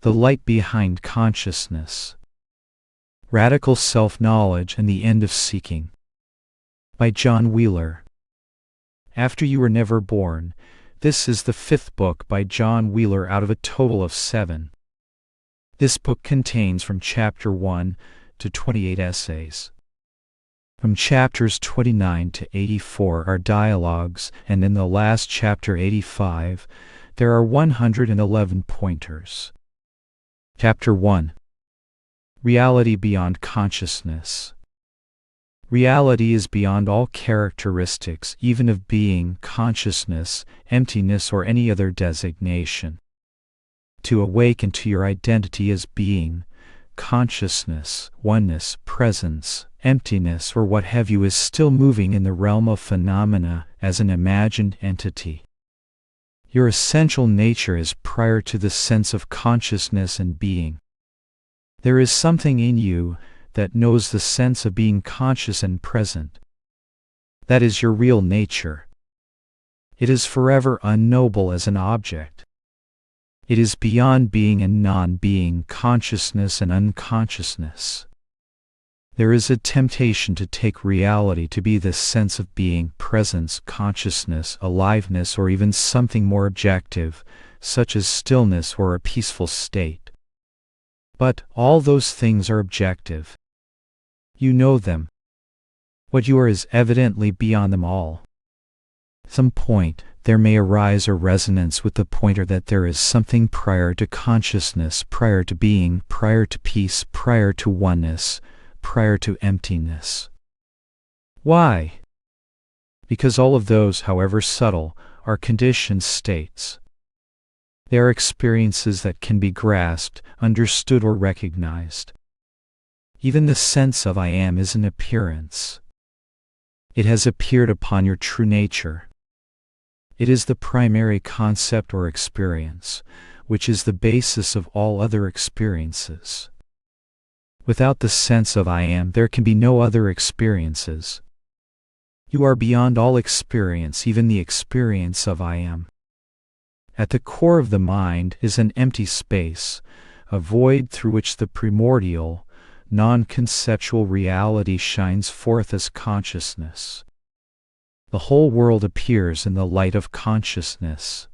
The Light Behind Consciousness. Radical Self-Knowledge and the End of Seeking. By John Wheeler. After You Were Never Born. This is the 5th book by John Wheeler out of a total of 7. This book contains from chapter 1 to 28 essays. From chapters 29 to 84 are dialogues, and in the last chapter 85, there are 111 pointers. Chapter 1. Reality Beyond Consciousness. Reality is beyond all characteristics, even of being, consciousness, emptiness, or any other designation. To awaken to your identity as being, consciousness, oneness, presence, emptiness, or what have you is still moving in the realm of phenomena as an imagined entity. Your essential nature is prior to the sense of consciousness and being. There is something in you that knows the sense of being conscious and present. That is your real nature. It is forever unknowable as an object. It is beyond being and non-being, consciousness and unconsciousness. There is a temptation to take reality to be the sense of being, presence, consciousness, aliveness, or even something more objective, such as stillness or a peaceful state. But all those things are objective. You know them. What you are is evidently beyond them all. At some point, there may arise a resonance with the pointer that there is something prior to consciousness, prior to being, prior to peace, prior to oneness, prior to emptiness. Why? Because all of those, however subtle, are conditioned states. They are experiences that can be grasped, understood, or recognized. Even the sense of I am is an appearance. It has appeared upon your true nature. It is the primary concept or experience, which is the basis of all other experiences. Without the sense of I am, there can be no other experiences. You are beyond all experience, even the experience of I am. At the core of the mind is an empty space, a void through which the primordial, non-conceptual reality shines forth as consciousness. The whole world appears in the light of consciousness.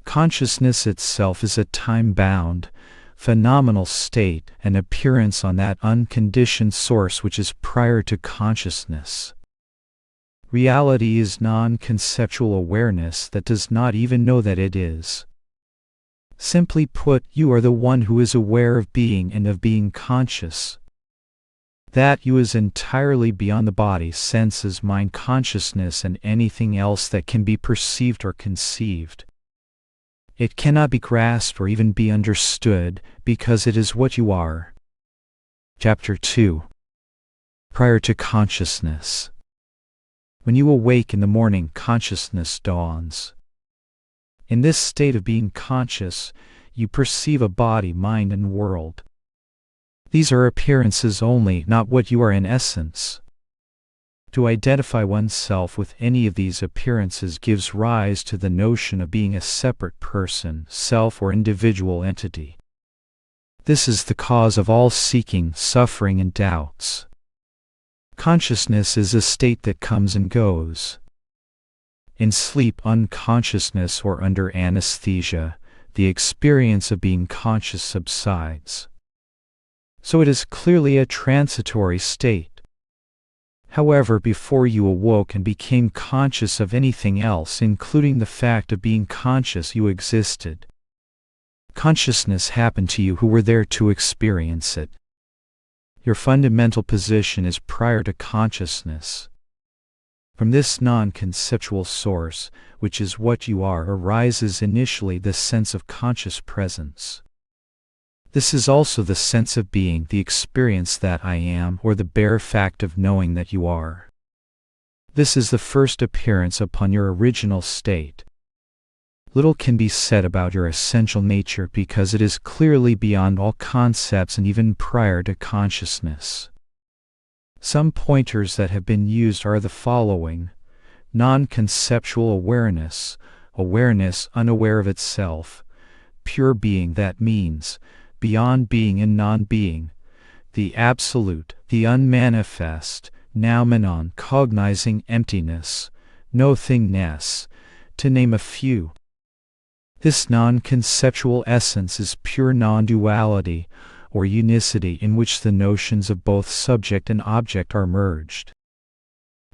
Consciousness itself is a time-bound, phenomenal state, an appearance on that unconditioned source which is prior to consciousness. Reality is non-conceptual awareness that does not even know that it is. Simply put, you are the one who is aware of being and of being conscious. That you is entirely beyond the body, senses, mind, consciousness, and anything else that can be perceived or conceived. It cannot be grasped or even be understood, because it is what you are. Chapter 2. Prior to consciousness. When you awake in the morning, consciousness dawns. In this state of being conscious, you perceive a body, mind, and world. These are appearances only, not what you are in essence. To identify oneself with any of these appearances gives rise to the notion of being a separate person, self, or individual entity. This is the cause of all seeking, suffering, and doubts. Consciousness is a state that comes and goes. In sleep, unconsciousness, or under anesthesia, the experience of being conscious subsides. So it is clearly a transitory state. However, before you awoke and became conscious of anything else, including the fact of being conscious, you existed. Consciousness happened to you who were there to experience it. Your fundamental position is prior to consciousness. From this non-conceptual source, which is what you are, arises initially the sense of conscious presence. This is also the sense of being, the experience that I am, or the bare fact of knowing that you are. This is the first appearance upon your original state. Little can be said about your essential nature because it is clearly beyond all concepts and even prior to consciousness. Some pointers that have been used are the following: non-conceptual awareness, awareness unaware of itself, pure being that means, beyond being and non-being, the absolute, the unmanifest, noumenon cognizing emptiness, nothingness, to name a few. This non-conceptual essence is pure non-duality, or unicity in which the notions of both subject and object are merged.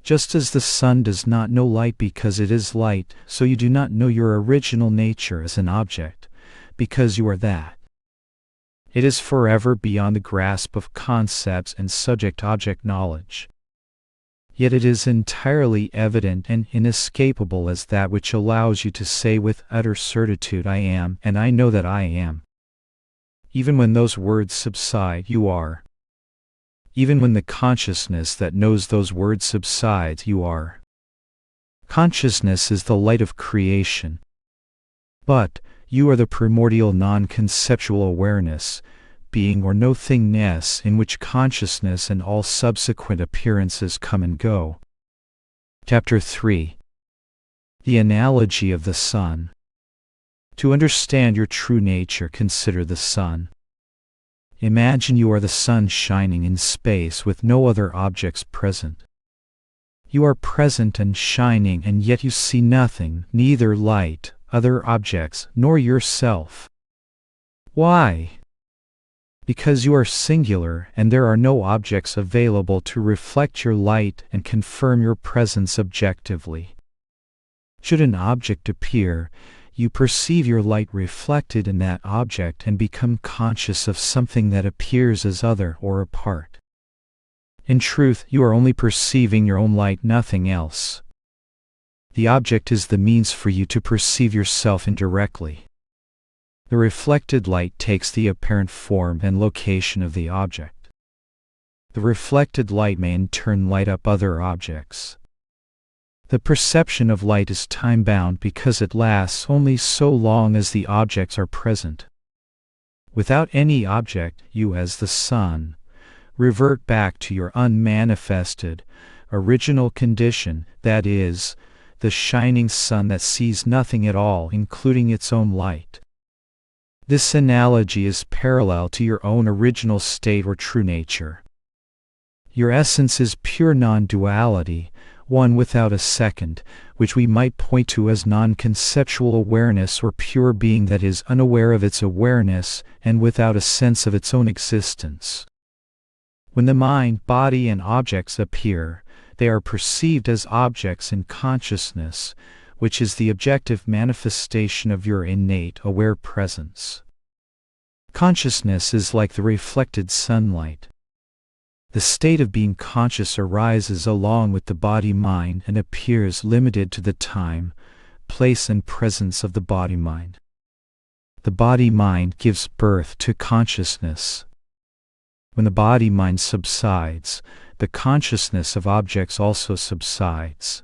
Just as the sun does not know light because it is light, so you do not know your original nature as an object, because you are that. It is forever beyond the grasp of concepts and subject-object knowledge. Yet it is entirely evident and inescapable as that which allows you to say with utter certitude, I am, and I know that I am. Even when those words subside, you are. Even when the consciousness that knows those words subsides, you are. Consciousness is the light of creation. But you are the primordial non-conceptual awareness, being or nothingness in which consciousness and all subsequent appearances come and go. Chapter 3. The analogy of the sun. To understand your true nature, consider the sun. Imagine you are the sun shining in space with no other objects present. You are present and shining, and yet you see nothing, neither light, other objects, nor yourself. Why? Because you are singular, and there are no objects available to reflect your light and confirm your presence objectively. Should an object appear, you perceive your light reflected in that object and become conscious of something that appears as other or apart. In truth, you are only perceiving your own light, nothing else. The object is the means for you to perceive yourself indirectly. The reflected light takes the apparent form and location of the object. The reflected light may in turn light up other objects. The perception of light is time-bound because it lasts only so long as the objects are present. Without any object, you as the sun, revert back to your unmanifested, original condition, that is, the shining sun that sees nothing at all, including its own light. This analogy is parallel to your own original state or true nature. Your essence is pure non-duality, one without a second, which we might point to as non-conceptual awareness or pure being that is unaware of its awareness and without a sense of its own existence. When the mind, body, and objects appear, they are perceived as objects in consciousness, which is the objective manifestation of your innate aware presence. Consciousness is like the reflected sunlight. The state of being conscious arises along with the body-mind and appears limited to the time, place, and presence of the body-mind. The body-mind gives birth to consciousness. When the body-mind subsides, the consciousness of objects also subsides.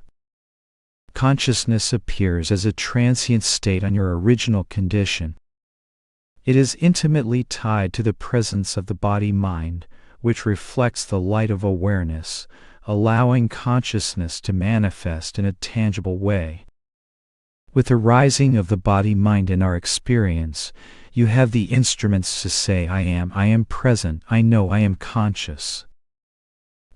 Consciousness appears as a transient state on your original condition. It is intimately tied to the presence of the body-mind, which reflects the light of awareness, allowing consciousness to manifest in a tangible way. With the rising of the body-mind in our experience, you have the instruments to say, I am present, I know, I am conscious.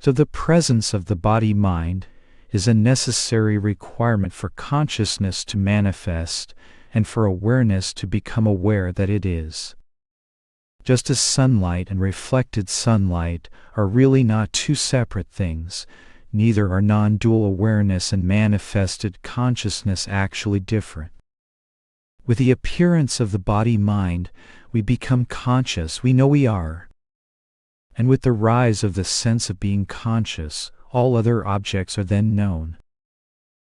So the presence of the body-mind is a necessary requirement for consciousness to manifest and for awareness to become aware that it is. Just as sunlight and reflected sunlight are really not two separate things, neither are non-dual awareness and manifested consciousness actually different. With the appearance of the body-mind, we become conscious, we know we are. And with the rise of the sense of being conscious, all other objects are then known.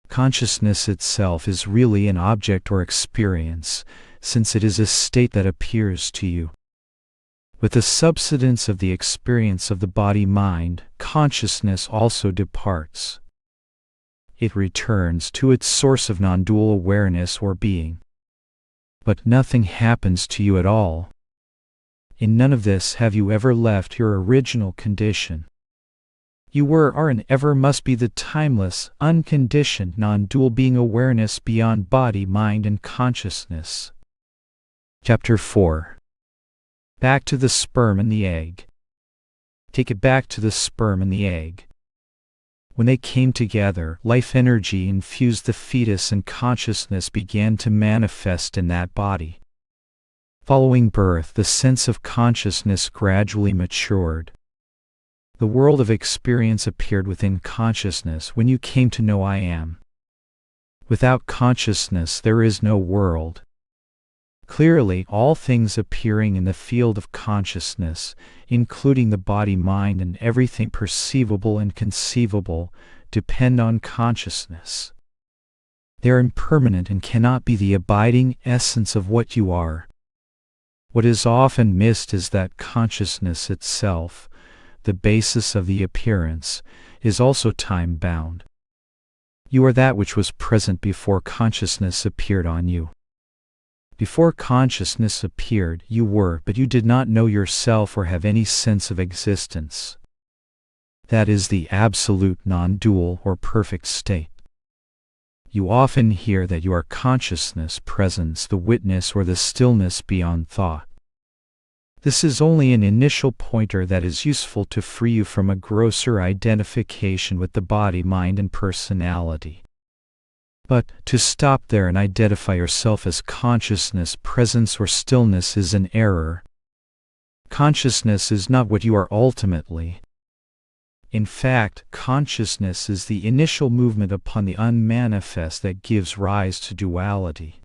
Consciousness itself is really an object or experience, since it is a state that appears to you. With the subsidence of the experience of the body-mind, consciousness also departs. It returns to its source of non-dual awareness or being. But nothing happens to you at all. In none of this have you ever left your original condition. You were, are, and ever must be the timeless, unconditioned, non-dual being awareness beyond body, mind, and consciousness. Chapter 4. Back to the sperm and the egg. Take it back to the sperm and the egg. When they came together, life energy infused the fetus and consciousness began to manifest in that body. Following birth, the sense of consciousness gradually matured. The world of experience appeared within consciousness when you came to know I am. Without consciousness, there is no world. Clearly, all things appearing in the field of consciousness, including the body, mind, and everything perceivable and conceivable, depend on consciousness. They are impermanent and cannot be the abiding essence of what you are. What is often missed is that consciousness itself, the basis of the appearance, is also time-bound. You are that which was present before consciousness appeared on you. Before consciousness appeared, you were, but you did not know yourself or have any sense of existence. That is the absolute non-dual or perfect state. You often hear that you are consciousness, presence, the witness, or the stillness beyond thought. This is only an initial pointer that is useful to free you from a grosser identification with the body, mind, and personality. But to stop there and identify yourself as consciousness, presence, or stillness is an error. Consciousness is not what you are ultimately. In fact, consciousness is the initial movement upon the unmanifest that gives rise to duality.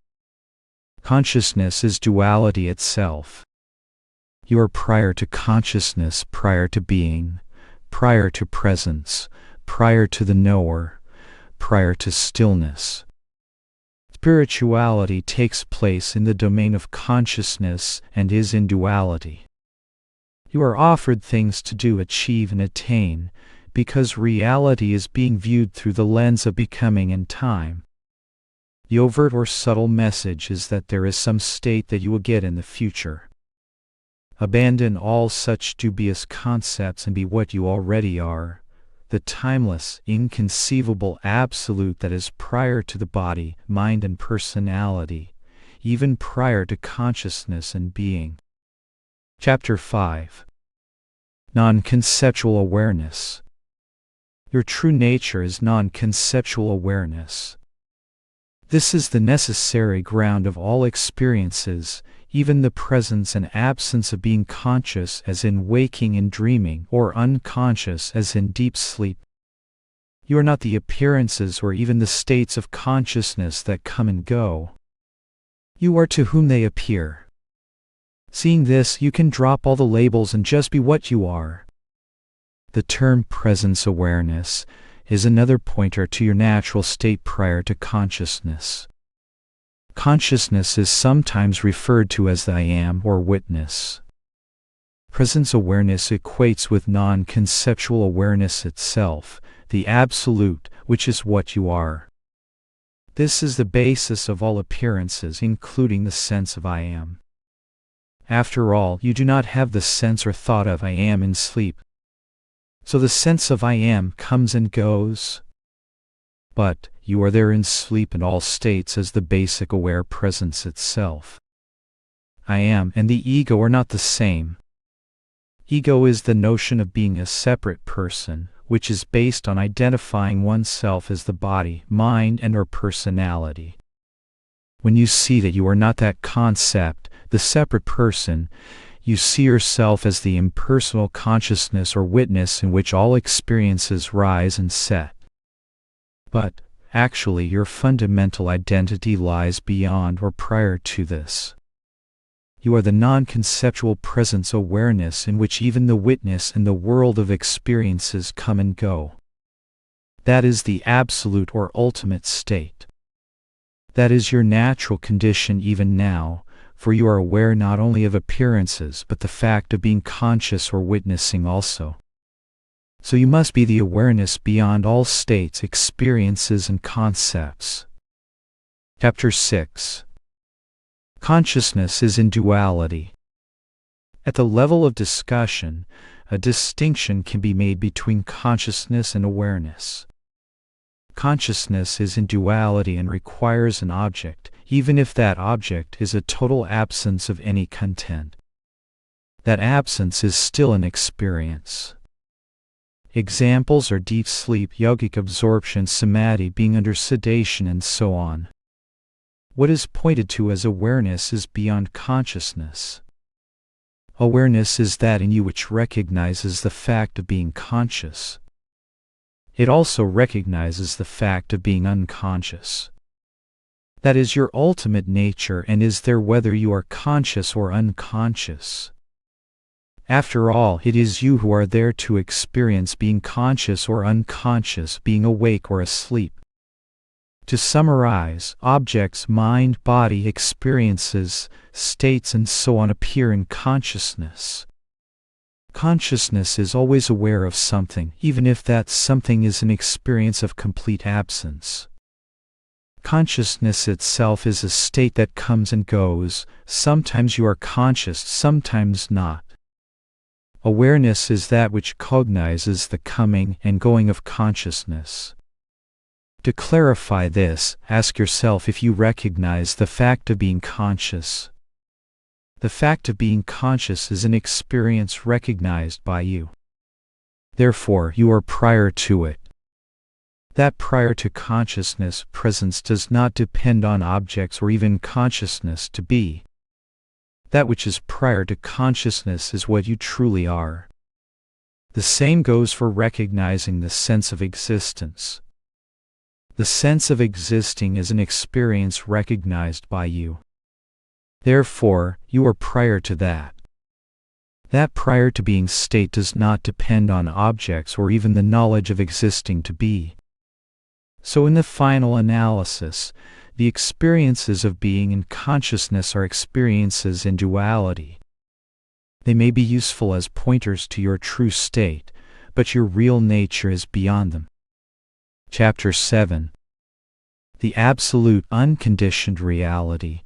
Consciousness is duality itself. You are prior to consciousness, prior to being, prior to presence, prior to the knower, prior to stillness. Spirituality takes place in the domain of consciousness and is in duality. You are offered things to do, achieve, and attain, because reality is being viewed through the lens of becoming and time. The overt or subtle message is that there is some state that you will get in the future. Abandon all such dubious concepts and be what you already are, the timeless, inconceivable absolute that is prior to the body, mind, and personality, even prior to consciousness and being. Chapter 5. Non-conceptual awareness. Your true nature is non-conceptual awareness. This is the necessary ground of all experiences, even the presence and absence of being conscious as in waking and dreaming, or unconscious as in deep sleep. You are not the appearances or even the states of consciousness that come and go. You are to whom they appear. Seeing this, you can drop all the labels and just be what you are. The term presence awareness is another pointer to your natural state prior to consciousness. Consciousness is sometimes referred to as the I am or witness. Presence awareness equates with non-conceptual awareness itself, the absolute, which is what you are. This is the basis of all appearances, including the sense of I am. After all, you do not have the sense or thought of I am in sleep. So the sense of I am comes and goes. But you are there in sleep in all states as the basic aware presence itself. I am and the ego are not the same. Ego is the notion of being a separate person, which is based on identifying oneself as the body, mind, and/or personality. When you see that you are not that concept, the separate person, you see yourself as the impersonal consciousness or witness in which all experiences rise and set. But, actually, your fundamental identity lies beyond or prior to this. You are the non-conceptual presence awareness in which even the witness and the world of experiences come and go. That is the absolute or ultimate state. That is your natural condition even now, for you are aware not only of appearances but the fact of being conscious or witnessing also. So you must be the awareness beyond all states, experiences, and concepts. Chapter 6. Consciousness is in duality. At the level of discussion, a distinction can be made between consciousness and awareness. Consciousness is in duality and requires an object, even if that object is a total absence of any content. That absence is still an experience. Examples are deep sleep, yogic absorption, samadhi, being under sedation, and so on. What is pointed to as awareness is beyond consciousness. Awareness is that in you which recognizes the fact of being conscious. It also recognizes the fact of being unconscious. That is your ultimate nature and is there whether you are conscious or unconscious. After all, it is you who are there to experience being conscious or unconscious, being awake or asleep. To summarize, objects, mind, body, experiences, states, and so on appear in consciousness. Consciousness is always aware of something, even if that something is an experience of complete absence. Consciousness itself is a state that comes and goes. Sometimes you are conscious, sometimes not. Awareness is that which cognizes the coming and going of consciousness. To clarify this, ask yourself if you recognize the fact of being conscious. The fact of being conscious is an experience recognized by you. Therefore, you are prior to it. That prior to consciousness presence does not depend on objects or even consciousness to be. That which is prior to consciousness is what you truly are. The same goes for recognizing the sense of existence. The sense of existing is an experience recognized by you. Therefore, you are prior to that. That prior to being state does not depend on objects or even the knowledge of existing to be. So in the final analysis, the experiences of being and consciousness are experiences in duality. They may be useful as pointers to your true state, but your real nature is beyond them. Chapter 7. The Absolute Unconditioned Reality.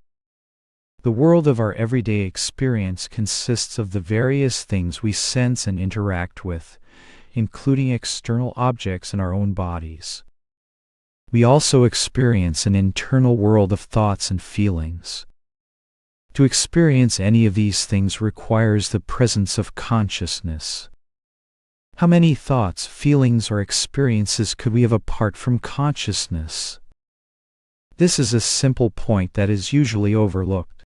The world of our everyday experience consists of the various things we sense and interact with, including external objects in our own bodies. We also experience an internal world of thoughts and feelings. To experience any of these things requires the presence of consciousness. How many thoughts, feelings, or experiences could we have apart from consciousness? This is a simple point that is usually overlooked.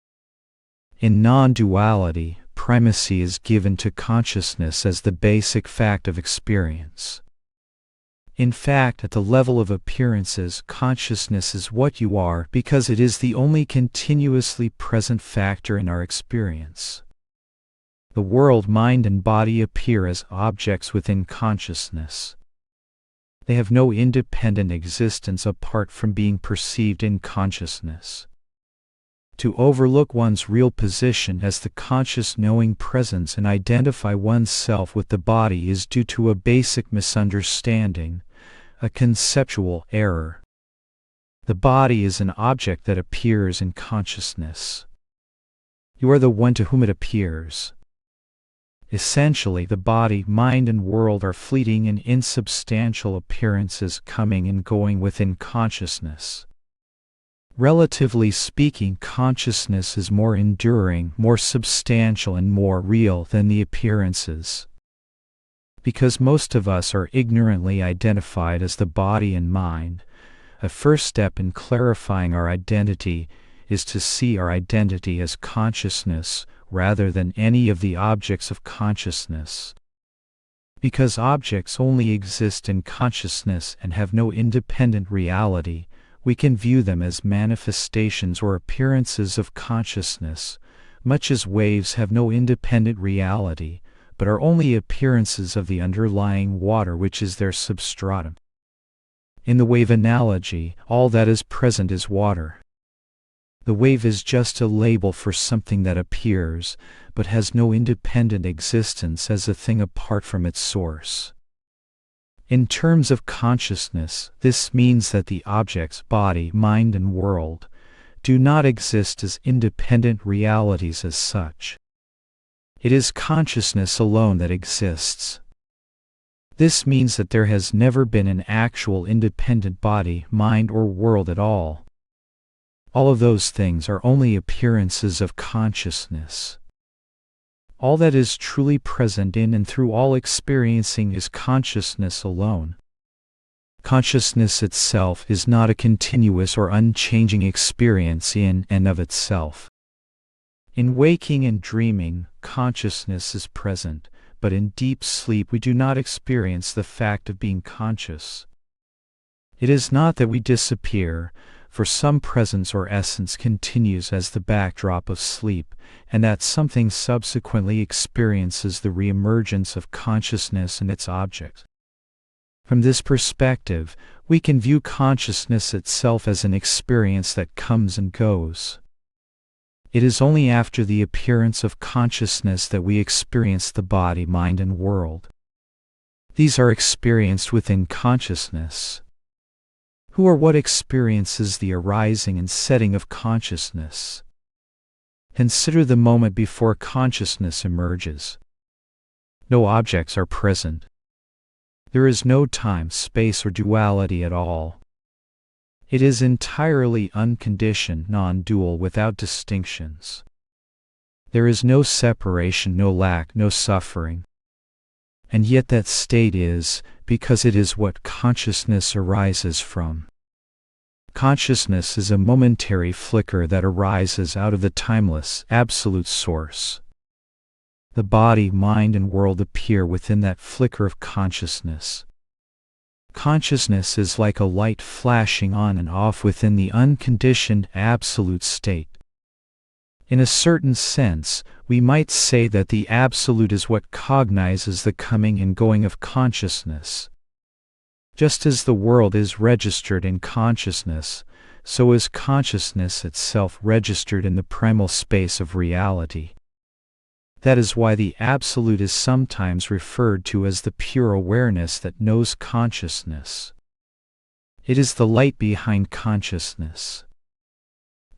In non-duality, primacy is given to consciousness as the basic fact of experience. In fact, at the level of appearances, consciousness is what you are because it is the only continuously present factor in our experience. The world, mind, and body appear as objects within consciousness. They have no independent existence apart from being perceived in consciousness. To overlook one's real position as the conscious knowing presence and identify oneself with the body is due to a basic misunderstanding, a conceptual error. The body is an object that appears in consciousness. You are the one to whom it appears. Essentially, the body, mind, and world are fleeting and insubstantial appearances coming and going within consciousness. Relatively speaking, consciousness is more enduring, more substantial, and more real than the appearances. Because most of us are ignorantly identified as the body and mind, a first step in clarifying our identity is to see our identity as consciousness rather than any of the objects of consciousness. Because objects only exist in consciousness and have no independent reality, we can view them as manifestations or appearances of consciousness, much as waves have no independent reality, but are only appearances of the underlying water which is their substratum. In the wave analogy, all that is present is water. The wave is just a label for something that appears, but has no independent existence as a thing apart from its source. In terms of consciousness, this means that the objects, body, mind, and world, do not exist as independent realities as such. It is consciousness alone that exists. This means that there has never been an actual independent body, mind, or world at all. All of those things are only appearances of consciousness. All that is truly present in and through all experiencing is consciousness alone. Consciousness itself is not a continuous or unchanging experience in and of itself. In waking and dreaming, consciousness is present, but in deep sleep we do not experience the fact of being conscious. It is not that we disappear, for some presence or essence continues as the backdrop of sleep, and that something subsequently experiences the reemergence of consciousness and its object. From this perspective, we can view consciousness itself as an experience that comes and goes. It is only after the appearance of consciousness that we experience the body, mind, and world. These are experienced within consciousness. Who or what experiences the arising and setting of consciousness? Consider the moment before consciousness emerges. No objects are present. There is no time, space, or duality at all. It is entirely unconditioned, non-dual, without distinctions. There is no separation, no lack, no suffering. And yet that state is, because it is what consciousness arises from. Consciousness is a momentary flicker that arises out of the timeless, absolute source. The body, mind, and world appear within that flicker of consciousness. Consciousness is like a light flashing on and off within the unconditioned, absolute state. In a certain sense, we might say that the absolute is what cognizes the coming and going of consciousness. Just as the world is registered in consciousness, so is consciousness itself registered in the primal space of reality. That is why the Absolute is sometimes referred to as the pure awareness that knows consciousness. It is the light behind consciousness.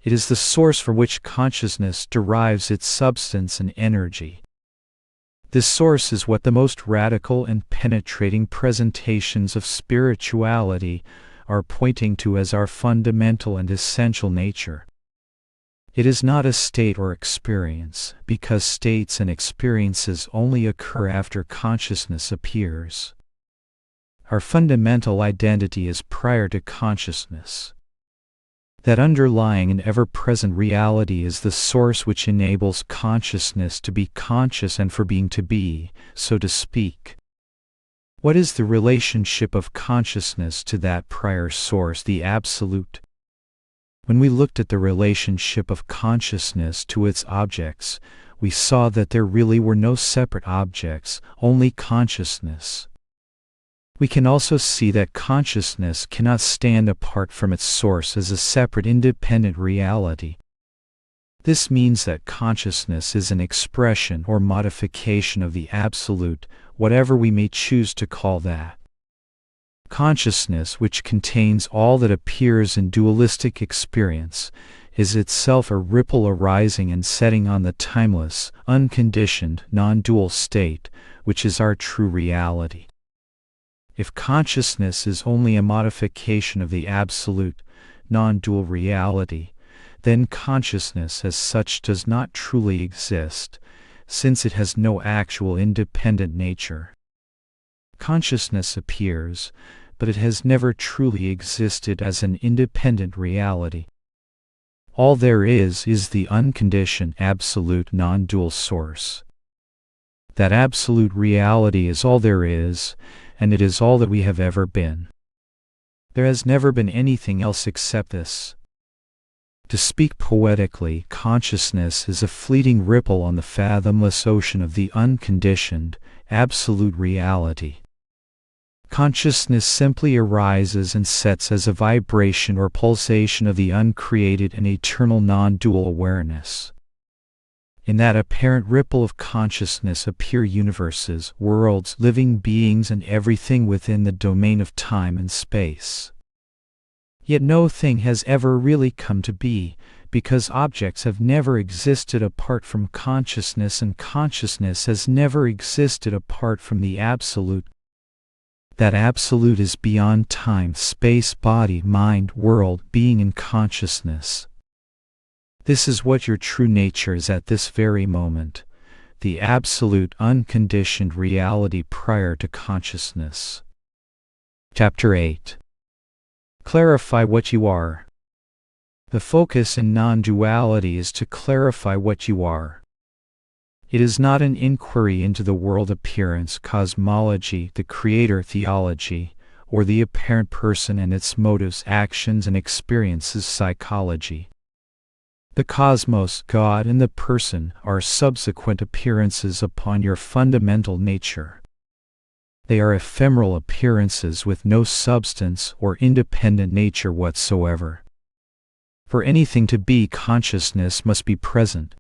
It is the source from which consciousness derives its substance and energy. This source is what the most radical and penetrating presentations of spirituality are pointing to as our fundamental and essential nature. It is not a state or experience, because states and experiences only occur after consciousness appears. Our fundamental identity is prior to consciousness. That underlying and ever-present reality is the source which enables consciousness to be conscious and for being to be, so to speak. What is the relationship of consciousness to that prior source, the Absolute? When we looked at the relationship of consciousness to its objects, we saw that there really were no separate objects, only consciousness. We can also see that consciousness cannot stand apart from its source as a separate independent reality. This means that consciousness is an expression or modification of the Absolute, whatever we may choose to call that. Consciousness, which contains all that appears in dualistic experience, is itself a ripple arising and setting on the timeless, unconditioned, non-dual state, which is our true reality. If consciousness is only a modification of the absolute, non-dual reality, then consciousness as such does not truly exist, since it has no actual independent nature. Consciousness appears, but it has never truly existed as an independent reality. All there is the unconditioned, absolute, non-dual source. That absolute reality is all there is, and it is all that we have ever been. There has never been anything else except this. To speak poetically, consciousness is a fleeting ripple on the fathomless ocean of the unconditioned, absolute reality. Consciousness simply arises and sets as a vibration or pulsation of the uncreated and eternal non-dual awareness. In that apparent ripple of consciousness appear universes, worlds, living beings, and everything within the domain of time and space. Yet no thing has ever really come to be, because objects have never existed apart from consciousness, and consciousness has never existed apart from the Absolute. That Absolute is beyond time, space, body, mind, world, being, and consciousness. This is what your true nature is at this very moment, the absolute unconditioned reality prior to consciousness. Chapter 8. Clarify what you are. The focus in non-duality is to clarify what you are. It is not an inquiry into the world appearance cosmology, the creator theology, or the apparent person and its motives, actions, and experiences psychology. The cosmos, God, and the person are subsequent appearances upon your fundamental nature. They are ephemeral appearances with no substance or independent nature whatsoever. For anything to be, consciousness must be present.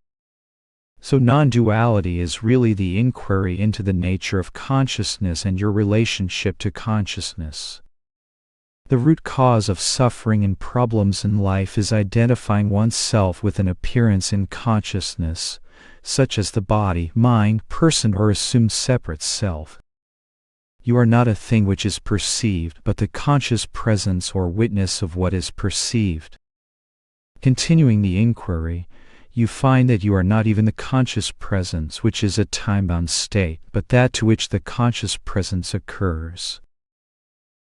So non-duality is really the inquiry into the nature of consciousness and your relationship to consciousness. The root cause of suffering and problems in life is identifying oneself with an appearance in consciousness, such as the body, mind, person, or assumed separate self. You are not a thing which is perceived, but the conscious presence or witness of what is perceived. Continuing the inquiry, you find that you are not even the conscious presence, which is a time-bound state, but that to which the conscious presence occurs.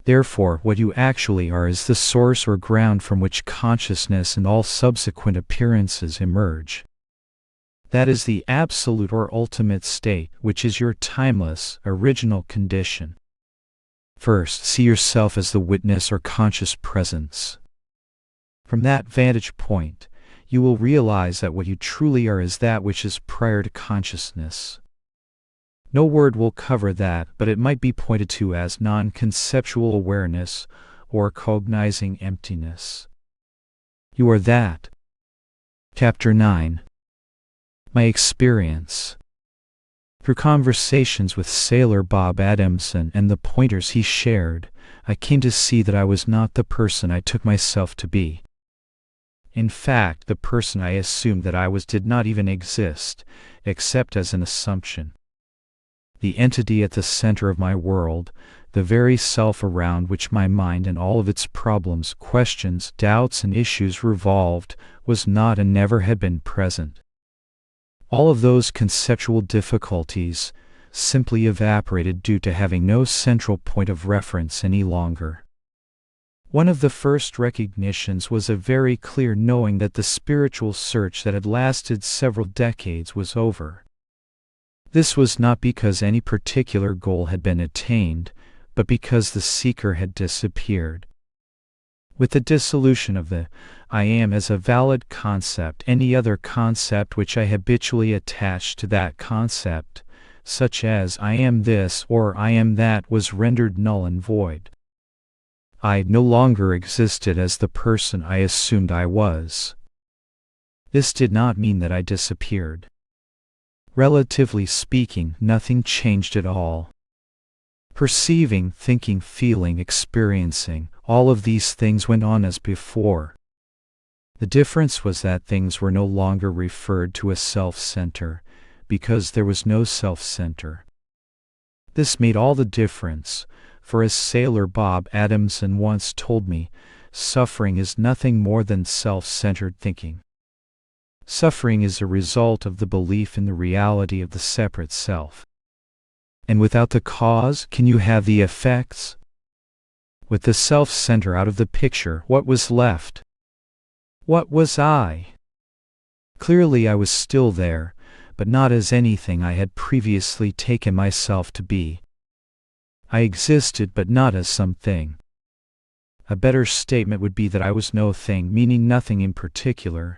Therefore, what you actually are is the source or ground from which consciousness and all subsequent appearances emerge. That is the absolute or ultimate state, which is your timeless, original condition. First, see yourself as the witness or conscious presence. From that vantage point, you will realize that what you truly are is that which is prior to consciousness. No word will cover that, but it might be pointed to as non-conceptual awareness or cognizing emptiness. You are that. Chapter 9. My experience. Through conversations with Sailor Bob Adamson and the pointers he shared, I came to see that I was not the person I took myself to be. In fact, the person I assumed that I was did not even exist, except as an assumption. The entity at the center of my world, the very self around which my mind and all of its problems, questions, doubts, and issues revolved, was not and never had been present. All of those conceptual difficulties simply evaporated due to having no central point of reference any longer. One of the first recognitions was a very clear knowing that the spiritual search that had lasted several decades was over. This was not because any particular goal had been attained, but because the seeker had disappeared. With the dissolution of the I am as a valid concept, any other concept which I habitually attached to that concept, such as I am this or I am that, was rendered null and void. I no longer existed as the person I assumed I was. This did not mean that I disappeared. Relatively speaking, nothing changed at all. Perceiving, thinking, feeling, experiencing, all of these things went on as before. The difference was that things were no longer referred to as self-center, because there was no self-center. This made all the difference, for as Sailor Bob Adamson once told me, suffering is nothing more than self-centered thinking. Suffering is a result of the belief in the reality of the separate self. And without the cause, can you have the effects? With the self-center out of the picture, what was left? What was I? Clearly I was still there, but not as anything I had previously taken myself to be. I existed, but not as something. A better statement would be that I was no thing, meaning nothing in particular.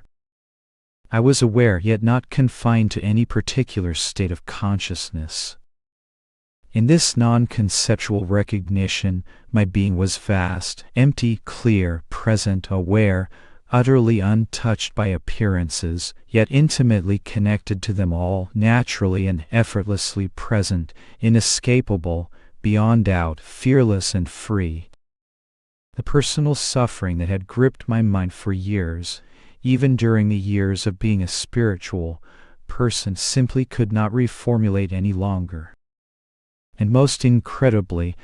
I was aware, yet not confined to any particular state of consciousness. In this non-conceptual recognition, my being was vast, empty, clear, present, aware, utterly untouched by appearances, yet intimately connected to them all, naturally and effortlessly present, inescapable, beyond doubt, fearless and free. The personal suffering that had gripped my mind for years, even during the years of being a spiritual person, simply could not reformulate any longer. And most incredibly,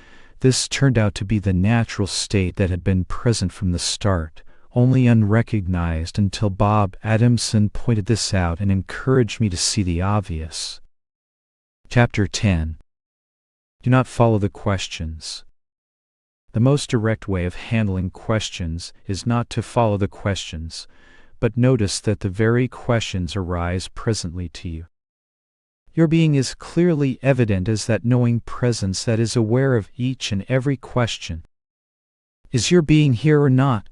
this turned out to be the natural state that had been present from the start, only unrecognized until Bob Adamson pointed this out and encouraged me to see the obvious. Chapter 10. Do not follow the questions. The most direct way of handling questions is not to follow the questions, but notice that the very questions arise presently to you. Your being is clearly evident as that knowing presence that is aware of each and every question. Is your being here or not?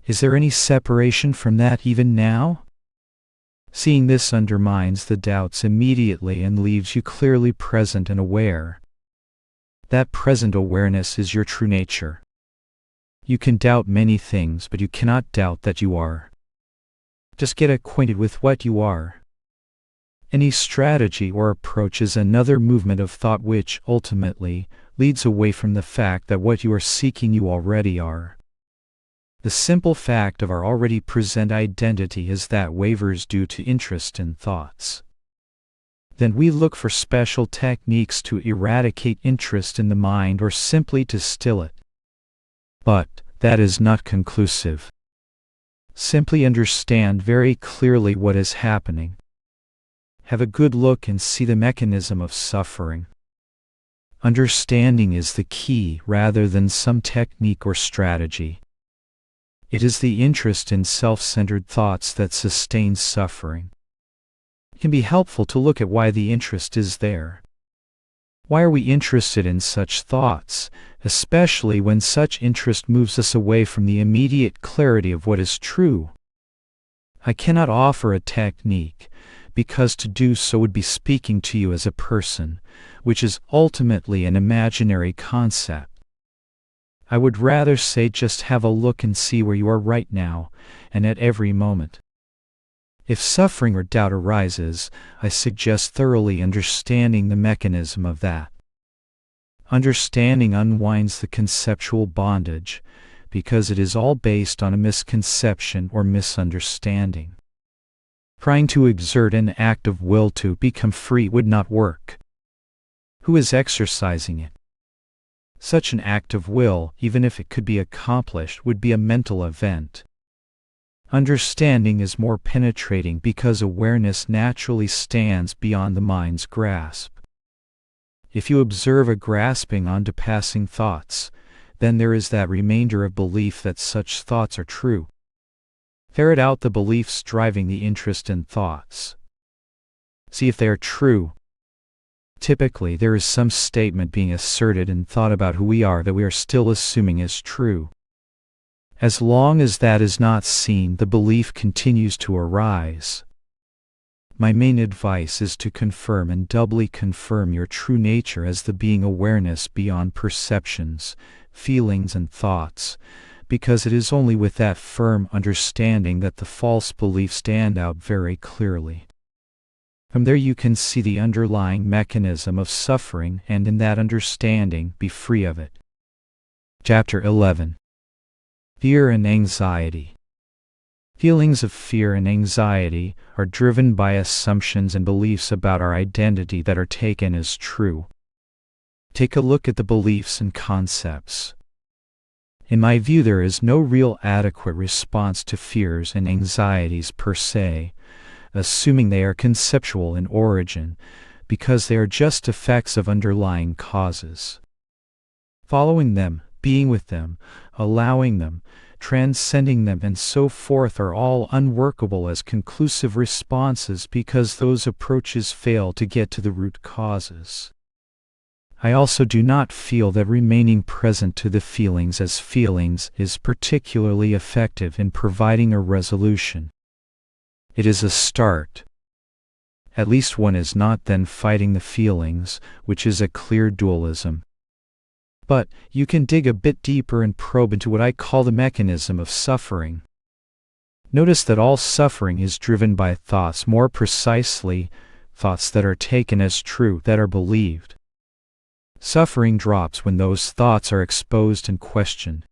Is there any separation from that even now? Seeing this undermines the doubts immediately and leaves you clearly present and aware. That present awareness is your true nature. You can doubt many things, but you cannot doubt that you are. Just get acquainted with what you are. Any strategy or approach is another movement of thought which, ultimately, leads away from the fact that what you are seeking you already are. The simple fact of our already present identity is that wavers due to interest in thoughts. Then we look for special techniques to eradicate interest in the mind or simply to still it. But that is not conclusive. Simply understand very clearly what is happening. Have a good look and see the mechanism of suffering. Understanding is the key rather than some technique or strategy. It is the interest in self-centered thoughts that sustains suffering. It can be helpful to look at why the interest is there. Why are we interested in such thoughts, especially when such interest moves us away from the immediate clarity of what is true? I cannot offer a technique, because to do so would be speaking to you as a person, which is ultimately an imaginary concept. I would rather say just have a look and see where you are right now, and at every moment. If suffering or doubt arises, I suggest thoroughly understanding the mechanism of that. Understanding unwinds the conceptual bondage, because it is all based on a misconception or misunderstanding. Trying to exert an act of will to become free would not work. Who is exercising it? Such an act of will, even if it could be accomplished, would be a mental event. Understanding is more penetrating because awareness naturally stands beyond the mind's grasp. If you observe a grasping onto passing thoughts, then there is that remainder of belief that such thoughts are true. Ferret out the beliefs driving the interest in thoughts. See if they are true. Typically, there is some statement being asserted and thought about who we are that we are still assuming is true. As long as that is not seen, the belief continues to arise. My main advice is to confirm and doubly confirm your true nature as the being awareness beyond perceptions, feelings, and thoughts, because it is only with that firm understanding that the false beliefs stand out very clearly. From there you can see the underlying mechanism of suffering and in that understanding be free of it. Chapter 11. Fear and anxiety. Feelings of fear and anxiety are driven by assumptions and beliefs about our identity that are taken as true. Take a look at the beliefs and concepts. In my view, there is no real adequate response to fears and anxieties per se, assuming they are conceptual in origin, because they are just effects of underlying causes. Following them, being with them, allowing them, transcending them, and so forth are all unworkable as conclusive responses because those approaches fail to get to the root causes. I also do not feel that remaining present to the feelings as feelings is particularly effective in providing a resolution. It is a start. At least one is not then fighting the feelings, which is a clear dualism. But you can dig a bit deeper and probe into what I call the mechanism of suffering. Notice that all suffering is driven by thoughts, more precisely, thoughts that are taken as true, that are believed. Suffering drops when those thoughts are exposed and questioned.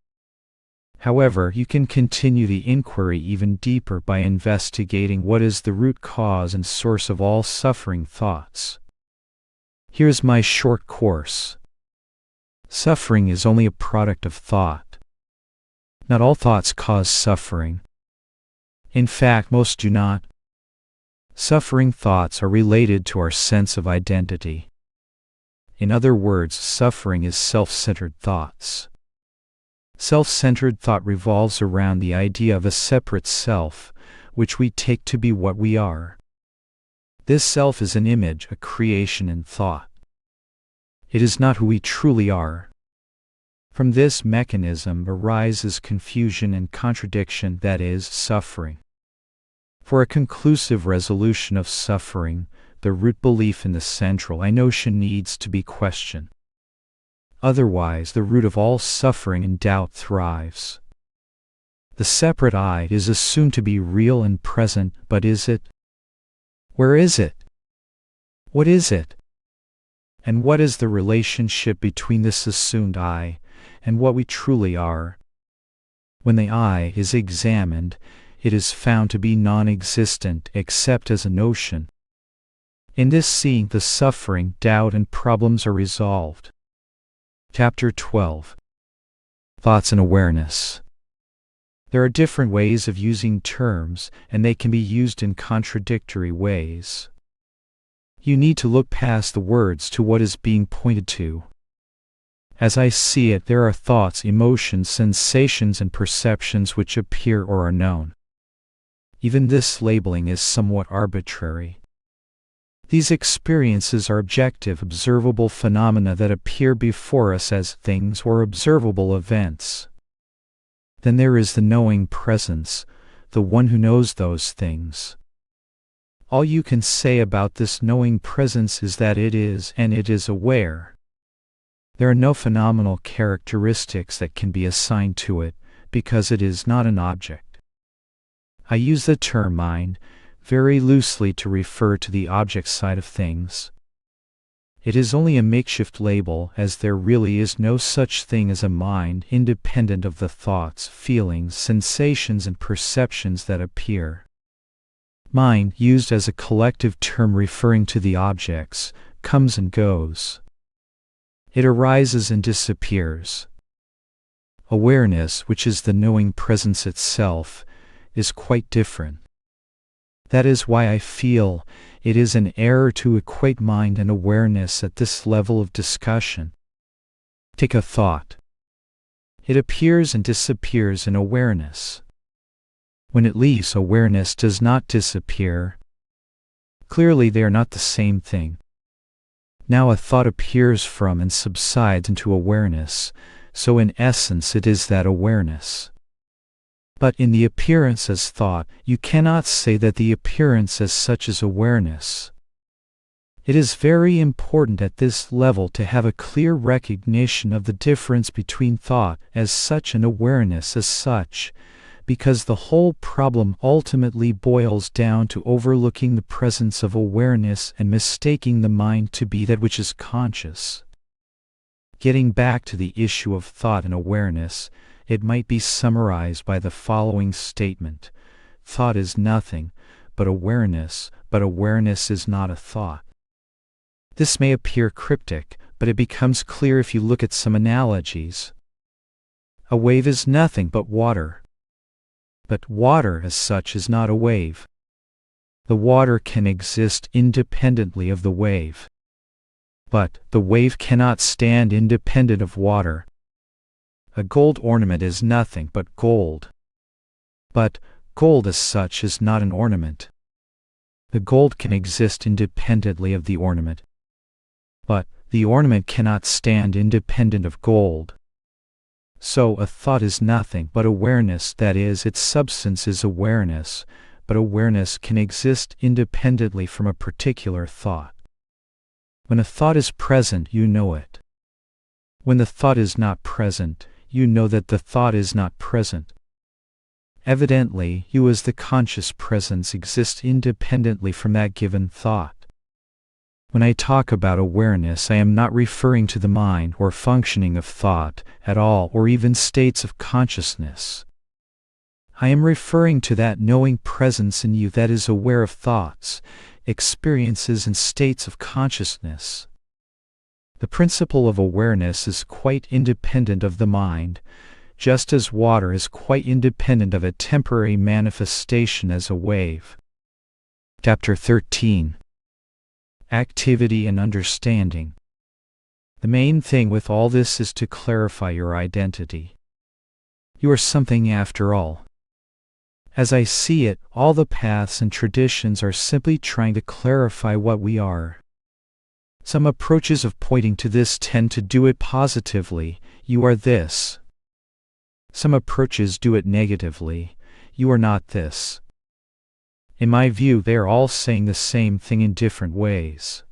However, you can continue the inquiry even deeper by investigating what is the root cause and source of all suffering thoughts. Here's my short course. Suffering is only a product of thought. Not all thoughts cause suffering. In fact, most do not. Suffering thoughts are related to our sense of identity. In other words, suffering is self-centered thoughts. Self-centered thought revolves around the idea of a separate self, which we take to be what we are. This self is an image, a creation in thought. It is not who we truly are. From this mechanism arises confusion and contradiction, that is, suffering. For a conclusive resolution of suffering, the root belief in the central I notion needs to be questioned. Otherwise, the root of all suffering and doubt thrives. The separate I is assumed to be real and present, but is it? Where is it? What is it? And what is the relationship between this assumed I and what we truly are? When the I is examined, it is found to be non-existent except as a notion. In this seeing, the suffering, doubt, and problems are resolved. Chapter 12. Thoughts and Awareness. There are different ways of using terms, and they can be used in contradictory ways. You need to look past the words to what is being pointed to. As I see it, there are thoughts, emotions, sensations, and perceptions which appear or are known. Even this labeling is somewhat arbitrary. These experiences are objective, observable phenomena that appear before us as things or observable events. Then there is the knowing presence, the one who knows those things. All you can say about this knowing presence is that it is, and it is aware. There are no phenomenal characteristics that can be assigned to it, because it is not an object. I use the term mind very loosely to refer to the object side of things. It is only a makeshift label, as there really is no such thing as a mind independent of the thoughts, feelings, sensations, and perceptions that appear. Mind, used as a collective term referring to the objects, comes and goes. It arises and disappears. Awareness, which is the knowing presence itself, is quite different. That is why I feel it is an error to equate mind and awareness at this level of discussion. Take a thought. It appears and disappears in awareness. When it leaves awareness, does not disappear. Clearly they are not the same thing. Now a thought appears from and subsides into awareness, so in essence it is that awareness. But in the appearance as thought, you cannot say that the appearance as such is awareness. It is very important at this level to have a clear recognition of the difference between thought as such and awareness as such, because the whole problem ultimately boils down to overlooking the presence of awareness and mistaking the mind to be that which is conscious. Getting back to the issue of thought and awareness, it might be summarized by the following statement: thought is nothing but awareness is not a thought. This may appear cryptic, but it becomes clear if you look at some analogies. A wave is nothing but water. But water as such is not a wave. The water can exist independently of the wave. But the wave cannot stand independent of water. A gold ornament is nothing but gold. But gold as such is not an ornament. The gold can exist independently of the ornament. But the ornament cannot stand independent of gold. So a thought is nothing but awareness, that is, its substance is awareness, but awareness can exist independently from a particular thought. When a thought is present, you know it. When the thought is not present, you know that the thought is not present. Evidently, you as the conscious presence exist independently from that given thought. When I talk about awareness, I am not referring to the mind or functioning of thought at all, or even states of consciousness. I am referring to that knowing presence in you that is aware of thoughts, experiences, and states of consciousness. The principle of awareness is quite independent of the mind, just as water is quite independent of a temporary manifestation as a wave. Chapter 13. Activity and Understanding. The main thing with all this is to clarify your identity. You are something after all. As I see it, all the paths and traditions are simply trying to clarify what we are. Some approaches of pointing to this tend to do it positively, you are this. Some approaches do it negatively, you are not this. In my view, they are all saying the same thing in different ways.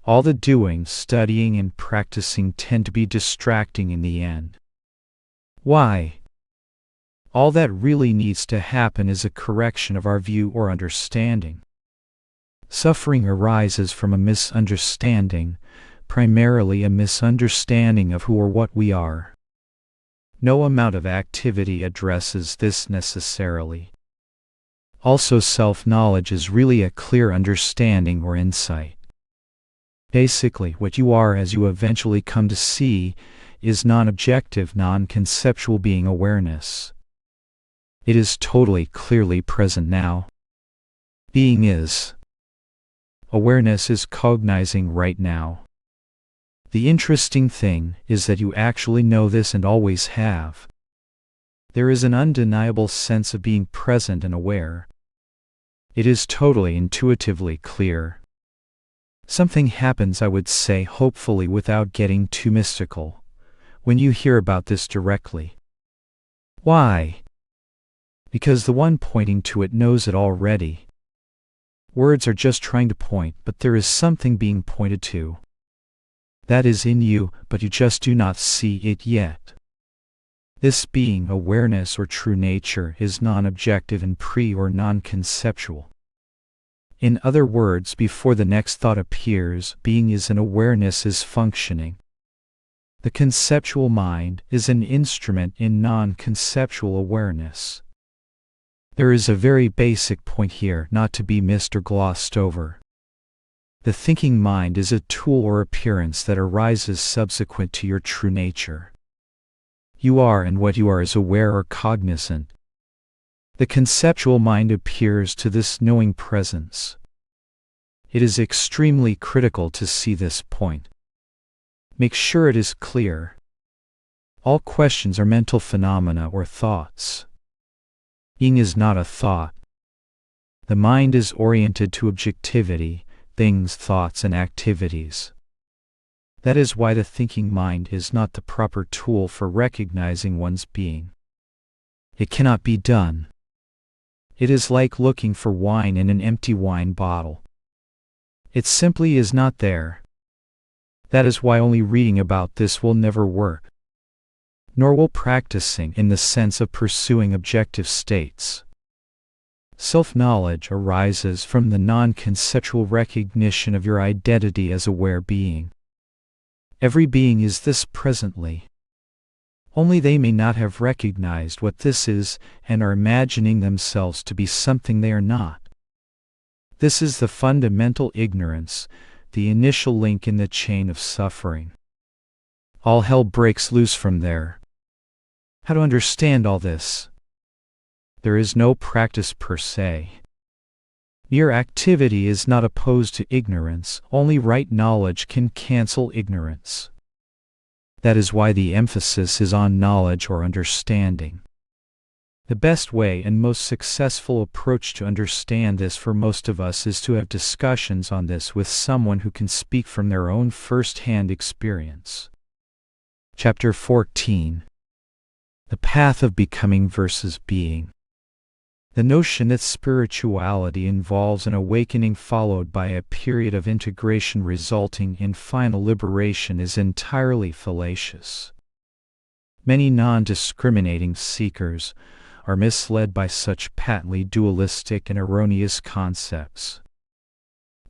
All the doing, studying, and practicing tend to be distracting in the end. Why? All that really needs to happen is a correction of our view or understanding. Suffering arises from a misunderstanding, primarily a misunderstanding of who or what we are. No amount of activity addresses this necessarily. Also, self-knowledge is really a clear understanding or insight. Basically, what you are as you eventually come to see is non-objective, non-conceptual being awareness. It is totally clearly present now. Being is. Awareness is cognizing right now. The interesting thing is that you actually know this and always have. There is an undeniable sense of being present and aware. It is totally intuitively clear. Something happens, I would say, hopefully without getting too mystical, when you hear about this directly. Why? Because the one pointing to it knows it already. Words are just trying to point, but there is something being pointed to. That is in you, but you just do not see it yet. This being, awareness or true nature, is non-objective and or non-conceptual. In other words, before the next thought appears, being is and awareness is functioning. The conceptual mind is an instrument in non-conceptual awareness. There is a very basic point here, not to be missed or glossed over. The thinking mind is a tool or appearance that arises subsequent to your true nature. You are, and what you are is aware or cognizant. The conceptual mind appears to this knowing presence. It is extremely critical to see this point. Make sure it is clear. All questions are mental phenomena or thoughts. Being is not a thought. The mind is oriented to objectivity, things, thoughts, and activities. That is why the thinking mind is not the proper tool for recognizing one's being. It cannot be done. It is like looking for wine in an empty wine bottle. It simply is not there. That is why only reading about this will never work. Nor will practicing in the sense of pursuing objective states. Self-knowledge arises from the non-conceptual recognition of your identity as aware being. Every being is this presently. Only they may not have recognized what this is and are imagining themselves to be something they are not. This is the fundamental ignorance, the initial link in the chain of suffering. All hell breaks loose from there. How to understand all this? There is no practice per se. Mere activity is not opposed to ignorance, only right knowledge can cancel ignorance. That is why the emphasis is on knowledge or understanding. The best way and most successful approach to understand this for most of us is to have discussions on this with someone who can speak from their own first-hand experience. Chapter 14. The Path of Becoming versus Being. The notion that spirituality involves an awakening followed by a period of integration resulting in final liberation is entirely fallacious. Many non-discriminating seekers are misled by such patently dualistic and erroneous concepts.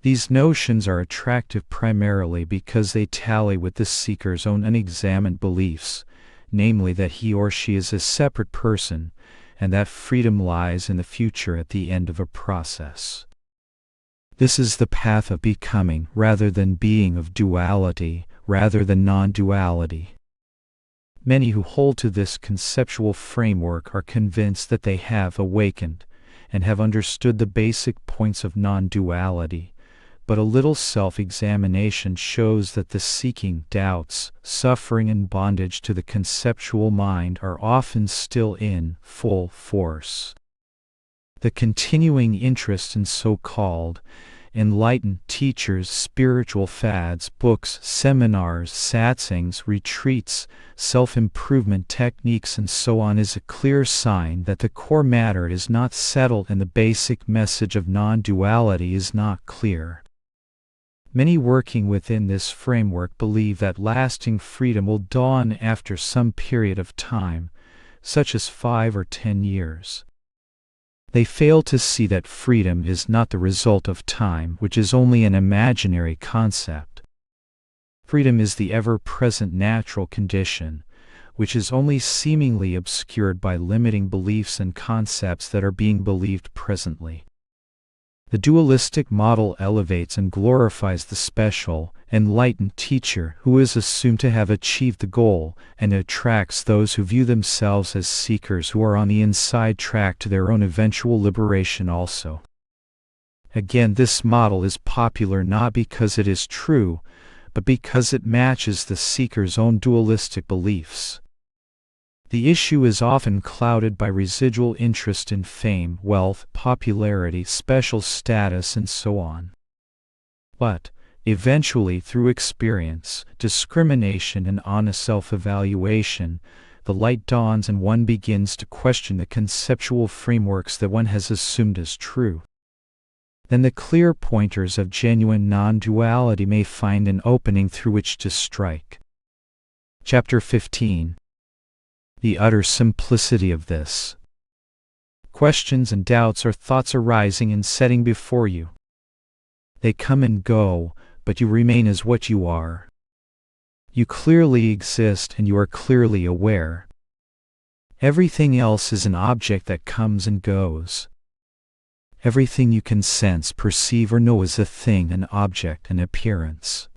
These notions are attractive primarily because they tally with the seeker's own unexamined beliefs, namely that he or she is a separate person, and that freedom lies in the future at the end of a process. This is the path of becoming rather than being, of duality rather than non-duality. Many who hold to this conceptual framework are convinced that they have awakened and have understood the basic points of non-duality, but a little self-examination shows that the seeking, doubts, suffering, and bondage to the conceptual mind are often still in full force. The continuing interest in so-called enlightened teachers, spiritual fads, books, seminars, satsangs, retreats, self-improvement techniques, and so on is a clear sign that the core matter is not settled and the basic message of non-duality is not clear. Many working within this framework believe that lasting freedom will dawn after some period of time, such as 5 or 10 years. They fail to see that freedom is not the result of time, which is only an imaginary concept. Freedom is the ever-present natural condition, which is only seemingly obscured by limiting beliefs and concepts that are being believed presently. The dualistic model elevates and glorifies the special, enlightened teacher who is assumed to have achieved the goal, and attracts those who view themselves as seekers who are on the inside track to their own eventual liberation also. Again, this model is popular not because it is true, but because it matches the seeker's own dualistic beliefs. The issue is often clouded by residual interest in fame, wealth, popularity, special status, and so on. But, eventually, through experience, discrimination, and honest self-evaluation, the light dawns and one begins to question the conceptual frameworks that one has assumed as true. Then the clear pointers of genuine non-duality may find an opening through which to strike. Chapter 15. The utter simplicity of this. Questions and doubts are thoughts arising and setting before you. They come and go, but you remain as what you are. You clearly exist and you are clearly aware. Everything else is an object that comes and goes. Everything you can sense, perceive, or know is a thing, an object, an appearance.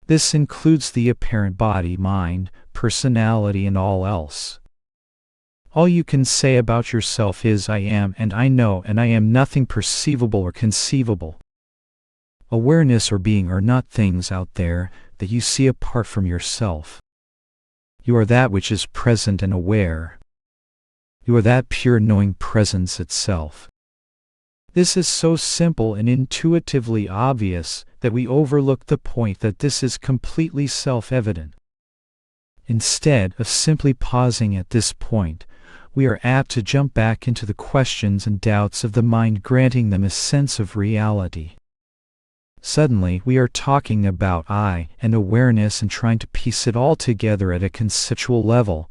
This includes the apparent body, mind, personality, and all else. All you can say about yourself is I am and I know and I am nothing perceivable or conceivable. Awareness or being are not things out there that you see apart from yourself. You are that which is present and aware. You are that pure knowing presence itself. This is so simple and intuitively obvious that we overlook the point that this is completely self-evident. Instead of simply pausing at this point, we are apt to jump back into the questions and doubts of the mind, granting them a sense of reality. Suddenly, we are talking about I and awareness and trying to piece it all together at a conceptual level,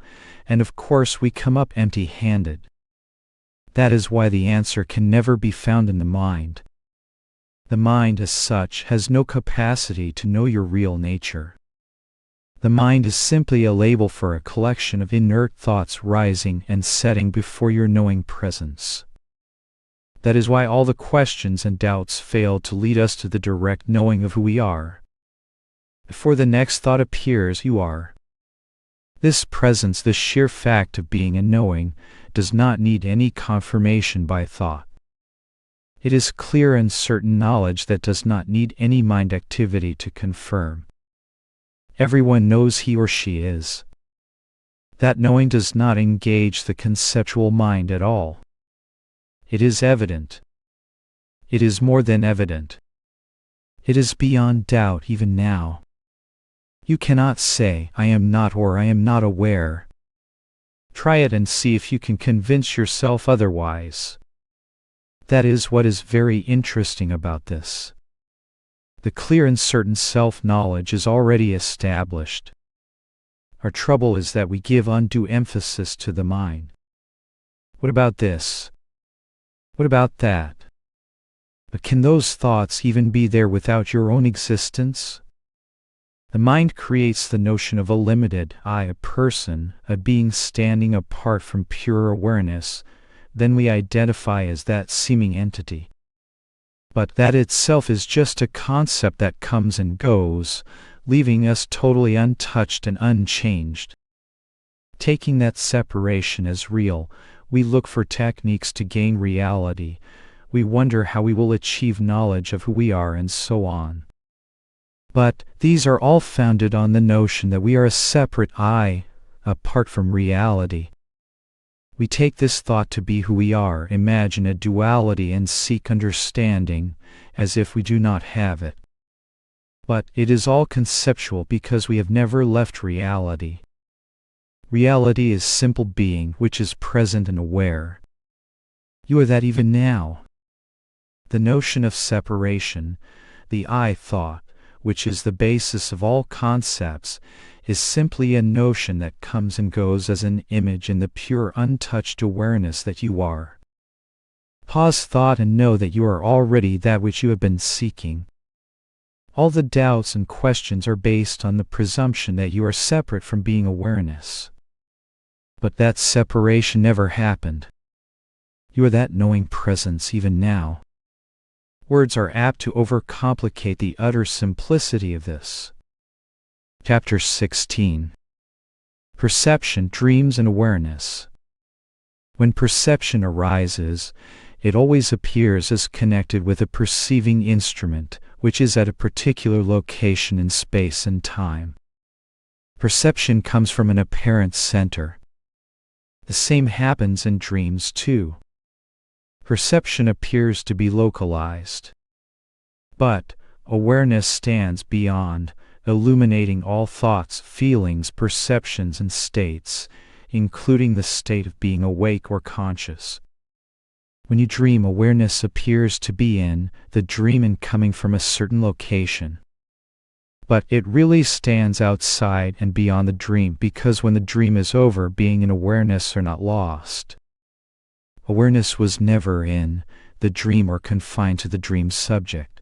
and of course we come up empty-handed. That is why the answer can never be found in the mind. The mind as such has no capacity to know your real nature. The mind is simply a label for a collection of inert thoughts rising and setting before your knowing presence. That is why all the questions and doubts fail to lead us to the direct knowing of who we are. Before the next thought appears, you are. This presence, the sheer fact of being and knowing, does not need any confirmation by thought. It is clear and certain knowledge that does not need any mind activity to confirm. Everyone knows he or she is. That knowing does not engage the conceptual mind at all. It is evident. It is more than evident. It is beyond doubt even now. You cannot say, I am not or I am not aware. Try it and see if you can convince yourself otherwise. That is what is very interesting about this. The clear and certain self-knowledge is already established. Our trouble is that we give undue emphasis to the mind. What about this? What about that? But can those thoughts even be there without your own existence? The mind creates the notion of a limited I, a person, a being standing apart from pure awareness. Then we identify as that seeming entity. But that itself is just a concept that comes and goes, leaving us totally untouched and unchanged. Taking that separation as real, we look for techniques to gain reality. We wonder how we will achieve knowledge of who we are and so on. But these are all founded on the notion that we are a separate I, apart from reality. We take this thought to be who we are, imagine a duality and seek understanding, as if we do not have it. But it is all conceptual because we have never left reality. Reality is simple being, which is present and aware. You are that even now. The notion of separation, the I thought, which is the basis of all concepts, is simply a notion that comes and goes as an image in the pure untouched awareness that you are. Pause thought and know that you are already that which you have been seeking. All the doubts and questions are based on the presumption that you are separate from being awareness. But that separation never happened. You are that knowing presence even now. Words are apt to overcomplicate the utter simplicity of this. Chapter 16. Perception, Dreams, and Awareness. When perception arises, it always appears as connected with a perceiving instrument, which is at a particular location in space and time. Perception comes from an apparent center. The same happens in dreams too. Perception appears to be localized. But awareness stands beyond, illuminating all thoughts, feelings, perceptions, and states, including the state of being awake or conscious. When you dream, awareness appears to be in the dream and coming from a certain location. But it really stands outside and beyond the dream, because when the dream is over, being and awareness are not lost. Awareness was never in the dream or confined to the dream subject.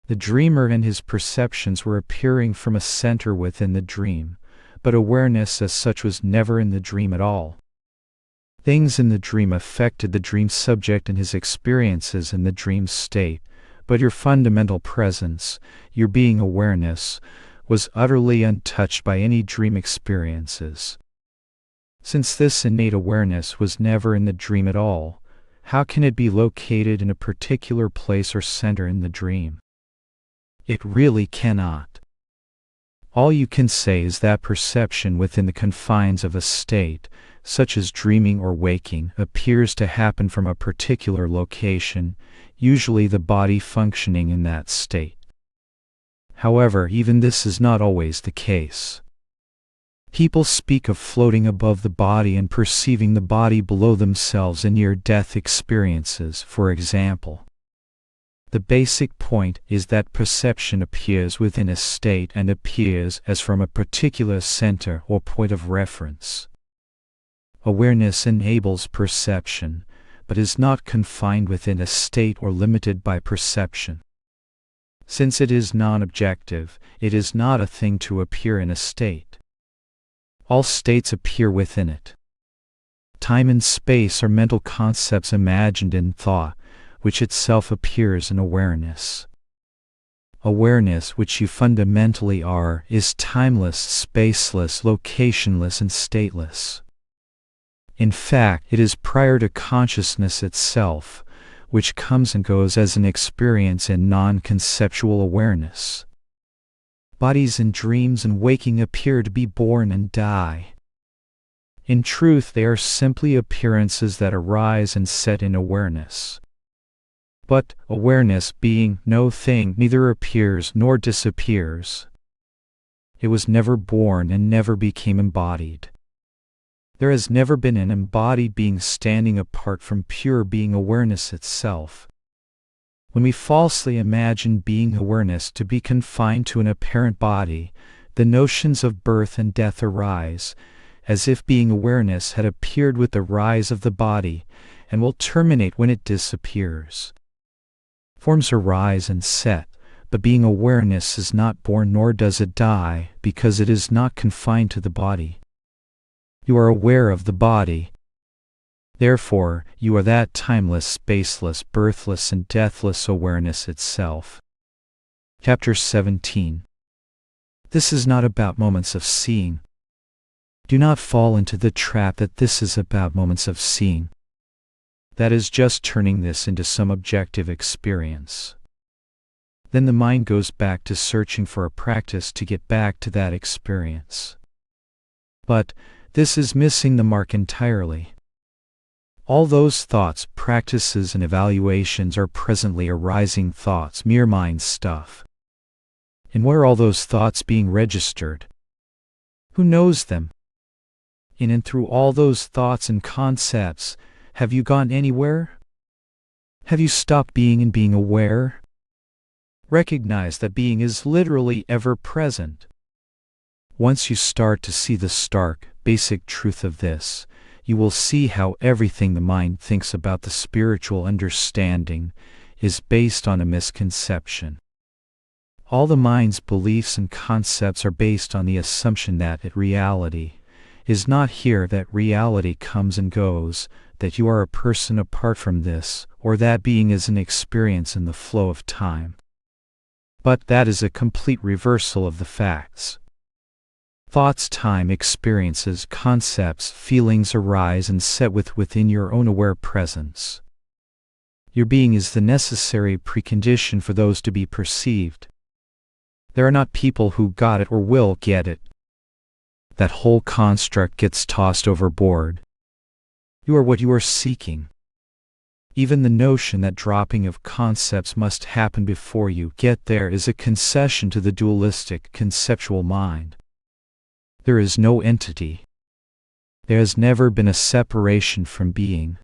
The dreamer and his perceptions were appearing from a center within the dream, but awareness as such was never in the dream at all. Things in the dream affected the dream subject and his experiences in the dream state, but your fundamental presence, your being awareness, was utterly untouched by any dream experiences. Since this innate awareness was never in the dream at all, how can it be located in a particular place or center in the dream? It really cannot. All you can say is that perception within the confines of a state, such as dreaming or waking, appears to happen from a particular location, usually the body functioning in that state. However, even this is not always the case. People speak of floating above the body and perceiving the body below themselves in near-death experiences, for example. The basic point is that perception appears within a state and appears as from a particular center or point of reference. Awareness enables perception, but is not confined within a state or limited by perception. Since it is non-objective, it is not a thing to appear in a state. All states appear within it. Time and space are mental concepts imagined in thought, which itself appears in awareness. Awareness, which you fundamentally are, is timeless, spaceless, locationless, and stateless. In fact, it is prior to consciousness itself, which comes and goes as an experience in non-conceptual awareness. Bodies in dreams and waking appear to be born and die. In truth, they are simply appearances that arise and set in awareness. But awareness, being no thing, neither appears nor disappears. It was never born and never became embodied. There has never been an embodied being standing apart from pure being awareness itself. When we falsely imagine being awareness to be confined to an apparent body, the notions of birth and death arise, as if being awareness had appeared with the rise of the body, and will terminate when it disappears. Forms arise and set, but being awareness is not born nor does it die, because it is not confined to the body. You are aware of the body. Therefore, you are that timeless, spaceless, birthless, and deathless awareness itself. Chapter 17. This is not about moments of seeing. Do not fall into the trap that this is about moments of seeing. That is just turning this into some objective experience. Then the mind goes back to searching for a practice to get back to that experience. But this is missing the mark entirely. All those thoughts, practices, and evaluations are presently arising thoughts, mere mind stuff. And where are all those thoughts being registered? Who knows them? In and through all those thoughts and concepts, have you gone anywhere? Have you stopped being and being aware? Recognize that being is literally ever present. Once you start to see the stark, basic truth of this, you will see how everything the mind thinks about the spiritual understanding is based on a misconception. All the mind's beliefs and concepts are based on the assumption that reality is not here, that reality comes and goes, that you are a person apart from this, or that being is an experience in the flow of time. But that is a complete reversal of the facts. Thoughts, time, experiences, concepts, feelings arise and set within your own aware presence. Your being is the necessary precondition for those to be perceived. There are not people who got it or will get it. That whole construct gets tossed overboard. You are what you are seeking. Even the notion that dropping of concepts must happen before you get there is a concession to the dualistic, conceptual mind. There is no entity. There has never been a separation from being.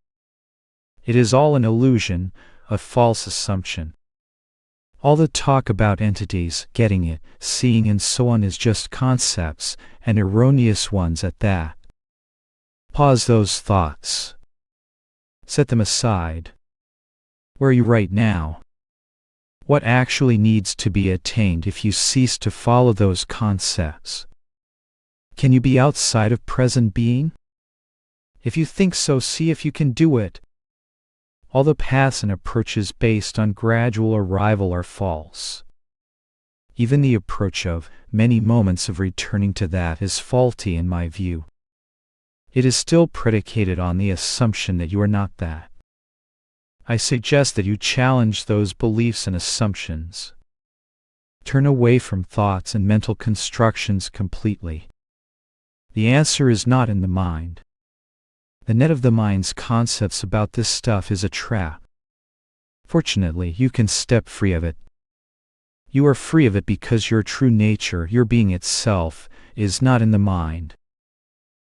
It is all an illusion, a false assumption. All the talk about entities, getting it, seeing and so on is just concepts, and erroneous ones at that. Pause those thoughts. Set them aside. Where are you right now? What actually needs to be attained if you cease to follow those concepts? Can you be outside of present being? If you think so, see if you can do it. All the paths and approaches based on gradual arrival are false. Even the approach of many moments of returning to that is faulty in my view. It is still predicated on the assumption that you are not that. I suggest that you challenge those beliefs and assumptions. Turn away from thoughts and mental constructions completely. The answer is not in the mind. The net of the mind's concepts about this stuff is a trap. Fortunately, you can step free of it. You are free of it because your true nature, your being itself, is not in the mind.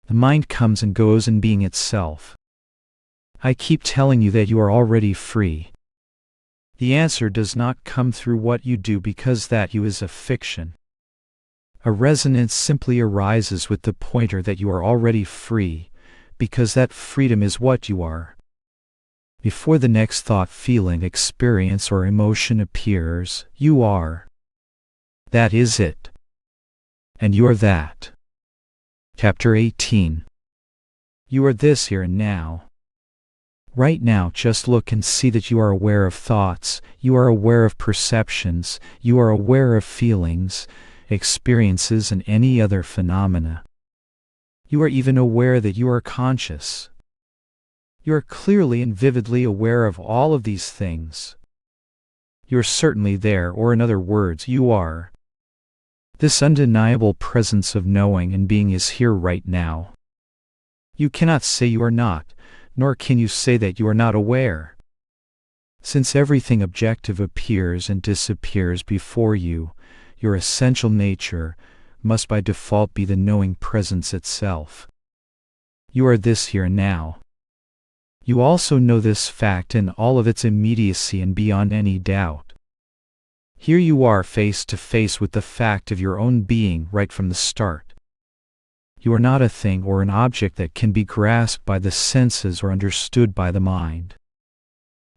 The mind comes and goes in being itself. I keep telling you that you are already free. The answer does not come through what you do because that you is a fiction. A resonance simply arises with the pointer that you are already free, because that freedom is what you are. Before the next thought, feeling, experience, or emotion appears, you are. That is it. And you are that. Chapter 18. You are this here and now. Right now, just look and see that you are aware of thoughts, you are aware of perceptions, you are aware of feelings, experiences, and any other phenomena. You are even aware that you are conscious. You are clearly and vividly aware of all of these things. You are certainly there, or in other words, you are. This undeniable presence of knowing and being is here right now. You cannot say you are not, nor can you say that you are not aware. Since everything objective appears and disappears before you, your essential nature must by default be the knowing presence itself. You are this here and now. You also know this fact in all of its immediacy and beyond any doubt. Here you are face to face with the fact of your own being right from the start. You are not a thing or an object that can be grasped by the senses or understood by the mind.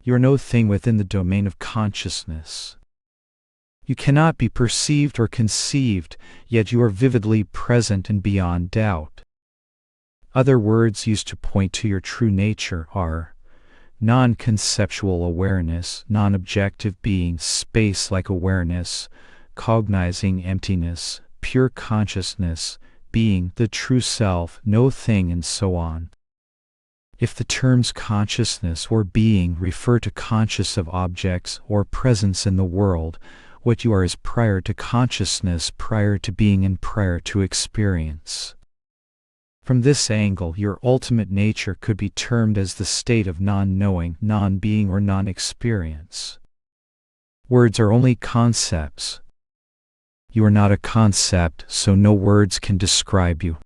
You are no thing within the domain of consciousness. You cannot be perceived or conceived, yet you are vividly present and beyond doubt. Other words used to point to your true nature are non-conceptual awareness, non-objective being, space-like awareness, cognizing emptiness, pure consciousness, being, the true self, no thing, and so on. If the terms consciousness or being refer to conscious of objects or presence in the world, what you are is prior to consciousness, prior to being, and prior to experience. From this angle, your ultimate nature could be termed as the state of non-knowing, non-being, or non-experience. Words are only concepts. You are not a concept, so no words can describe you.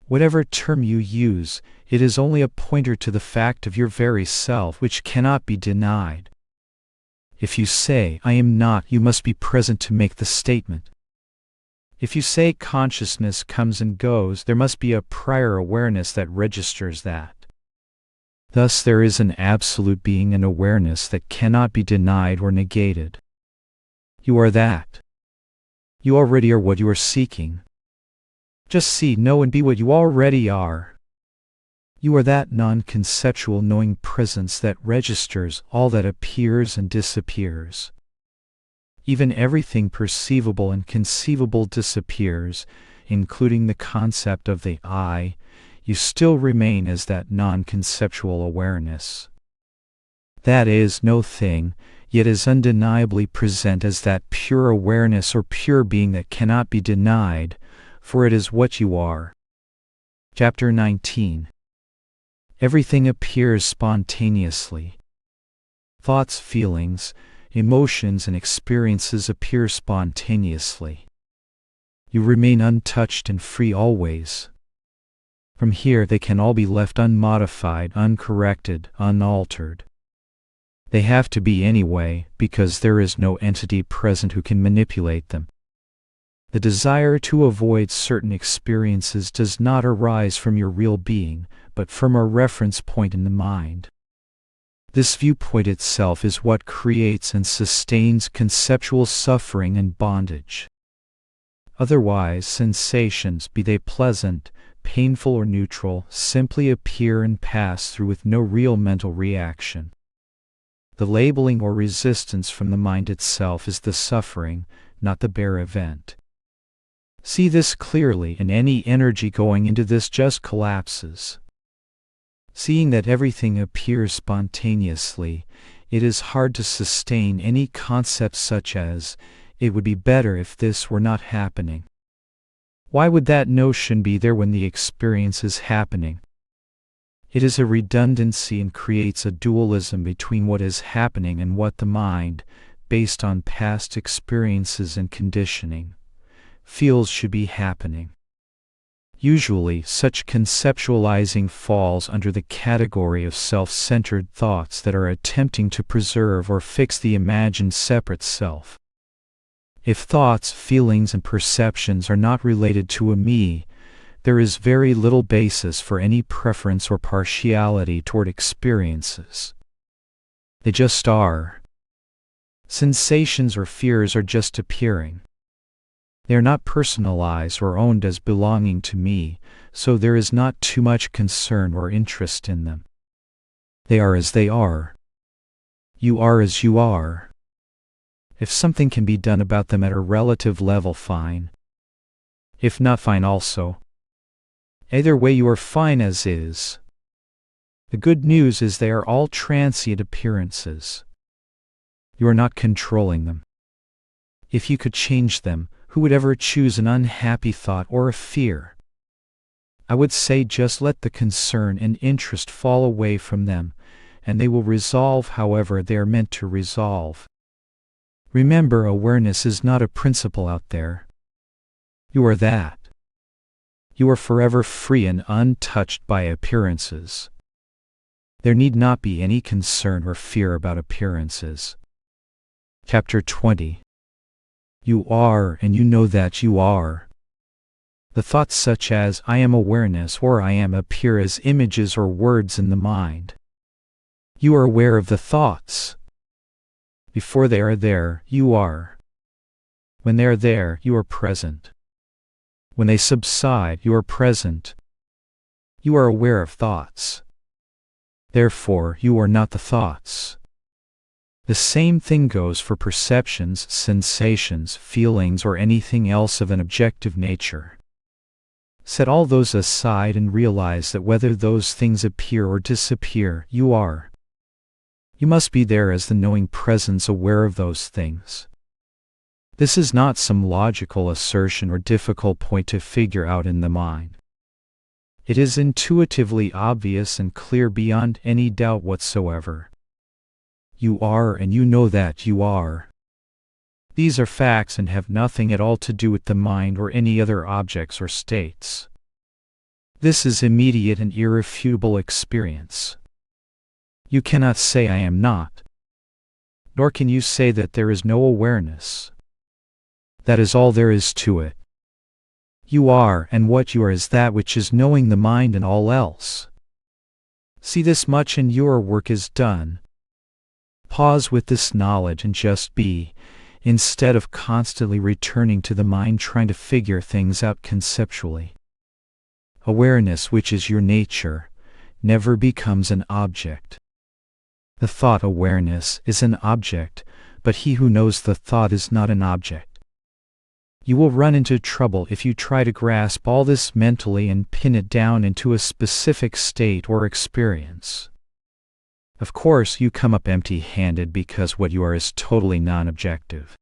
Whatever term you use, it is only a pointer to the fact of your very self, which cannot be denied. If you say, "I am not," you must be present to make the statement. If you say consciousness comes and goes, there must be a prior awareness that registers that. Thus there is an absolute being and awareness that cannot be denied or negated. You are that. You already are what you are seeking. Just see, know, and be what you already are. You are that non-conceptual knowing presence that registers all that appears and disappears. Even everything perceivable and conceivable disappears, including the concept of the I. You still remain as that non-conceptual awareness. That is no thing, yet is undeniably present as that pure awareness or pure being that cannot be denied, for it is what you are. Chapter 19. Everything appears spontaneously. Thoughts, feelings, emotions, and experiences appear spontaneously. You remain untouched and free always. From here they can all be left unmodified, uncorrected, unaltered. They have to be anyway, because there is no entity present who can manipulate them. The desire to avoid certain experiences does not arise from your real being, but from a reference point in the mind. This viewpoint itself is what creates and sustains conceptual suffering and bondage. Otherwise, sensations, be they pleasant, painful, or neutral, simply appear and pass through with no real mental reaction. The labeling or resistance from the mind itself is the suffering, not the bare event. See this clearly, and any energy going into this just collapses. Seeing that everything appears spontaneously, it is hard to sustain any concept such as, "It would be better if this were not happening." Why would that notion be there when the experience is happening? It is a redundancy and creates a dualism between what is happening and what the mind, based on past experiences and conditioning, feels should be happening. Usually, such conceptualizing falls under the category of self-centered thoughts that are attempting to preserve or fix the imagined separate self. If thoughts, feelings, and perceptions are not related to a me, there is very little basis for any preference or partiality toward experiences. They just are. Sensations or fears are just appearing. They are not personalized or owned as belonging to me, so there is not too much concern or interest in them. They are as they are. You are as you are. If something can be done about them at a relative level, fine. If not, fine also. Either way, you are fine as is. The good news is they are all transient appearances. You are not controlling them. If you could change them, who would ever choose an unhappy thought or a fear? I would say just let the concern and interest fall away from them, and they will resolve however they are meant to resolve. Remember, awareness is not a principle out there. You are that. You are forever free and untouched by appearances. There need not be any concern or fear about appearances. Chapter 20. You are, and you know that you are. The thoughts such as "I am awareness" or "I am" appear as images or words in the mind. You are aware of the thoughts. Before they are there, you are. When they are there, you are present. When they subside, you are present. You are aware of thoughts. Therefore, you are not the thoughts. The same thing goes for perceptions, sensations, feelings, or anything else of an objective nature. Set all those aside and realize that whether those things appear or disappear, you are. You must be there as the knowing presence aware of those things. This is not some logical assertion or difficult point to figure out in the mind. It is intuitively obvious and clear beyond any doubt whatsoever. You are, and you know that you are. These are facts and have nothing at all to do with the mind or any other objects or states. This is immediate and irrefutable experience. You cannot say I am not. Nor can you say that there is no awareness. That is all there is to it. You are, and what you are is that which is knowing the mind and all else. See this much and your work is done. Pause with this knowledge and just be, instead of constantly returning to the mind trying to figure things out conceptually. Awareness, which is your nature, never becomes an object. The thought awareness is an object, but he who knows the thought is not an object. You will run into trouble if you try to grasp all this mentally and pin it down into a specific state or experience. Of course, you come up empty-handed because what you are is totally non-objective.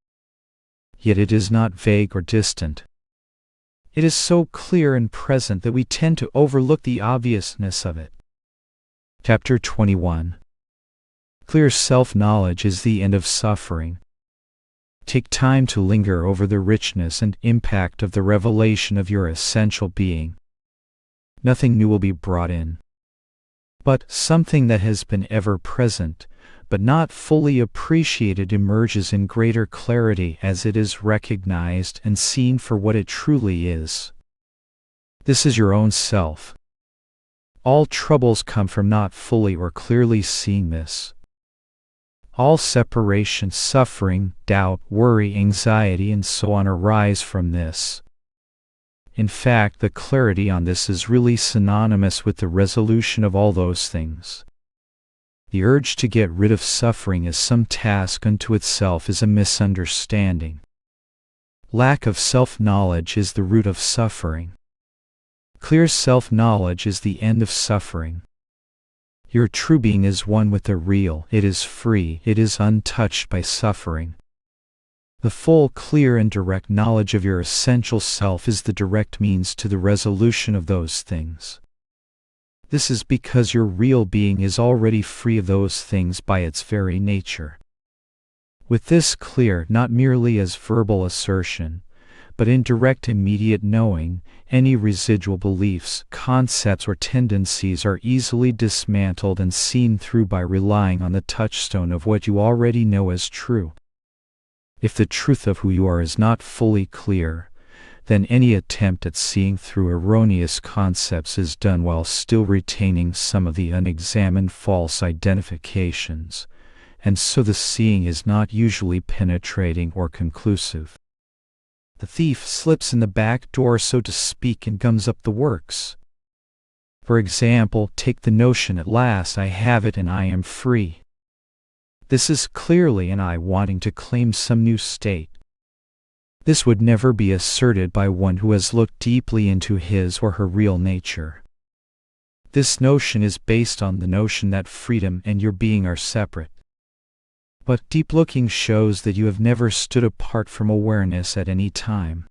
Yet it is not vague or distant. It is so clear and present that we tend to overlook the obviousness of it. Chapter 21. Clear self-knowledge is the end of suffering. Take time to linger over the richness and impact of the revelation of your essential being. Nothing new will be brought in. But something that has been ever present, but not fully appreciated, emerges in greater clarity as it is recognized and seen for what it truly is. This is your own self. All troubles come from not fully or clearly seeing this. All separation, suffering, doubt, worry, anxiety, and so on arise from this. In fact, the clarity on this is really synonymous with the resolution of all those things. The urge to get rid of suffering as some task unto itself is a misunderstanding. Lack of self-knowledge is the root of suffering. Clear self-knowledge is the end of suffering. Your true being is one with the real, it is free, it is untouched by suffering. The full, clear, and direct knowledge of your essential self is the direct means to the resolution of those things. This is because your real being is already free of those things by its very nature. With this clear, not merely as verbal assertion, but in direct immediate knowing, any residual beliefs, concepts, or tendencies are easily dismantled and seen through by relying on the touchstone of what you already know as true. If the truth of who you are is not fully clear, then any attempt at seeing through erroneous concepts is done while still retaining some of the unexamined false identifications, and so the seeing is not usually penetrating or conclusive. The thief slips in the back door, so to speak, and gums up the works. For example, take the notion, at last I have it and I am free. This is clearly an I wanting to claim some new state. This would never be asserted by one who has looked deeply into his or her real nature. This notion is based on the notion that freedom and your being are separate. But deep looking shows that you have never stood apart from awareness at any time.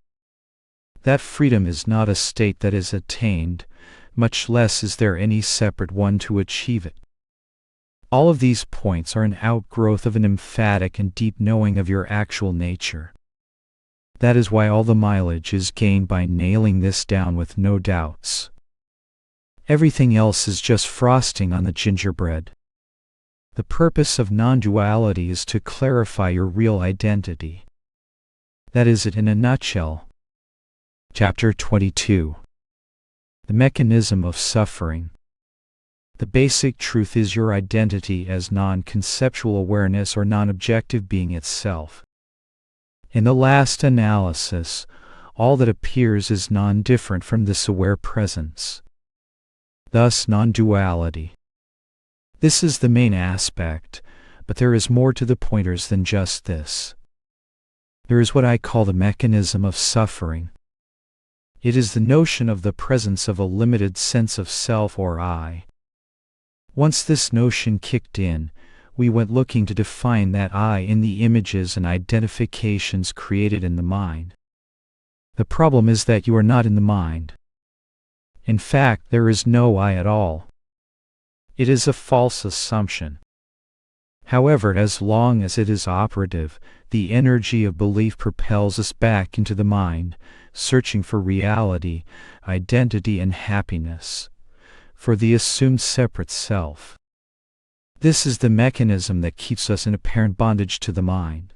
That freedom is not a state that is attained, much less is there any separate one to achieve it. All of these points are an outgrowth of an emphatic and deep knowing of your actual nature. That is why all the mileage is gained by nailing this down with no doubts. Everything else is just frosting on the gingerbread. The purpose of non-duality is to clarify your real identity. That is it in a nutshell. Chapter 22. The mechanism of suffering. The basic truth is your identity as non-conceptual awareness or non-objective being itself. In the last analysis, all that appears is non-different from this aware presence. Thus, non-duality. This is the main aspect, but there is more to the pointers than just this. There is what I call the mechanism of suffering. It is the notion of the presence of a limited sense of self or I. Once this notion kicked in, we went looking to define that I in the images and identifications created in the mind. The problem is that you are not in the mind. In fact, there is no I at all. It is a false assumption. However, as long as it is operative, the energy of belief propels us back into the mind, searching for reality, identity, and happiness, for the assumed separate self. This is the mechanism that keeps us in apparent bondage to the mind.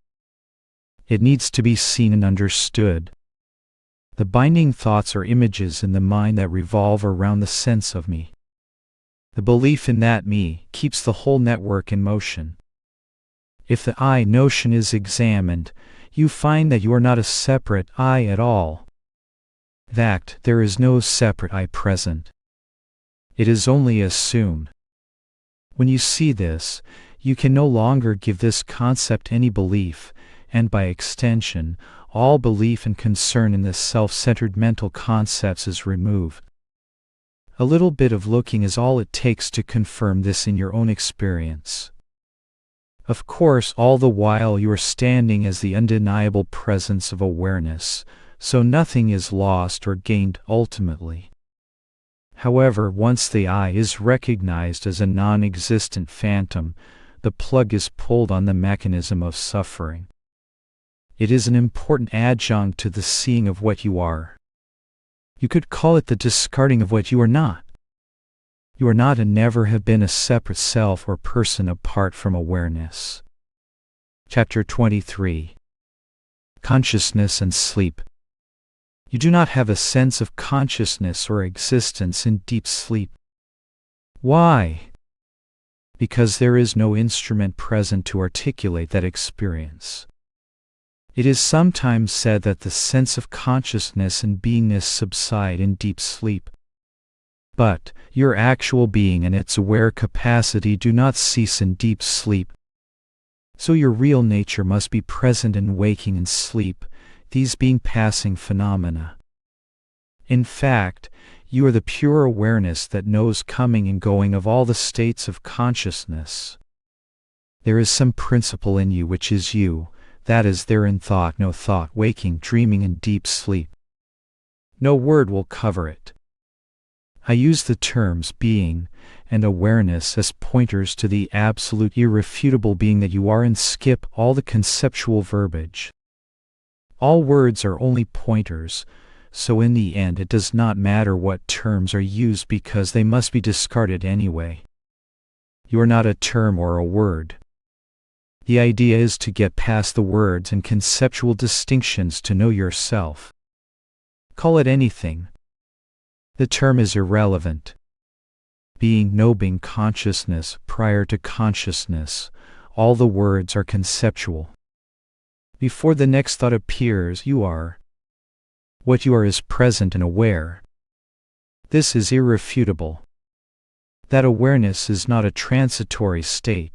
It needs to be seen and understood. The binding thoughts are images in the mind that revolve around the sense of me. The belief in that me keeps the whole network in motion. If the I notion is examined, you find that you are not a separate I at all. That there is no separate I present. It is only assumed. When you see this, you can no longer give this concept any belief, and by extension, all belief and concern in the self-centered mental concepts is removed. A little bit of looking is all it takes to confirm this in your own experience. Of course, all the while you are standing as the undeniable presence of awareness, so nothing is lost or gained ultimately. However, once the I is recognized as a non-existent phantom, the plug is pulled on the mechanism of suffering. It is an important adjunct to the seeing of what you are. You could call it the discarding of what you are not. You are not and never have been a separate self or person apart from awareness. Chapter 23. Consciousness and Sleep. You do not have a sense of consciousness or existence in deep sleep. Why? Because there is no instrument present to articulate that experience. It is sometimes said that the sense of consciousness and beingness subside in deep sleep. But your actual being and its aware capacity do not cease in deep sleep. So your real nature must be present in waking and sleep, these being passing phenomena. In fact, you are the pure awareness that knows coming and going of all the states of consciousness. There is some principle in you which is you, that is there in thought, no thought, waking, dreaming, and deep sleep. No word will cover it. I use the terms being and awareness as pointers to the absolute irrefutable being that you are and skip all the conceptual verbiage. All words are only pointers, so in the end it does not matter what terms are used because they must be discarded anyway. You are not a term or a word. The idea is to get past the words and conceptual distinctions to know yourself. Call it anything. The term is irrelevant. Being, knowing, consciousness, prior to consciousness, all the words are conceptual. Before the next thought appears, you are. What you are is present and aware. This is irrefutable. That awareness is not a transitory state.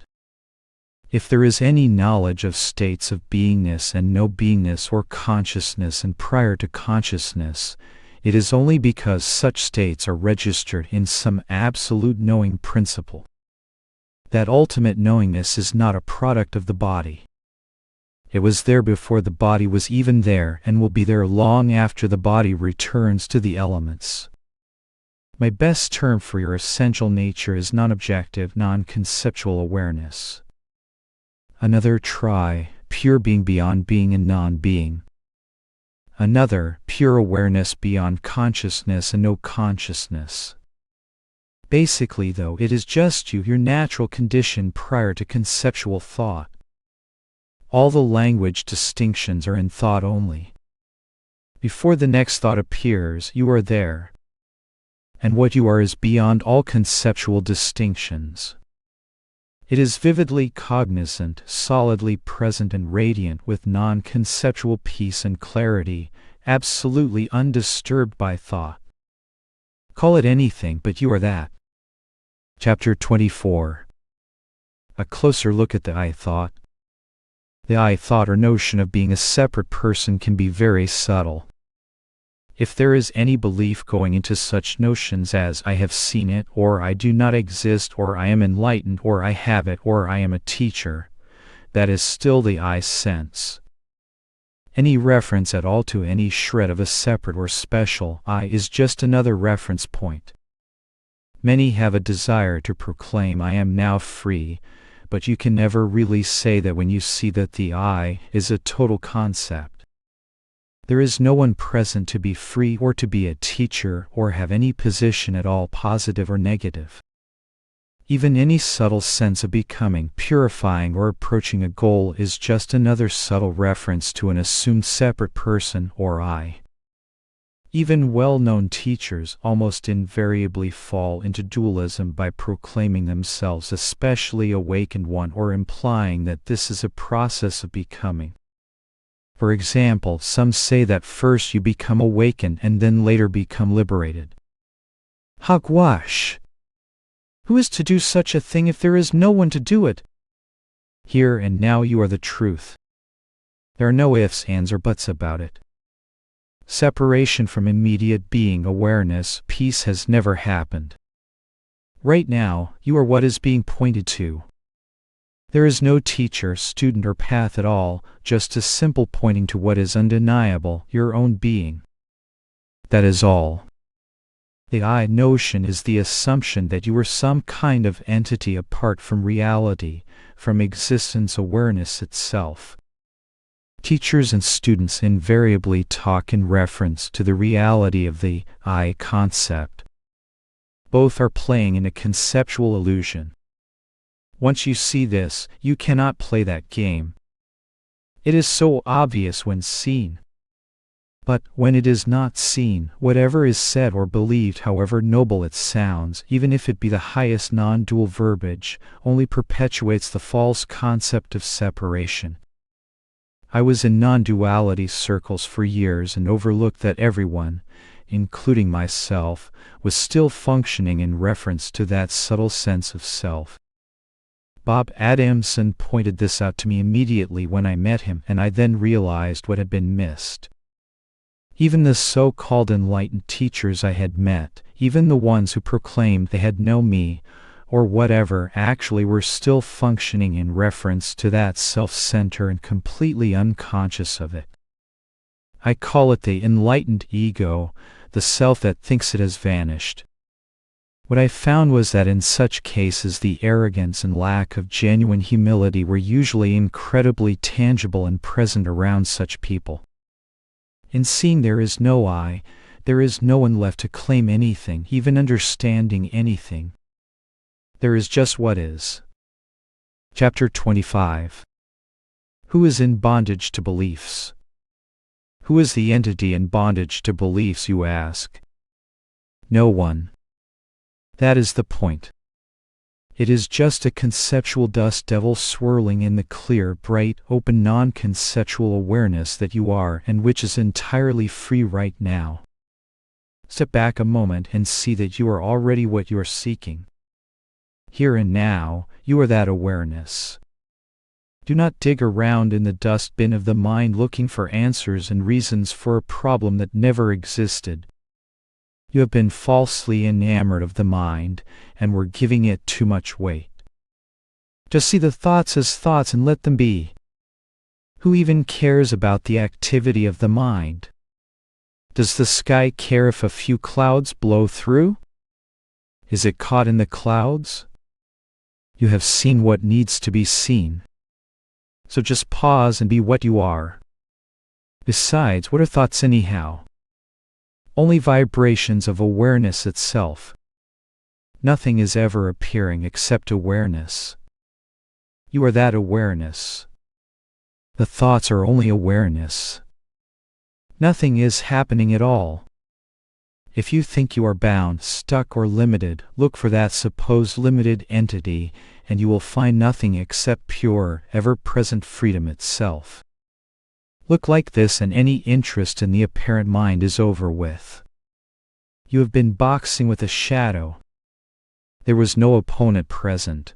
If there is any knowledge of states of beingness and no beingness or consciousness and prior to consciousness, it is only because such states are registered in some absolute knowing principle. That ultimate knowingness is not a product of the body. It was there before the body was even there and will be there long after the body returns to the elements. My best term for your essential nature is non-objective, non-conceptual awareness. Another try, pure being beyond being and non-being. Another, pure awareness beyond consciousness and no consciousness. Basically, though, it is just you, your natural condition prior to conceptual thought. All the language distinctions are in thought only. Before the next thought appears, you are there. And what you are is beyond all conceptual distinctions. It is vividly cognizant, solidly present and radiant with non-conceptual peace and clarity, absolutely undisturbed by thought. Call it anything, but you are that. Chapter 24. A closer look at the I thought. The I thought or notion of being a separate person can be very subtle. If there is any belief going into such notions as I have seen it, or I do not exist, or I am enlightened, or I have it, or I am a teacher, that is still the I sense. Any reference at all to any shred of a separate or special I is just another reference point. Many have a desire to proclaim I am now free, but you can never really say that when you see that the I is a total concept. There is no one present to be free or to be a teacher or have any position at all positive or negative. Even any subtle sense of becoming, purifying, or approaching a goal is just another subtle reference to an assumed separate person or I. Even well-known teachers almost invariably fall into dualism by proclaiming themselves especially awakened one or implying that this is a process of becoming. For example, some say that first you become awakened and then later become liberated. Hogwash! Who is to do such a thing if there is no one to do it? Here and now you are the truth. There are no ifs, ands, or buts about it. Separation from immediate being awareness, peace has never happened. Right now, you are what is being pointed to. There is no teacher, student, or path at all, just a simple pointing to what is undeniable, your own being. That is all. The I notion is the assumption that you are some kind of entity apart from reality, from existence awareness itself. Teachers and students invariably talk in reference to the reality of the I concept. Both are playing in a conceptual illusion. Once you see this, you cannot play that game. It is so obvious when seen. But when it is not seen, whatever is said or believed, however noble it sounds, even if it be the highest non-dual verbiage, only perpetuates the false concept of separation. I was in non-duality circles for years and overlooked that everyone, including myself, was still functioning in reference to that subtle sense of self. Bob Adamson pointed this out to me immediately when I met him, and I then realized what had been missed. Even the so-called enlightened teachers I had met, even the ones who proclaimed they had known me, or whatever, actually were still functioning in reference to that self-center and completely unconscious of it. I call it the enlightened ego, the self that thinks it has vanished. What I found was that in such cases the arrogance and lack of genuine humility were usually incredibly tangible and present around such people. In seeing there is no I, there is no one left to claim anything, even understanding anything. There is just what is. Chapter 25. Who is in bondage to beliefs? Who is the entity in bondage to beliefs, you ask? No one. That is the point. It is just a conceptual dust devil swirling in the clear, bright, open non-conceptual awareness that you are and which is entirely free right now. Step back a moment and see that you are already what you are seeking. Here and now, you are that awareness. Do not dig around in the dustbin of the mind looking for answers and reasons for a problem that never existed. You have been falsely enamored of the mind, and were giving it too much weight. Just see the thoughts as thoughts and let them be. Who even cares about the activity of the mind? Does the sky care if a few clouds blow through? Is it caught in the clouds? You have seen what needs to be seen. So just pause and be what you are. Besides, what are thoughts anyhow? Only vibrations of awareness itself. Nothing is ever appearing except awareness. You are that awareness. The thoughts are only awareness. Nothing is happening at all. If you think you are bound, stuck, or limited, look for that supposed limited entity, and you will find nothing except pure, ever-present freedom itself. Look like this and any interest in the apparent mind is over with. You have been boxing with a shadow. There was no opponent present.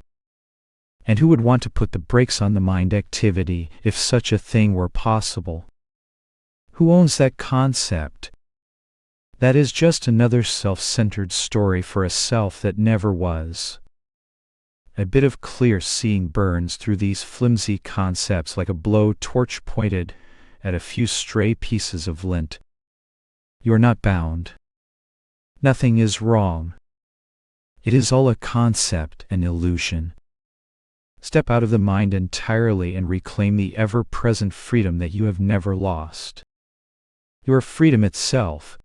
And who would want to put the brakes on the mind activity if such a thing were possible? Who owns that concept? That is just another self-centered story for a self that never was. A bit of clear seeing burns through these flimsy concepts like a blow-torch pointed at a few stray pieces of lint. You are not bound. Nothing is wrong. It is all a concept, an illusion. Step out of the mind entirely and reclaim the ever-present freedom that you have never lost. You are freedom itself.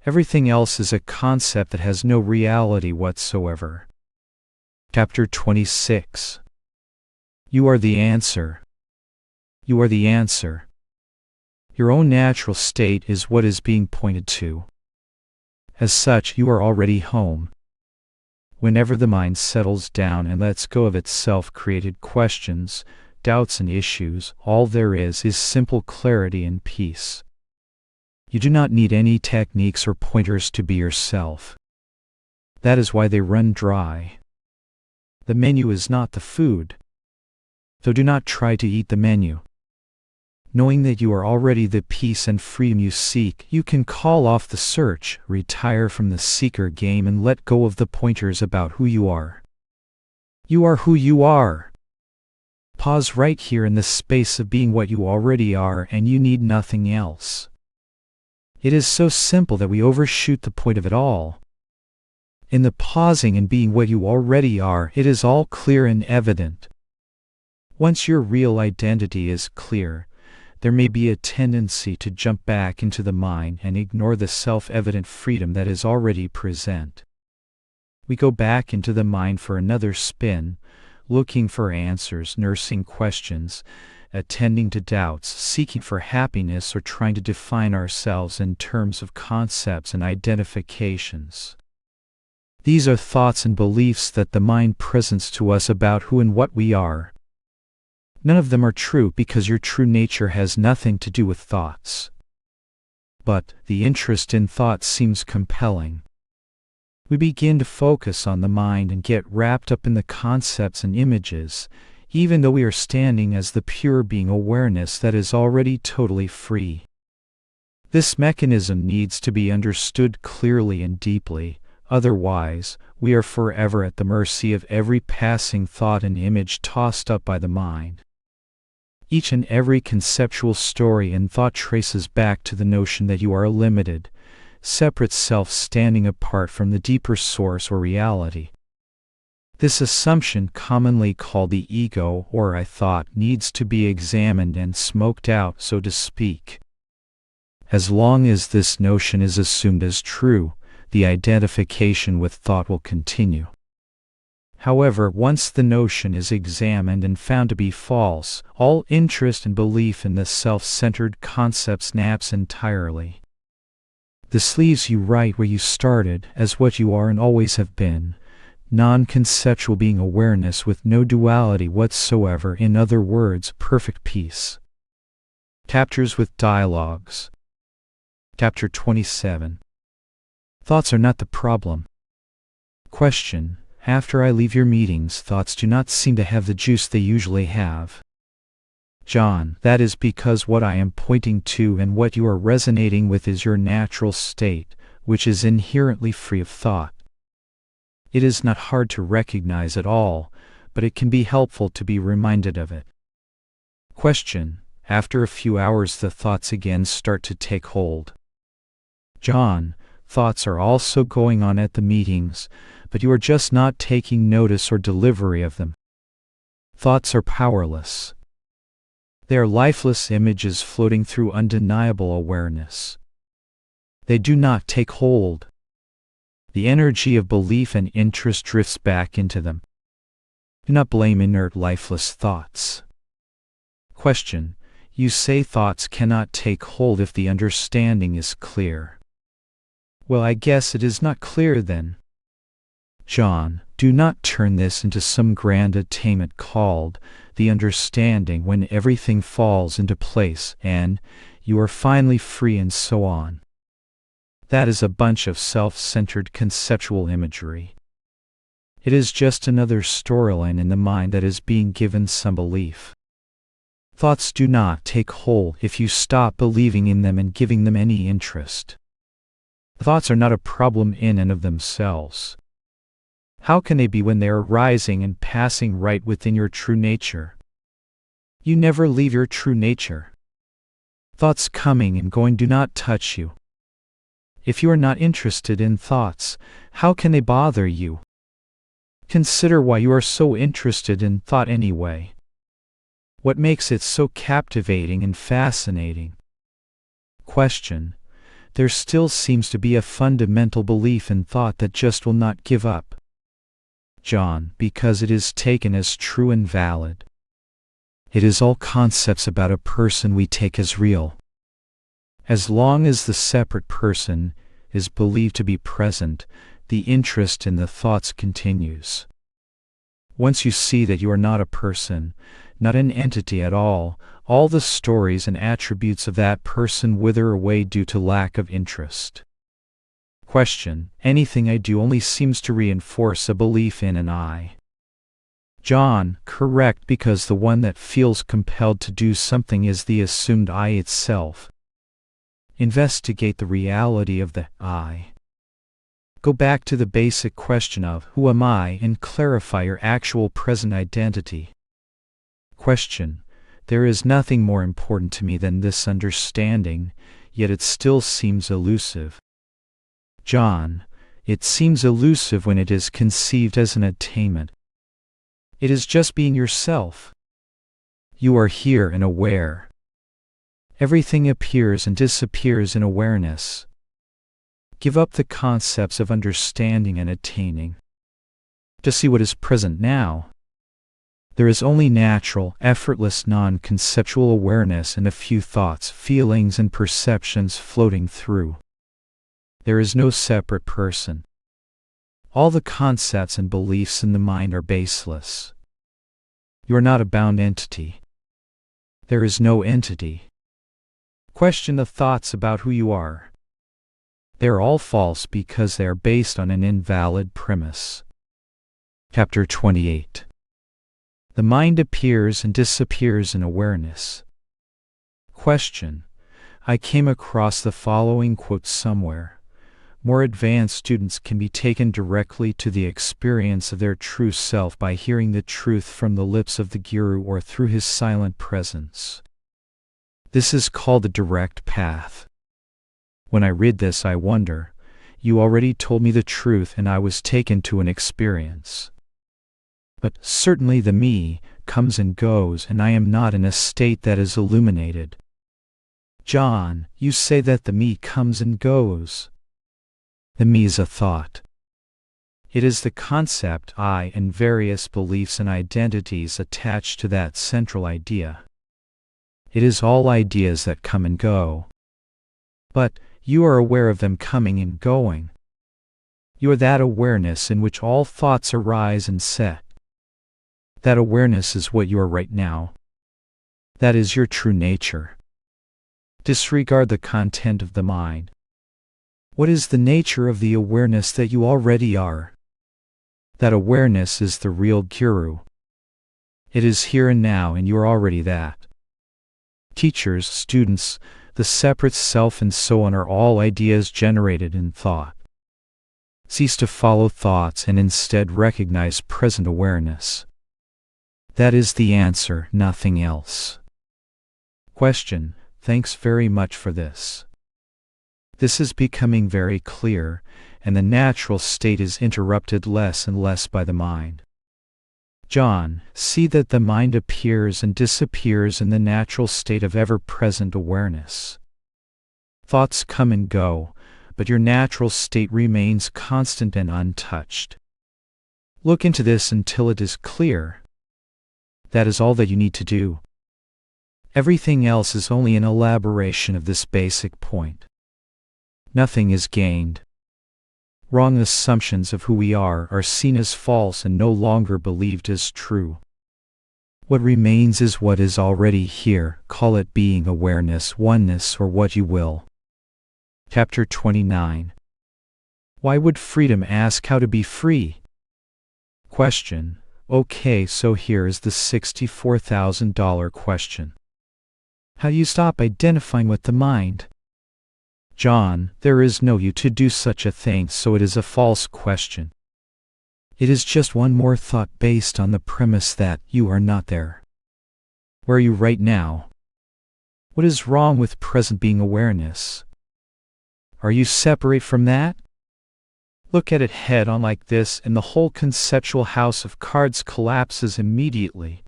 Everything else is a concept that has no reality whatsoever. Chapter 26. You are the answer. You are the answer. Your own natural state is what is being pointed to. As such, you are already home. Whenever the mind settles down and lets go of its self-created questions, doubts and issues, all there is simple clarity and peace. You do not need any techniques or pointers to be yourself. That is why they run dry. The menu is not the food. So do not try to eat the menu. Knowing that you are already the peace and freedom you seek, you can call off the search, retire from the seeker game, and let go of the pointers about who you are. You are who you are. Pause right here in the space of being what you already are, and you need nothing else. It is so simple that we overshoot the point of it all. In the pausing and being what you already are, it is all clear and evident. Once your real identity is clear, there may be a tendency to jump back into the mind and ignore the self-evident freedom that is already present. We go back into the mind for another spin, looking for answers, nursing questions, attending to doubts, seeking for happiness, or trying to define ourselves in terms of concepts and identifications. These are thoughts and beliefs that the mind presents to us about who and what we are. None of them are true because your true nature has nothing to do with thoughts. But the interest in thoughts seems compelling. We begin to focus on the mind and get wrapped up in the concepts and images, even though we are standing as the pure being awareness that is already totally free. This mechanism needs to be understood clearly and deeply, otherwise, we are forever at the mercy of every passing thought and image tossed up by the mind. Each and every conceptual story and thought traces back to the notion that you are a limited, separate self standing apart from the deeper source or reality. This assumption, commonly called the ego or I thought, needs to be examined and smoked out, so to speak. As long as this notion is assumed as true, the identification with thought will continue. However, once the notion is examined and found to be false, all interest and belief in the self-centered concept snaps entirely. This leaves you right where you started, as what you are and always have been, non-conceptual being awareness with no duality whatsoever, in other words, perfect peace. Chapters with dialogs. Chapter 27. Thoughts are not the problem. Question. After I leave your meetings, thoughts do not seem to have the juice they usually have. John, that is because what I am pointing to and what you are resonating with is your natural state, which is inherently free of thought. It is not hard to recognize at all, but it can be helpful to be reminded of it. Question. After a few hours the thoughts again start to take hold. John, thoughts are also going on at the meetings, but you are just not taking notice or delivery of them. Thoughts are powerless. They are lifeless images floating through undeniable awareness. They do not take hold. The energy of belief and interest drifts back into them. Do not blame inert, lifeless thoughts. Question. You say thoughts cannot take hold if the understanding is clear. Well, I guess it is not clear then. John, do not turn this into some grand attainment called the understanding when everything falls into place and you are finally free and so on. That is a bunch of self-centered conceptual imagery. It is just another storyline in the mind that is being given some belief. Thoughts do not take hold if you stop believing in them and giving them any interest. Thoughts are not a problem in and of themselves. How can they be when they are rising and passing right within your true nature? You never leave your true nature. Thoughts coming and going do not touch you. If you are not interested in thoughts, how can they bother you? Consider why you are so interested in thought anyway. What makes it so captivating and fascinating? Question: there still seems to be a fundamental belief in thought that just will not give up. John: because it is taken as true and valid. It is all concepts about a person we take as real. As long as the separate person is believed to be present, the interest in the thoughts continues. Once you see that you are not a person, not an entity at all the stories and attributes of that person wither away due to lack of interest. Question: anything I do only seems to reinforce a belief in an I. John: correct, because the one that feels compelled to do something is the assumed I itself. Investigate the reality of the I. Go back to the basic question of who am I and clarify your actual present identity. Question: there is nothing more important to me than this understanding, yet it still seems elusive. John: it seems elusive when it is conceived as an attainment. It is just being yourself. You are here and aware. Everything appears and disappears in awareness. Give up the concepts of understanding and attaining. To see what is present now. There is only natural, effortless, non-conceptual awareness and a few thoughts, feelings, and perceptions floating through. There is no separate person. All the concepts and beliefs in the mind are baseless. You are not a bound entity. There is no entity. Question the thoughts about who you are. They are all false because they are based on an invalid premise. Chapter 28. The mind appears and disappears in awareness. Question: I came across the following quote somewhere. More advanced students can be taken directly to the experience of their true self by hearing the truth from the lips of the Guru or through his silent presence. This is called the direct path. When I read this, I wonder, you already told me the truth and I was taken to an experience. But certainly the me comes and goes, and I am not in a state that is illuminated. John: you say that the me comes and goes. The me is a thought. It is the concept I and various beliefs and identities attached to that central idea. It is all ideas that come and go. But you are aware of them coming and going. You are that awareness in which all thoughts arise and set. That awareness is what you are right now. That is your true nature. Disregard the content of the mind. What is the nature of the awareness that you already are? That awareness is the real Guru. It is here and now, and you are already that. Teachers, students, the separate self, and so on are all ideas generated in thought. Cease to follow thoughts and instead recognize present awareness. That is the answer, nothing else. Question: thanks very much for this. This is becoming very clear, and the natural state is interrupted less and less by the mind. John: see that the mind appears and disappears in the natural state of ever-present awareness. Thoughts come and go, but your natural state remains constant and untouched. Look into this until it is clear. That is all that you need to do. Everything else is only an elaboration of this basic point. Nothing is gained. Wrong assumptions of who we are seen as false and no longer believed as true. What remains is what is already here, call it being, awareness, oneness, or what you will. Chapter 29. Why would freedom ask how to be free? Question: okay, so here is the $64,000 question. How do you stop identifying with the mind? John, there is no you to do such a thing, so it is a false question. It is just one more thought based on the premise that you are not there. Where are you right now? What is wrong with present being awareness? Are you separate from that? Look at it head on like this, and the whole conceptual house of cards collapses immediately.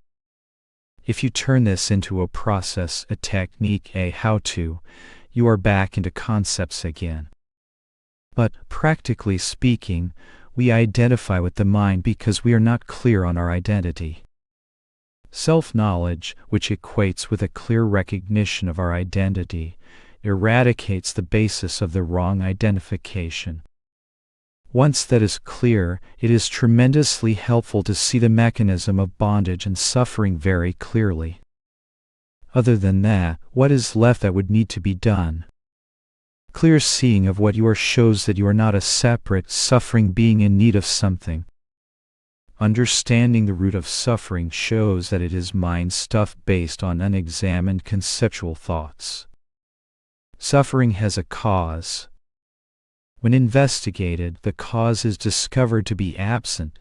If you turn this into a process, a technique, a how-to, you are back into concepts again. But, practically speaking, we identify with the mind because we are not clear on our identity. Self-knowledge, which equates with a clear recognition of our identity, eradicates the basis of the wrong identification. Once that is clear, it is tremendously helpful to see the mechanism of bondage and suffering very clearly. Other than that, what is left that would need to be done? Clear seeing of what you are shows that you are not a separate, suffering being in need of something. Understanding the root of suffering shows that it is mind stuff based on unexamined conceptual thoughts. Suffering has a cause. When investigated, the cause is discovered to be absent.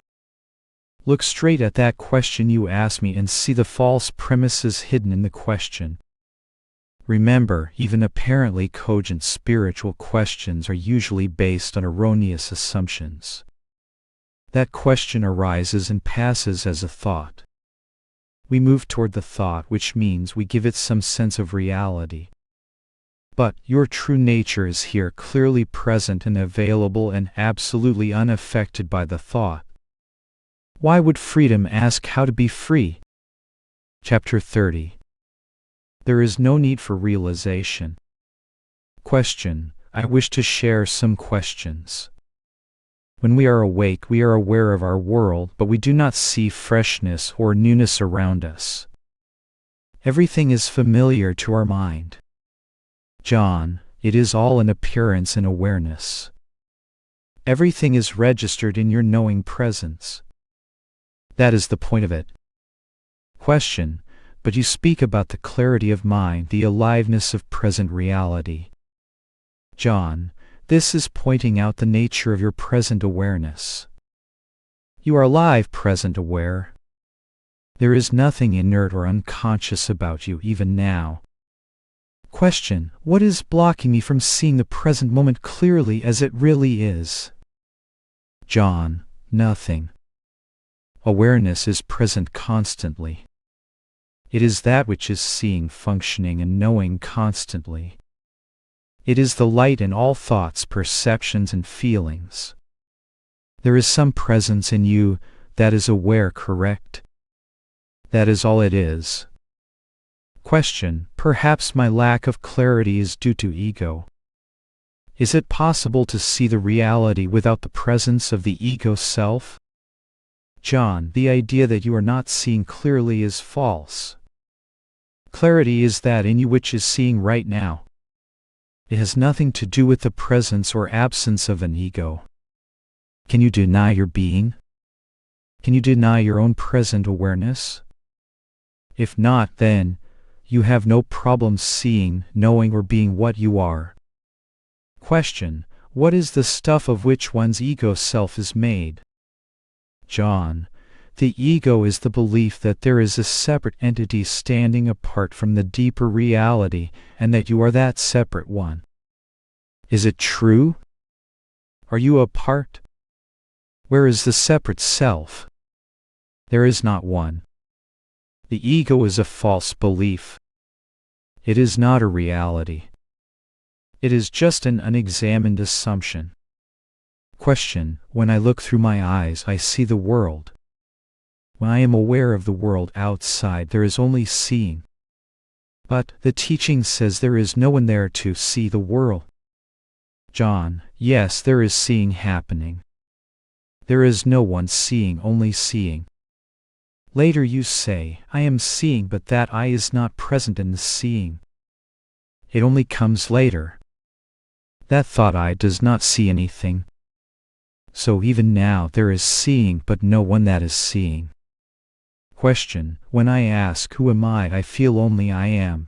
Look straight at that question you asked me and see the false premises hidden in the question. Remember, even apparently cogent spiritual questions are usually based on erroneous assumptions. That question arises and passes as a thought. We move toward the thought, which means we give it some sense of reality. But your true nature is here, clearly present and available and absolutely unaffected by the thought. Why would freedom ask how to be free? Chapter 30. There is no need for realization. Question. I wish to share some questions. When we are awake, we are aware of our world, but we do not see freshness or newness around us. Everything is familiar to our mind. John, it is all an appearance and awareness. Everything is registered in your knowing presence. That is the point of it. Question. But you speak about the clarity of mind, the aliveness of present reality. John, this is pointing out the nature of your present awareness. You are alive, present aware. There is nothing inert or unconscious about you even now. Question. What is blocking me from seeing the present moment clearly as it really is? John, nothing. Awareness is present constantly. It is that which is seeing, functioning, and knowing constantly. It is the light in all thoughts, perceptions, and feelings. There is some presence in you that is aware, correct? That is all it is. Question. Perhaps my lack of clarity is due to ego. Is it possible to see the reality without the presence of the ego self? John, the idea that you are not seeing clearly is false. Clarity is that in you which is seeing right now. It has nothing to do with the presence or absence of an ego. Can you deny your being? Can you deny your own present awareness? If not, then you have no problem seeing, knowing, or being what you are. Question. What is the stuff of which one's ego self is made? John, the ego is the belief that there is a separate entity standing apart from the deeper reality, and that you are that separate one. Is it true? Are you apart? Where is the separate self? There is not one. The ego is a false belief. It is not a reality. It is just an unexamined assumption. Question. When I look through my eyes, I see the world. When I am aware of the world outside, there is only seeing. But the teaching says there is no one there to see the world. John, yes, there is seeing happening. There is no one seeing, only seeing. Later you say, I am seeing, but that I is not present in the seeing. It only comes later. That thought I does not see anything. So even now there is seeing, but no one that is seeing. Question. When I ask, who am I feel only I am.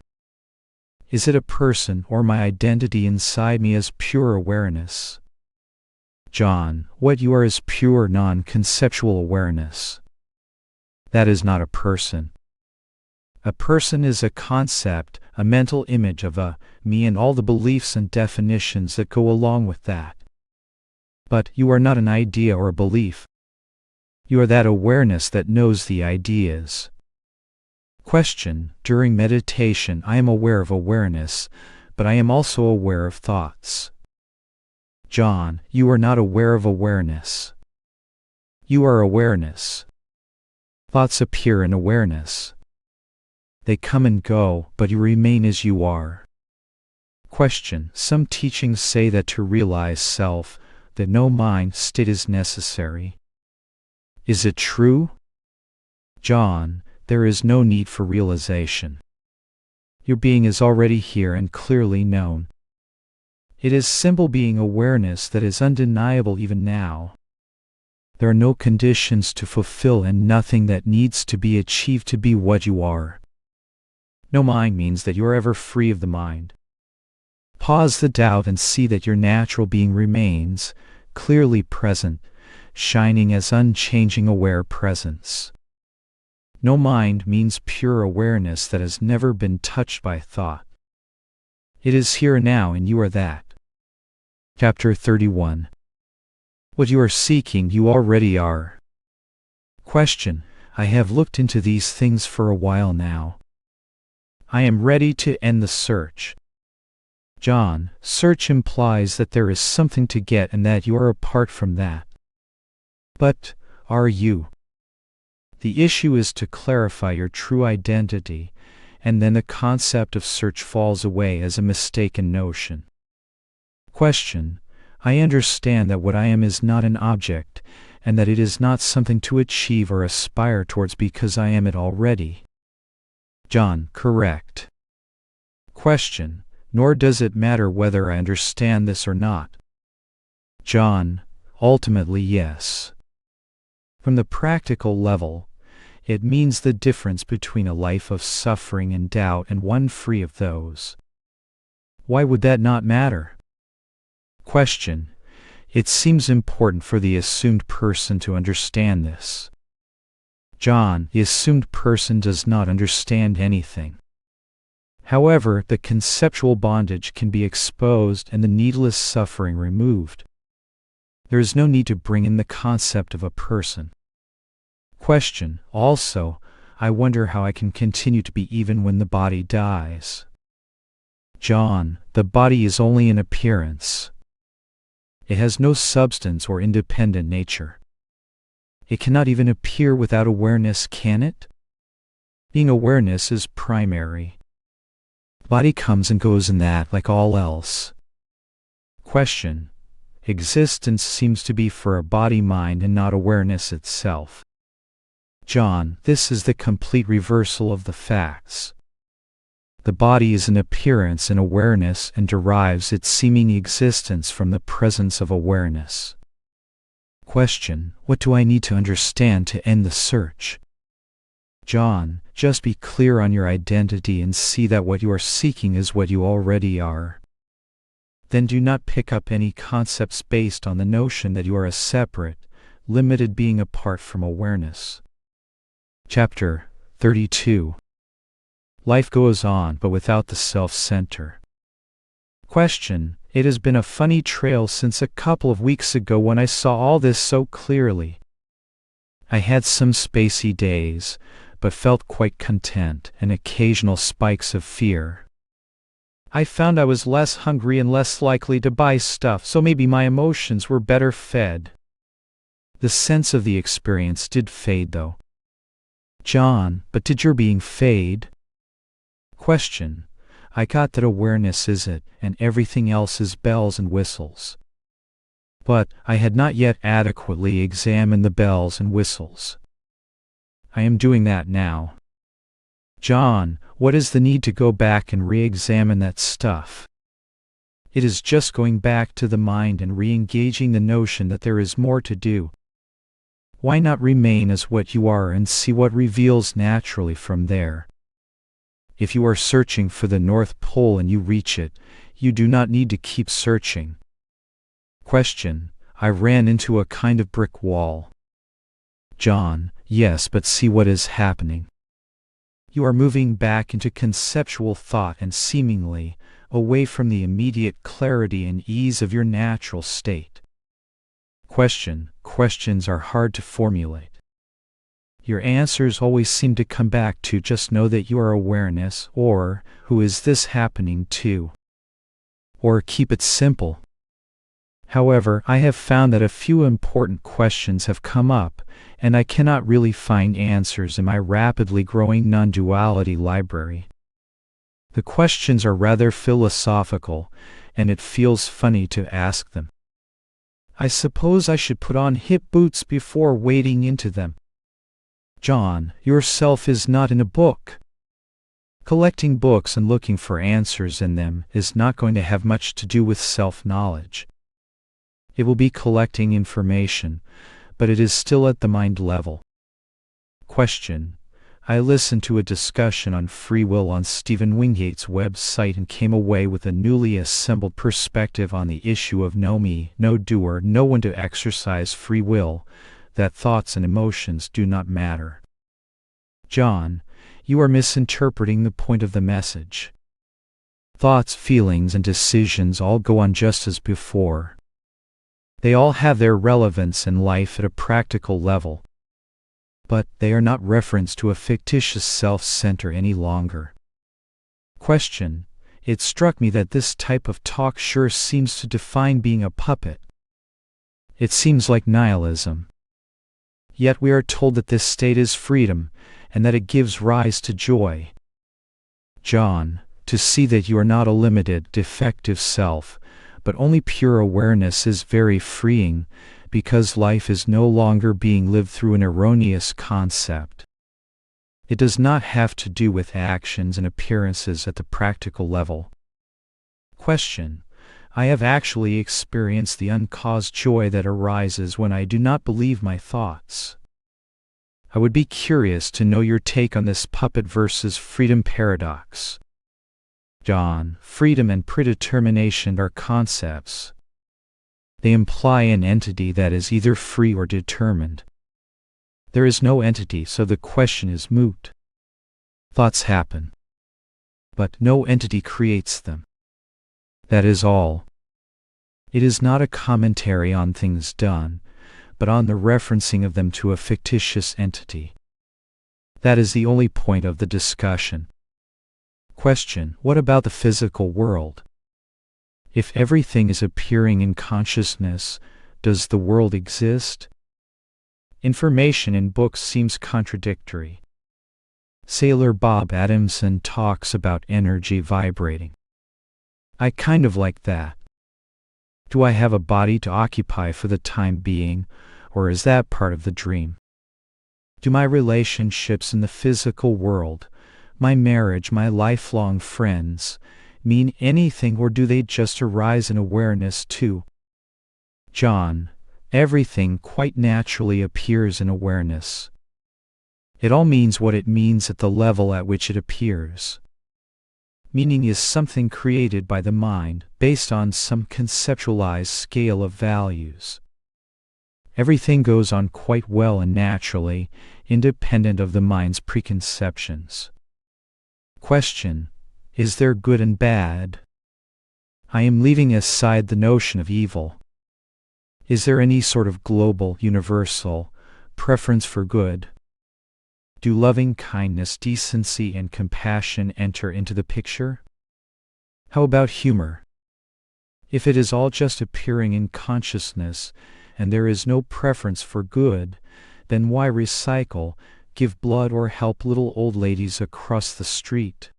Is it a person or my identity inside me as pure awareness? John, what you are is pure non-conceptual awareness. That is not a person. A person is a concept, a mental image of a me and all the beliefs and definitions that go along with that. But you are not an idea or a belief. You are that awareness that knows the ideas. Question: during meditation I am aware of awareness, but I am also aware of thoughts. John, you are not aware of awareness. You are awareness. Thoughts appear in awareness. They come and go, but you remain as you are. Question: some teachings say that to realize self, that no mind state is necessary. Is it true? John, there is no need for realization. Your being is already here and clearly known. It is simple being awareness that is undeniable even now. There are no conditions to fulfill and nothing that needs to be achieved to be what you are. No mind means that you are ever free of the mind. Pause the doubt and see that your natural being remains, clearly present, shining as unchanging aware presence. No mind means pure awareness that has never been touched by thought. It is here and now and you are that. Chapter 31. What you are seeking you already are. Question: I have looked into these things for a while now. I am ready to end the search. John, search implies that there is something to get and that you are apart from that. But, are you? The issue is to clarify your true identity, and then the concept of search falls away as a mistaken notion. Question: I understand that what I am is not an object, and that it is not something to achieve or aspire towards because I am it already. John, correct. Question: nor does it matter whether I understand this or not. John, ultimately yes. From the practical level, it means the difference between a life of suffering and doubt and one free of those. Why would that not matter? Question: it seems important for the assumed person to understand this. John, the assumed person does not understand anything. However, the conceptual bondage can be exposed and the needless suffering removed. There is no need to bring in the concept of a person. Question: also, I wonder how I can continue to be even when the body dies. John, the body is only an appearance. It has no substance or independent nature. It cannot even appear without awareness, can it? Being awareness is primary. Body comes and goes in that like all else. Question: existence seems to be for a body-mind and not awareness itself. John, this is the complete reversal of the facts. The body is an appearance in awareness and derives its seeming existence from the presence of awareness. Question: what do I need to understand to end the search? John, just be clear on your identity and see that what you are seeking is what you already are. Then do not pick up any concepts based on the notion that you are a separate, limited being apart from awareness. Chapter 32. Life goes on, but without the self-center. Question: it has been a funny trail since a couple of weeks ago when I saw all this so clearly. I had some spacey days, but felt quite content, and occasional spikes of fear. I found I was less hungry and less likely to buy stuff, so maybe my emotions were better fed. The sense of the experience did fade though. John, but did your being fade? Question: I got that awareness is it, and everything else is bells and whistles. But I had not yet adequately examined the bells and whistles. I am doing that now. John, what is the need to go back and re-examine that stuff? It is just going back to the mind and re-engaging the notion that there is more to do. Why not remain as what you are and see what reveals naturally from there? If you are searching for the North Pole and you reach it, you do not need to keep searching. Question: I ran into a kind of brick wall. John: yes, but see what is happening. You are moving back into conceptual thought and seemingly away from the immediate clarity and ease of your natural state. Question: questions are hard to formulate. Your answers always seem to come back to just know that you are awareness, or who is this happening to? Or keep it simple. However, I have found that a few important questions have come up, and I cannot really find answers in my rapidly growing non-duality library. The questions are rather philosophical, and it feels funny to ask them. I suppose I should put on hip boots before wading into them. John: yourself is not in a book. Collecting books and looking for answers in them is not going to have much to do with self-knowledge. It will be collecting information, but it is still at the mind level. Question: I listened to a discussion on free will on Stephen Wingate's website and came away with a newly assembled perspective on the issue of no me, no doer, no one to exercise free will, that thoughts and emotions do not matter. John: you are misinterpreting the point of the message. Thoughts, feelings, and decisions all go on just as before. They all have their relevance in life at a practical level. But they are not referenced to a fictitious self-center any longer. Question: it struck me that this type of talk sure seems to define being a puppet. It seems like nihilism. Yet we are told that this state is freedom, and that it gives rise to joy. John: to see that you are not a limited, defective self, but only pure awareness is very freeing, because life is no longer being lived through an erroneous concept. It does not have to do with actions and appearances at the practical level. Question: I have actually experienced the uncaused joy that arises when I do not believe my thoughts. I would be curious to know your take on this puppet versus freedom paradox. John: freedom and predetermination are concepts. They imply an entity that is either free or determined. There is no entity, so the question is moot. Thoughts happen, but no entity creates them. That is all. It is not a commentary on things done, but on the referencing of them to a fictitious entity. That is the only point of the discussion. Question: what about the physical world? If everything is appearing in consciousness, does the world exist? Information in books seems contradictory. Sailor Bob Adamson talks about energy vibrating. I kind of like that. Do I have a body to occupy for the time being, or is that part of the dream? Do my relationships in the physical world, my marriage, my lifelong friends, mean anything, or do they just arise in awareness too? John: everything quite naturally appears in awareness. It all means what it means at the level at which it appears. Meaning is something created by the mind, based on some conceptualized scale of values. Everything goes on quite well and naturally, independent of the mind's preconceptions. Question: is there good and bad? I am leaving aside the notion of evil. Is there any sort of global, universal preference for good? Do loving kindness, decency, and compassion enter into the picture? How about humor? If it is all just appearing in consciousness, and there is no preference for good, then why recycle, give blood, or help little old ladies across the street?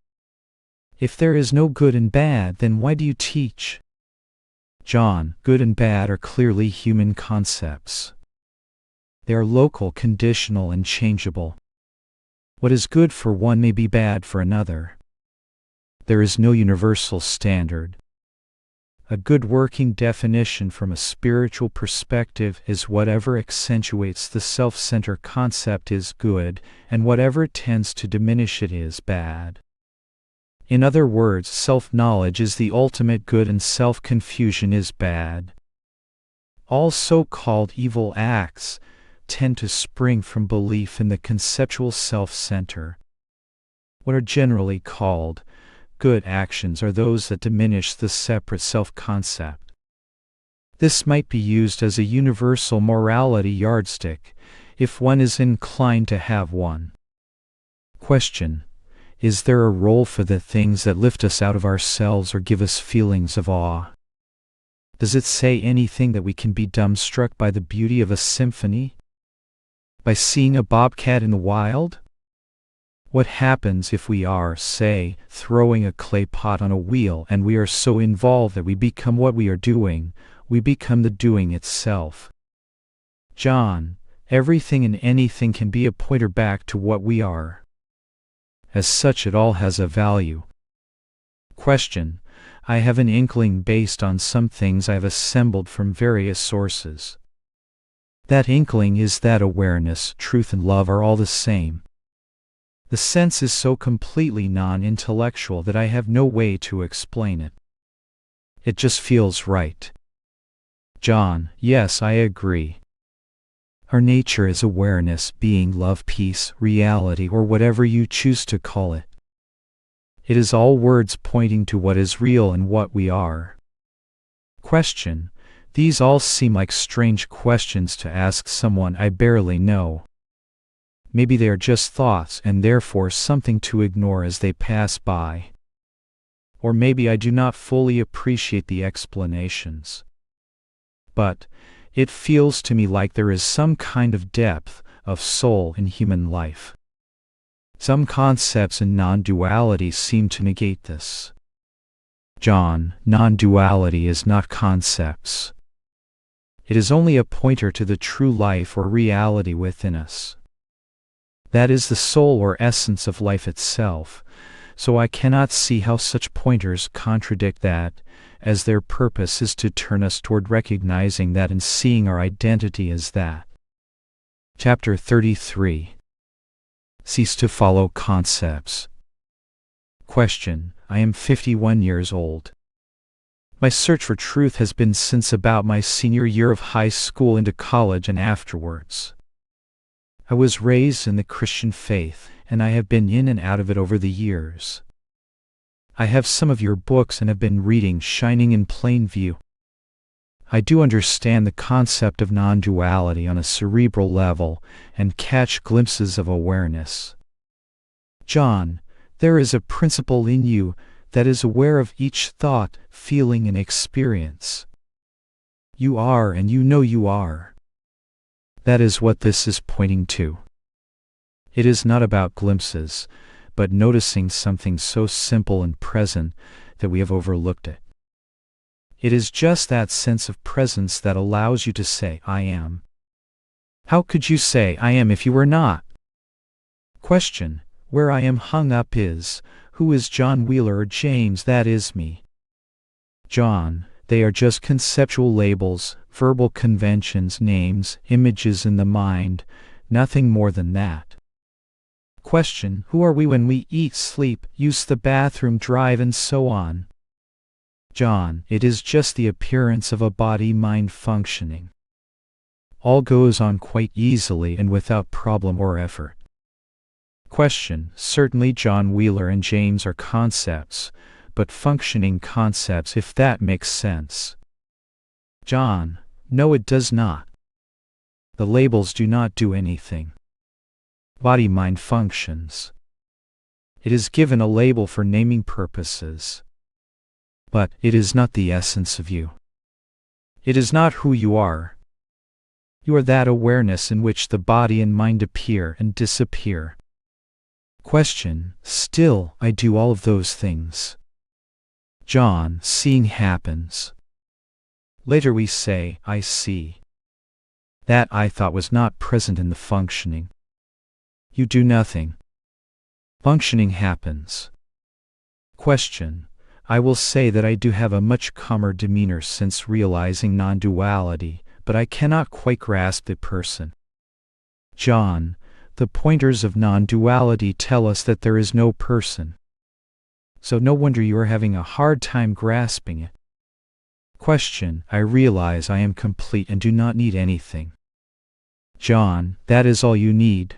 If there is no good and bad, then why do you teach? John: good and bad are clearly human concepts. They are local, conditional, and changeable. What is good for one may be bad for another. There is no universal standard. A good working definition from a spiritual perspective is whatever accentuates the self-centered concept is good, and whatever tends to diminish it is bad. In other words, self-knowledge is the ultimate good and self-confusion is bad. All so-called evil acts tend to spring from belief in the conceptual self-center. What are generally called good actions are those that diminish the separate self-concept. This might be used as a universal morality yardstick, if one is inclined to have one. Question: is there a role for the things that lift us out of ourselves or give us feelings of awe? Does it say anything that we can be dumbstruck by the beauty of a symphony? By seeing a bobcat in the wild? What happens if we are, say, throwing a clay pot on a wheel and we are so involved that we become what we are doing, we become the doing itself? John, everything and anything can be a pointer back to what we are. As such, it all has a value. Question: I have an inkling based on some things I have assembled from various sources. That inkling is that awareness, truth, and love are all the same. The sense is so completely non-intellectual that I have no way to explain it. It just feels right. John: yes, I agree. Our nature is awareness, being, love, peace, reality, or whatever you choose to call it. It is all words pointing to what is real and what we are. Question: these all seem like strange questions to ask someone I barely know. Maybe they are just thoughts and therefore something to ignore as they pass by. Or maybe I do not fully appreciate the explanations. But it feels to me like there is some kind of depth of soul in human life. Some concepts in non-duality seem to negate this. John, non-duality is not concepts. It is only a pointer to the true life or reality within us. That is the soul or essence of life itself, so I cannot see how such pointers contradict that, as their purpose is to turn us toward recognizing that and seeing our identity as that. Chapter 33. Cease to follow concepts. Question: I am 51 years old. My search for truth has been since about my senior year of high school into college and afterwards. I was raised in the Christian faith, and I have been in and out of it over the years. I have some of your books and have been reading Shining in Plain View. I do understand the concept of non-duality on a cerebral level and catch glimpses of awareness. John, there is a principle in you that is aware of each thought, feeling, and experience. You are, and you know you are. That is what this is pointing to. It is not about glimpses, but noticing something so simple and present that we have overlooked it. It is just that sense of presence that allows you to say, I am. How could you say, I am, if you were not? Question: where I am hung up is, who is John Wheeler or James? That is me. John, they are just conceptual labels, verbal conventions, names, images in the mind, nothing more than that. Question: who are we when we eat, sleep, use the bathroom, drive, and so on? John, it is just the appearance of a body-mind functioning. All goes on quite easily and without problem or effort. Question: certainly John Wheeler and James are concepts, but functioning concepts, if that makes sense. John: no, it does not. The labels do not do anything. Body-mind functions. It is given a label for naming purposes. But it is not the essence of you. It is not who you are. You are that awareness in which the body and mind appear and disappear. Question: still, I do all of those things. John: seeing happens. Later we say, I see. That I thought was not present in the functioning. You do nothing. Functioning happens. Question: I will say that I do have a much calmer demeanor since realizing non-duality, but I cannot quite grasp the person. John: the pointers of non-duality tell us that there is no person. So no wonder you are having a hard time grasping it. Question: I realize I am complete and do not need anything. John: that is all you need.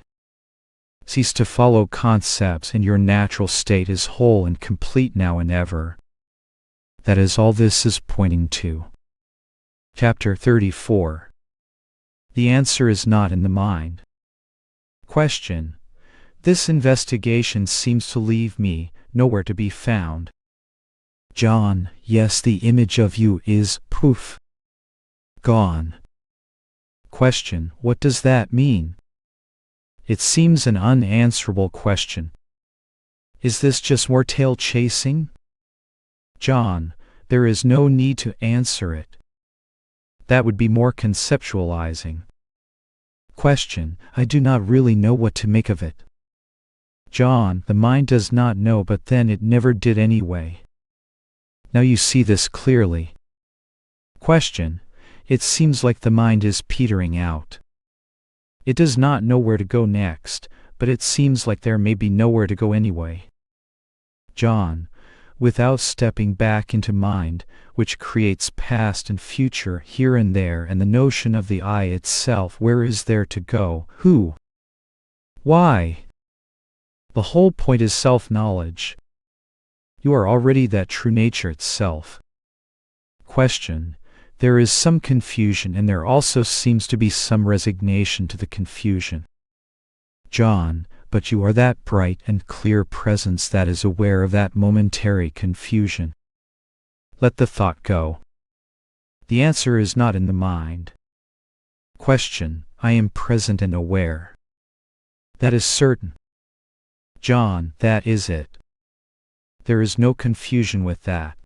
Cease to follow concepts, and your natural state is whole and complete now and ever. That is all this is pointing to. Chapter 34. The answer is not in the mind. Question: this investigation seems to leave me nowhere to be found. John: yes, the image of you is, poof, gone. Question: what does that mean? It seems an unanswerable question. Is this just more tail chasing? John: there is no need to answer it. That would be more conceptualizing. Question: I do not really know what to make of it. John: the mind does not know, but then it never did anyway. Now you see this clearly. Question: it seems like the mind is petering out. It does not know where to go next, but it seems like there may be nowhere to go anyway. John: without stepping back into mind, which creates past and future here and there, and the notion of the I itself, where is there to go? Who? Why? The whole point is self-knowledge. You are already that true nature itself. Question: there is some confusion, and there also seems to be some resignation to the confusion. John: but you are that bright and clear presence that is aware of that momentary confusion. Let the thought go. The answer is not in the mind. Question: I am present and aware. That is certain. John: that is it. There is no confusion with that.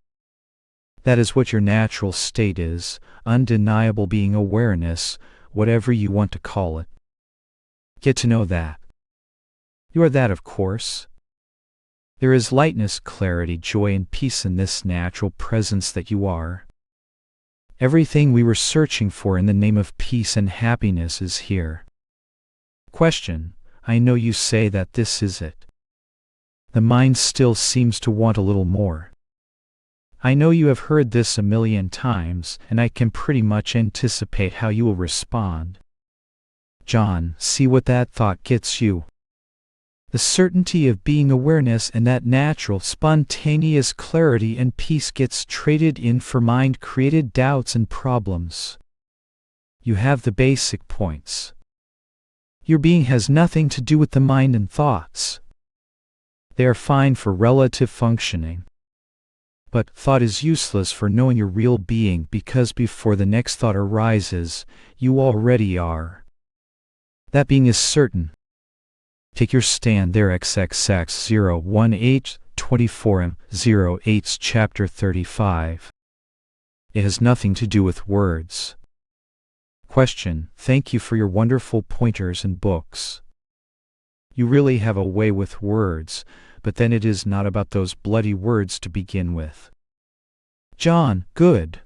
That is what your natural state is, undeniable being, awareness, whatever you want to call it. Get to know that. You are that, of course. There is lightness, clarity, joy, and peace in this natural presence that you are. Everything we were searching for in the name of peace and happiness is here. Question: I know you say that this is it. The mind still seems to want a little more. I know you have heard this a million times, and I can pretty much anticipate how you will respond. John: see what that thought gets you. The certainty of being awareness and that natural, spontaneous clarity and peace gets traded in for mind-created doubts and problems. You have the basic points. Your being has nothing to do with the mind and thoughts. They are fine for relative functioning. But thought is useless for knowing your real being, because before the next thought arises, you already are. That being is certain. Take your stand there. XXX 018 24M 08 Chapter 35. It has nothing to do with words. Question: thank you for your wonderful pointers and books. You really have a way with words, but then it is not about those bloody words to begin with. John: good.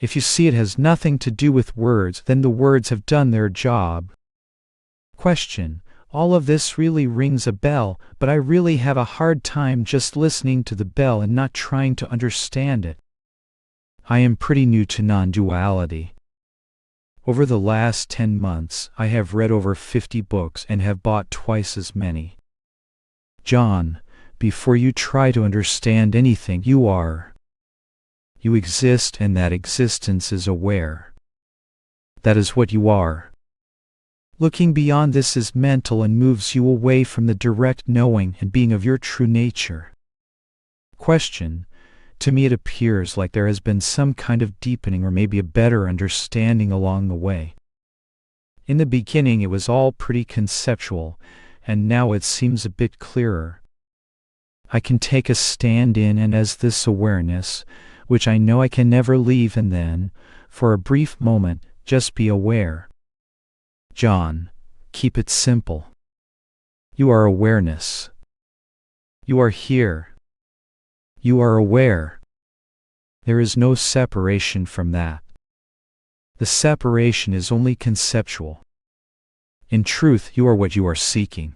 If you see it has nothing to do with words, then the words have done their job. Question: all of this really rings a bell, but I really have a hard time just listening to the bell and not trying to understand it. I am pretty new to non-duality. Over the last 10 months, I have read over 50 books and have bought twice as many. John: before you try to understand anything, you are. You exist, and that existence is aware. That is what you are. Looking beyond this is mental and moves you away from the direct knowing and being of your true nature. Question: to me it appears like there has been some kind of deepening or maybe a better understanding along the way. In the beginning it was all pretty conceptual, and now it seems a bit clearer. I can take a stand in and as this awareness, which I know I can never leave, and then, for a brief moment, just be aware. John: keep it simple. You are awareness. You are here. You are aware. There is no separation from that. The separation is only conceptual. In truth, you are what you are seeking.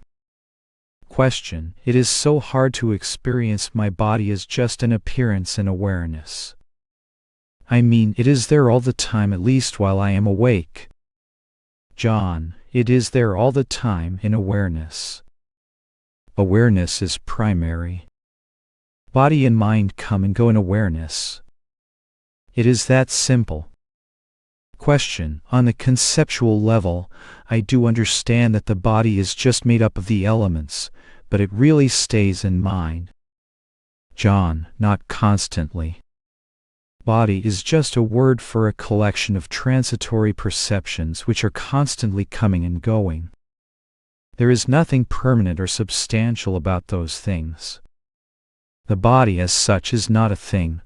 Question: It is so hard to experience my body as just an appearance in awareness. I mean, it is there all the time, at least while I am awake. John: It is there all the time in awareness. Awareness is primary. Body and mind come and go in awareness. It is that simple. Question: On the conceptual level, I do understand that the body is just made up of the elements, but it really stays in mind. John: Not constantly. Body is just a word for a collection of transitory perceptions which are constantly coming and going. There is nothing permanent or substantial about those things. The body as such is not a thing.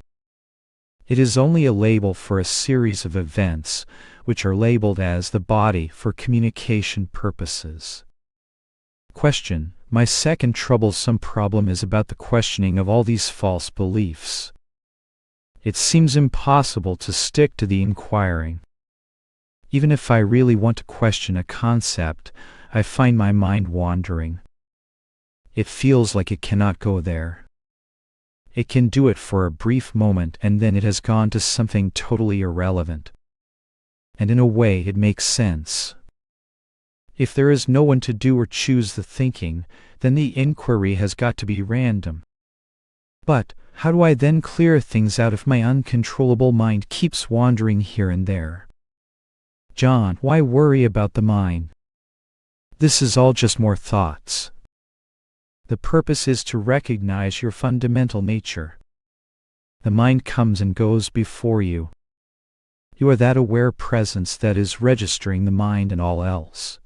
It is only a label for a series of events, which are labeled as the body for communication purposes. Question: My second troublesome problem is about the questioning of all these false beliefs. It seems impossible to stick to the inquiring. Even if I really want to question a concept, I find my mind wandering. It feels like it cannot go there. It can do it for a brief moment and then it has gone to something totally irrelevant. And in a way it makes sense. If there is no one to do or choose the thinking, then the inquiry has got to be random. But how do I then clear things out if my uncontrollable mind keeps wandering here and there? John: Why worry about the mind? This is all just more thoughts. The purpose is to recognize your fundamental nature. The mind comes and goes before you. You are that aware presence that is registering the mind and all else.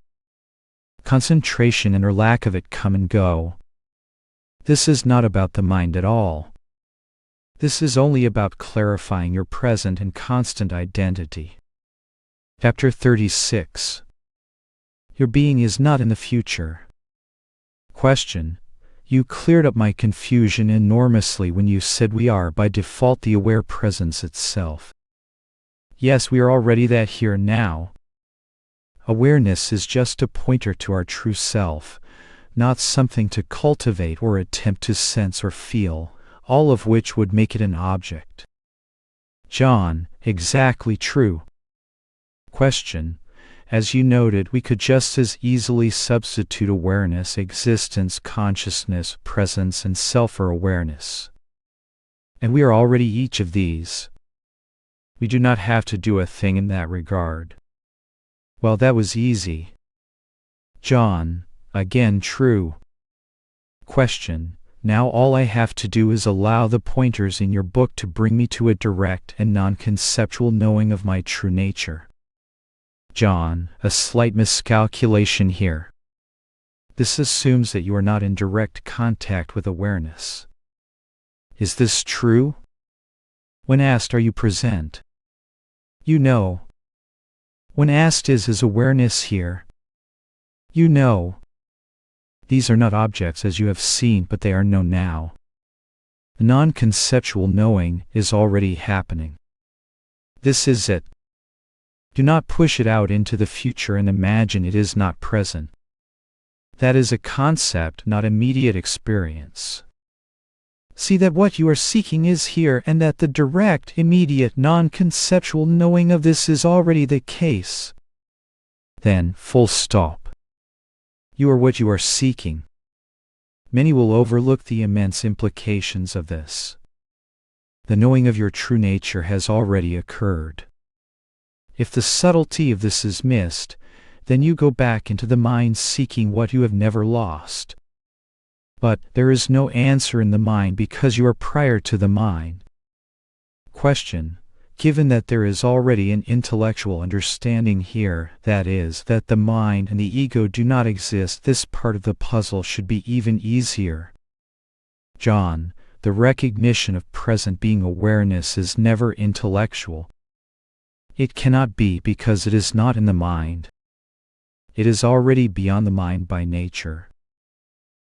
Concentration and or lack of it come and go. This is not about the mind at all. This is only about clarifying your present and constant identity. Chapter 36. Your being is not in the future. Question: You cleared up my confusion enormously when you said we are by default the aware presence itself. Yes, we are already that here and now. Awareness is just a pointer to our true self, not something to cultivate or attempt to sense or feel, all of which would make it an object. John: Exactly true. Question: As you noted, we could just as easily substitute awareness, existence, consciousness, presence, and self for awareness. And we are already each of these. We do not have to do a thing in that regard. Well, that was easy. John: Again true. Question: Now all I have to do is allow the pointers in your book to bring me to a direct and non-conceptual knowing of my true nature. John: A slight miscalculation here. This assumes that you are not in direct contact with awareness. Is this true? When asked, are you present? You know. When asked, is awareness here? You know. These are not objects as you have seen, but they are known now. The non-conceptual knowing is already happening. This is it. Do not push it out into the future and imagine it is not present. That is a concept, not immediate experience. See that what you are seeking is here and that the direct, immediate, non-conceptual knowing of this is already the case. Then, full stop. You are what you are seeking. Many will overlook the immense implications of this. The knowing of your true nature has already occurred. If the subtlety of this is missed, then you go back into the mind seeking what you have never lost. But there is no answer in the mind because you are prior to the mind. Question: Given that there is already an intellectual understanding here, that is, that the mind and the ego do not exist, this part of the puzzle should be even easier. John: The recognition of present being awareness is never intellectual. It cannot be because it is not in the mind. It is already beyond the mind by nature.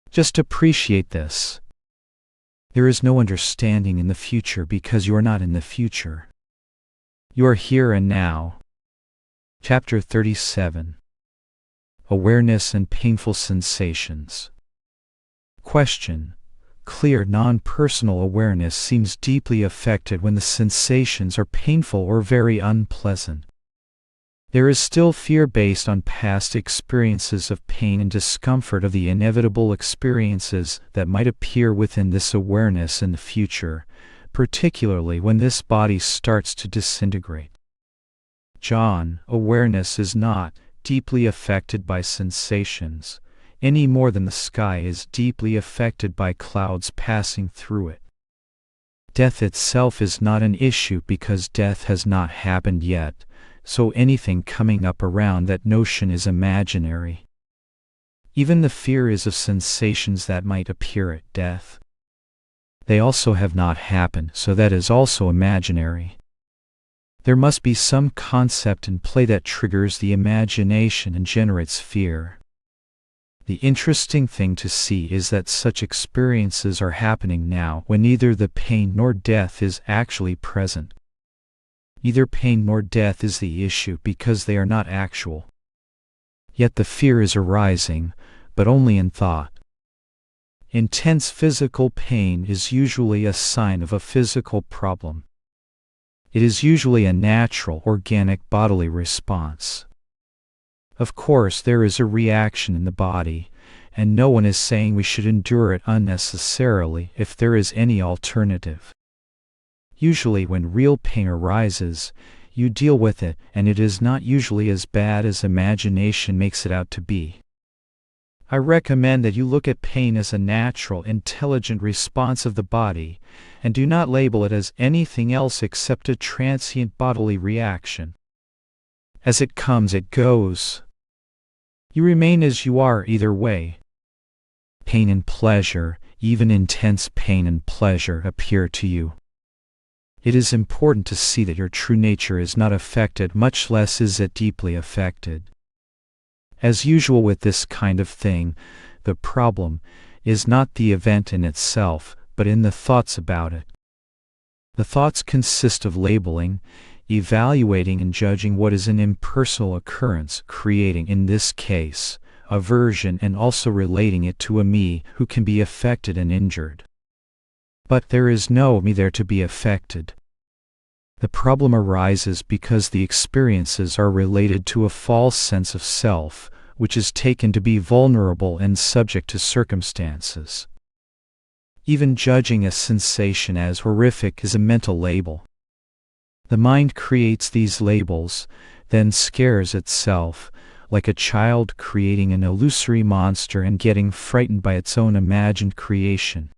Just appreciate this. There is no understanding in the future because you are not in the future. You are here and now. Chapter 37. Awareness and painful sensations. Question. Clear non-personal awareness seems deeply affected when the sensations are painful or very unpleasant. There is still fear based on past experiences of pain and discomfort of the inevitable experiences that might appear within this awareness in the future, particularly when this body starts to disintegrate. John, awareness is not deeply affected by sensations, any more than the sky is deeply affected by clouds passing through it. Death itself is not an issue because death has not happened yet, so anything coming up around that notion is imaginary. Even the fear is of sensations that might appear at death. They also have not happened, so that is also imaginary. There must be some concept in play that triggers the imagination and generates fear. The interesting thing to see is that such experiences are happening now when neither the pain nor death is actually present. Neither pain nor death is the issue because they are not actual. Yet the fear is arising, but only in thought. Intense physical pain is usually a sign of a physical problem. It is usually a natural, organic bodily response. Of course, there is a reaction in the body, and no one is saying we should endure it unnecessarily if there is any alternative. Usually when real pain arises, you deal with it, and it is not usually as bad as imagination makes it out to be. I recommend that you look at pain as a natural, intelligent response of the body, and do not label it as anything else except a transient bodily reaction. As it comes, it goes. You remain as you are either way. Pain and pleasure, even intense pain and pleasure, appear to you. It is important to see that your true nature is not affected, much less is it deeply affected. As usual with this kind of thing, the problem is not the event in itself, but in the thoughts about it. The thoughts consist of labeling, evaluating and judging what is an impersonal occurrence, creating, in this case, aversion, and also relating it to a me who can be affected and injured. But there is no me there to be affected. The problem arises because the experiences are related to a false sense of self, which is taken to be vulnerable and subject to circumstances. Even judging a sensation as horrific is a mental label. The mind creates these labels, then scares itself, like a child creating an illusory monster and getting frightened by its own imagined creation.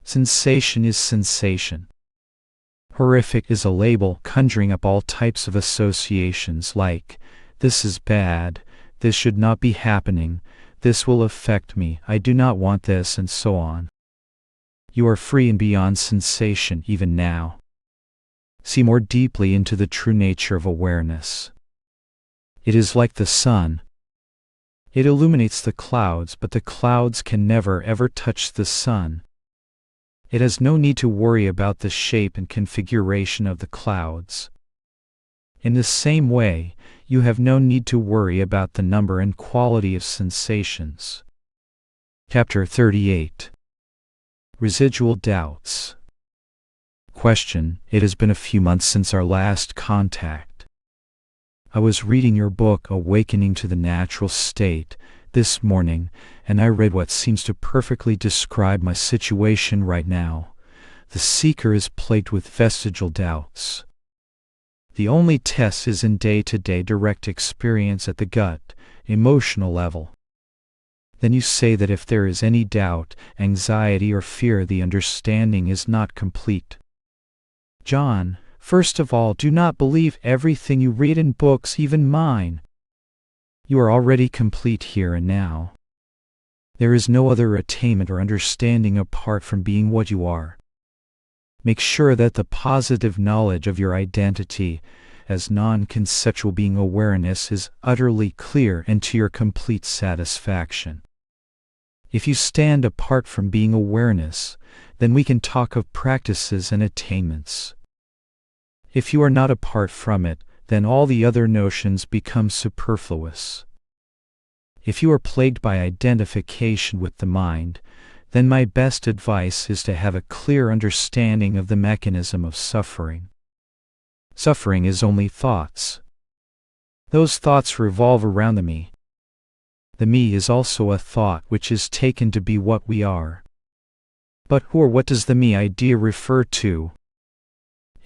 Sensation is sensation. Horrific is a label conjuring up all types of associations like, this is bad, this should not be happening, this will affect me, I do not want this, and so on. You are free and beyond sensation even now. See more deeply into the true nature of awareness. It is like the sun. It illuminates the clouds, but the clouds can never ever touch the sun. It has no need to worry about the shape and configuration of the clouds. In the same way, you have no need to worry about the number and quality of sensations. Chapter 38. Residual Doubts. Question. It has been a few months since our last contact. I was reading your book, Awakening to the Natural State, this morning, and I read what seems to perfectly describe my situation right now. The seeker is plagued with vestigial doubts. The only test is in day-to-day direct experience at the gut, emotional level. Then you say that if there is any doubt, anxiety or fear, the understanding is not complete. John, first of all, do not believe everything you read in books, even mine. You are already complete here and now. There is no other attainment or understanding apart from being what you are. Make sure that the positive knowledge of your identity as non-conceptual being awareness is utterly clear and to your complete satisfaction. If you stand apart from being awareness, then we can talk of practices and attainments. If you are not apart from it, then all the other notions become superfluous. If you are plagued by identification with the mind, then my best advice is to have a clear understanding of the mechanism of suffering. Suffering is only thoughts. Those thoughts revolve around the me. The me is also a thought which is taken to be what we are. But who or what does the me idea refer to?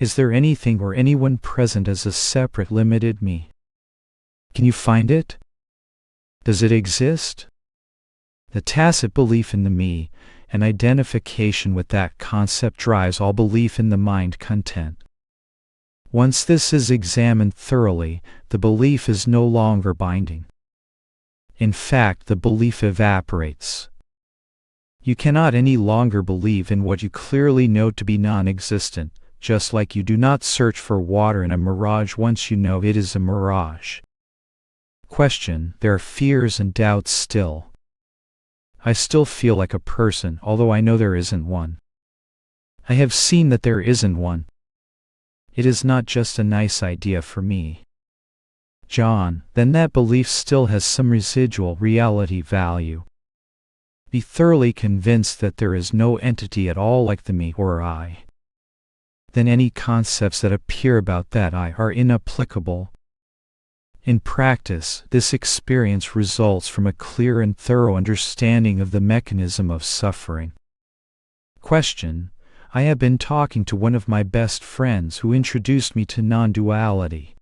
Is there anything or anyone present as a separate limited me? Can you find it? Does it exist? The tacit belief in the me and identification with that concept drives all belief in the mind content. Once this is examined thoroughly, the belief is no longer binding. In fact, the belief evaporates. You cannot any longer believe in what you clearly know to be non-existent, just like you do not search for water in a mirage once you know it is a mirage. Question: there are fears and doubts still. I still feel like a person, although I know there isn't one. I have seen that there isn't one. It is not just a nice idea for me. John, then that belief still has some residual reality value. Be thoroughly convinced that there is no entity at all like the me or I. Then any concepts that appear about that I are inapplicable. In practice, this experience results from a clear and thorough understanding of the mechanism of suffering. Question: I have been talking to one of my best friends who introduced me to non-duality.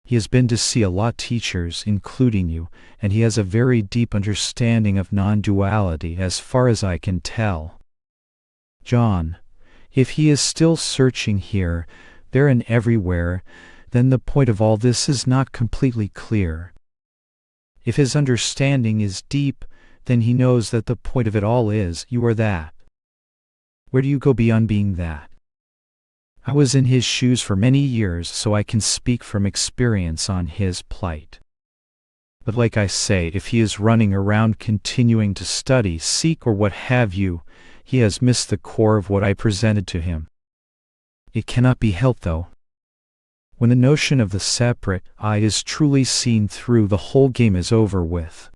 He has been to see a lot of teachers, including you, and he has a very deep understanding of non-duality as far as I can tell. John, if he is still searching here, there and everywhere, then the point of all this is not completely clear. If his understanding is deep, then he knows that the point of it all is, you are that. Where do you go beyond being that? I was in his shoes for many years, so I can speak from experience on his plight. But like I say, if he is running around continuing to study, seek or what have you, he has missed the core of what I presented to him. It cannot be helped though. When the notion of the separate I is truly seen through, the whole game is over with.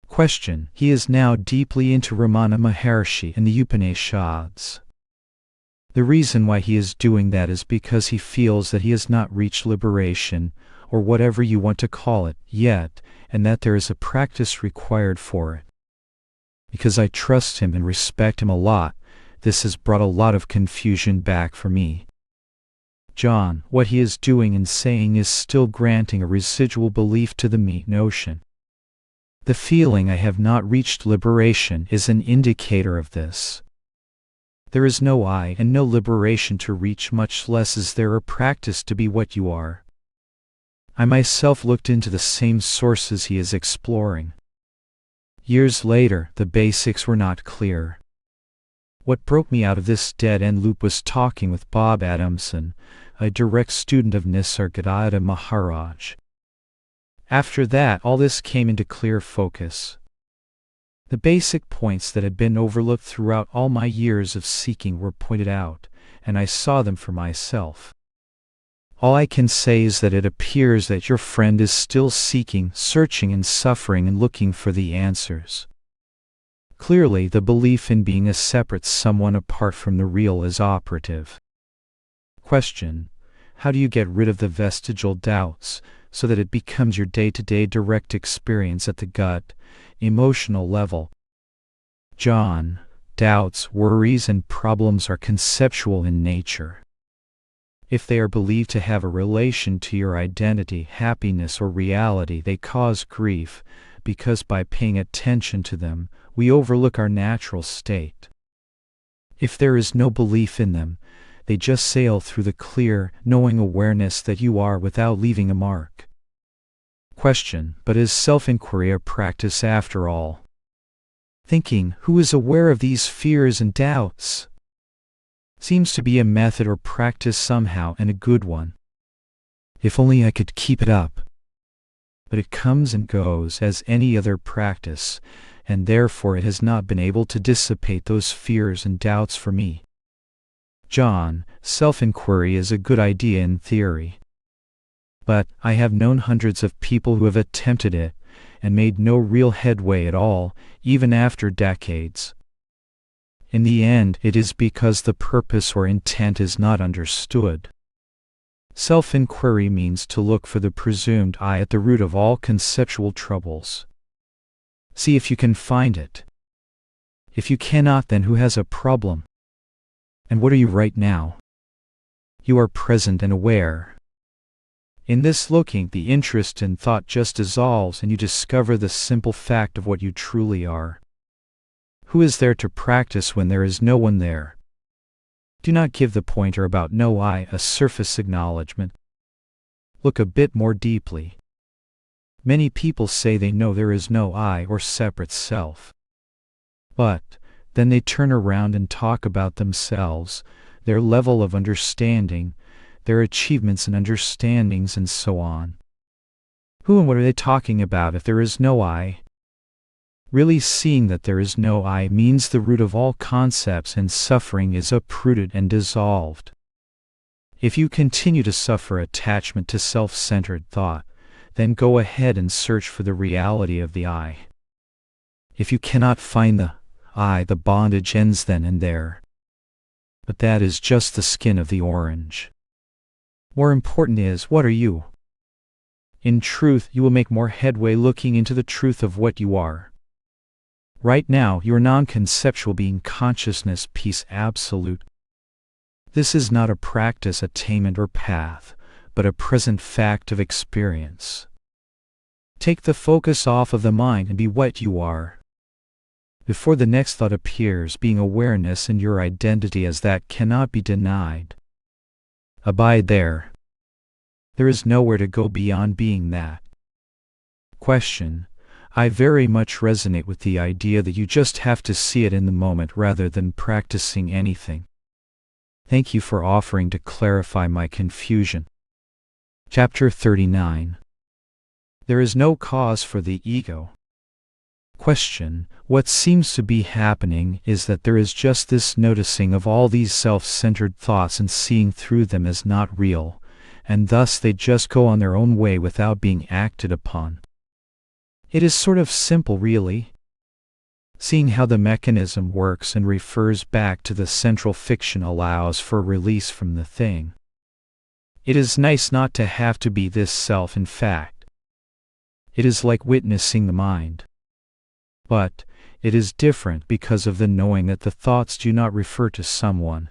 Question: he is now deeply into Ramana Maharshi and the Upanishads. The reason why he is doing that is because he feels that he has not reached liberation, or whatever you want to call it, yet, and that there is a practice required for it. Because I trust him and respect him a lot, this has brought a lot of confusion back for me. John, what he is doing and saying is still granting a residual belief to the me notion. The feeling I have not reached liberation is an indicator of this. There is no I and no liberation to reach, much less is there a practice to be what you are. I myself looked into the same sources he is exploring. Years later, the basics were not clear. What broke me out of this dead-end loop was talking with Bob Adamson, a direct student of Nisargadatta Maharaj. After that, all this came into clear focus. The basic points that had been overlooked throughout all my years of seeking were pointed out, and I saw them for myself. All I can say is that it appears that your friend is still seeking, searching and suffering and looking for the answers. Clearly, the belief in being a separate someone apart from the real is operative. Question: how do you get rid of the vestigial doubts, so that it becomes your day-to-day direct experience at the gut, emotional level? John, doubts, worries, and problems are conceptual in nature. If they are believed to have a relation to your identity, happiness, or reality, they cause grief, because by paying attention to them, we overlook our natural state. If there is no belief in them, they just sail through the clear, knowing awareness that you are without leaving a mark. Question: but is self-inquiry a practice after all? Thinking, who is aware of these fears and doubts? Seems to be a method or practice somehow, and a good one. If only I could keep it up. But it comes and goes as any other practice, and therefore it has not been able to dissipate those fears and doubts for me. John, self-inquiry is a good idea in theory. But I have known hundreds of people who have attempted it, and made no real headway at all, even after decades. In the end, it is because the purpose or intent is not understood. Self-inquiry means to look for the presumed I at the root of all conceptual troubles. See if you can find it. If you cannot, then who has a problem? And what are you right now? You are present and aware. In this looking, the interest in thought just dissolves and you discover the simple fact of what you truly are. Who is there to practice when there is no one there? Do not give the pointer about no I a surface acknowledgement. Look a bit more deeply. Many people say they know there is no I or separate self. But then they turn around and talk about themselves, their level of understanding, their achievements and understandings, and so on. Who and what are they talking about if there is no I? Really seeing that there is no I means the root of all concepts and suffering is uprooted and dissolved. If you continue to suffer attachment to self-centered thought, then go ahead and search for the reality of the I. If you cannot find the I, the bondage ends then and there. But that is just the skin of the orange. More important is, what are you? In truth, you will make more headway looking into the truth of what you are. Right now, you are non-conceptual being, consciousness, peace, absolute. This is not a practice, attainment, or path, but a present fact of experience. Take the focus off of the mind and be what you are. Before the next thought appears, being awareness and your identity as that cannot be denied. Abide there. There is nowhere to go beyond being that. Question: I very much resonate with the idea that you just have to see it in the moment rather than practicing anything. Thank you for offering to clarify my confusion. Chapter 39. There is no cause for the ego. Question: what seems to be happening is that there is just this noticing of all these self-centered thoughts and seeing through them as not real, and thus they just go on their own way without being acted upon. It is sort of simple, really. Seeing how the mechanism works and refers back to the central fiction allows for release from the thing. It is nice not to have to be this self, in fact. It is like witnessing the mind. But it is different because of the knowing that the thoughts do not refer to someone.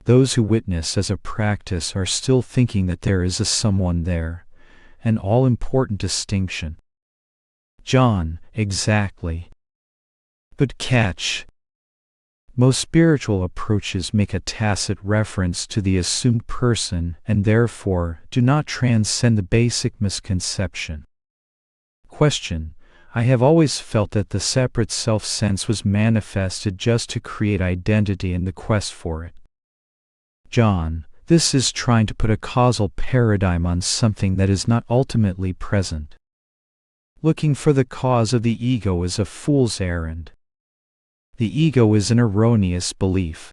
Those who witness as a practice are still thinking that there is a someone there, an all-important distinction. John, exactly. Good catch. Most spiritual approaches make a tacit reference to the assumed person and therefore do not transcend the basic misconception. Question: I have always felt that the separate self-sense was manifested just to create identity in the quest for it. John, this is trying to put a causal paradigm on something that is not ultimately present. Looking for the cause of the ego is a fool's errand. The ego is an erroneous belief.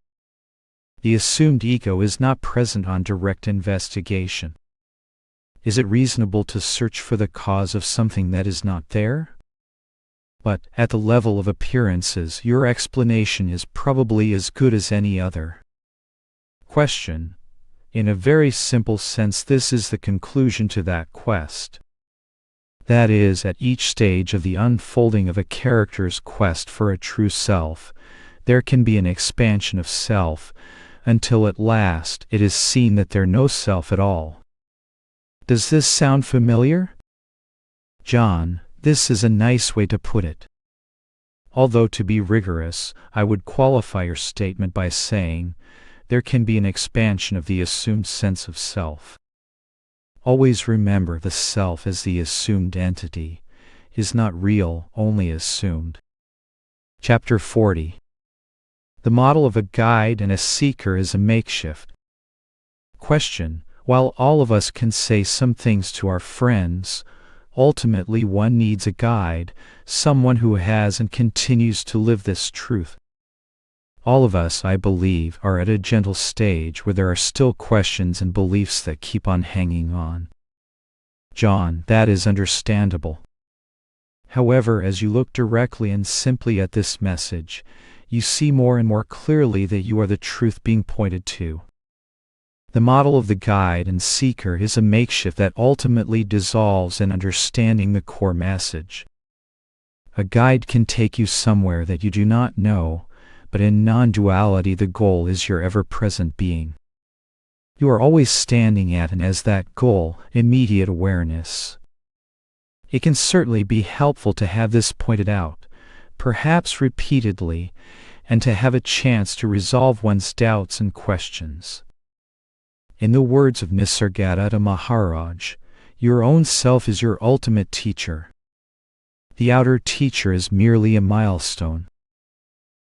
The assumed ego is not present on direct investigation. Is it reasonable to search for the cause of something that is not there? But, at the level of appearances, your explanation is probably as good as any other. Question: in a very simple sense, this is the conclusion to that quest. That is, at each stage of the unfolding of a character's quest for a true self, there can be an expansion of self, until at last it is seen that there is no self at all. Does this sound familiar? John, this is a nice way to put it. Although to be rigorous, I would qualify your statement by saying, there can be an expansion of the assumed sense of self. Always remember the self as the assumed entity is not real, only assumed. Chapter 40. The model of a guide and a seeker is a makeshift. Question: while all of us can say some things to our friends, ultimately one needs a guide, someone who has and continues to live this truth. All of us, I believe, are at a gentle stage where there are still questions and beliefs that keep on hanging on. John, that is understandable. However, as you look directly and simply at this message, you see more and more clearly that you are the truth being pointed to. The model of the guide and seeker is a makeshift that ultimately dissolves in understanding the core message. A guide can take you somewhere that you do not know, but in non-duality the goal is your ever-present being. You are always standing at and as that goal, immediate awareness. It can certainly be helpful to have this pointed out, perhaps repeatedly, and to have a chance to resolve one's doubts and questions. In the words of Nisargadatta Maharaj, your own self is your ultimate teacher. The outer teacher is merely a milestone.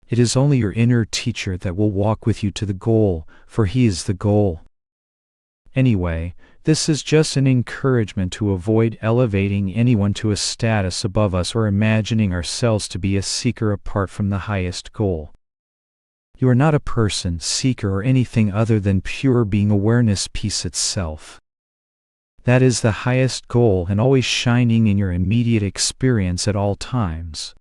It is only your inner teacher that will walk with you to the goal, for he is the goal. Anyway, this is just an encouragement to avoid elevating anyone to a status above us or imagining ourselves to be a seeker apart from the highest goal. You are not a person, seeker, or anything other than pure being awareness peace itself. That is the highest goal and always shining in your immediate experience at all times.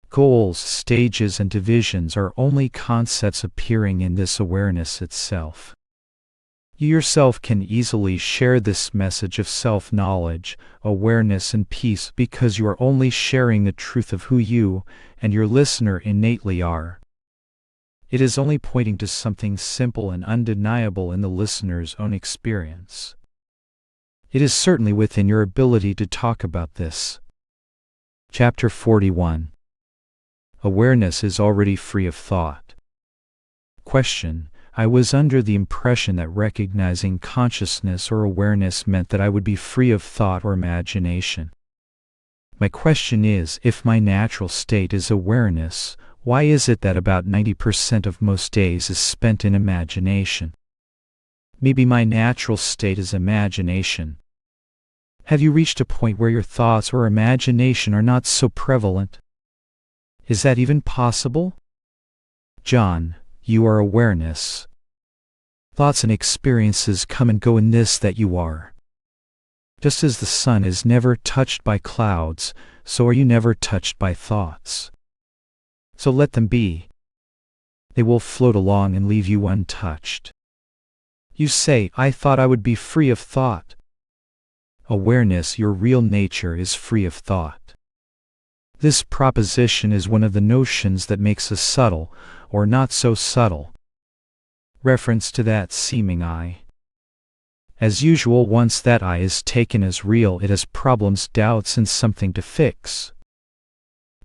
Goals, stages, and divisions are only concepts appearing in this awareness itself. You yourself can easily share this message of self-knowledge, awareness, and peace because you are only sharing the truth of who you and your listener innately are. It is only pointing to something simple and undeniable in the listener's own experience. It is certainly within your ability to talk about this. Chapter 41. Awareness is already free of thought. Question: I was under the impression that recognizing consciousness or awareness meant that I would be free of thought or imagination. My question is, if my natural state is awareness, why is it that about 90% of most days is spent in imagination? Maybe my natural state is imagination. Have you reached a point where your thoughts or imagination are not so prevalent? Is that even possible? John, you are awareness. Thoughts and experiences come and go in this that you are. Just as the sun is never touched by clouds, so are you never touched by thoughts. So let them be. They will float along and leave you untouched. You say, I thought I would be free of thought. Awareness, your real nature, is free of thought. This proposition is one of the notions that makes us subtle, or not so subtle. Reference to that seeming I. As usual, once that I is taken as real, it has problems, doubts, and something to fix.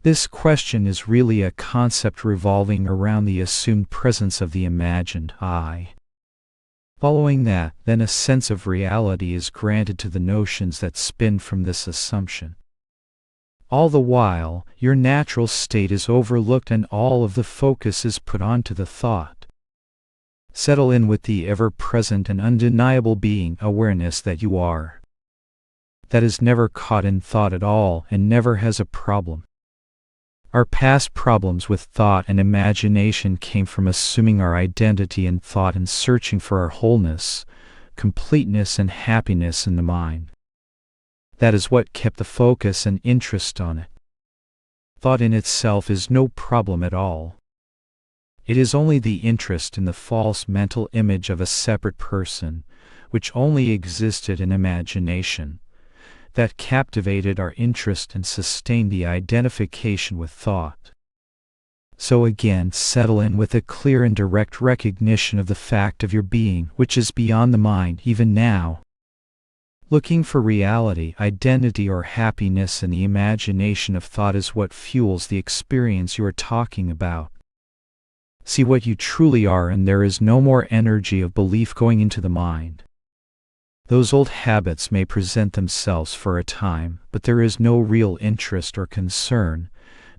This question is really a concept revolving around the assumed presence of the imagined I. Following that, then a sense of reality is granted to the notions that spin from this assumption. All the while, your natural state is overlooked and all of the focus is put onto the thought. Settle in with the ever-present and undeniable being awareness that you are. That is never caught in thought at all and never has a problem. Our past problems with thought and imagination came from assuming our identity in thought and searching for our wholeness, completeness, and happiness in the mind. That is what kept the focus and interest on it. Thought in itself is no problem at all. It is only the interest in the false mental image of a separate person, which only existed in imagination, that captivated our interest and sustained the identification with thought. So again, settle in with a clear and direct recognition of the fact of your being, which is beyond the mind even now. Looking for reality, identity, or happiness in the imagination of thought is what fuels the experience you are talking about. See what you truly are, and there is no more energy of belief going into the mind. Those old habits may present themselves for a time, but there is no real interest or concern,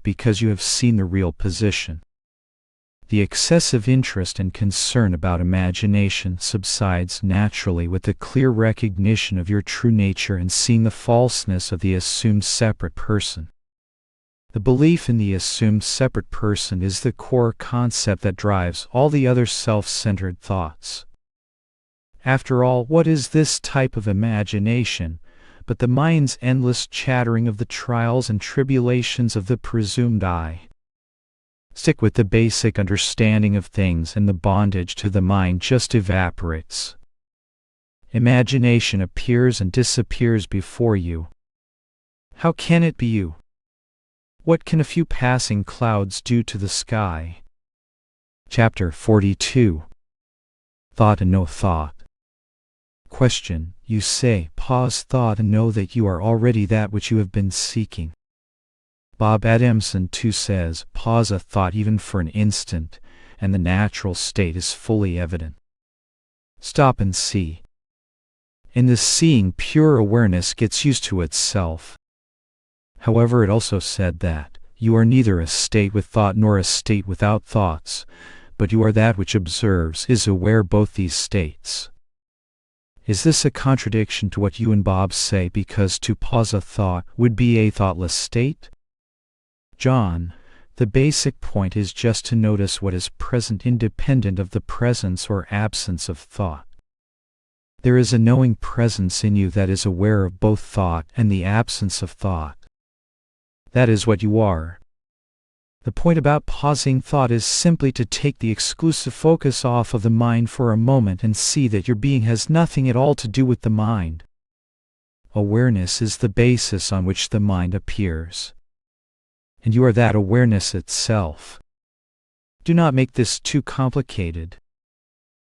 because you have seen the real position. The excessive interest and concern about imagination subsides naturally with the clear recognition of your true nature and seeing the falseness of the assumed separate person. The belief in the assumed separate person is the core concept that drives all the other self-centered thoughts. After all, what is this type of imagination but the mind's endless chattering of the trials and tribulations of the presumed I. Stick with the basic understanding of things, and the bondage to the mind just evaporates. Imagination appears and disappears before you. How can it be you? What can a few passing clouds do to the sky? Chapter 42. Thought and no thought. Question. You say, pause thought and know that you are already that which you have been seeking. Bob Adamson too says, pause a thought even for an instant, and the natural state is fully evident. Stop and see. In this seeing, pure awareness gets used to itself. However, it also said that you are neither a state with thought nor a state without thoughts, but you are that which observes, is aware both these states. Is this a contradiction to what you and Bob say, because to pause a thought would be a thoughtless state? John, the basic point is just to notice what is present independent of the presence or absence of thought. There is a knowing presence in you that is aware of both thought and the absence of thought. That is what you are. The point about pausing thought is simply to take the exclusive focus off of the mind for a moment and see that your being has nothing at all to do with the mind. Awareness is the basis on which the mind appears. And you are that awareness itself. Do not make this too complicated.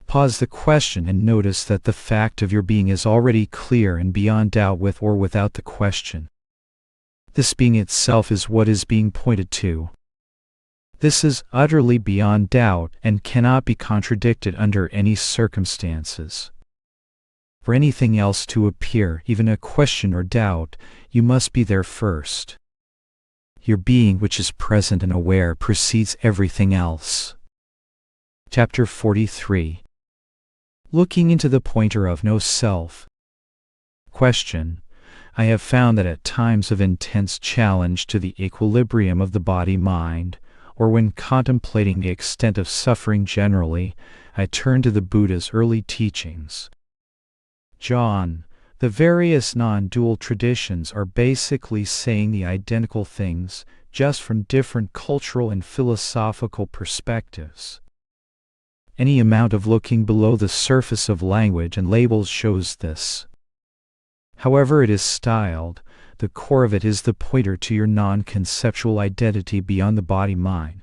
Pause the question and notice that the fact of your being is already clear and beyond doubt with or without the question. This being itself is what is being pointed to. This is utterly beyond doubt and cannot be contradicted under any circumstances. For anything else to appear, even a question or doubt, you must be there first. Your being, which is present and aware, precedes everything else. Chapter 43. Looking into the pointer of no self. Question. I have found that at times of intense challenge to the equilibrium of the body-mind, or when contemplating the extent of suffering generally, I turn to the Buddha's early teachings. John, the various non-dual traditions are basically saying the identical things, just from different cultural and philosophical perspectives. Any amount of looking below the surface of language and labels shows this. However it is styled, the core of it is the pointer to your non-conceptual identity beyond the body-mind.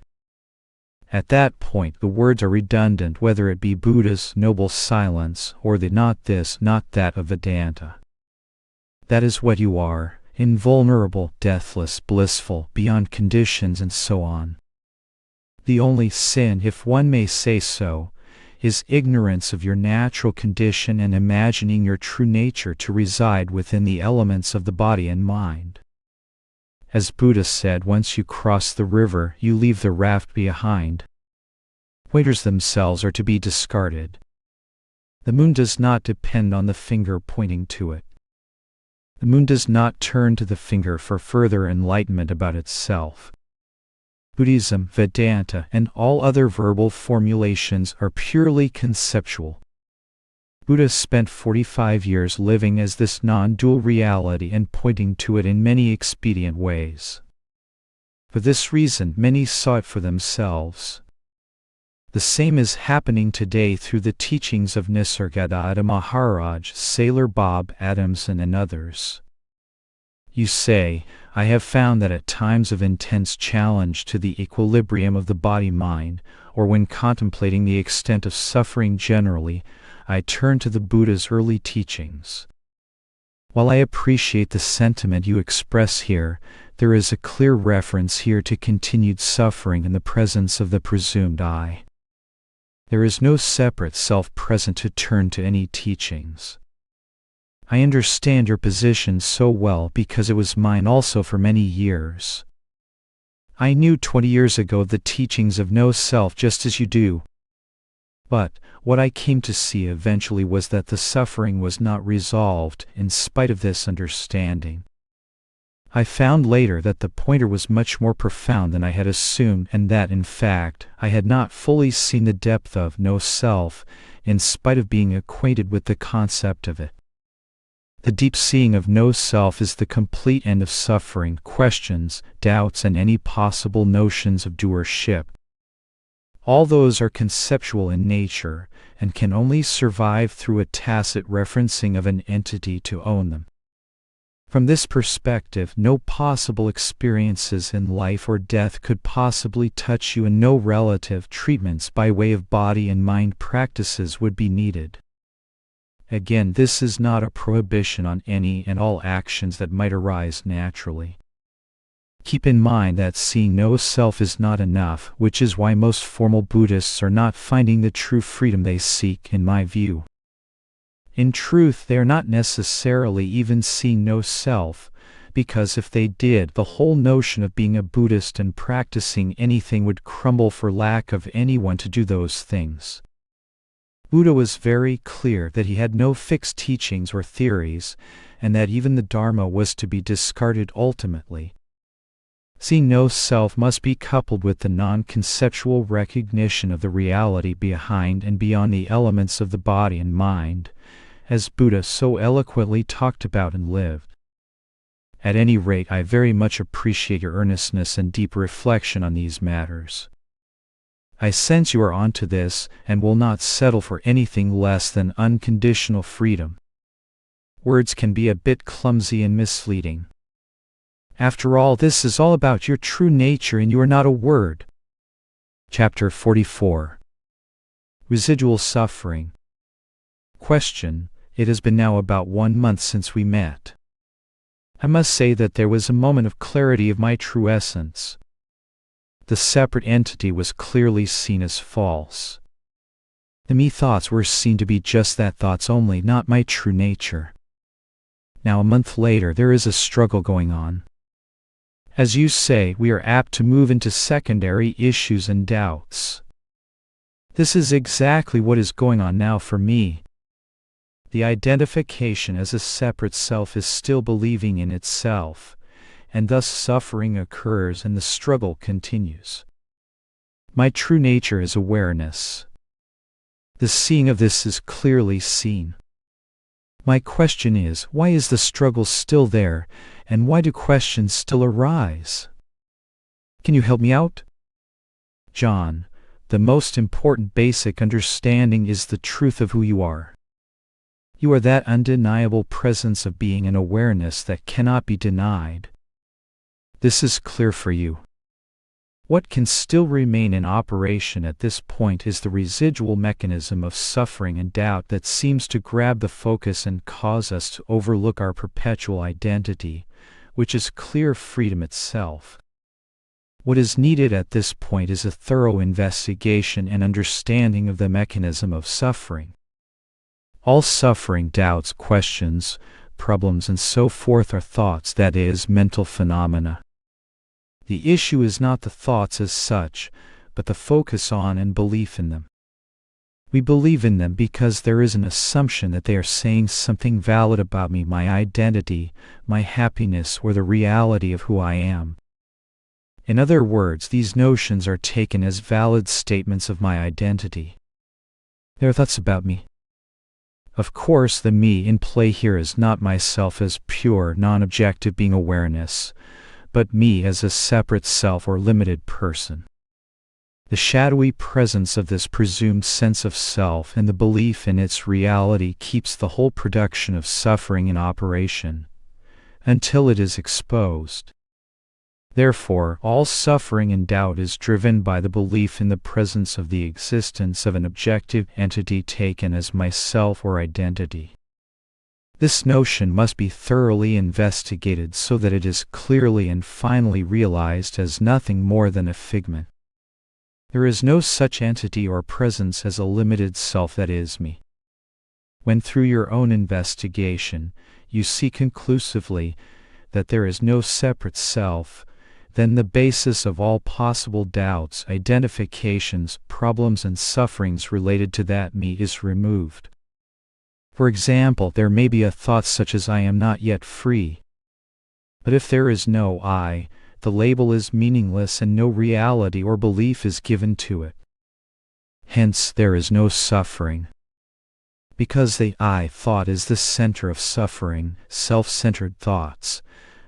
At that point, the words are redundant, whether it be Buddha's noble silence or the not this, not that of Vedanta. That is what you are, invulnerable, deathless, blissful, beyond conditions, and so on. The only sin, if one may say so, is ignorance of your natural condition and imagining your true nature to reside within the elements of the body and mind. As Buddha said, once you cross the river, you leave the raft behind. Pointers themselves are to be discarded. The moon does not depend on the finger pointing to it. The moon does not turn to the finger for further enlightenment about itself. Buddhism, Vedanta, and all other verbal formulations are purely conceptual. Buddha spent 45 years living as this non-dual reality and pointing to it in many expedient ways. For this reason, many saw it for themselves. The same is happening today through the teachings of Nisargadatta Maharaj, Sailor Bob Adamson, and others. You say, I have found that at times of intense challenge to the equilibrium of the body-mind, or when contemplating the extent of suffering generally, I turn to the Buddha's early teachings. While I appreciate the sentiment you express here, there is a clear reference here to continued suffering in the presence of the presumed I. There is no separate self present to turn to any teachings. I understand your position so well because it was mine also for many years. I knew 20 years ago the teachings of no self just as you do. But what I came to see eventually was that the suffering was not resolved in spite of this understanding. I found later that the pointer was much more profound than I had assumed, and that in fact I had not fully seen the depth of no self in spite of being acquainted with the concept of it. The deep seeing of no self is the complete end of suffering, questions, doubts, and any possible notions of doership. All those are conceptual in nature, and can only survive through a tacit referencing of an entity to own them. From this perspective, no possible experiences in life or death could possibly touch you, and no relative treatments by way of body and mind practices would be needed. Again, this is not a prohibition on any and all actions that might arise naturally. Keep in mind that seeing no self is not enough, which is why most formal Buddhists are not finding the true freedom they seek, in my view. In truth, they are not necessarily even seeing no self, because if they did, the whole notion of being a Buddhist and practicing anything would crumble for lack of anyone to do those things. Buddha was very clear that he had no fixed teachings or theories, and that even the Dharma was to be discarded ultimately. Seeing no self must be coupled with the non-conceptual recognition of the reality behind and beyond the elements of the body and mind, as Buddha so eloquently talked about and lived. At any rate, I very much appreciate your earnestness and deep reflection on these matters. I sense you are onto this and will not settle for anything less than unconditional freedom. Words can be a bit clumsy and misleading. After all, this is all about your true nature, and you are not a word. Chapter 44. Residual Suffering. Question: It has been now about 1 month since we met. I must say that there was a moment of clarity of my true essence. The separate entity was clearly seen as false. The me thoughts were seen to be just that, thoughts only, not my true nature. Now, a month later, there is a struggle going on. As you say, we are apt to move into secondary issues and doubts. This is exactly what is going on now for me. The identification as a separate self is still believing in itself, and thus suffering occurs and the struggle continues. My true nature is awareness. The seeing of this is clearly seen. My question is, why is the struggle still there, and why do questions still arise? Can you help me out? John, the most important basic understanding is the truth of who you are. You are that undeniable presence of being and awareness that cannot be denied. This is clear for you. What can still remain in operation at this point is the residual mechanism of suffering and doubt that seems to grab the focus and cause us to overlook our perpetual identity, which is clear freedom itself. What is needed at this point is a thorough investigation and understanding of the mechanism of suffering. All suffering, doubts, questions, problems, and so forth are thoughts, that is, mental phenomena. The issue is not the thoughts as such, but the focus on and belief in them. We believe in them because there is an assumption that they are saying something valid about me, my identity, my happiness, or the reality of who I am. In other words, these notions are taken as valid statements of my identity. They are thoughts about me. Of course, the me in play here is not myself as pure, non-objective being awareness, but me as a separate self or limited person. The shadowy presence of this presumed sense of self and the belief in its reality keeps the whole production of suffering in operation, until it is exposed. Therefore, all suffering and doubt is driven by the belief in the presence of the existence of an objective entity taken as myself or identity. This notion must be thoroughly investigated so that it is clearly and finally realized as nothing more than a figment. There is no such entity or presence as a limited self that is me. When through your own investigation you see conclusively that there is no separate self, then the basis of all possible doubts, identifications, problems, and sufferings related to that me is removed. For example, there may be a thought such as I am not yet free. But if there is no I, the label is meaningless and no reality or belief is given to it. Hence, there is no suffering. Because the I thought is the center of suffering, self-centered thoughts,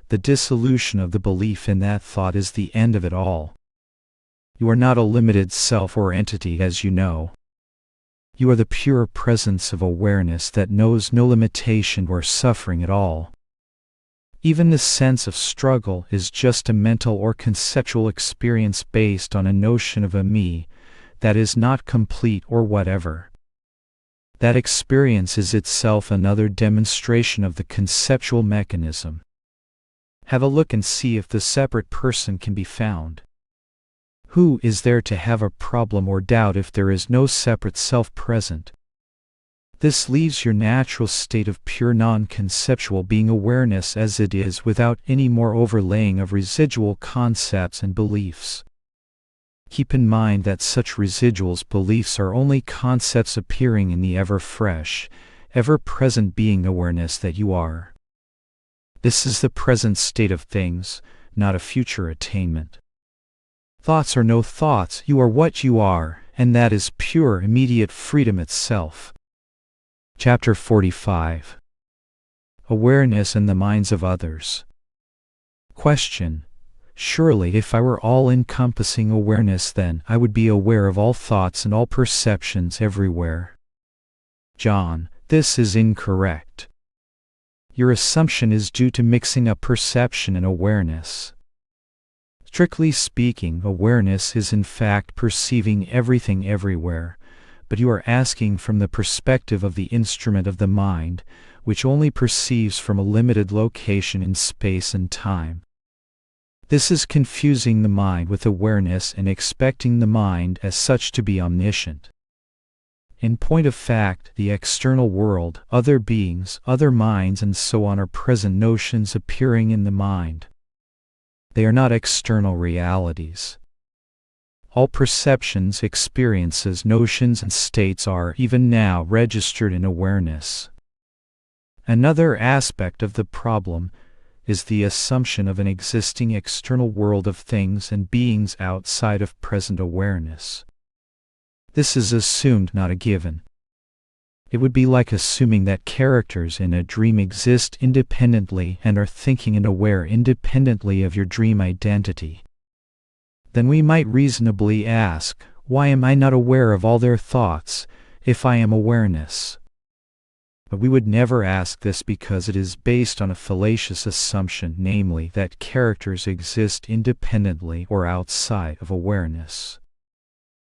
the dissolution of the belief in that thought is the end of it all. You are not a limited self or entity, as you know. You are the pure presence of awareness that knows no limitation or suffering at all. Even the sense of struggle is just a mental or conceptual experience based on a notion of a me that is not complete or whatever. That experience is itself another demonstration of the conceptual mechanism. Have a look and see if the separate person can be found. Who is there to have a problem or doubt if there is no separate self present? This leaves your natural state of pure non-conceptual being awareness as it is without any more overlaying of residual concepts and beliefs. Keep in mind that such residuals beliefs are only concepts appearing in the ever-fresh, ever-present being awareness that you are. This is the present state of things, not a future attainment. Thoughts are no thoughts, you are what you are, and that is pure immediate freedom itself. Chapter 45. Awareness in the minds of others. Question. Surely if I were all-encompassing awareness, then I would be aware of all thoughts and all perceptions everywhere. John. This is incorrect. Your assumption is due to mixing up perception and awareness. Strictly speaking, awareness is in fact perceiving everything everywhere, but you are asking from the perspective of the instrument of the mind, which only perceives from a limited location in space and time. This is confusing the mind with awareness and expecting the mind as such to be omniscient. In point of fact, the external world, other beings, other minds and so on are present notions appearing in the mind. They are not external realities. All perceptions, experiences, notions and states are, even now, registered in awareness. Another aspect of the problem is the assumption of an existing external world of things and beings outside of present awareness. This is assumed, not a given. It would be like assuming that characters in a dream exist independently and are thinking and aware independently of your dream identity. Then we might reasonably ask, why am I not aware of all their thoughts, if I am awareness? But we would never ask this because it is based on a fallacious assumption, namely that characters exist independently or outside of awareness.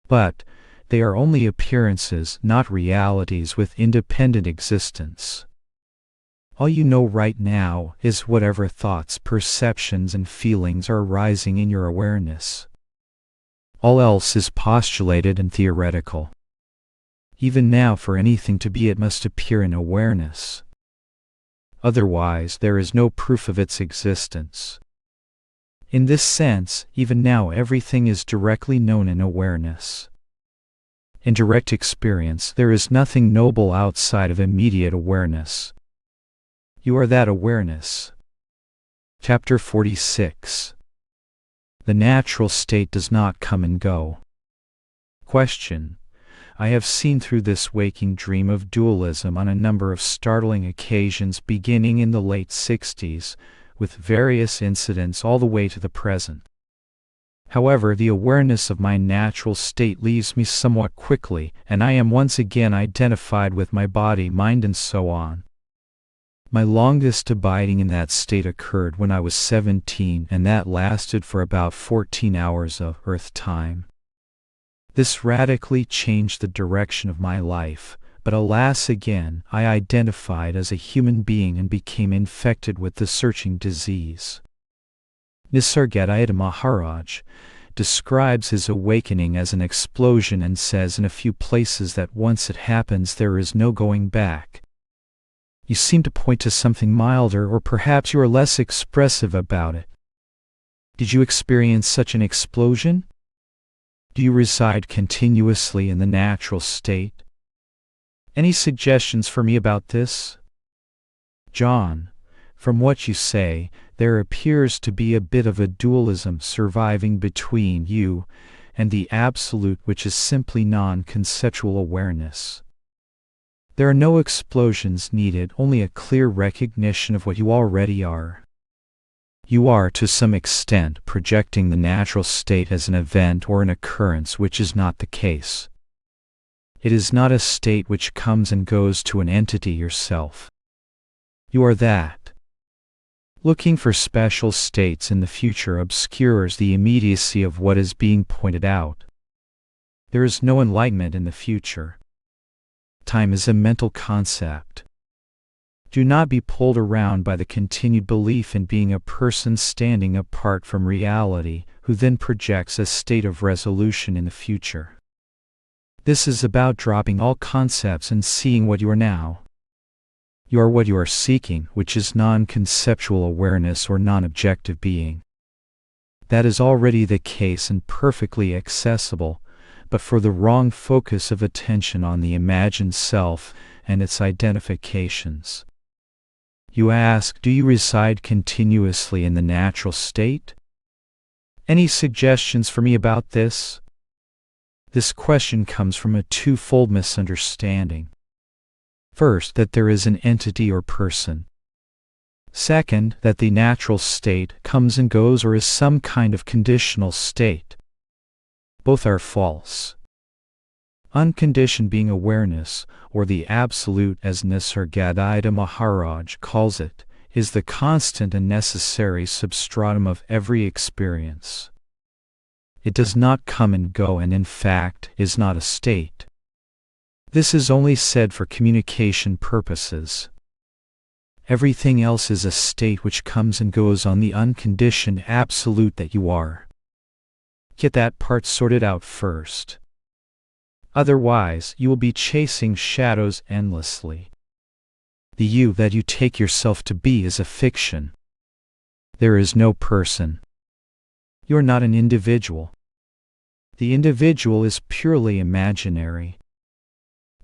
But they are only appearances, not realities with independent existence. All you know right now is whatever thoughts, perceptions, and feelings are arising in your awareness. All else is postulated and theoretical. Even now, for anything to be, it must appear in awareness. Otherwise, there is no proof of its existence. In this sense, even now everything is directly known in awareness. In direct experience, there is nothing noble outside of immediate awareness. You are that awareness. Chapter 46. The natural state does not come and go. Question. I have seen through this waking dream of dualism on a number of startling occasions beginning in the late 60s, with various incidents all the way to the present. However, the awareness of my natural state leaves me somewhat quickly, and I am once again identified with my body, mind, and so on. My longest abiding in that state occurred when I was 17, and that lasted for about 14 hours of Earth time. This radically changed the direction of my life, but alas again, I identified as a human being and became infected with the searching disease. Nisargadatta Maharaj describes his awakening as an explosion and says in a few places that once it happens there is no going back. You seem to point to something milder, or perhaps you are less expressive about it. Did you experience such an explosion? Do you reside continuously in the natural state? Any suggestions for me about this? John, from what you say, there appears to be a bit of a dualism surviving between you and the Absolute, which is simply non-conceptual awareness. There are no explosions needed, only a clear recognition of what you already are. You are, to some extent, projecting the natural state as an event or an occurrence, which is not the case. It is not a state which comes and goes to an entity yourself. You are that. Looking for special states in the future obscures the immediacy of what is being pointed out. There is no enlightenment in the future. Time is a mental concept. Do not be pulled around by the continued belief in being a person standing apart from reality, who then projects a state of resolution in the future. This is about dropping all concepts and seeing what you are now. You are what you are seeking, which is non-conceptual awareness or non-objective being. That is already the case and perfectly accessible, but for the wrong focus of attention on the imagined self and its identifications. You ask, do you reside continuously in the natural state? Any suggestions for me about this? This question comes from a twofold misunderstanding. First, that there is an entity or person. Second, that the natural state comes and goes or is some kind of conditional state. Both are false. Unconditioned being awareness, or the absolute as Nisargadatta Maharaj calls it, is the constant and necessary substratum of every experience. It does not come and go and in fact is not a state. This is only said for communication purposes. Everything else is a state which comes and goes on the unconditioned absolute that you are. Get that part sorted out first. Otherwise, you will be chasing shadows endlessly. The you that you take yourself to be is a fiction. There is no person. You are not an individual. The individual is purely imaginary.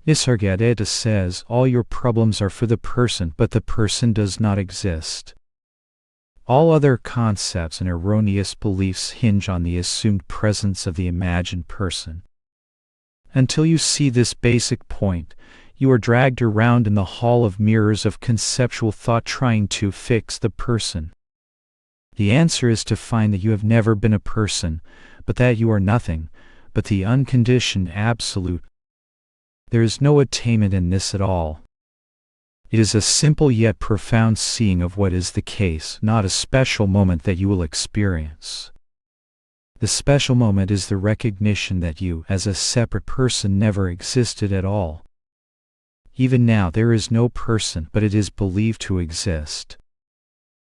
Nisargadatta says all your problems are for the person, but the person does not exist. All other concepts and erroneous beliefs hinge on the assumed presence of the imagined person. Until you see this basic point, you are dragged around in the hall of mirrors of conceptual thought trying to fix the person. The answer is to find that you have never been a person, but that you are nothing, but the unconditioned absolute. There is no attainment in this at all. It is a simple yet profound seeing of what is the case, not a special moment that you will experience. The special moment is the recognition that you, as a separate person, never existed at all. Even now there is no person, but it is believed to exist.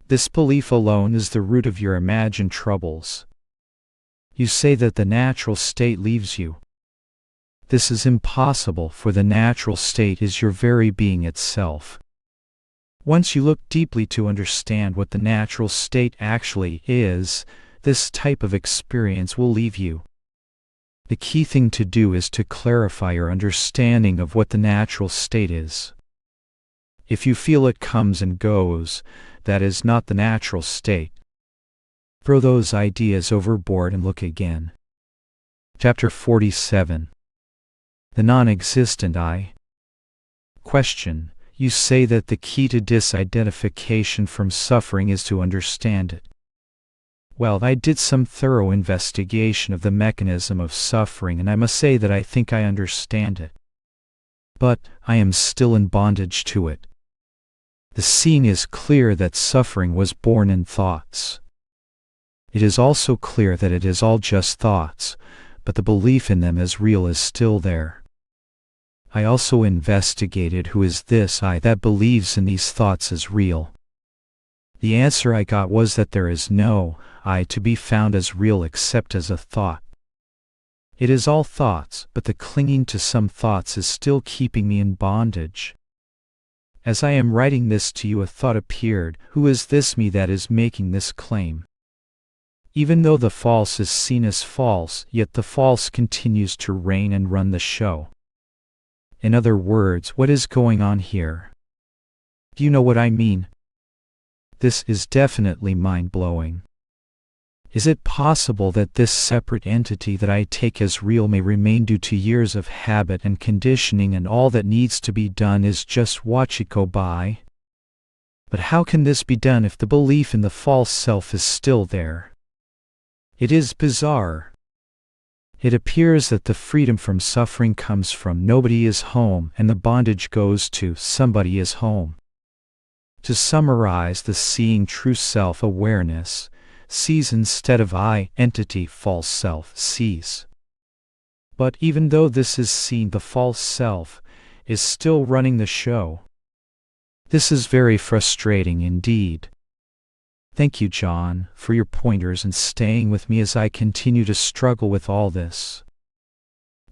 This belief alone is the root of your imagined troubles. You say that the natural state leaves you. This is impossible, for the natural state is your very being itself. Once you look deeply to understand what the natural state actually is, this type of experience will leave you. The key thing to do is to clarify your understanding of what the natural state is. If you feel it comes and goes, that is not the natural state. Throw those ideas overboard and look again. Chapter 47. The non-existent I. Question. You say that the key to disidentification from suffering is to understand it. Well, I did some thorough investigation of the mechanism of suffering, and I must say that I think I understand it. But I am still in bondage to it. The seeing is clear that suffering was born in thoughts. It is also clear that it is all just thoughts, but the belief in them as real is still there. I also investigated who is this I that believes in these thoughts as real. The answer I got was that there is no I to be found as real except as a thought. It is all thoughts, but the clinging to some thoughts is still keeping me in bondage. As I am writing this to you, a thought appeared, who is this me that is making this claim? Even though the false is seen as false, yet the false continues to reign and run the show. In other words, what is going on here? Do you know what I mean? This is definitely mind-blowing. Is it possible that this separate entity that I take as real may remain due to years of habit and conditioning, and all that needs to be done is just watch it go by? But how can this be done if the belief in the false self is still there? It is bizarre. It appears that the freedom from suffering comes from nobody is home, and the bondage goes to somebody is home. To summarize, the seeing true self-awareness sees instead of I, entity, false self, sees. But even though this is seen, the false self is still running the show. This is very frustrating indeed. Thank you, John, for your pointers and staying with me as I continue to struggle with all this.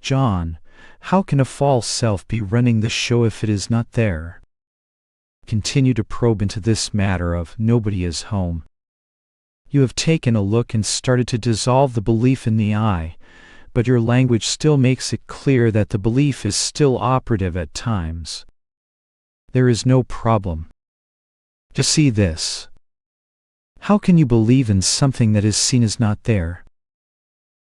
John, how can a false self be running the show if it is not there? Continue to probe into this matter of nobody is home. You have taken a look and started to dissolve the belief in the I, but your language still makes it clear that the belief is still operative at times. There is no problem. Just see this. How can you believe in something that is seen as not there?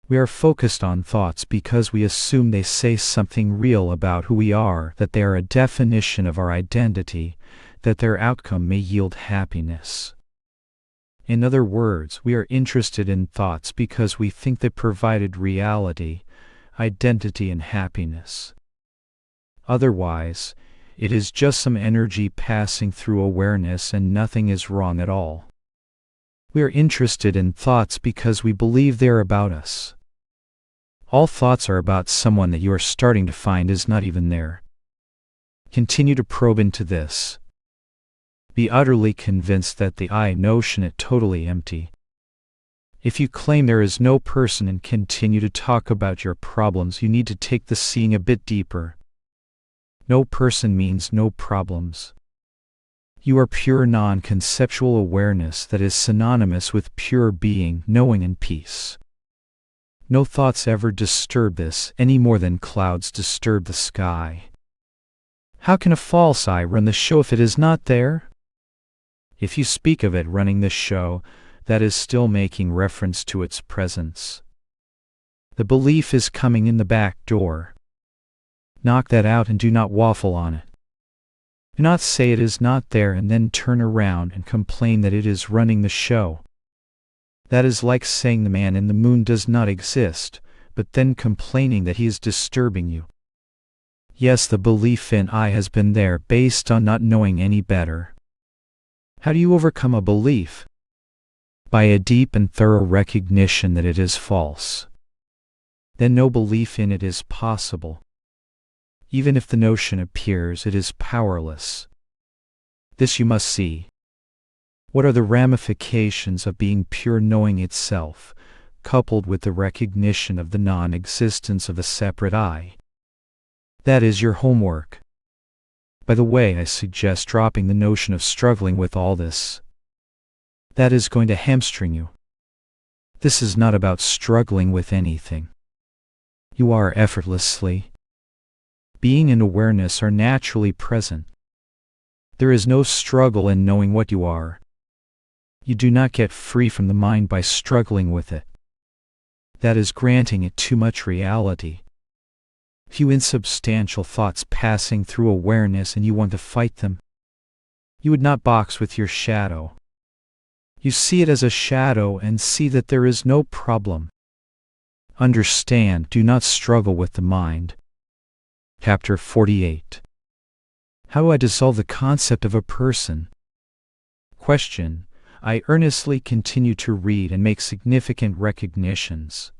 We are focused on thoughts because we assume they say something real about who we are, that they are a definition of our identity, that their outcome may yield happiness. In other words, we are interested in thoughts because we think they provided reality, identity, and happiness. Otherwise, it is just some energy passing through awareness and nothing is wrong at all. We are interested in thoughts because we believe they are about us. All thoughts are about someone that you are starting to find is not even there. Continue to probe into this. Be utterly convinced that the I notion is totally empty. If you claim there is no person and continue to talk about your problems, you need to take the seeing a bit deeper. No person means no problems. You are pure non-conceptual awareness that is synonymous with pure being, knowing, and peace. No thoughts ever disturb this any more than clouds disturb the sky. How can a false I run the show if it is not there? If you speak of it running the show, that is still making reference to its presence. The belief is coming in the back door. Knock that out and do not waffle on it. Do not say it is not there and then turn around and complain that it is running the show. That is like saying the man in the moon does not exist, but then complaining that he is disturbing you. Yes, the belief in I has been there based on not knowing any better. How do you overcome a belief? By a deep and thorough recognition that it is false. Then no belief in it is possible. Even if the notion appears, it is powerless. This you must see. What are the ramifications of being pure knowing itself, coupled with the recognition of the non-existence of a separate I? That is your homework. By the way, I suggest dropping the notion of struggling with all this. That is going to hamstring you. This is not about struggling with anything. You are effortlessly. Being and awareness are naturally present. There is no struggle in knowing what you are. You do not get free from the mind by struggling with it. That is granting it too much reality. Few insubstantial thoughts passing through awareness and you want to fight them. You would not box with your shadow. You see it as a shadow and see that there is no problem. Understand, do not struggle with the mind. Chapter 48. How do I dissolve the concept of a person? Question. I earnestly continue to read and make significant recognitions.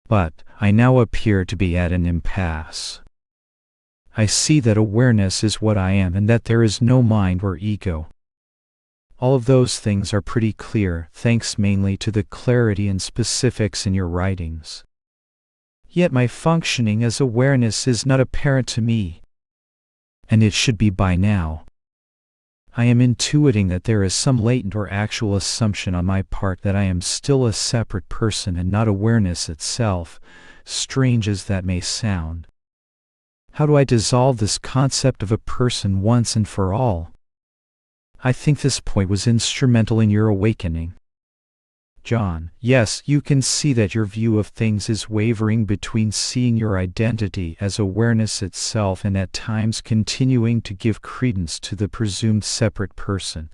But I now appear to be at an impasse. I see that awareness is what I am and that there is no mind or ego. All of those things are pretty clear, thanks mainly to the clarity and specifics in your writings. Yet my functioning as awareness is not apparent to me. And it should be by now. I am intuiting that there is some latent or actual assumption on my part that I am still a separate person and not awareness itself, strange as that may sound. How do I dissolve this concept of a person once and for all? I think this point was instrumental in your awakening. John, yes, you can see that your view of things is wavering between seeing your identity as awareness itself and at times continuing to give credence to the presumed separate person.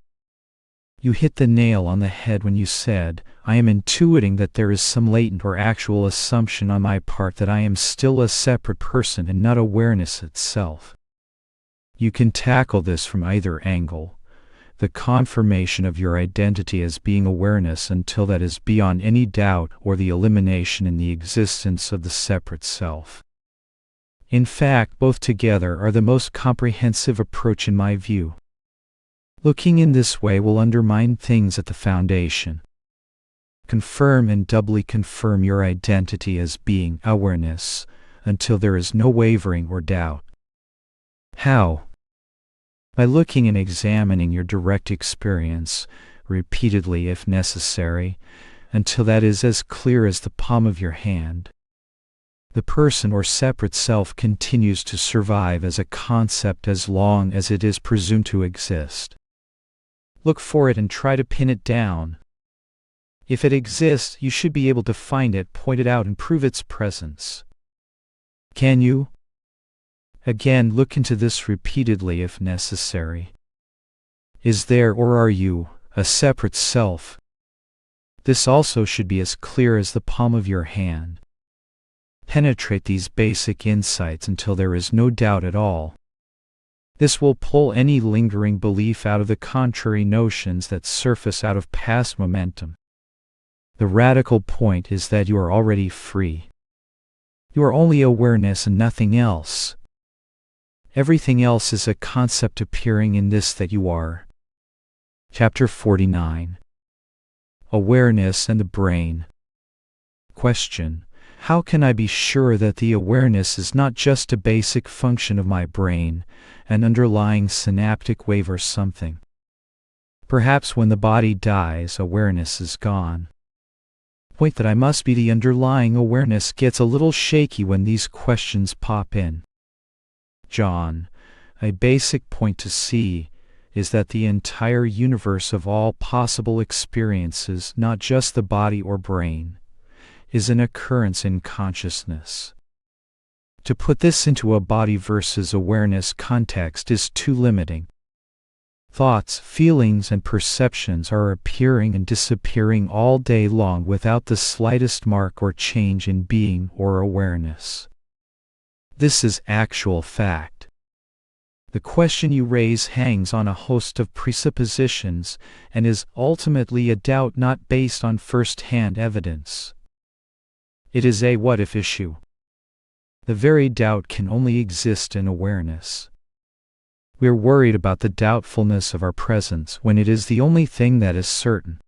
You hit the nail on the head when you said, I am intuiting that there is some latent or actual assumption on my part that I am still a separate person and not awareness itself. You can tackle this from either angle. The confirmation of your identity as being awareness until that is beyond any doubt, or the elimination in the existence of the separate self. In fact, both together are the most comprehensive approach in my view. Looking in this way will undermine things at the foundation. Confirm and doubly confirm your identity as being awareness until there is no wavering or doubt. How? By looking and examining your direct experience, repeatedly if necessary, until that is as clear as the palm of your hand. The person or separate self continues to survive as a concept as long as it is presumed to exist. Look for it and try to pin it down. If it exists, you should be able to find it, point it out, and prove its presence. Can you? Again, look into this repeatedly if necessary. Is there, or are you, a separate self? This also should be as clear as the palm of your hand. Penetrate these basic insights until there is no doubt at all. This will pull any lingering belief out of the contrary notions that surface out of past momentum. The radical point is that you are already free. You are only awareness and nothing else. Everything else is a concept appearing in this that you are. Chapter 49. Awareness and the Brain. Question: how can I be sure that the awareness is not just a basic function of my brain, an underlying synaptic wave or something? Perhaps when the body dies, awareness is gone. Point that I must be the underlying awareness gets a little shaky when these questions pop in. John, a basic point to see is that the entire universe of all possible experiences, not just the body or brain, is an occurrence in consciousness. To put this into a body versus awareness context is too limiting. Thoughts, feelings, and perceptions are appearing and disappearing all day long without the slightest mark or change in being or awareness. This is actual fact. The question you raise hangs on a host of presuppositions and is ultimately a doubt not based on first-hand evidence. It is a what-if issue. The very doubt can only exist in awareness. We are worried about the doubtfulness of our presence when it is the only thing that is certain.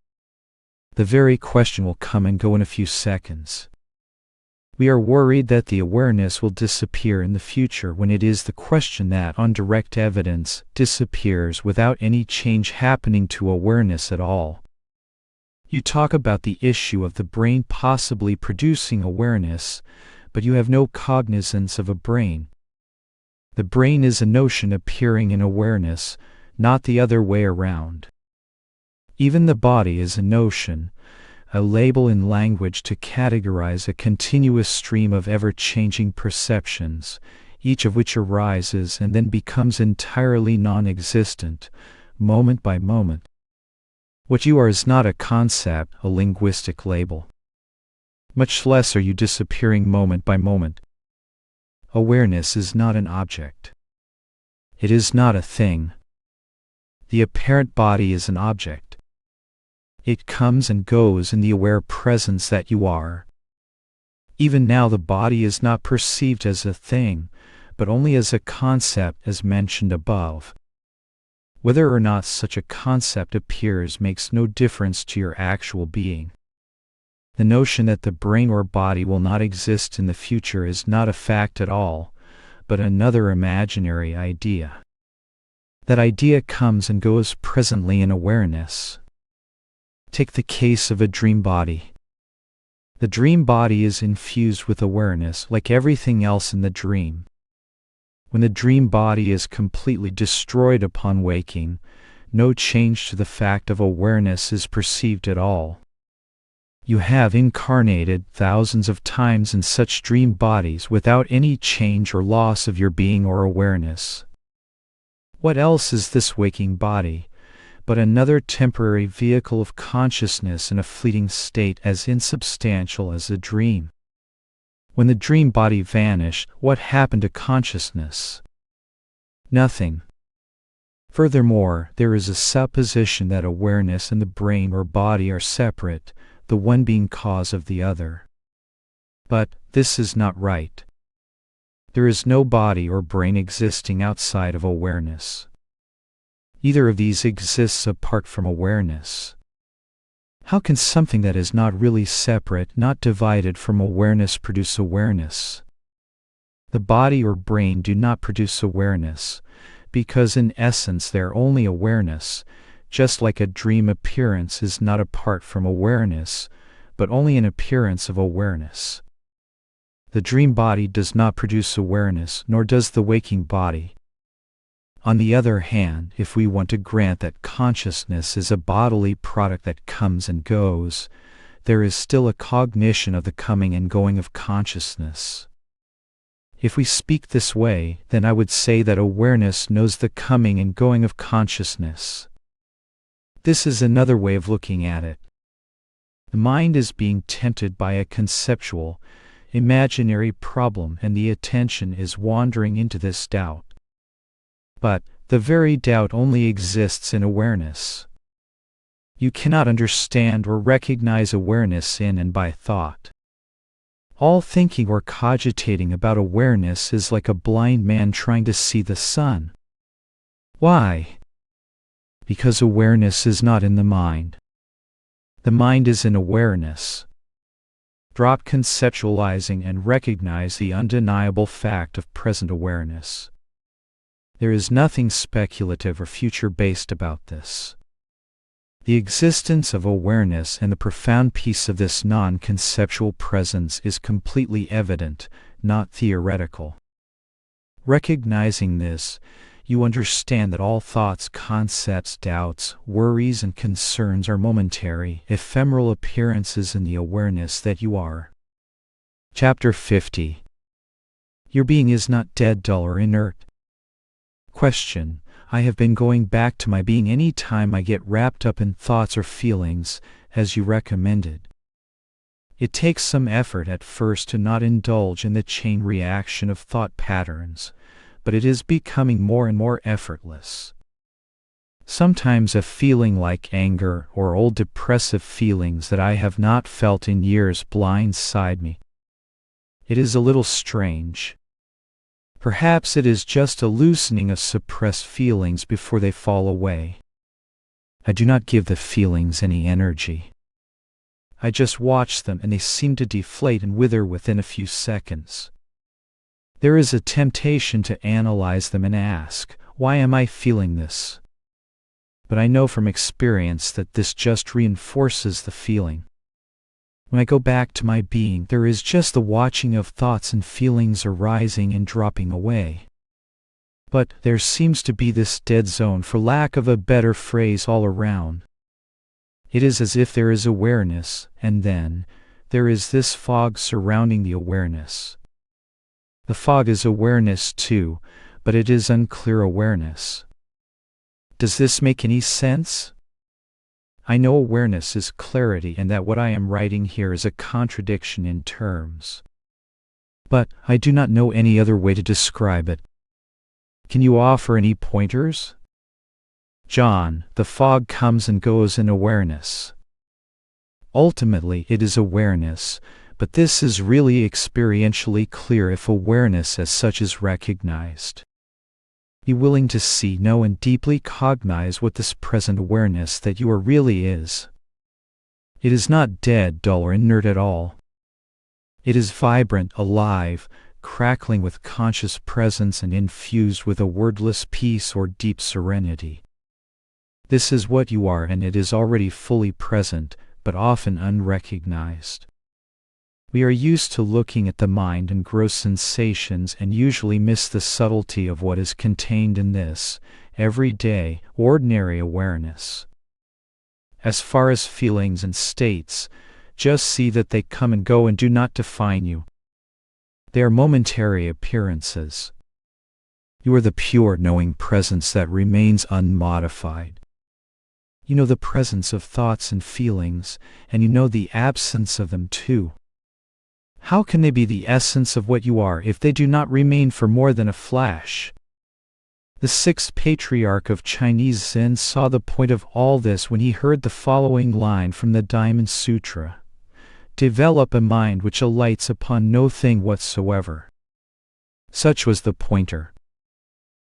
The very question will come and go in a few seconds. We are worried that the awareness will disappear in the future when it is the question that, on direct evidence, disappears without any change happening to awareness at all. You talk about the issue of the brain possibly producing awareness, but you have no cognizance of a brain. The brain is a notion appearing in awareness, not the other way around. Even the body is a notion, a label in language to categorize a continuous stream of ever-changing perceptions, each of which arises and then becomes entirely non-existent, moment by moment. What you are is not a concept, a linguistic label. Much less are you disappearing moment by moment. Awareness is not an object. It is not a thing. The apparent body is an object. It comes and goes in the aware presence that you are. Even now the body is not perceived as a thing, but only as a concept as mentioned above. Whether or not such a concept appears makes no difference to your actual being. The notion that the brain or body will not exist in the future is not a fact at all, but another imaginary idea. That idea comes and goes presently in awareness. Take the case of a dream body. The dream body is infused with awareness like everything else in the dream. When the dream body is completely destroyed upon waking, no change to the fact of awareness is perceived at all. You have incarnated thousands of times in such dream bodies without any change or loss of your being or awareness. What else is this waking body but another temporary vehicle of consciousness in a fleeting state as insubstantial as a dream? When the dream body vanished, what happened to consciousness? Nothing. Furthermore, there is a supposition that awareness and the brain or body are separate, the one being cause of the other. But this is not right. There is no body or brain existing outside of awareness. Either of these exists apart from awareness. How can something that is not really separate, not divided from awareness, produce awareness? The body or brain do not produce awareness, because in essence they are only awareness, just like a dream appearance is not apart from awareness, but only an appearance of awareness. The dream body does not produce awareness, nor does the waking body. On the other hand, if we want to grant that consciousness is a bodily product that comes and goes, there is still a cognition of the coming and going of consciousness. If we speak this way, then I would say that awareness knows the coming and going of consciousness. This is another way of looking at it. The mind is being tempted by a conceptual, imaginary problem, and the attention is wandering into this doubt. But the very doubt only exists in awareness. You cannot understand or recognize awareness in and by thought. All thinking or cogitating about awareness is like a blind man trying to see the sun. Why? Because awareness is not in the mind. The mind is in awareness. Drop conceptualizing and recognize the undeniable fact of present awareness. There is nothing speculative or future-based about this. The existence of awareness and the profound peace of this non-conceptual presence is completely evident, not theoretical. Recognizing this, you understand that all thoughts, concepts, doubts, worries, and concerns are momentary, ephemeral appearances in the awareness that you are. Chapter 50. Your being is not dead, dull, or inert. Question: I have been going back to my being any time I get wrapped up in thoughts or feelings, as you recommended. It takes some effort at first to not indulge in the chain reaction of thought patterns, but it is becoming more and more effortless. Sometimes a feeling like anger or old depressive feelings that I have not felt in years blindside me. It is a little strange. Perhaps it is just a loosening of suppressed feelings before they fall away. I do not give the feelings any energy. I just watch them and they seem to deflate and wither within a few seconds. There is a temptation to analyze them and ask, why am I feeling this? But I know from experience that this just reinforces the feeling. When I go back to my being, there is just the watching of thoughts and feelings arising and dropping away. But there seems to be this dead zone, for lack of a better phrase, all around. It is as if there is awareness, and then there is this fog surrounding the awareness. The fog is awareness too, but it is unclear awareness. Does this make any sense? I know awareness is clarity and that what I am writing here is a contradiction in terms. But I do not know any other way to describe it. Can you offer any pointers? John, the fog comes and goes in awareness. Ultimately it is awareness, but this is really experientially clear if awareness as such is recognized. Be willing to see, know, and deeply cognize what this present awareness that you are really is. It is not dead, dull, or inert at all. It is vibrant, alive, crackling with conscious presence and infused with a wordless peace or deep serenity. This is what you are, and it is already fully present, but often unrecognized. We are used to looking at the mind and gross sensations and usually miss the subtlety of what is contained in this, everyday, ordinary awareness. As far as feelings and states, Just see that they come and go and do not define you. They are momentary appearances. You are the pure knowing presence that remains unmodified. You know the presence of thoughts and feelings, and you know the absence of them too. How can they be the essence of what you are if they do not remain for more than a flash? The sixth patriarch of Chinese Zen saw the point of all this when he heard the following line from the Diamond Sutra: "Develop a mind which alights upon no thing whatsoever." Such was the pointer.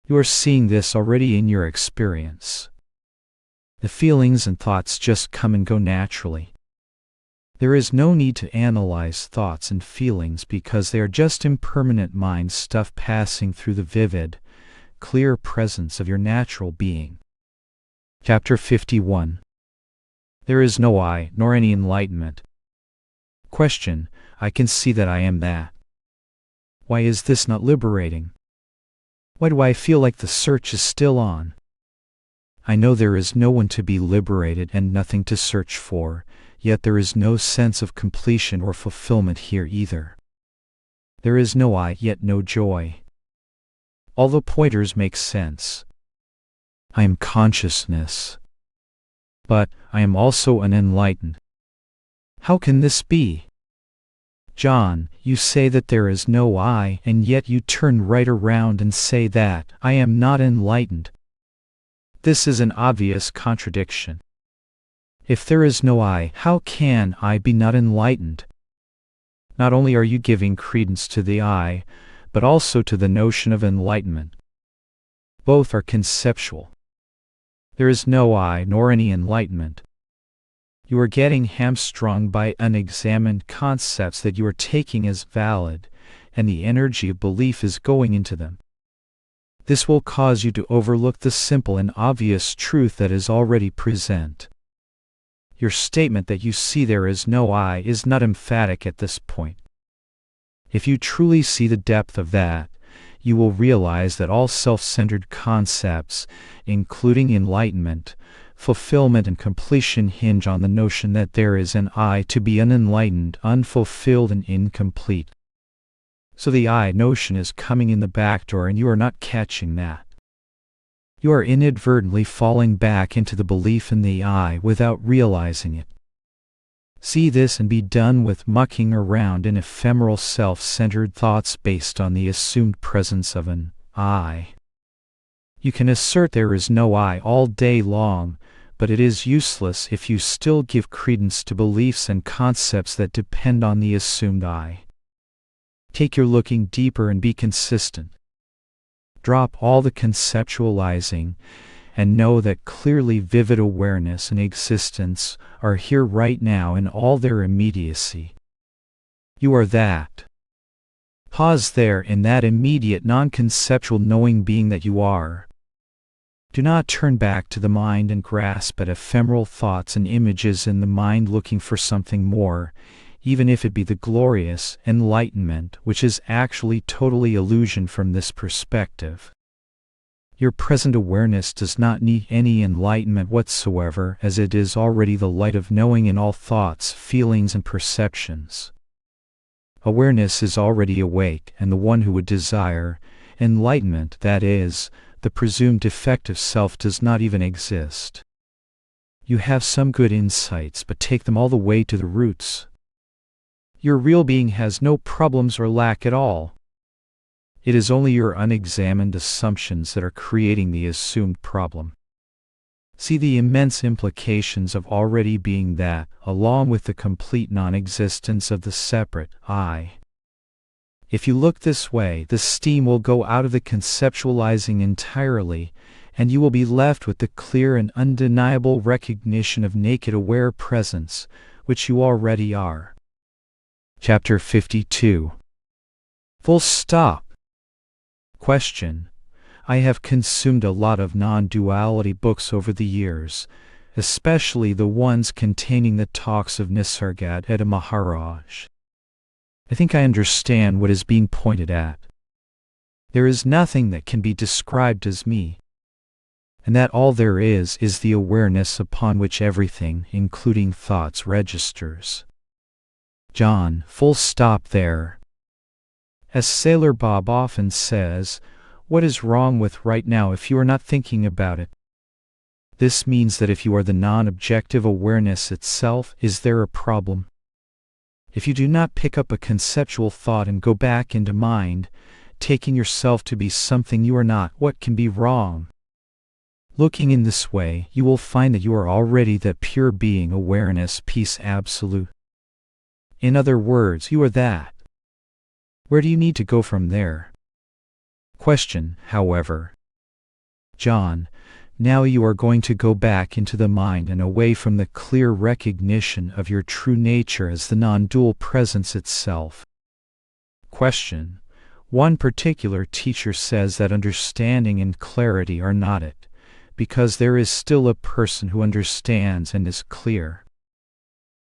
You are seeing this already in your experience. The feelings and thoughts just come and go naturally. There is no need to analyze thoughts and feelings because they are just impermanent mind stuff passing through the vivid, clear presence of your natural being. Chapter 51. There is no I, nor any enlightenment. Question: I can see that I am that. Why is this not liberating? Why do I feel like the search is still on? I know there is no one to be liberated and nothing to search for, yet there is no sense of completion or fulfillment here either. There is no I, yet no joy. All the pointers make sense. I am consciousness. But I am also unenlightened. How can this be? John, you say that there is no I, and yet you turn right around and say that I am not enlightened. This is an obvious contradiction. If there is no I, how can I be not enlightened? Not only are you giving credence to the I, but also to the notion of enlightenment. Both are conceptual. There is no I nor any enlightenment. You are getting hamstrung by unexamined concepts that you are taking as valid, and the energy of belief is going into them. This will cause you to overlook the simple and obvious truth that is already present. Your statement that you see there is no I is not emphatic at this point. If you truly see the depth of that, you will realize that all self-centered concepts, including enlightenment, fulfillment and completion, hinge on the notion that there is an I to be unenlightened, unfulfilled and incomplete. So the I notion is coming in the back door and you are not catching that. You are inadvertently falling back into the belief in the I without realizing it. See this and be done with mucking around in ephemeral self-centered thoughts based on the assumed presence of an I. You can assert there is no I all day long, but it is useless if you still give credence to beliefs and concepts that depend on the assumed I. Take your looking deeper and be consistent. Drop all the conceptualizing and know that clearly vivid awareness and existence are here right now in all their immediacy. You are that. Pause there in that immediate non-conceptual knowing being that you are. Do not turn back to the mind and grasp at ephemeral thoughts and images in the mind looking for something more, even if it be the glorious enlightenment, which is actually totally illusion from this perspective. Your present awareness does not need any enlightenment whatsoever, as it is already the light of knowing in all thoughts, feelings, and perceptions. Awareness is already awake, and the one who would desire enlightenment, that is, the presumed defective self, does not even exist. You have some good insights, but take them all the way to the roots. Your real being has no problems or lack at all. It is only your unexamined assumptions that are creating the assumed problem. See the immense implications of already being that, along with the complete non-existence of the separate I. If you look this way, the steam will go out of the conceptualizing entirely, and you will be left with the clear and undeniable recognition of naked aware presence, which you already are. Chapter 52. Full stop. Question: I have consumed a lot of non-duality books over the years, especially the ones containing the talks of Nisargadatta Maharaj. I think I understand what is being pointed at. There is nothing that can be described as me, and that all there is the awareness upon which everything, including thoughts, registers. John, full stop there. As Sailor Bob often says, what is wrong with right now if you are not thinking about it? This means that if you are the non-objective awareness itself, is there a problem? If you do not pick up a conceptual thought and go back into mind, taking yourself to be something you are not, what can be wrong? Looking in this way, you will find that you are already that pure being, awareness, peace absolute. In other words, you are that. Where do you need to go from there? Question, however. John, now you are going to go back into the mind and away from the clear recognition of your true nature as the non-dual presence itself. Question. One particular teacher says that understanding and clarity are not it, because there is still a person who understands and is clear.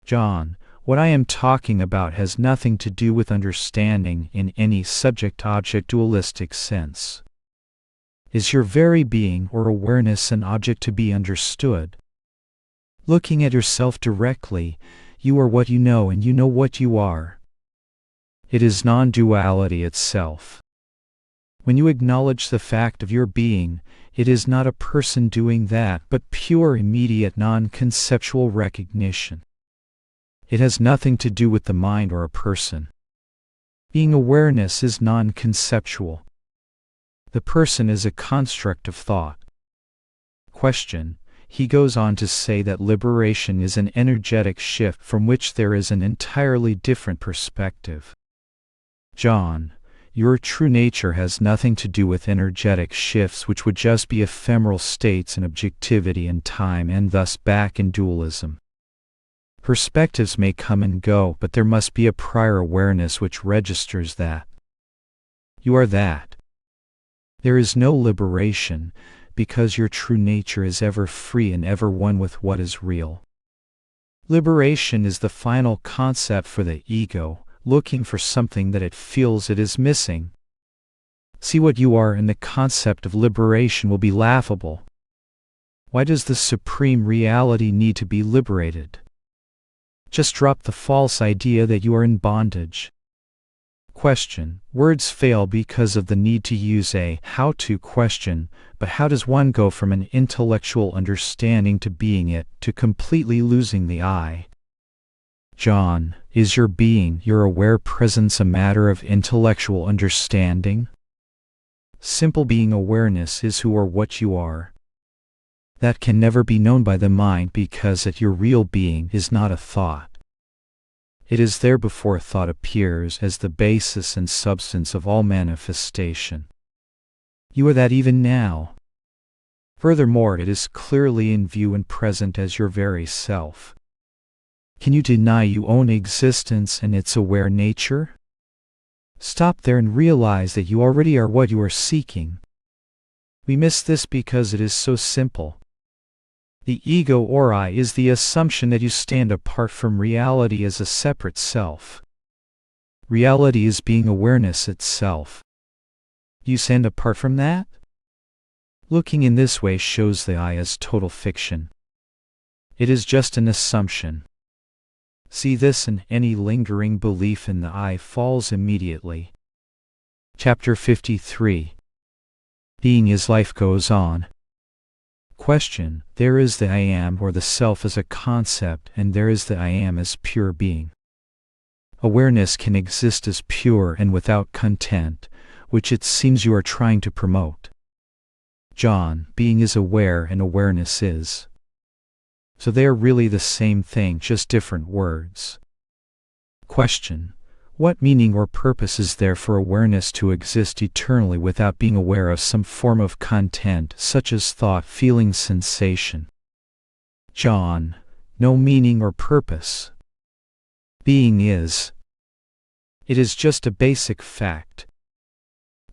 John, what I am talking about has nothing to do with understanding in any subject-object dualistic sense. Is your very being or awareness an object to be understood? Looking at yourself directly, you are what you know and you know what you are. It is non-duality itself. When you acknowledge the fact of your being, it is not a person doing that, but pure immediate non-conceptual recognition. It has nothing to do with the mind or a person. Being awareness is non-conceptual. The person is a construct of thought. Question. He goes on to say that liberation is an energetic shift from which there is an entirely different perspective. John, your true nature has nothing to do with energetic shifts which would just be ephemeral states in objectivity and time and thus back in dualism. Perspectives may come and go, but there must be a prior awareness which registers that. You are that. There is no liberation, because your true nature is ever free and ever one with what is real. Liberation is the final concept for the ego, looking for something that it feels it is missing. See what you are and the concept of liberation will be laughable. Why does the supreme reality need to be liberated? Just drop the false idea that you are in bondage. Question. Words fail because of the need to use a how-to question, but how does one go from an intellectual understanding to being it, to completely losing the I? John, is your being, your aware presence a matter of intellectual understanding? Simple being awareness is who or what you are. That can never be known by the mind because that your real being is not a thought. It is there before thought appears as the basis and substance of all manifestation. You are that even now. Furthermore, it is clearly in view and present as your very self. Can you deny you own existence and its aware nature? Stop there and realize that you already are what you are seeking. We miss this because it is so simple. The ego or I is the assumption that you stand apart from reality as a separate self. Reality is being awareness itself. You stand apart from that? Looking in this way shows the I as total fiction. It is just an assumption. See this, and any lingering belief in the I falls immediately. Chapter 53. Being as life goes on. Question. There is the I am or the self as a concept, and there is the I am as pure being. Awareness can exist as pure and without content, which it seems you are trying to promote. John, being is aware and awareness is. So they are really the same thing, just different words. Question. What meaning or purpose is there for awareness to exist eternally without being aware of some form of content, such as thought, feeling, sensation? John, no meaning or purpose. Being is. It is just a basic fact.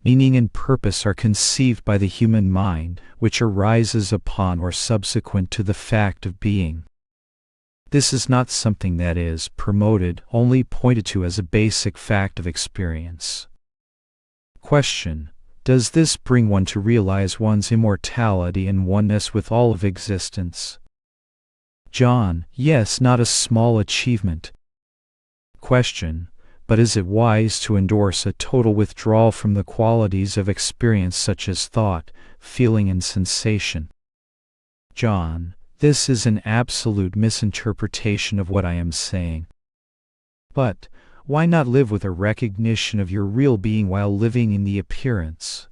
Meaning and purpose are conceived by the human mind, which arises upon or subsequent to the fact of being. This is not something that is promoted, only pointed to as a basic fact of experience. Question. Does this bring one to realize one's immortality and oneness with all of existence? John, yes, not a small achievement. Question: but is it wise to endorse a total withdrawal from the qualities of experience such as thought, feeling, and sensation? John: this is an absolute misinterpretation of what I am saying. But why not live with a recognition of your real being while living in the appearance?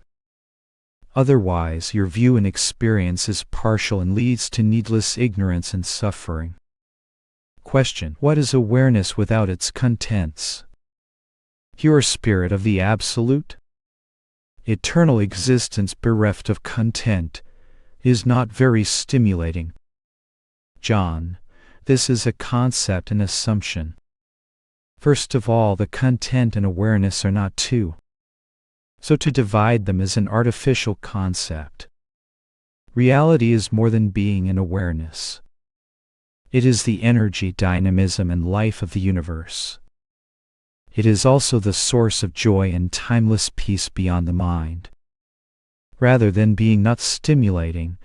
Otherwise, your view and experience is partial and leads to needless ignorance and suffering. Question: what is awareness without its contents? Pure spirit of the Absolute? Eternal existence bereft of content is not very stimulating. John: this is a concept and assumption. First of all, the content and awareness are not two. So to divide them is an artificial concept. Reality is more than being and awareness. It is the energy, dynamism, and life of the universe. It is also the source of joy and timeless peace beyond the mind. Rather than being not stimulating,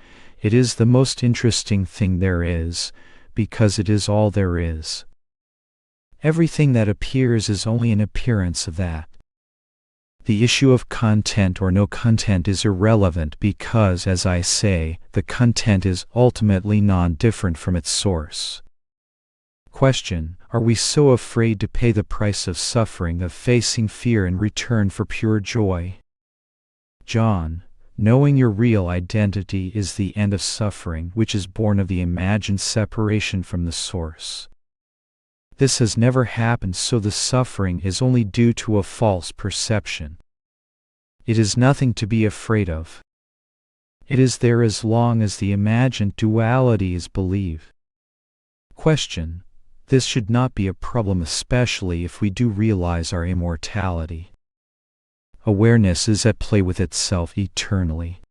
it is the most interesting thing there is, because it is all there is. Everything that appears is only an appearance of that. The issue of content or no content is irrelevant because, as I say, the content is ultimately non-different from its source. Question: are we so afraid to pay the price of suffering, of facing fear in return for pure joy? John: knowing your real identity is the end of suffering, which is born of the imagined separation from the source. This has never happened, so the suffering is only due to a false perception. It is nothing to be afraid of. It is there as long as the imagined duality is believed. Question: this should not be a problem, especially if we do realize our immortality. Awareness is at play with itself eternally.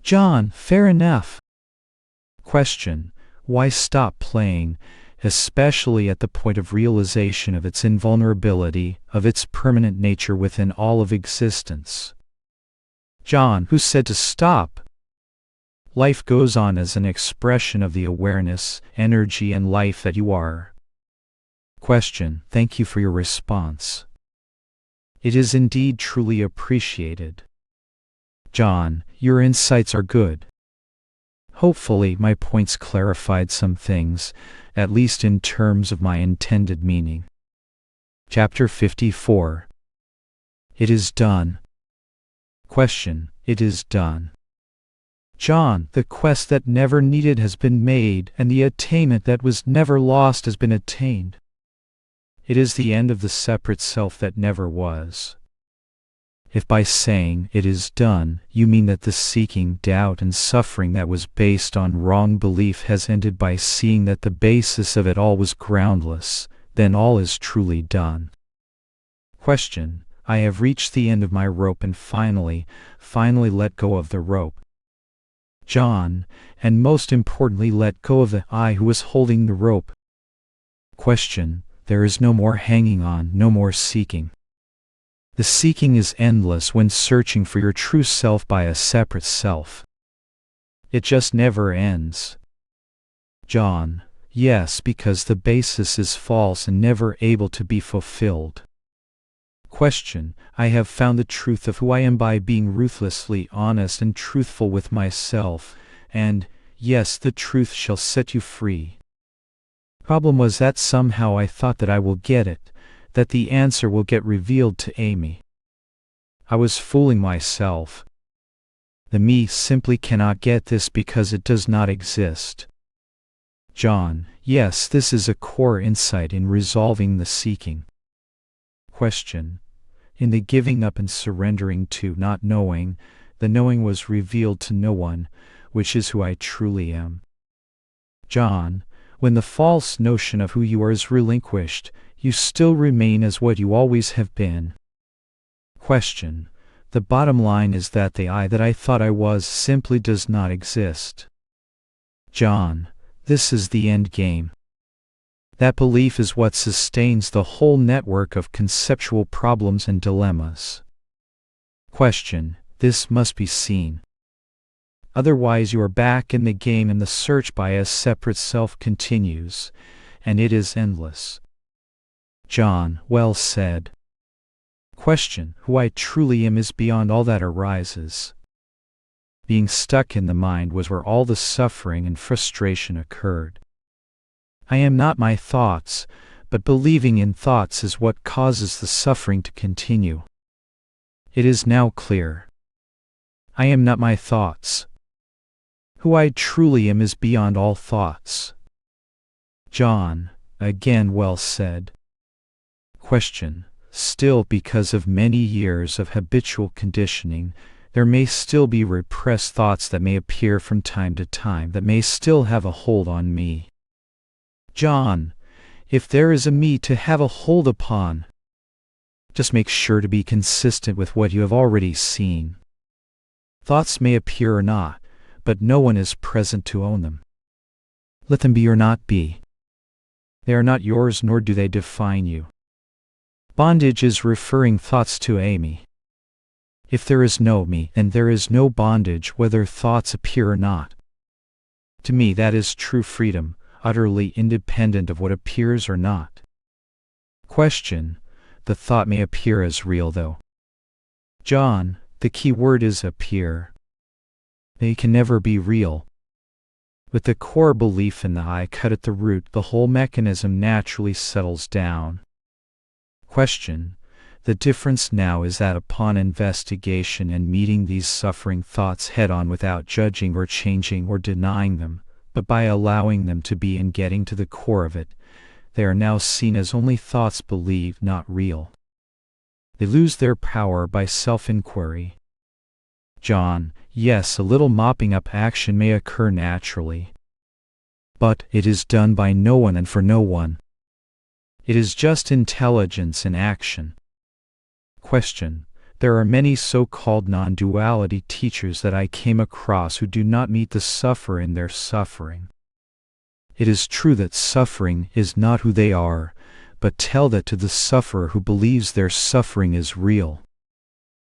John: fair enough. Question: why stop playing, especially at the point of realization of its invulnerability, of its permanent nature within all of existence? John: who said to stop? Life goes on as an expression of the awareness, energy, and life that you are. Question: thank you for your response. It is indeed truly appreciated. John: your insights are good. Hopefully my points clarified some things, at least in terms of my intended meaning. Chapter 54. It is done. Question: it is done. John: the quest that never needed has been made, and the attainment that was never lost has been attained. It is the end of the separate self that never was. If by saying it is done, you mean that the seeking, doubt, and suffering that was based on wrong belief has ended by seeing that the basis of it all was groundless, then all is truly done. Question: I have reached the end of my rope and finally let go of the rope. John: and most importantly let go of the I who was holding the rope. Question: there is no more hanging on, no more seeking. The seeking is endless when searching for your true self by a separate self. It just never ends. John: yes, because the basis is false and never able to be fulfilled. Question: I have found the truth of who I am by being ruthlessly honest and truthful with myself, and, yes, the truth shall set you free. Problem was that somehow I thought that I will get it, that the answer will get revealed to Amy. I was fooling myself. The me simply cannot get this because it does not exist. John: yes, this is a core insight in resolving the seeking. Question: in the giving up and surrendering to not knowing, the knowing was revealed to no one, which is who I truly am. John: when the false notion of who you are is relinquished, you still remain as what you always have been. Question: the bottom line is that the I that I thought I was simply does not exist. John: this is the end game. That belief is what sustains the whole network of conceptual problems and dilemmas. Question: this must be seen. Otherwise you are back in the game and the search by a separate self continues, and it is endless. John, well said. Question: who I truly am is beyond all that arises. Being stuck in the mind was where all the suffering and frustration occurred. I am not my thoughts, but believing in thoughts is what causes the suffering to continue. It is now clear. I am not my thoughts. Who I truly am is beyond all thoughts. John, again well said. Question: still, because of many years of habitual conditioning, there may still be repressed thoughts that may appear from time to time that may still have a hold on me. John, if there is a me to have a hold upon, just make sure to be consistent with what you have already seen. Thoughts may appear or not, but no one is present to own them. Let them be or not be. They are not yours, nor do they define you. Bondage is referring thoughts to a me. If there is no me, then there is no bondage, whether thoughts appear or not. To me, that is true freedom, utterly independent of what appears or not. Question: the thought may appear as real, though. John, the key word is appear. They can never be real. With the core belief in the I cut at the root, the whole mechanism naturally settles down. Question: the difference now is that upon investigation and meeting these suffering thoughts head-on without judging or changing or denying them, but by allowing them to be and getting to the core of it, they are now seen as only thoughts believed, not real. They lose their power by self-inquiry. John, yes, a little mopping up action may occur naturally. But it is done by no one and for no one. It is just intelligence in action. Question: there are many so-called non-duality teachers that I came across who do not meet the sufferer in their suffering. It is true that suffering is not who they are, but tell that to the sufferer who believes their suffering is real.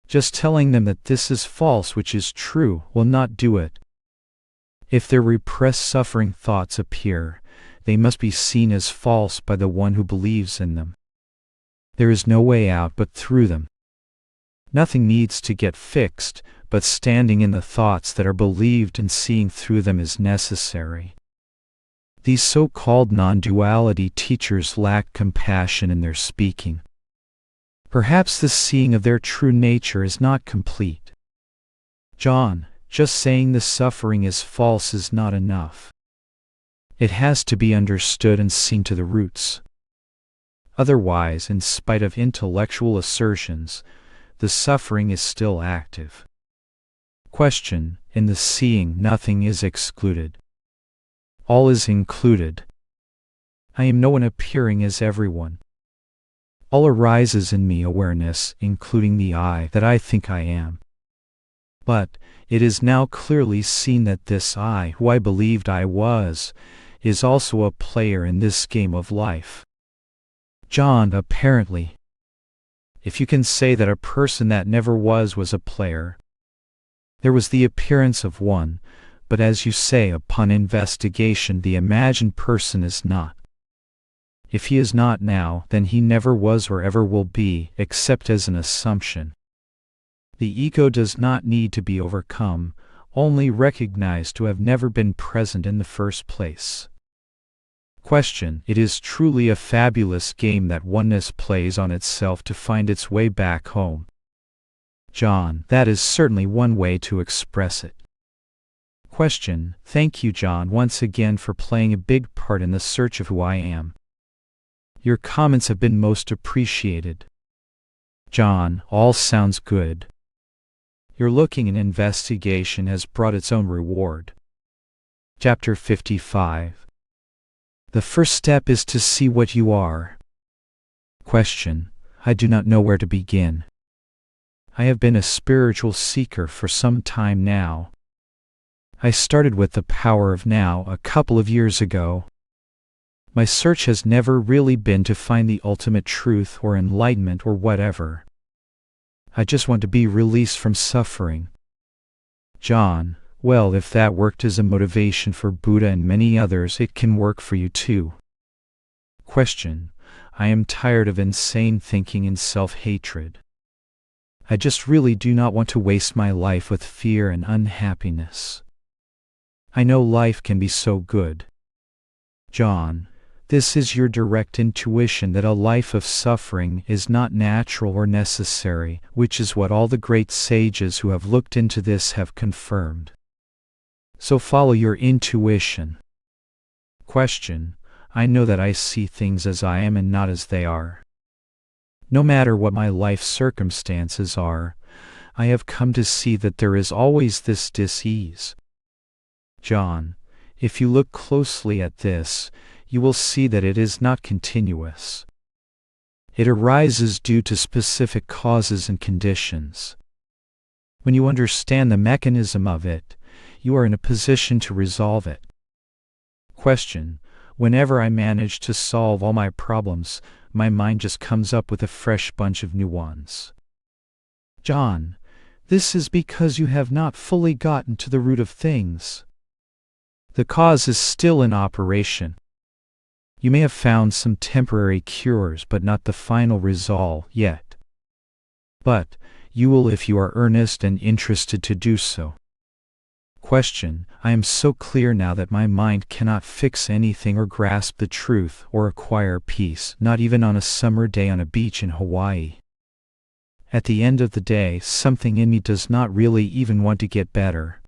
Just telling them that this is false, which is true, will not do it. If their repressed suffering thoughts appear, they must be seen as false by the one who believes in them. There is no way out but through them. Nothing needs to get fixed, but standing in the thoughts that are believed and seeing through them is necessary. These so-called non-duality teachers lack compassion in their speaking. Perhaps the seeing of their true nature is not complete. John, just saying the suffering is false is not enough. It has to be understood and seen to the roots. Otherwise, in spite of intellectual assertions, the suffering is still active. Question: in the seeing, nothing is excluded. All is included. I am no one appearing as everyone. All arises in me awareness, including the I that I think I am. But it is now clearly seen that this I, who I believed I was, is also a player in this game of life. John, apparently. If you can say that a person that never was a player. There was the appearance of one, but as you say, upon investigation the imagined person is not. If he is not now, then he never was or ever will be, except as an assumption. The ego does not need to be overcome, only recognized to have never been present in the first place. Question: it is truly a fabulous game that oneness plays on itself to find its way back home. John, that is certainly one way to express it. Question: thank you, John, once again for playing a big part in the search of who I am. Your comments have been most appreciated. John, all sounds good. Your looking and investigation has brought its own reward. Chapter 55. The first step is to see what you are. Question: I do not know where to begin. I have been a spiritual seeker for some time now. I started with the power of now a couple of years ago. My search has never really been to find the ultimate truth or enlightenment or whatever. I just want to be released from suffering. John, well, if that worked as a motivation for Buddha and many others, it can work for you too. Question: I am tired of insane thinking and self-hatred. I just really do not want to waste my life with fear and unhappiness. I know life can be so good. John, this is your direct intuition that a life of suffering is not natural or necessary, which is what all the great sages who have looked into this have confirmed. So follow your intuition. Question: I know that I see things as I am and not as they are. No matter what my life circumstances are, I have come to see that there is always this dis-ease. John, if you look closely at this, you will see that it is not continuous. It arises due to specific causes and conditions. When you understand the mechanism of it, you are in a position to resolve it. Question: whenever I manage to solve all my problems, my mind just comes up with a fresh bunch of new ones. John, this is because you have not fully gotten to the root of things. The cause is still in operation. You may have found some temporary cures, but not the final result yet. But you will if you are earnest and interested to do so. Question: I am so clear now that my mind cannot fix anything or grasp the truth or acquire peace, not even on a summer day on a beach in Hawaii. At the end of the day, something in me does not really even want to get better.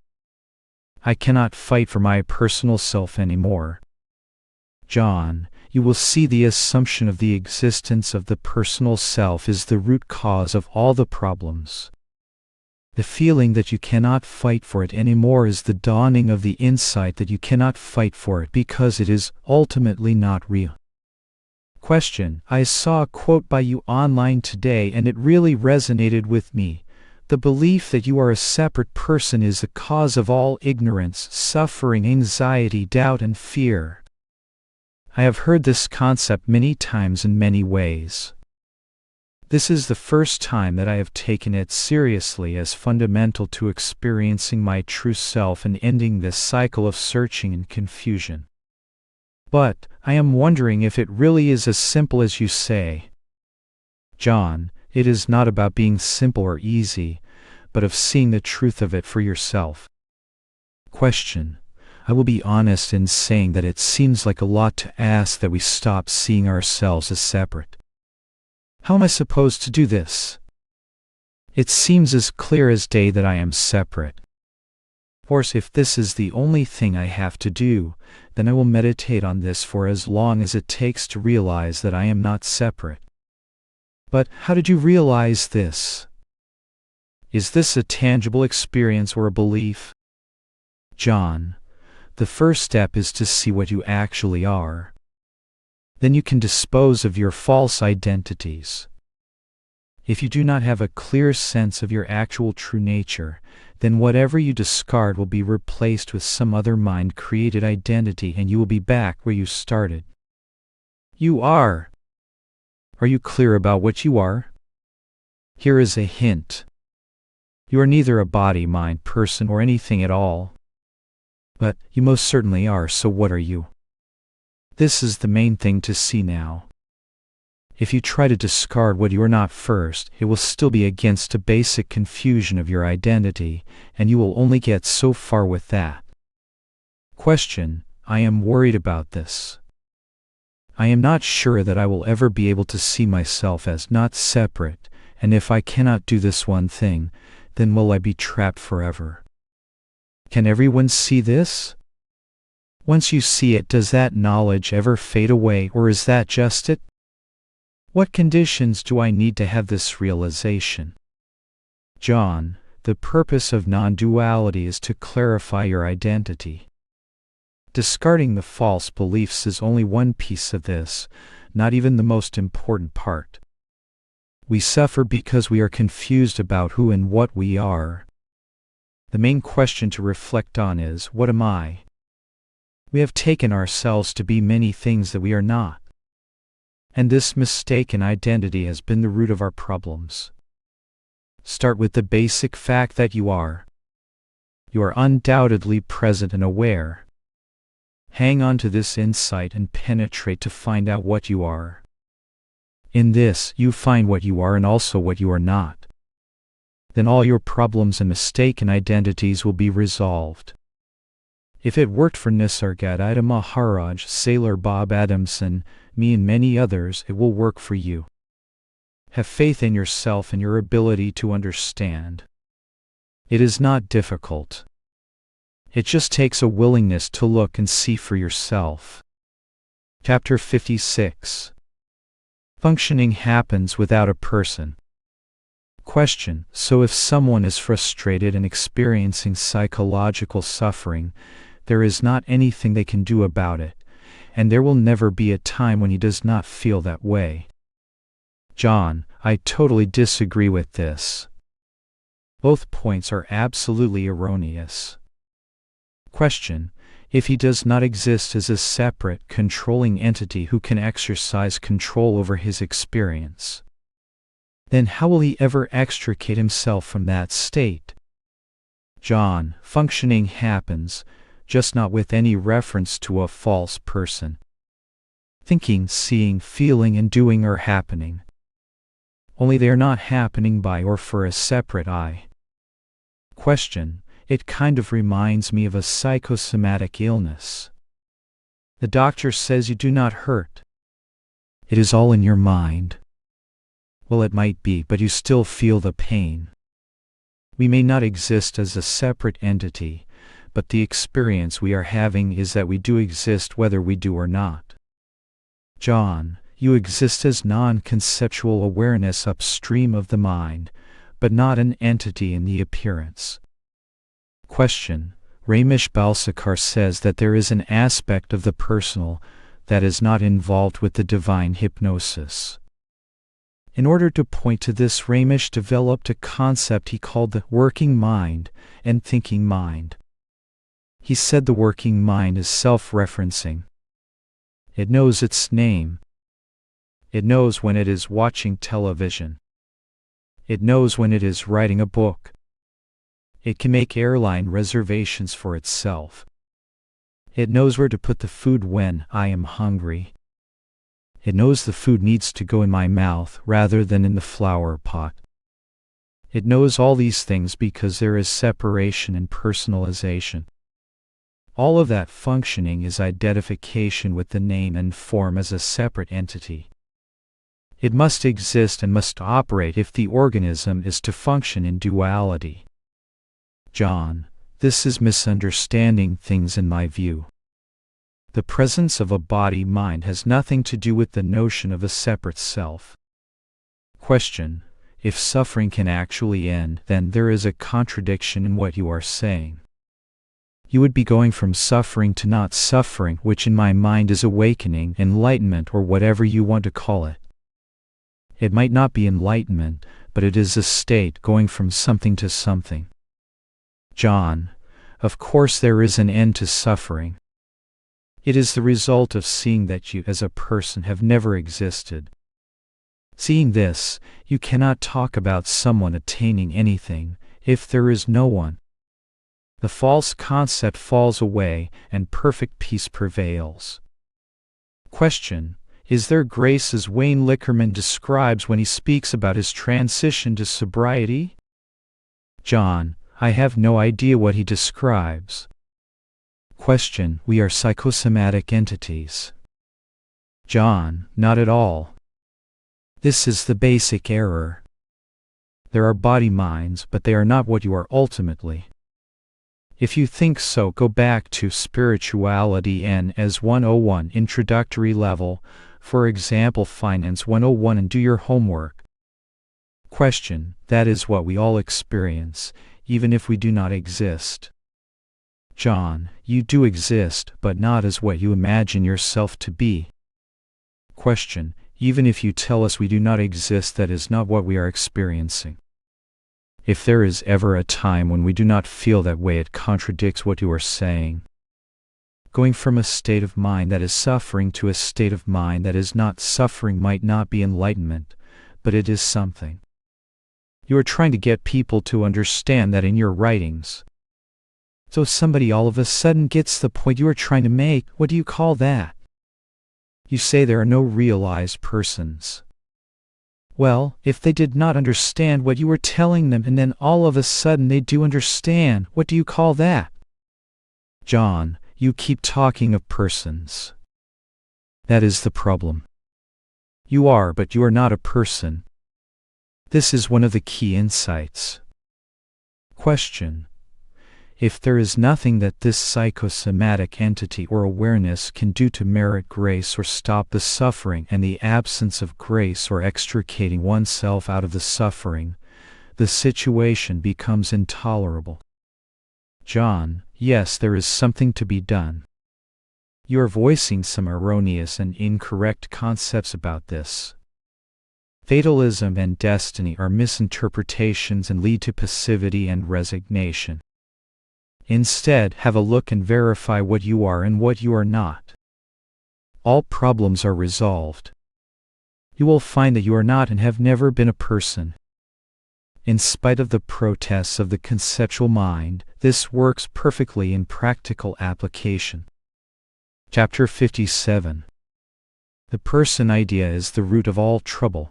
I cannot fight for my personal self anymore. John, you will see the assumption of the existence of the personal self is the root cause of all the problems. The feeling that you cannot fight for it anymore is the dawning of the insight that you cannot fight for it because it is ultimately not real. Question: I saw a quote by you online today and it really resonated with me. The belief that you are a separate person is the cause of all ignorance, suffering, anxiety, doubt, and fear. I have heard this concept many times in many ways. This is the first time that I have taken it seriously as fundamental to experiencing my true self and ending this cycle of searching and confusion. But I am wondering if it really is as simple as you say. John, it is not about being simple or easy, but of seeing the truth of it for yourself. Question: I will be honest in saying that it seems like a lot to ask that we stop seeing ourselves as separate. How am I supposed to do this? It seems as clear as day that I am separate. Of course, if this is the only thing I have to do, then I will meditate on this for as long as it takes to realize that I am not separate. But how did you realize this? Is this a tangible experience or a belief? John, the first step is to see what you actually are. Then you can dispose of your false identities. If you do not have a clear sense of your actual true nature, then whatever you discard will be replaced with some other mind-created identity and you will be back where you started. You are. Are you clear about what you are? Here is a hint. You are neither a body, mind, person, or anything at all. But you most certainly are, so what are you? This is the main thing to see now. If you try to discard what you are not first, it will still be against a basic confusion of your identity, and you will only get so far with that. Question: I am worried about this. I am not sure that I will ever be able to see myself as not separate, and if I cannot do this one thing, then will I be trapped forever? Can everyone see this? Once you see it, does that knowledge ever fade away, or is that just it? What conditions do I need to have this realization? John, the purpose of non-duality is to clarify your identity. Discarding the false beliefs is only one piece of this, not even the most important part. We suffer because we are confused about who and what we are. The main question to reflect on is, what am I? We have taken ourselves to be many things that we are not. And this mistaken identity has been the root of our problems. Start with the basic fact that you are. You are undoubtedly present and aware. Hang on to this insight and penetrate to find out what you are. In this, you find what you are and also what you are not. Then all your problems and mistaken identities will be resolved. If it worked for Nisargadatta Maharaj, Sailor Bob Adamson, me and many others, it will work for you. Have faith in yourself and your ability to understand. It is not difficult. It just takes a willingness to look and see for yourself. Chapter 56. Functioning happens without a person. Question: so if someone is frustrated and experiencing psychological suffering, there is not anything they can do about it, and there will never be a time when he does not feel that way. John: I totally disagree with this. Both points are absolutely erroneous. Question: if he does not exist as a separate, controlling entity who can exercise control over his experience, then how will he ever extricate himself from that state? John: functioning happens, just not with any reference to a false person. Thinking, seeing, feeling, and doing are happening. Only they are not happening by or for a separate I. Question: it kind of reminds me of a psychosomatic illness. The doctor says you do not hurt. It is all in your mind. Well, it might be, but you still feel the pain. We may not exist as a separate entity, but the experience we are having is that we do exist whether we do or not. John: you exist as non-conceptual awareness upstream of the mind, but not an entity in the appearance. Question: Ramesh Balsekar says that there is an aspect of the personal that is not involved with the divine hypnosis. In order to point to this, Ramesh developed a concept he called the working mind and thinking mind. He said the working mind is self-referencing. It knows its name. It knows when it is watching television. It knows when it is writing a book. It can make airline reservations for itself. It knows where to put the food when I am hungry. It knows the food needs to go in my mouth rather than in the flower pot. It knows all these things because there is separation and personalization. All of that functioning is identification with the name and form as a separate entity. It must exist and must operate if the organism is to function in duality. John: this is misunderstanding things in my view. The presence of a body-mind has nothing to do with the notion of a separate self. Question: if suffering can actually end, then there is a contradiction in what you are saying. You would be going from suffering to not suffering, which in my mind is awakening, enlightenment, or whatever you want to call it. It might not be enlightenment, but it is a state going from something to something. John: of course there is an end to suffering. It is the result of seeing that you as a person have never existed. Seeing this, you cannot talk about someone attaining anything, if there is no one. The false concept falls away, and perfect peace prevails. Question: is there grace as Wayne Lickerman describes when he speaks about his transition to sobriety? John: I have no idea what he describes. Question: we are psychosomatic entities. John: not at all. This is the basic error. There are body minds, but they are not what you are ultimately. If you think so, go back to Spirituality N as 101 introductory level, for example Finance 101, and do your homework. Question: that is what we all experience, even if we do not exist. John: you do exist, but not as what you imagine yourself to be. Question: even if you tell us we do not exist, that is not what we are experiencing. If there is ever a time when we do not feel that way, it contradicts what you are saying. Going from a state of mind that is suffering to a state of mind that is not suffering might not be enlightenment, but it is something. You are trying to get people to understand that in your writings. So somebody all of a sudden gets the point you are trying to make. What do you call that? You say there are no realized persons. Well, if they did not understand what you were telling them and then all of a sudden they do understand, what do you call that? John, you keep talking of persons. That is the problem. You are, but you are not a person. This is one of the key insights. Question: if there is nothing that this psychosomatic entity or awareness can do to merit grace or stop the suffering and the absence of grace or extricating oneself out of the suffering, the situation becomes intolerable. John, yes, there is something to be done. You are voicing some erroneous and incorrect concepts about this. Fatalism and destiny are misinterpretations and lead to passivity and resignation. Instead, have a look and verify what you are and what you are not. All problems are resolved. You will find that you are not and have never been a person. In spite of the protests of the conceptual mind, this works perfectly in practical application. Chapter 57. The person idea is the root of all trouble.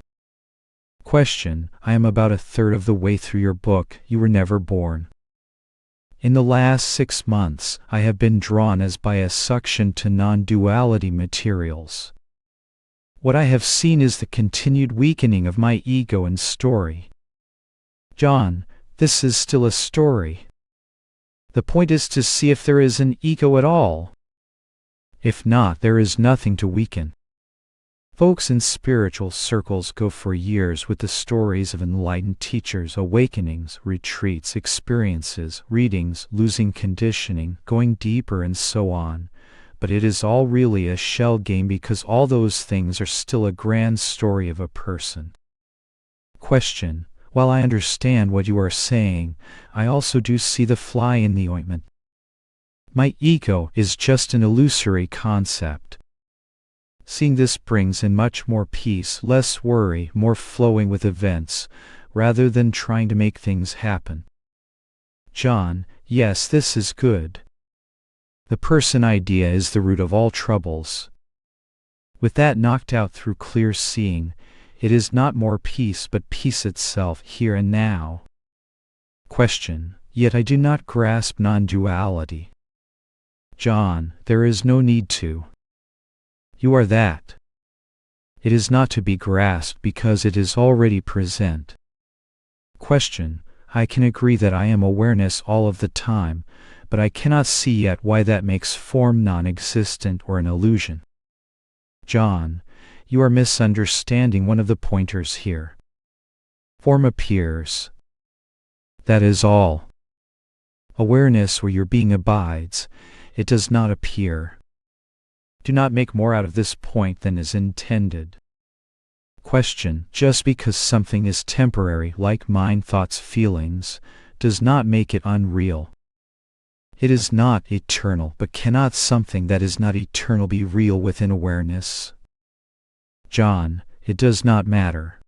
Question: I am about a third of the way through your book, You Were Never Born. In the last 6 months, I have been drawn as by a suction to non-duality materials. What I have seen is the continued weakening of my ego and story. John, this is still a story. The point is to see if there is an ego at all. If not, there is nothing to weaken. Folks in spiritual circles go for years with the stories of enlightened teachers, awakenings, retreats, experiences, readings, losing conditioning, going deeper and so on. But it is all really a shell game because all those things are still a grand story of a person. Question: while I understand what you are saying, I also do see the fly in the ointment. My ego is just an illusory concept. Seeing this brings in much more peace, less worry, more flowing with events, rather than trying to make things happen. John, yes, this is good. The person idea is the root of all troubles. With that knocked out through clear seeing, it is not more peace but peace itself, here and now. Question: yet I do not grasp non-duality. John, there is no need to. You are that. It is not to be grasped because it is already present. Question: I can agree that I am awareness all of the time, but I cannot see yet why that makes form non-existent or an illusion. John, you are misunderstanding one of the pointers here. Form appears. That is all. Awareness where your being abides, it does not appear. Do not make more out of this point than is intended. Question: just because something is temporary, like mind, thoughts, feelings, does not make it unreal. It is not eternal, but cannot something that is not eternal be real within awareness? John, it does not matter.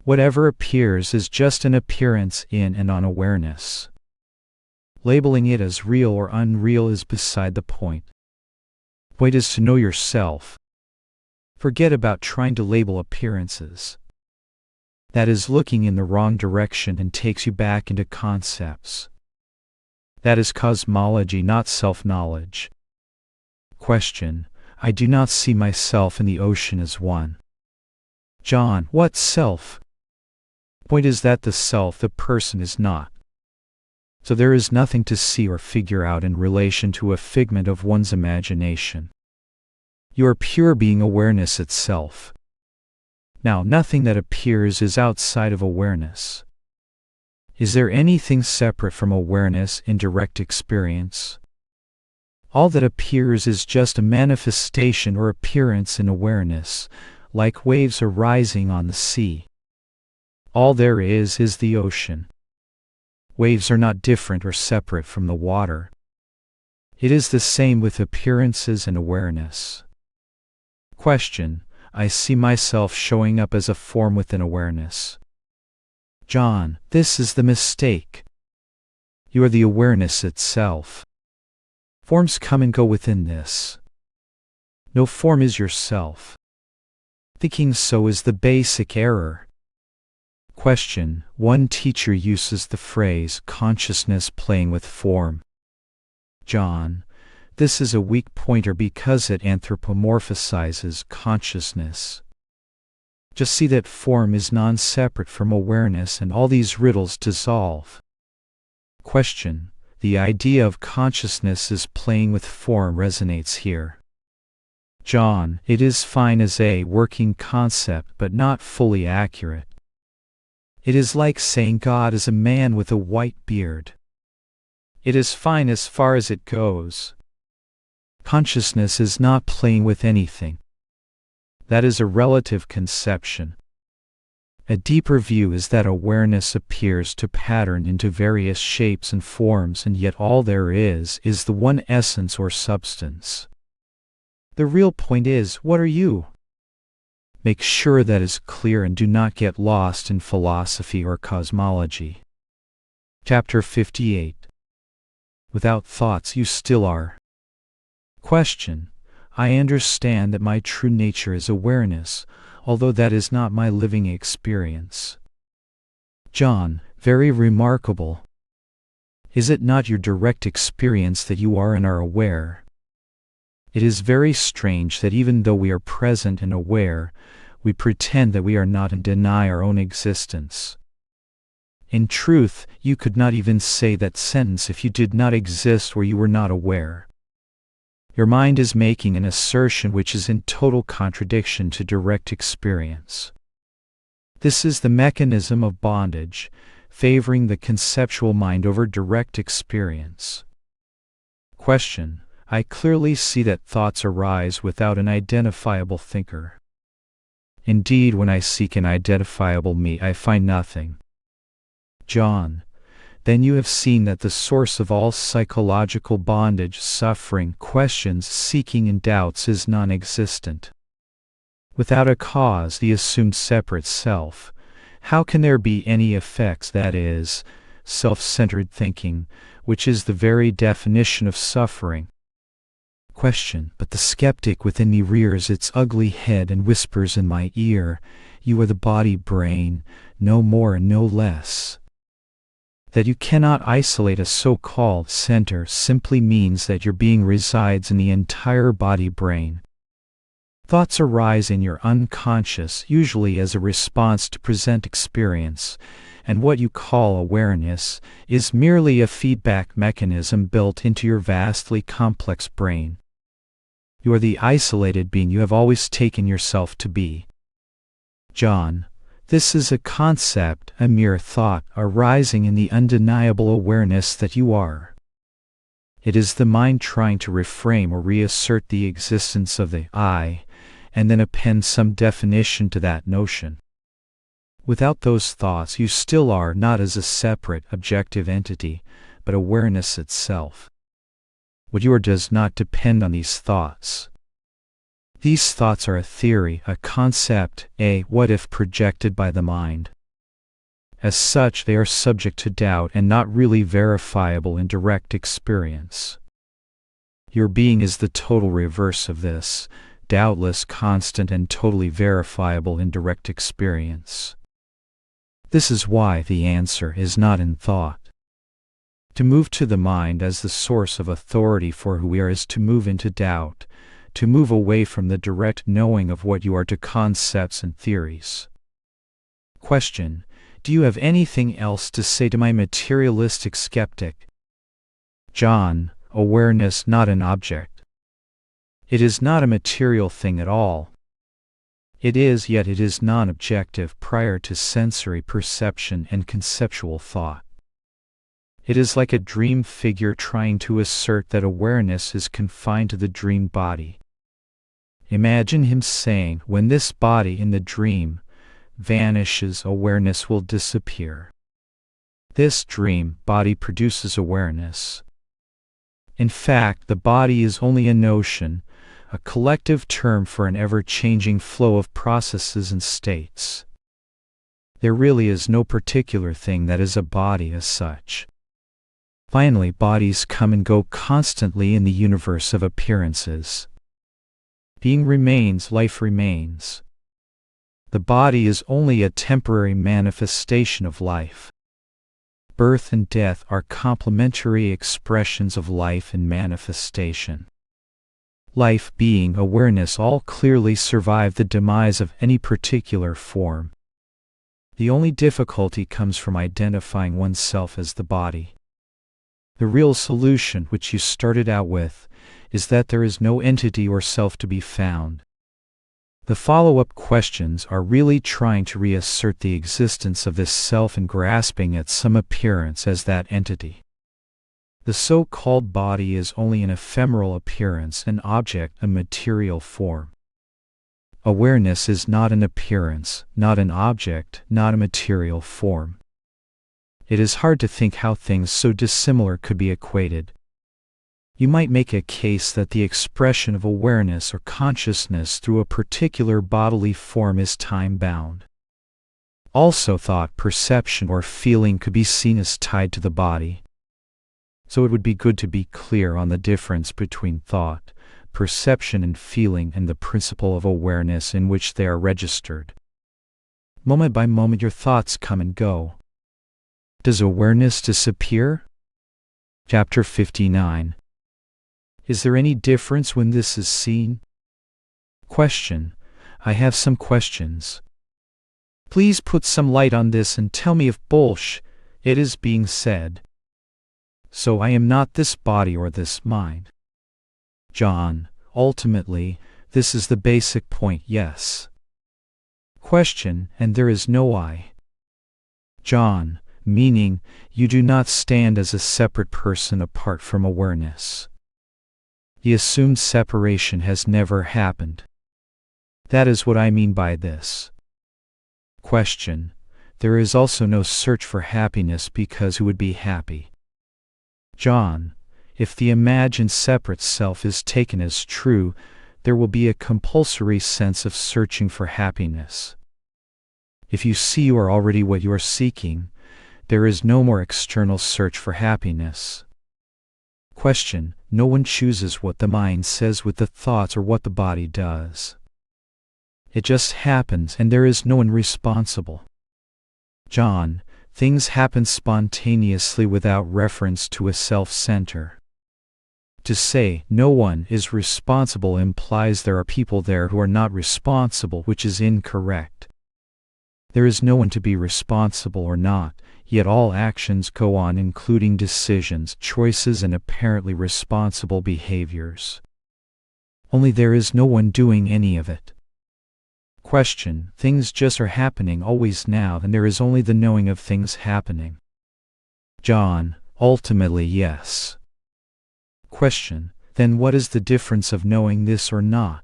Whatever appears is just an appearance in and on awareness. Labeling it as real or unreal is beside the point. The point is to know yourself. Forget about trying to label appearances. That is looking in the wrong direction and takes you back into concepts. That is cosmology, not self-knowledge. Question: I do not see myself in the ocean as one. John, what self? Point is that the self, the person, is not. So there is nothing to see or figure out in relation to a figment of one's imagination. You are pure being, awareness itself. Now, nothing that appears is outside of awareness. Is there anything separate from awareness in direct experience? All that appears is just a manifestation or appearance in awareness, like waves arising on the sea. All there is the ocean. Waves are not different or separate from the water. It is the same with appearances and awareness. Question: I see myself showing up as a form within awareness. John, this is the mistake. You are the awareness itself. Forms come and go within this. No form is yourself. Thinking so is the basic error. Question: One teacher uses the phrase consciousness playing with form. John: This is a weak pointer because it anthropomorphizes consciousness. Just see that form is non-separate from awareness and all these riddles dissolve. Question: The idea of consciousness is playing with form resonates here. John: It is fine as a working concept but not fully accurate. It is like saying God is a man with a white beard. It is fine as far as it goes. Consciousness is not playing with anything. That is a relative conception. A deeper view is that awareness appears to pattern into various shapes and forms, and yet all there is the one essence or substance. The real point is, what are you? Make sure that is clear and do not get lost in philosophy or cosmology. Chapter 58. Without thoughts you still are. Question: I understand that my true nature is awareness, although that is not my living experience. John: Very remarkable. Is it not your direct experience that you are and are aware? It is very strange that even though we are present and aware, we pretend that we are not and deny our own existence. In truth, you could not even say that sentence if you did not exist where you were not aware. Your mind is making an assertion which is in total contradiction to direct experience. This is the mechanism of bondage, favoring the conceptual mind over direct experience. Question: I clearly see that thoughts arise without an identifiable thinker. Indeed, when I seek an identifiable me, I find nothing. John: Then you have seen that the source of all psychological bondage, suffering, questions, seeking, and doubts is non-existent. Without a cause, the assumed separate self, how can there be any effects, that is, self-centered thinking, which is the very definition of suffering? Question: But the skeptic within me rears its ugly head and whispers in my ear, you are the body-brain, no more and no less. That you cannot isolate a so-called center simply means that your being resides in the entire body-brain. Thoughts arise in your unconscious, usually as a response to present experience, and what you call awareness is merely a feedback mechanism built into your vastly complex brain. You are the isolated being you have always taken yourself to be. John: This is a concept, a mere thought, arising in the undeniable awareness that you are. It is the mind trying to reframe or reassert the existence of the I, and then append some definition to that notion. Without those thoughts you still are not as a separate, objective entity, but awareness itself. What you are does not depend on these thoughts. These thoughts are a theory, a concept, a what-if projected by the mind. As such, they are subject to doubt and not really verifiable in direct experience. Your being is the total reverse of this, doubtless constant and totally verifiable in direct experience. This is why the answer is not in thought. To move to the mind as the source of authority for who we are is to move into doubt, to move away from the direct knowing of what you are to concepts and theories. Question: Do you have anything else to say to my materialistic skeptic? John: Awareness not an object. It is not a material thing at all. It is, yet it is non-objective prior to sensory perception and conceptual thought. It is like a dream figure trying to assert that awareness is confined to the dream body. Imagine him saying, when this body in the dream vanishes, awareness will disappear. This dream body produces awareness. In fact, the body is only a notion, a collective term for an ever-changing flow of processes and states. There really is no particular thing that is a body as such. Finally, bodies come and go constantly in the universe of appearances. Being remains, life remains. The body is only a temporary manifestation of life. Birth and death are complementary expressions of life and manifestation. Life, being, awareness all clearly survive the demise of any particular form. The only difficulty comes from identifying oneself as the body. The real solution, which you started out with, is that there is no entity or self to be found. The follow-up questions are really trying to reassert the existence of this self and grasping at some appearance as that entity. The so-called body is only an ephemeral appearance, an object, a material form. Awareness is not an appearance, not an object, not a material form. It is hard to think how things so dissimilar could be equated. You might make a case that the expression of awareness or consciousness through a particular bodily form is time-bound. Also, thought, perception, or feeling could be seen as tied to the body. So it would be good to be clear on the difference between thought, perception, and feeling, and the principle of awareness in which they are registered. Moment by moment your thoughts come and go. Does awareness disappear? Chapter 59. Is there any difference when this is seen? Question. I have some questions. Please put some light on this and tell me if bullshit it is being said. So I am not this body or this mind. John. Ultimately, this is the basic point, yes. Question. And there is no I. John. Meaning, you do not stand as a separate person apart from awareness. The assumed separation has never happened. That is what I mean by this. Question. There is also no search for happiness because who would be happy? John. If the imagined separate self is taken as true, there will be a compulsory sense of searching for happiness. If you see you are already what you are seeking, there is no more external search for happiness. Question. No one chooses what the mind says with the thoughts or what the body does. It just happens and there is no one responsible. John. Things happen spontaneously without reference to a self-center. To say no one is responsible implies there are people there who are not responsible, which is incorrect. There is no one to be responsible or not, yet all actions go on, including decisions, choices, and apparently responsible behaviors. Only there is no one doing any of it. Question. Things just are happening always now, and there is only the knowing of things happening. John. Ultimately, yes. Question. Then what is the difference of knowing this or not?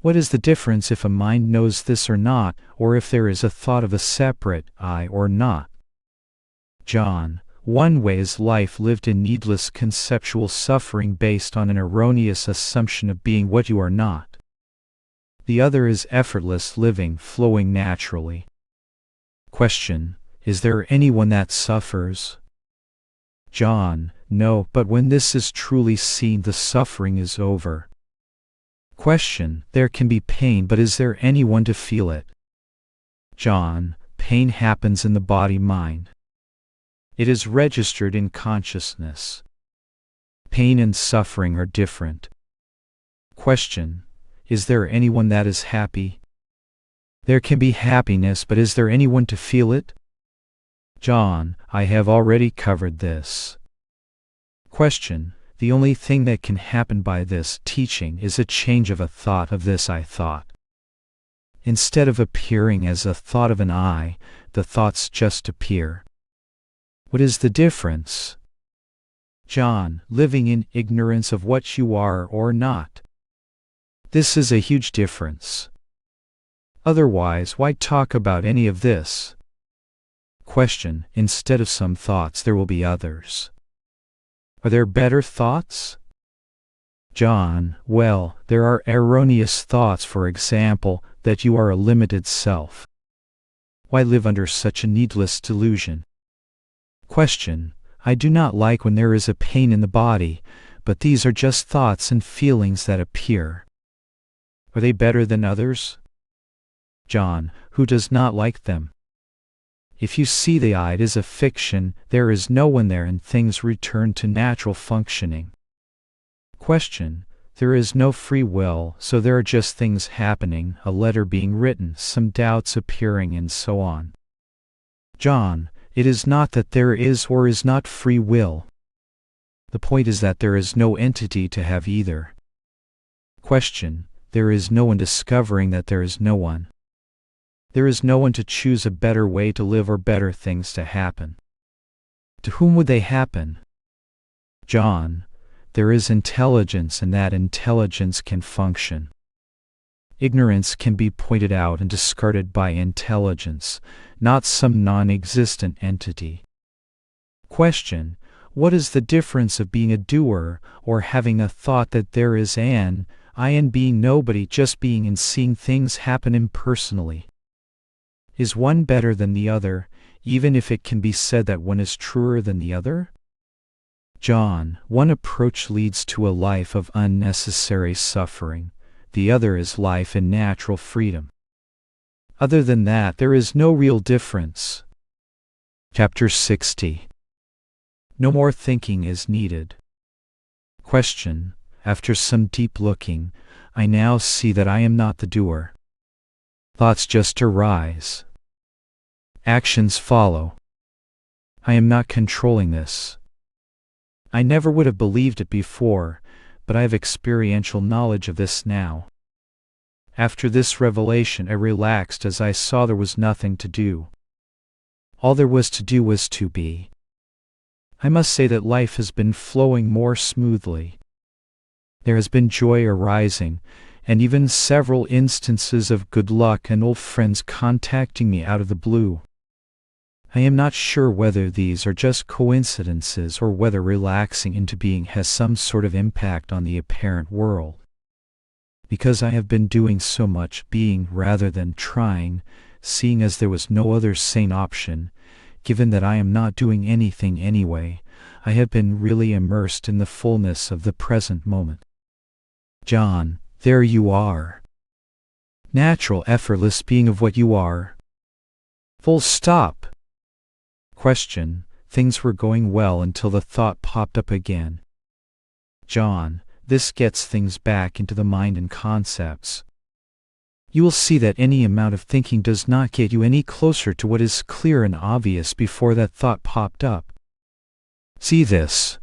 What is the difference if a mind knows this or not, or if there is a thought of a separate I or not? John. One way is life lived in needless conceptual suffering based on an erroneous assumption of being what you are not. The other is effortless living, flowing naturally. Question. Is there anyone that suffers? John. No, but when this is truly seen, the suffering is over. Question. There can be pain, but is there anyone to feel it? John. Pain happens in the body-mind. It is registered in consciousness. Pain and suffering are different. Question. Is there anyone that is happy? There can be happiness, but is there anyone to feel it? John. I have already covered this. Question. The only thing that can happen by this teaching is a change of a thought of this I thought. Instead of appearing as a thought of an I, the thoughts just appear. What is the difference? John. Living in ignorance of what you are or not. This is a huge difference. Otherwise, why talk about any of this? Question. Instead of some thoughts, there will be others. Are there better thoughts? John. Well, there are erroneous thoughts, for example, that you are a limited self. Why live under such a needless delusion? Question. I do not like when there is a pain in the body, but these are just thoughts and feelings that appear. Are they better than others? John, who does not like them? If you see the I, it is a fiction, there is no one there and things return to natural functioning. Question: there is no free will, so there are just things happening, a letter being written, some doubts appearing and so on. John: it is not that there is or is not free will. The point is that there is no entity to have either. Question: there is no one discovering that there is no one. There is no one to choose a better way to live or better things to happen. To whom would they happen? John: there is intelligence and that intelligence can function. Ignorance can be pointed out and discarded by intelligence, not some non-existent entity. Question: what is the difference of being a doer or having a thought that there is an I and being nobody, just being and seeing things happen impersonally? Is one better than the other, even if it can be said that one is truer than the other? John: one approach leads to a life of unnecessary suffering, the other is life in natural freedom. Other than that, there is no real difference. Chapter 60. No more thinking is needed. Question: after some deep looking, I now see that I am not the doer. Thoughts just arise. Actions follow. I am not controlling this. I never would have believed it before, but I have experiential knowledge of this now. After this revelation, I relaxed as I saw there was nothing to do. All there was to do was to be. I must say that life has been flowing more smoothly. There has been joy arising, and even several instances of good luck and old friends contacting me out of the blue. I am not sure whether these are just coincidences or whether relaxing into being has some sort of impact on the apparent world. Because I have been doing so much being rather than trying, seeing as there was no other sane option, given that I am not doing anything anyway, I have been really immersed in the fullness of the present moment. John: there you are. Natural, effortless being of what you are. Full stop. Question: things were going well until the thought popped up again. John: this gets things back into the mind and concepts. You will see that any amount of thinking does not get you any closer to what is clear and obvious before that thought popped up. See this.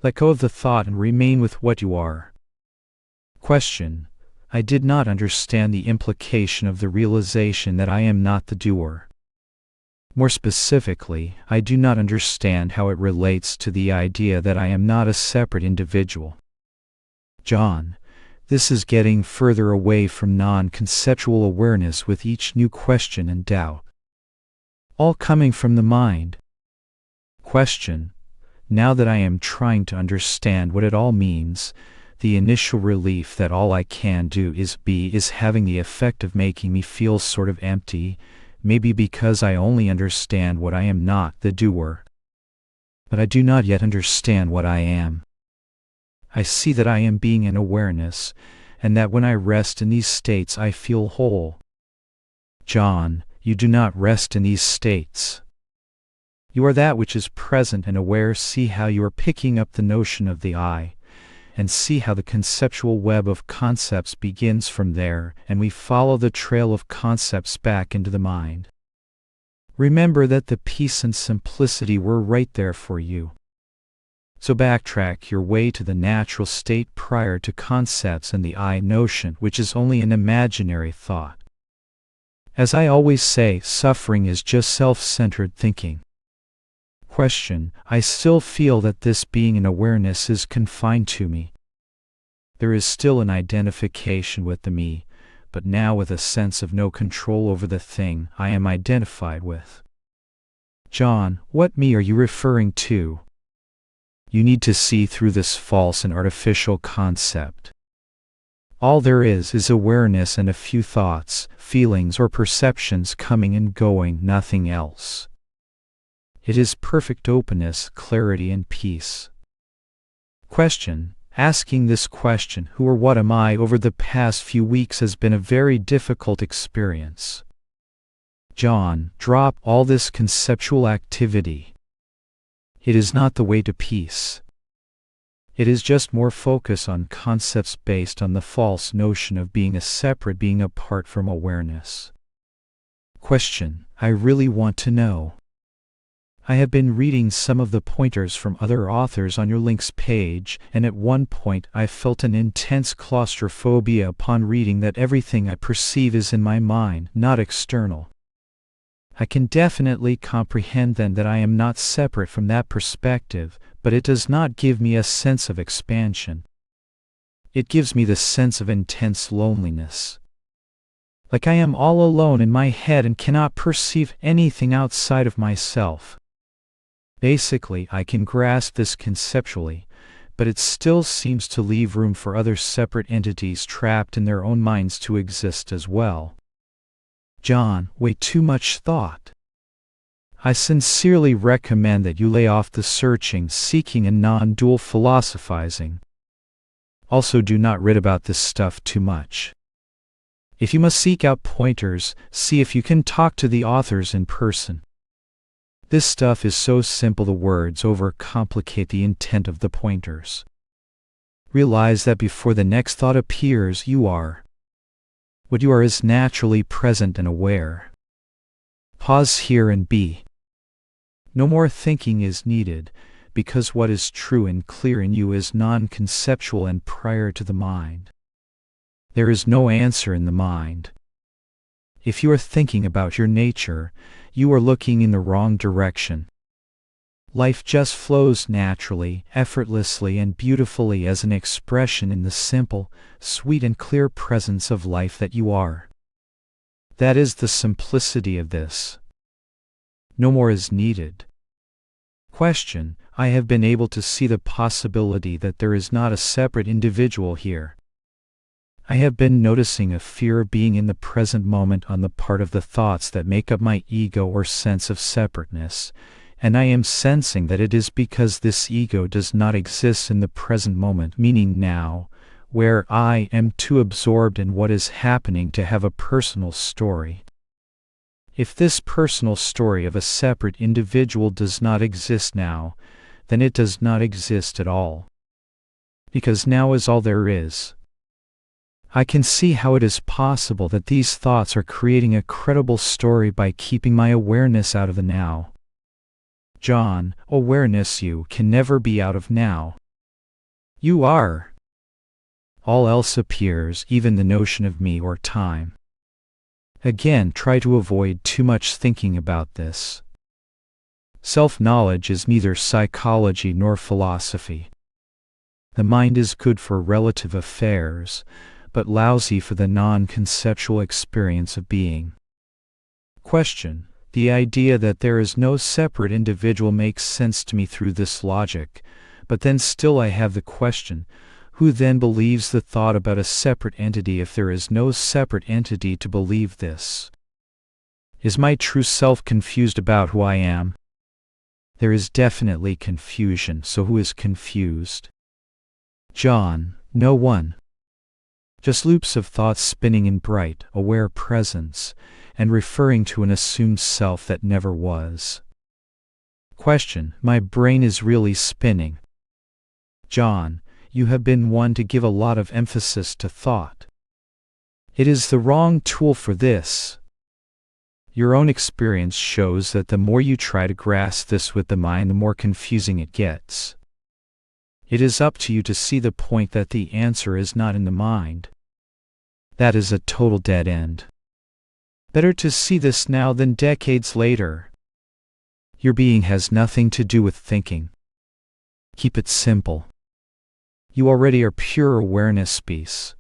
Let go of the thought and remain with what you are. Question: I did not understand the implication of the realization that I am not the doer. More specifically, I do not understand how it relates to the idea that I am not a separate individual. John: this is getting further away from non-conceptual awareness with each new question and doubt. All coming from the mind. Question: now that I am trying to understand what it all means, the initial relief that all I can do is be is having the effect of making me feel sort of empty, maybe because I only understand what I am not, the doer. But I do not yet understand what I am. I see that I am being an awareness, and that when I rest in these states I feel whole. John: you do not rest in these states. You are that which is present and aware. See how you are picking up the notion of the I, and see how the conceptual web of concepts begins from there, and we follow the trail of concepts back into the mind. Remember that the peace and simplicity were right there for you. So backtrack your way to the natural state prior to concepts and the I notion, which is only an imaginary thought. As I always say, suffering is just self-centered thinking. Question: I still feel that this being an awareness is confined to me. There is still an identification with the me, but now with a sense of no control over the thing I am identified with. John: what me are you referring to? You need to see through this false and artificial concept. All there is awareness and a few thoughts, feelings or perceptions coming and going, nothing else. It is perfect openness, clarity and peace. Question: Asking this question, who or what am I, over the past few weeks has been a very difficult experience. John, drop all this conceptual activity. It is not the way to peace. It is just more focus on concepts based on the false notion of being a separate being apart from awareness. Question: I really want to know. I have been reading some of the pointers from other authors on your links page, and at one point I felt an intense claustrophobia upon reading that everything I perceive is in my mind, not external. I can definitely comprehend then that I am not separate from that perspective, but it does not give me a sense of expansion. It gives me the sense of intense loneliness. Like I am all alone in my head and cannot perceive anything outside of myself. Basically, I can grasp this conceptually, but it still seems to leave room for other separate entities trapped in their own minds to exist as well. John, way too much thought. I sincerely recommend that you lay off the searching, seeking, and non-dual philosophizing. Also, do not read about this stuff too much. If you must seek out pointers, see if you can talk to the authors in person. This stuff is so simple the words overcomplicate the intent of the pointers. Realize that before the next thought appears, you are. What you are is naturally present and aware. Pause here and be. No more thinking is needed, because what is true and clear in you is non-conceptual and prior to the mind. There is no answer in the mind. If you are thinking about your nature, you are looking in the wrong direction. Life just flows naturally, effortlessly, and beautifully as an expression in the simple, sweet, and clear presence of life that you are. That is the simplicity of this. No more is needed. Question: I have been able to see the possibility that there is not a separate individual here. I have been noticing a fear of being in the present moment on the part of the thoughts that make up my ego or sense of separateness, and I am sensing that it is because this ego does not exist in the present moment, meaning now, where I am too absorbed in what is happening to have a personal story. If this personal story of a separate individual does not exist now, then it does not exist at all. Because now is all there is. I can see how it is possible that these thoughts are creating a credible story by keeping my awareness out of the now. John, awareness, you can never be out of now. You are. All else appears, even the notion of me or time. Again, try to avoid too much thinking about this. Self-knowledge is neither psychology nor philosophy. The mind is good for relative affairs, but lousy for the non-conceptual experience of being. Question: the idea that there is no separate individual makes sense to me through this logic, but then still I have the question, who then believes the thought about a separate entity if there is no separate entity to believe this? Is my true self confused about who I am? There is definitely confusion, so who is confused? John, no one. Just loops of thoughts spinning in bright, aware presence, and referring to an assumed self that never was. Question: my brain is really spinning. John, you have been one to give a lot of emphasis to thought. It is the wrong tool for this. Your own experience shows that the more you try to grasp this with the mind, the more confusing it gets. It is up to you to see the point that the answer is not in the mind. That is a total dead end. Better to see this now than decades later. Your being has nothing to do with thinking. Keep it simple. You already are pure awareness peace.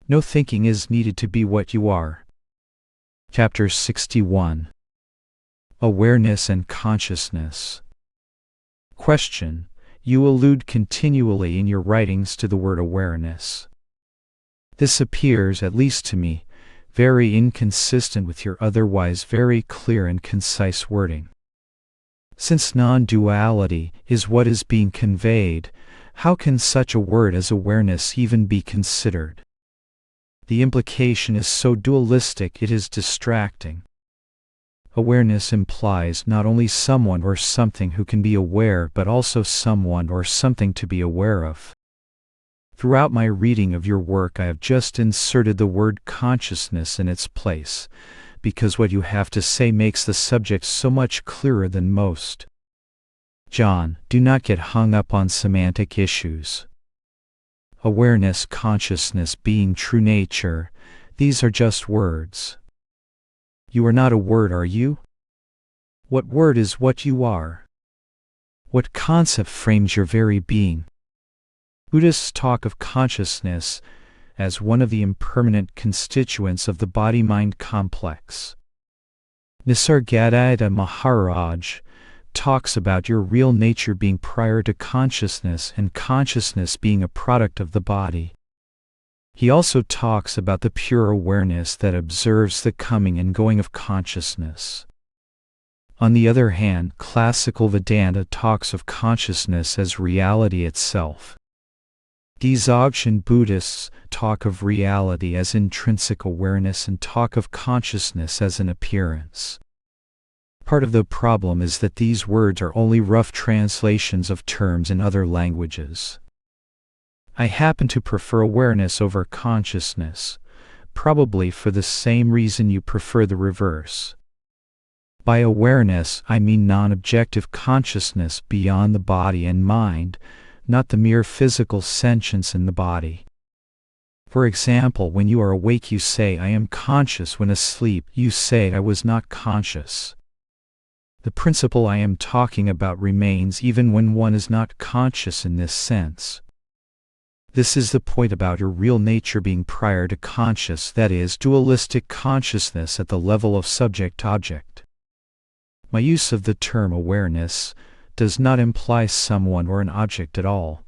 No thinking is needed to be what you are. Chapter 61. Awareness and Consciousness. Question: you allude continually in your writings to the word awareness. This appears, at least to me, very inconsistent with your otherwise very clear and concise wording. Since non-duality is what is being conveyed, How can such a word as awareness even be considered? The implication is so dualistic it is distracting. Awareness implies not only someone or something who can be aware, but also someone or something to be aware of. Throughout my reading of your work, I have just inserted the word consciousness in its place, because what you have to say makes the subject so much clearer than most. John, do not get hung up on semantic issues. Awareness, consciousness, being, true nature, these are just words. You are not a word, are you? What word is what you are? What concept frames your very being? Buddhists talk of consciousness as one of the impermanent constituents of the body-mind complex. Nisargadatta Maharaj talks about your real nature being prior to consciousness and consciousness being a product of the body. He also talks about the pure awareness that observes the coming and going of consciousness. On the other hand, classical Vedanta talks of consciousness as reality itself. Dzogchen Buddhists talk of reality as intrinsic awareness and talk of consciousness as an appearance. Part of the problem is that these words are only rough translations of terms in other languages. I happen to prefer awareness over consciousness, probably for the same reason you prefer the reverse. By awareness, I mean non-objective consciousness beyond the body and mind, not the mere physical sentience in the body. For example, when you are awake you say, I am conscious. When asleep, you say, I was not conscious. The principle I am talking about remains even when one is not conscious in this sense. This is the point about your real nature being prior to conscious, that is, dualistic consciousness at the level of subject-object. My use of the term awareness does not imply someone or an object at all.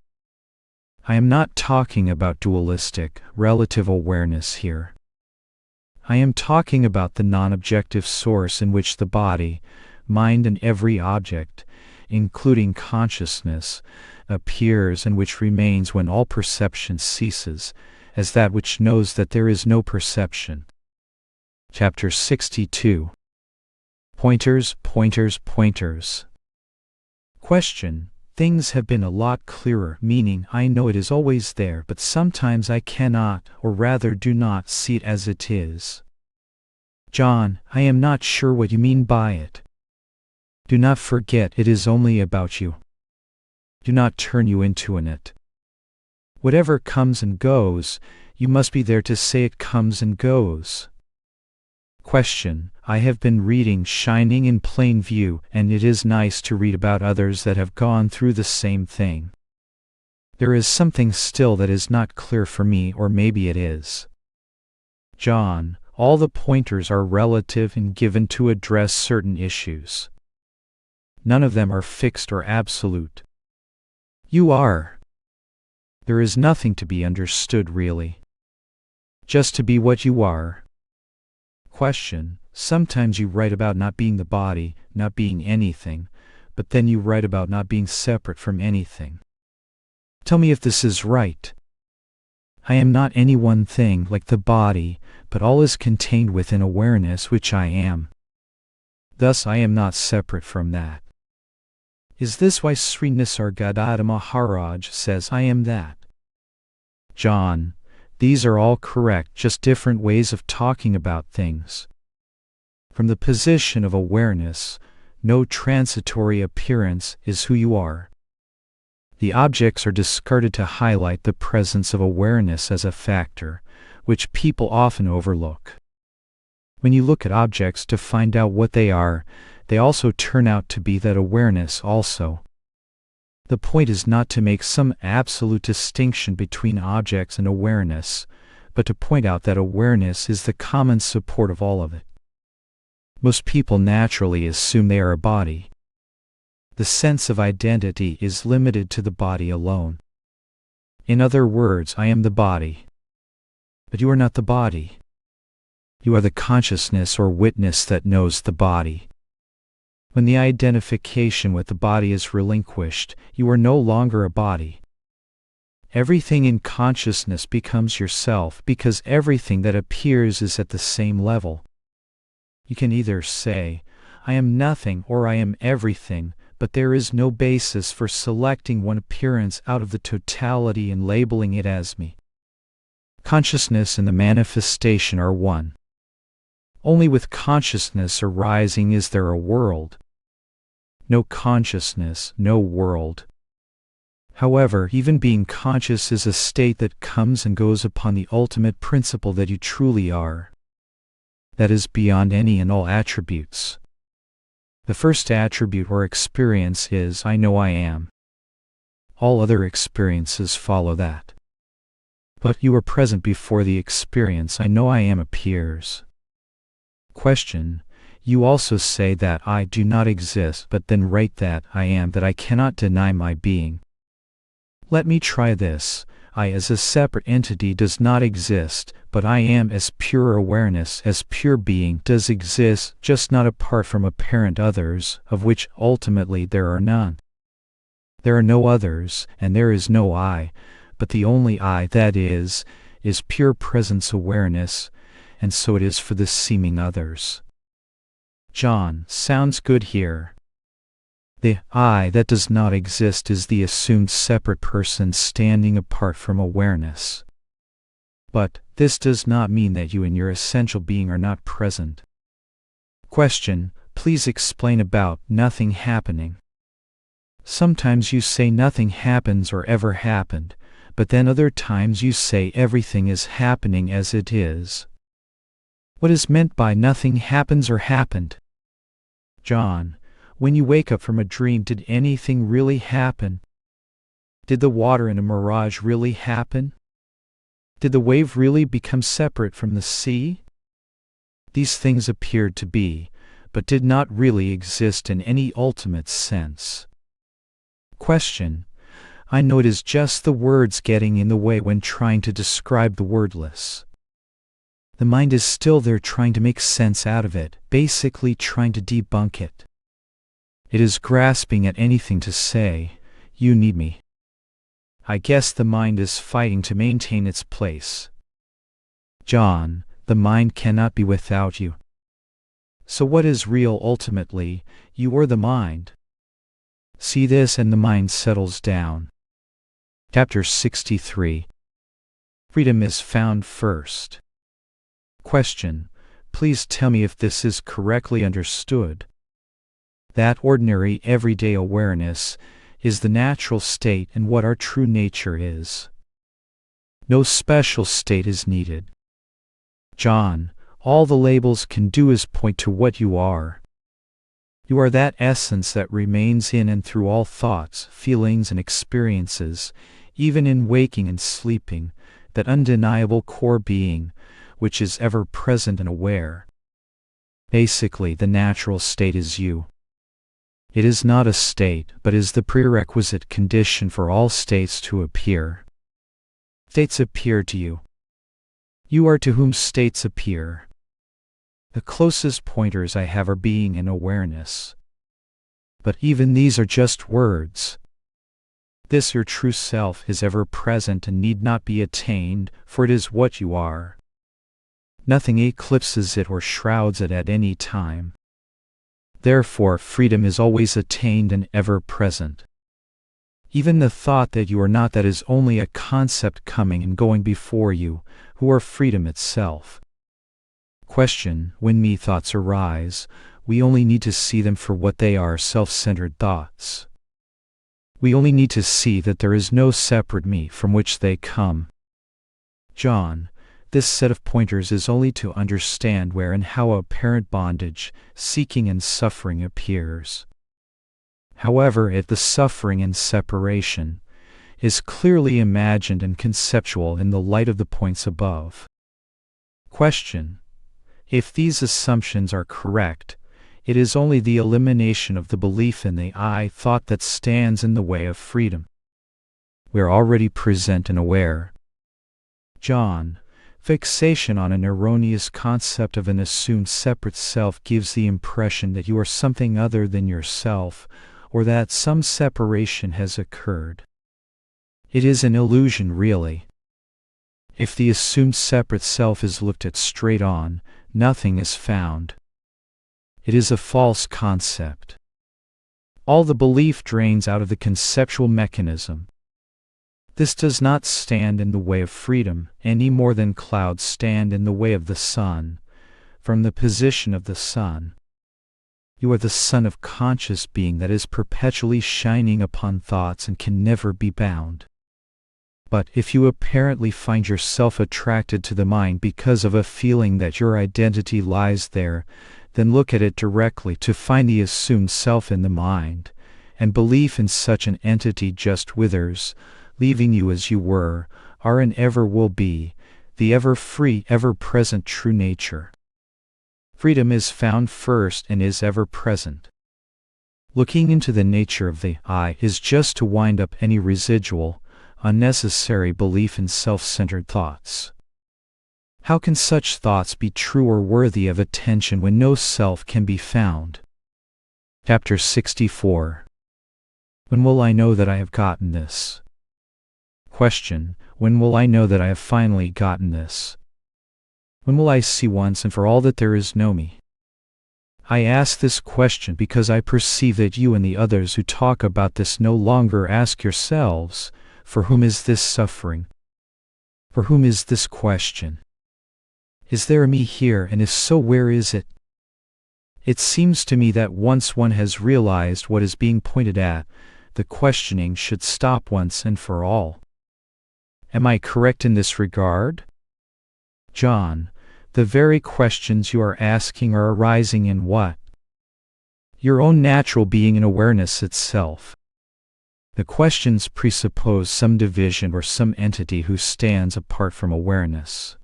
I am not talking about dualistic, relative awareness here. I am talking about the non-objective source in which the body, mind and every object, including consciousness, appears and which remains when all perception ceases, as that which knows that there is no perception. Chapter 62. Pointers, pointers, pointers. Question. Things have been a lot clearer, meaning I know it is always there, but sometimes I cannot, or rather do not, see it as it is. John, I am not sure what you mean by it. Do not forget it is only about you. Do not turn you into an it. Whatever comes and goes, you must be there to say it comes and goes. Question. I have been reading Shining in Plain View, and it is nice to read about others that have gone through the same thing. There is something still that is not clear for me, or maybe it is. John, all the pointers are relative and given to address certain issues. None of them are fixed or absolute. You are. There is nothing to be understood really. Just to be what you are. Question. Sometimes you write about not being the body, not being anything, but then you write about not being separate from anything. Tell me if this is right. I am not any one thing like the body, but all is contained within awareness which I am. Thus I am not separate from that. Is this why Sri Nisargadatta Maharaj says I am that? John, these are all correct, just different ways of talking about things. From the position of awareness, no transitory appearance is who you are. The objects are discarded to highlight the presence of awareness as a factor, which people often overlook. When you look at objects to find out what they are, they also turn out to be that awareness also. The point is not to make some absolute distinction between objects and awareness, but to point out that awareness is the common support of all of it. Most people naturally assume they are a body. The sense of identity is limited to the body alone. In other words, I am the body. But you are not the body. You are the consciousness or witness that knows the body. When the identification with the body is relinquished, you are no longer a body. Everything in consciousness becomes yourself because everything that appears is at the same level. You can either say, I am nothing or I am everything, but there is no basis for selecting one appearance out of the totality and labeling it as me. Consciousness and the manifestation are one. Only with consciousness arising is there a world. No consciousness, no world. However, even being conscious is a state that comes and goes upon the ultimate principle that you truly are. That is beyond any and all attributes. The first attribute or experience is, I know I am. All other experiences follow that. But you are present before the experience I know I am appears. Question. You also say that I do not exist, but then write that I am, that I cannot deny my being. Let me try this. I as a separate entity does not exist, but I am as pure awareness, as pure being does exist, just not apart from apparent others, of which ultimately there are none. There are no others, and there is no I, but the only I that is pure presence awareness, and so it is for the seeming others. John, sounds good here. The I that does not exist is the assumed separate person standing apart from awareness. But this does not mean that you and your essential being are not present. Question. Please explain about nothing happening. Sometimes you say nothing happens or ever happened, but then other times you say everything is happening as it is. What is meant by nothing happens or happened? John. When you wake up from a dream, did anything really happen? Did the water in a mirage really happen? Did the wave really become separate from the sea? These things appeared to be, but did not really exist in any ultimate sense. Question. I know it is just the words getting in the way when trying to describe the wordless. The mind is still there trying to make sense out of it, basically trying to debunk it. It is grasping at anything to say, you need me. I guess the mind is fighting to maintain its place. John, the mind cannot be without you. So what is real ultimately, you or the mind? See this and the mind settles down. Chapter 63. Freedom is found first. Question. Please tell me if this is correctly understood. That ordinary everyday awareness is the natural state and what our true nature is. No special state is needed. John, all the labels can do is point to what you are. You are that essence that remains in and through all thoughts, feelings, and experiences, even in waking and sleeping, that undeniable core being, which is ever present and aware. Basically, the natural state is you. It is not a state, but is the prerequisite condition for all states to appear. States appear to you. You are to whom states appear. The closest pointers I have are being and awareness. But even these are just words. This your true self is ever present and need not be attained, for it is what you are. Nothing eclipses it or shrouds it at any time. Therefore, freedom is always attained and ever present. Even the thought that you are not that is only a concept coming and going before you, who are freedom itself. Question. When me thoughts arise, we only need to see them for what they are, self-centered thoughts. We only need to see that there is no separate me from which they come. John. This set of pointers is only to understand where and how apparent bondage, seeking and suffering appears. However, the suffering and separation is clearly imagined and conceptual in the light of the points above. Question. If these assumptions are correct, it is only the elimination of the belief in the I thought that stands in the way of freedom. We are already present and aware. John. Fixation on an erroneous concept of an assumed separate self gives the impression that you are something other than yourself, or that some separation has occurred. It is an illusion really. If the assumed separate self is looked at straight on, nothing is found. It is a false concept. All the belief drains out of the conceptual mechanism. This does not stand in the way of freedom, any more than clouds stand in the way of the sun, from the position of the sun. You are the sun of conscious being that is perpetually shining upon thoughts and can never be bound. But if you apparently find yourself attracted to the mind because of a feeling that your identity lies there, then look at it directly to find the assumed self in the mind, and belief in such an entity just withers, leaving you as you were, are and ever will be, the ever-free, ever-present true nature. Freedom is found first and is ever present. Looking into the nature of the I is just to wind up any residual, unnecessary belief in self-centered thoughts. How can such thoughts be true or worthy of attention when no self can be found? Chapter 64. When will I know that I have gotten this? Question. When will I know that I have finally gotten this? When will I see once and for all that there is no me? I ask this question because I perceive that you and the others who talk about this no longer ask yourselves, for whom is this suffering? For whom is this question? Is there a me here, and if so, where is it? It seems to me that once one has realized what is being pointed at, the questioning should stop once and for all. Am I correct in this regard? John, the very questions you are asking are arising in what? Your own natural being and awareness itself. The questions presuppose some division or some entity who stands apart from awareness.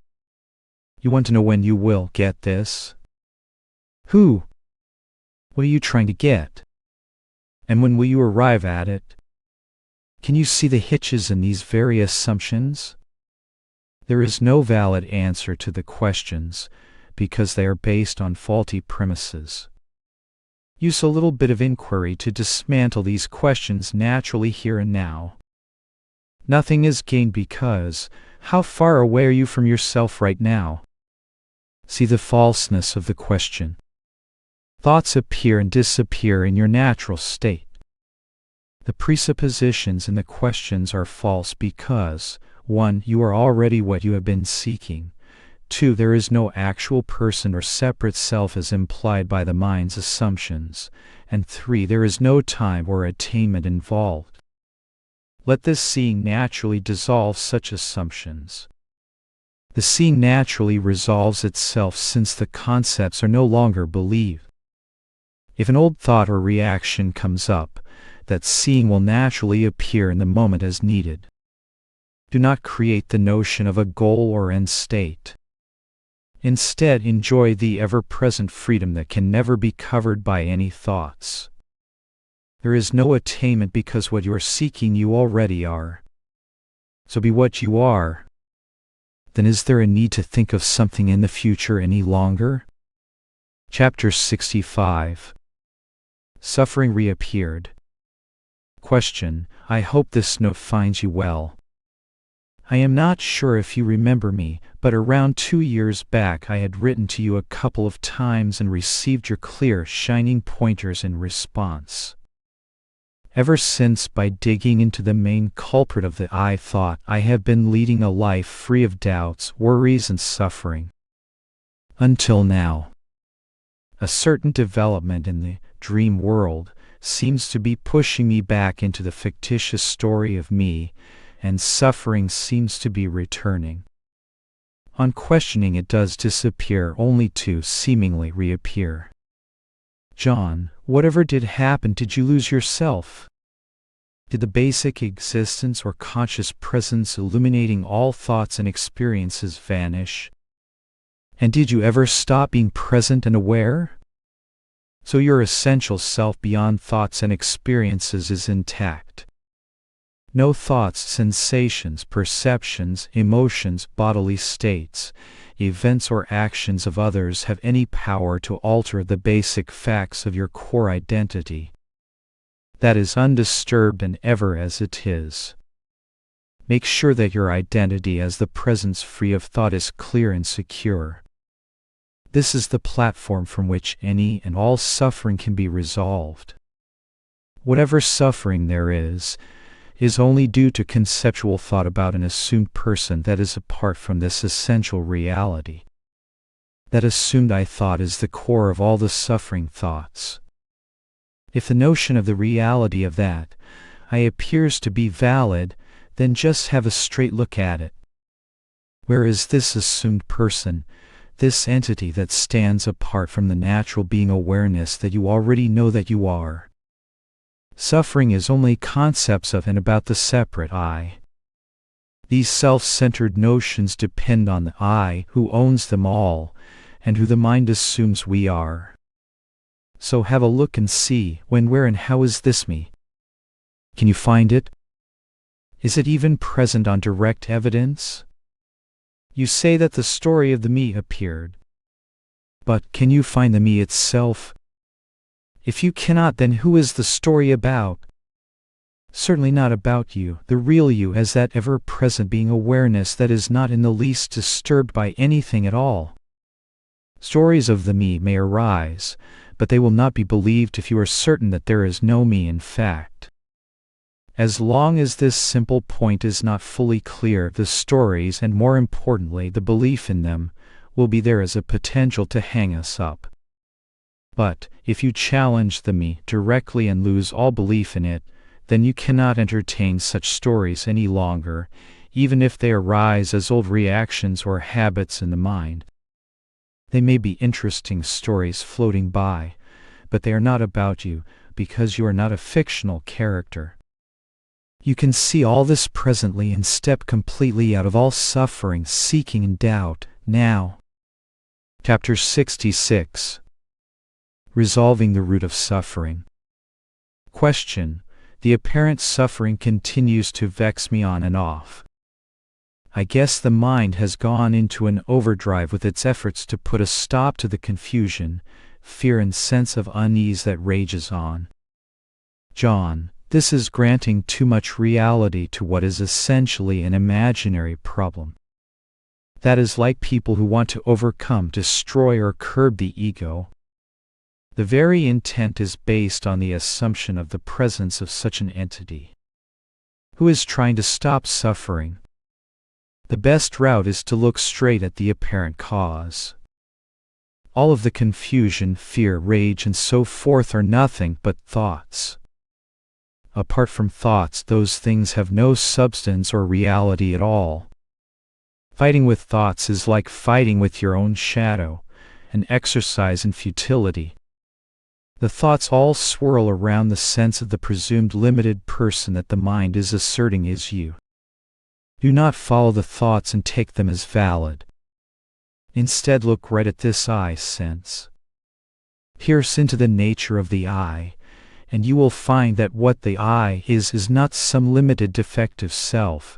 You want to know when you will get this? Who? What are you trying to get? And when will you arrive at it? Can you see the hitches in these very assumptions? There is no valid answer to the questions, because they are based on faulty premises. Use a little bit of inquiry to dismantle these questions naturally here and now. Nothing is gained because, how far away are you from yourself right now? See the falseness of the question. Thoughts appear and disappear in your natural state. The presuppositions in the questions are false because, 1. You are already what you have been seeking. 2. There is no actual person or separate self as implied by the mind's assumptions. And 3. There is no time or attainment involved. Let this seeing naturally dissolve such assumptions. The seeing naturally resolves itself since the concepts are no longer believed. If an old thought or reaction comes up, that seeing will naturally appear in the moment as needed. Do not create the notion of a goal or end state. Instead, enjoy the ever-present freedom that can never be covered by any thoughts. There is no attainment because what you are seeking you already are. So be what you are. Then is there a need to think of something in the future any longer? Chapter 65. Suffering reappeared. Question. I hope this note finds you well. I am not sure if you remember me, but around 2 years back I had written to you a couple of times and received your clear, shining pointers in response. Ever since, by digging into the main culprit of the I thought, I have been leading a life free of doubts, worries, and suffering. Until now. A certain development in the dream world seems to be pushing me back into the fictitious story of me, and suffering seems to be returning. On questioning, it does disappear only to seemingly reappear. John, whatever did happen, did you lose yourself? Did the basic existence or conscious presence illuminating all thoughts and experiences vanish? And did you ever stop being present and aware? So your essential self beyond thoughts and experiences is intact. No thoughts, sensations, perceptions, emotions, bodily states, events or actions of others have any power to alter the basic facts of your core identity. That is undisturbed and ever as it is. Make sure that your identity as the presence free of thought is clear and secure. This is the platform from which any and all suffering can be resolved. Whatever suffering there is only due to conceptual thought about an assumed person that is apart from this essential reality. That assumed I thought is the core of all the suffering thoughts. If the notion of the reality of that I appears to be valid, then just have a straight look at it. Where is this assumed person, this entity that stands apart from the natural being awareness that you already know that you are? Suffering is only concepts of and about the separate I. These self-centered notions depend on the I who owns them all, and who the mind assumes we are. So have a look and see when, where, and how is this me? Can you find it? Is it even present on direct evidence? You say that the story of the me appeared. But can you find the me itself? If you cannot, then who is the story about? Certainly not about you, the real you, as that ever-present being awareness that is not in the least disturbed by anything at all. Stories of the me may arise, but they will not be believed if you are certain that there is no me in fact. As long as this simple point is not fully clear, the stories, and more importantly the belief in them, will be there as a potential to hang us up. But, if you challenge the me directly and lose all belief in it, then you cannot entertain such stories any longer, even if they arise as old reactions or habits in the mind. They may be interesting stories floating by, but they are not about you, because you are not a fictional character. You can see all this presently and step completely out of all suffering, seeking, and doubt, now. Chapter 66. Resolving the root of suffering. Question: the apparent suffering continues to vex me on and off. I guess the mind has gone into an overdrive with its efforts to put a stop to the confusion, fear, and sense of unease that rages on. John, this is granting too much reality to what is essentially an imaginary problem. That is like people who want to overcome, destroy, or curb the ego. The very intent is based on the assumption of the presence of such an entity. Who is trying to stop suffering? The best route is to look straight at the apparent cause. All of the confusion, fear, rage, and so forth are nothing but thoughts. Apart from thoughts, those things have no substance or reality at all. Fighting with thoughts is like fighting with your own shadow, an exercise in futility. The thoughts all swirl around the sense of the presumed limited person that the mind is asserting is you. Do not follow the thoughts and take them as valid. Instead, look right at this I sense. Pierce into the nature of the I, and you will find that what the I is not some limited defective self,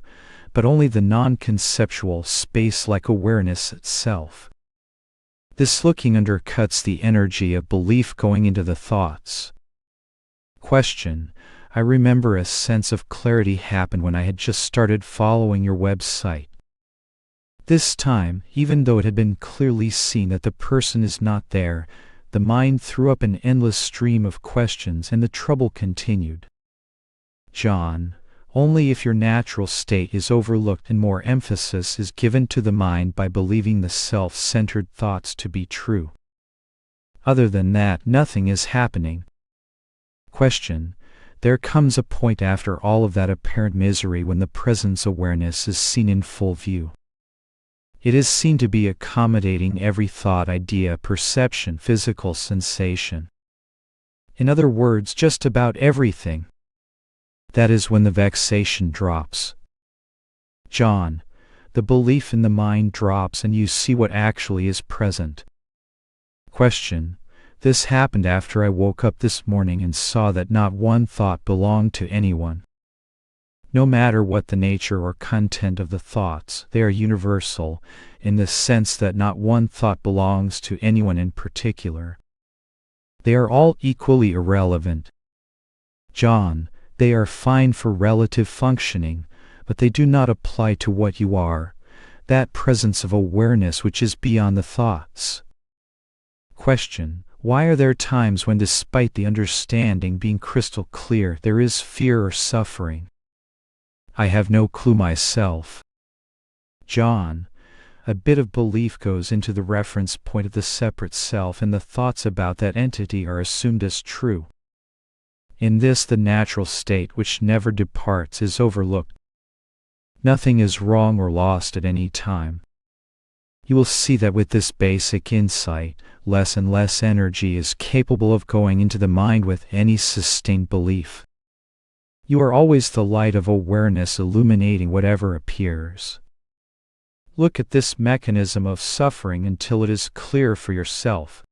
but only the non-conceptual space-like awareness itself. This looking undercuts the energy of belief going into the thoughts. Question: I remember a sense of clarity happened when I had just started following your website. This time, even though it had been clearly seen that the person is not there, the mind threw up an endless stream of questions and the trouble continued. John, only if your natural state is overlooked and more emphasis is given to the mind by believing the self-centered thoughts to be true. Other than that, nothing is happening. Question: there comes a point after all of that apparent misery when the presence awareness is seen in full view. It is seen to be accommodating every thought, idea, perception, physical sensation. In other words, just about everything. That is when the vexation drops. John, the belief in the mind drops and you see what actually is present. Question: this happened after I woke up this morning and saw that not one thought belonged to anyone. No matter what the nature or content of the thoughts, they are universal, in the sense that not one thought belongs to anyone in particular. They are all equally irrelevant. John, they are fine for relative functioning, but they do not apply to what you are, that presence of awareness which is beyond the thoughts. Question: why are there times when, despite the understanding being crystal clear, there is fear or suffering? I have no clue myself. John: a bit of belief goes into the reference point of the separate self, and the thoughts about that entity are assumed as true. In this, the natural state, which never departs, is overlooked. Nothing is wrong or lost at any time. You will see that with this basic insight, less and less energy is capable of going into the mind with any sustained belief. You are always the light of awareness illuminating whatever appears. Look at this mechanism of suffering until it is clear for yourself.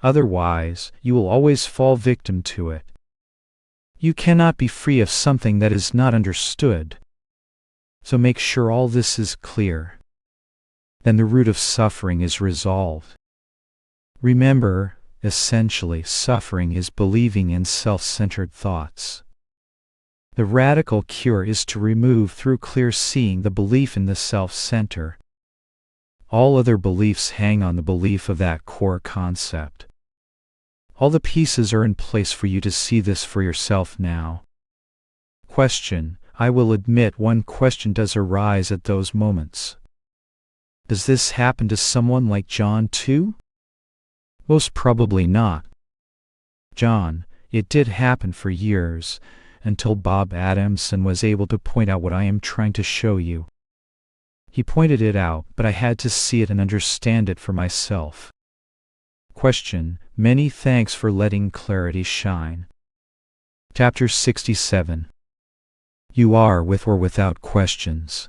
Otherwise, you will always fall victim to it. You cannot be free of something that is not understood. So make sure all this is clear. Then the root of suffering is resolved. Remember, essentially, suffering is believing in self-centered thoughts. The radical cure is to remove through clear seeing the belief in the self-center. All other beliefs hang on the belief of that core concept. All the pieces are in place for you to see this for yourself now. Question: I will admit one question does arise at those moments. Does this happen to someone like John too? Most probably not. John: it did happen for years, until Bob Adamson was able to point out what I am trying to show you. He pointed it out, but I had to see it and understand it for myself. Question: many thanks for letting clarity shine. Chapter 67. You are with or without questions.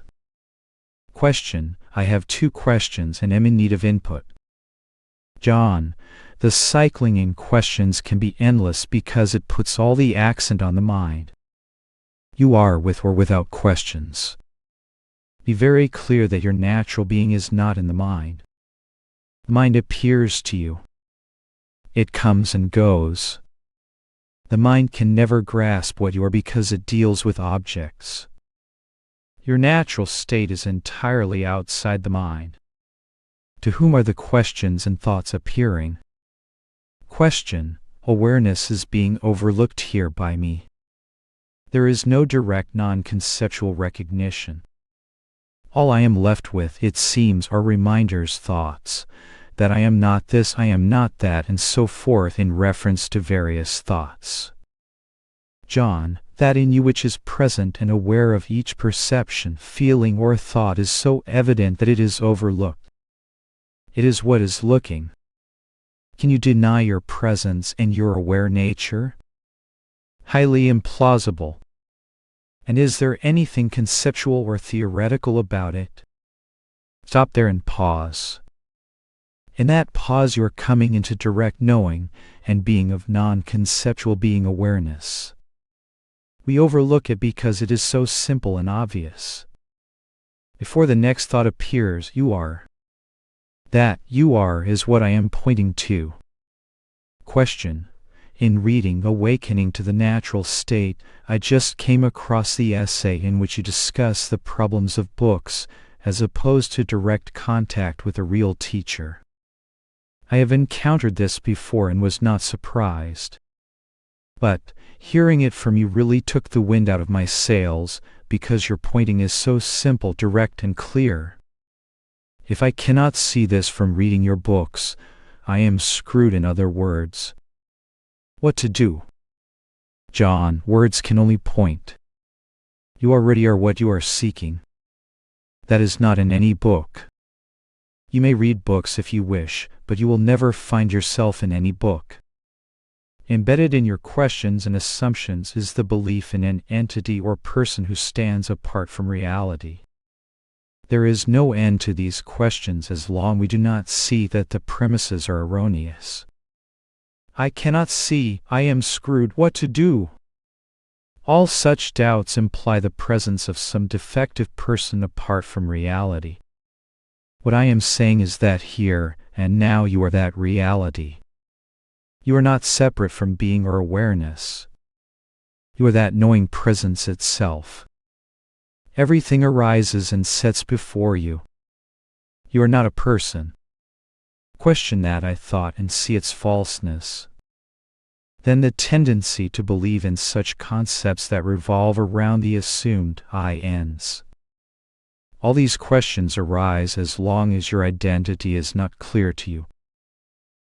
Question: I have 2 questions and am in need of input. John: the cycling in questions can be endless because it puts all the accent on the mind. You are with or without questions. Be very clear that your natural being is not in the mind. The mind appears to you. It comes and goes. The mind can never grasp what you are because it deals with objects. Your natural state is entirely outside the mind. To whom are the questions and thoughts appearing? Question: awareness is being overlooked here by me. There is no direct non-conceptual recognition. All I am left with, it seems, are reminders, thoughts, that I am not this, I am not that, and so forth in reference to various thoughts. John: that in you which is present and aware of each perception, feeling, or thought is so evident that it is overlooked. It is what is looking. Can you deny your presence and your aware nature? Highly implausible. And is there anything conceptual or theoretical about it? Stop there and pause. In that pause you are coming into direct knowing and being of non-conceptual being awareness. We overlook it because it is so simple and obvious. Before the next thought appears, you are. That you are is what I am pointing to. Question: in reading Awakening to the Natural State, I just came across the essay in which you discuss the problems of books as opposed to direct contact with a real teacher. I have encountered this before and was not surprised. But hearing it from you really took the wind out of my sails, because your pointing is so simple, direct, and clear. If I cannot see this from reading your books, I am screwed, in other words. What to do? John: words can only point. You already are what you are seeking. That is not in any book. You may read books if you wish, but you will never find yourself in any book. Embedded in your questions and assumptions is the belief in an entity or person who stands apart from reality. There is no end to these questions as long as we do not see that the premises are erroneous. I cannot see, I am screwed, what to do? All such doubts imply the presence of some defective person apart from reality. What I am saying is that here and now you are that reality. You are not separate from being or awareness. You are that knowing presence itself. Everything arises and sets before you. You are not a person. Question that, I thought, and see its falseness. Then the tendency to believe in such concepts that revolve around the assumed I ends. All these questions arise as long as your identity is not clear to you.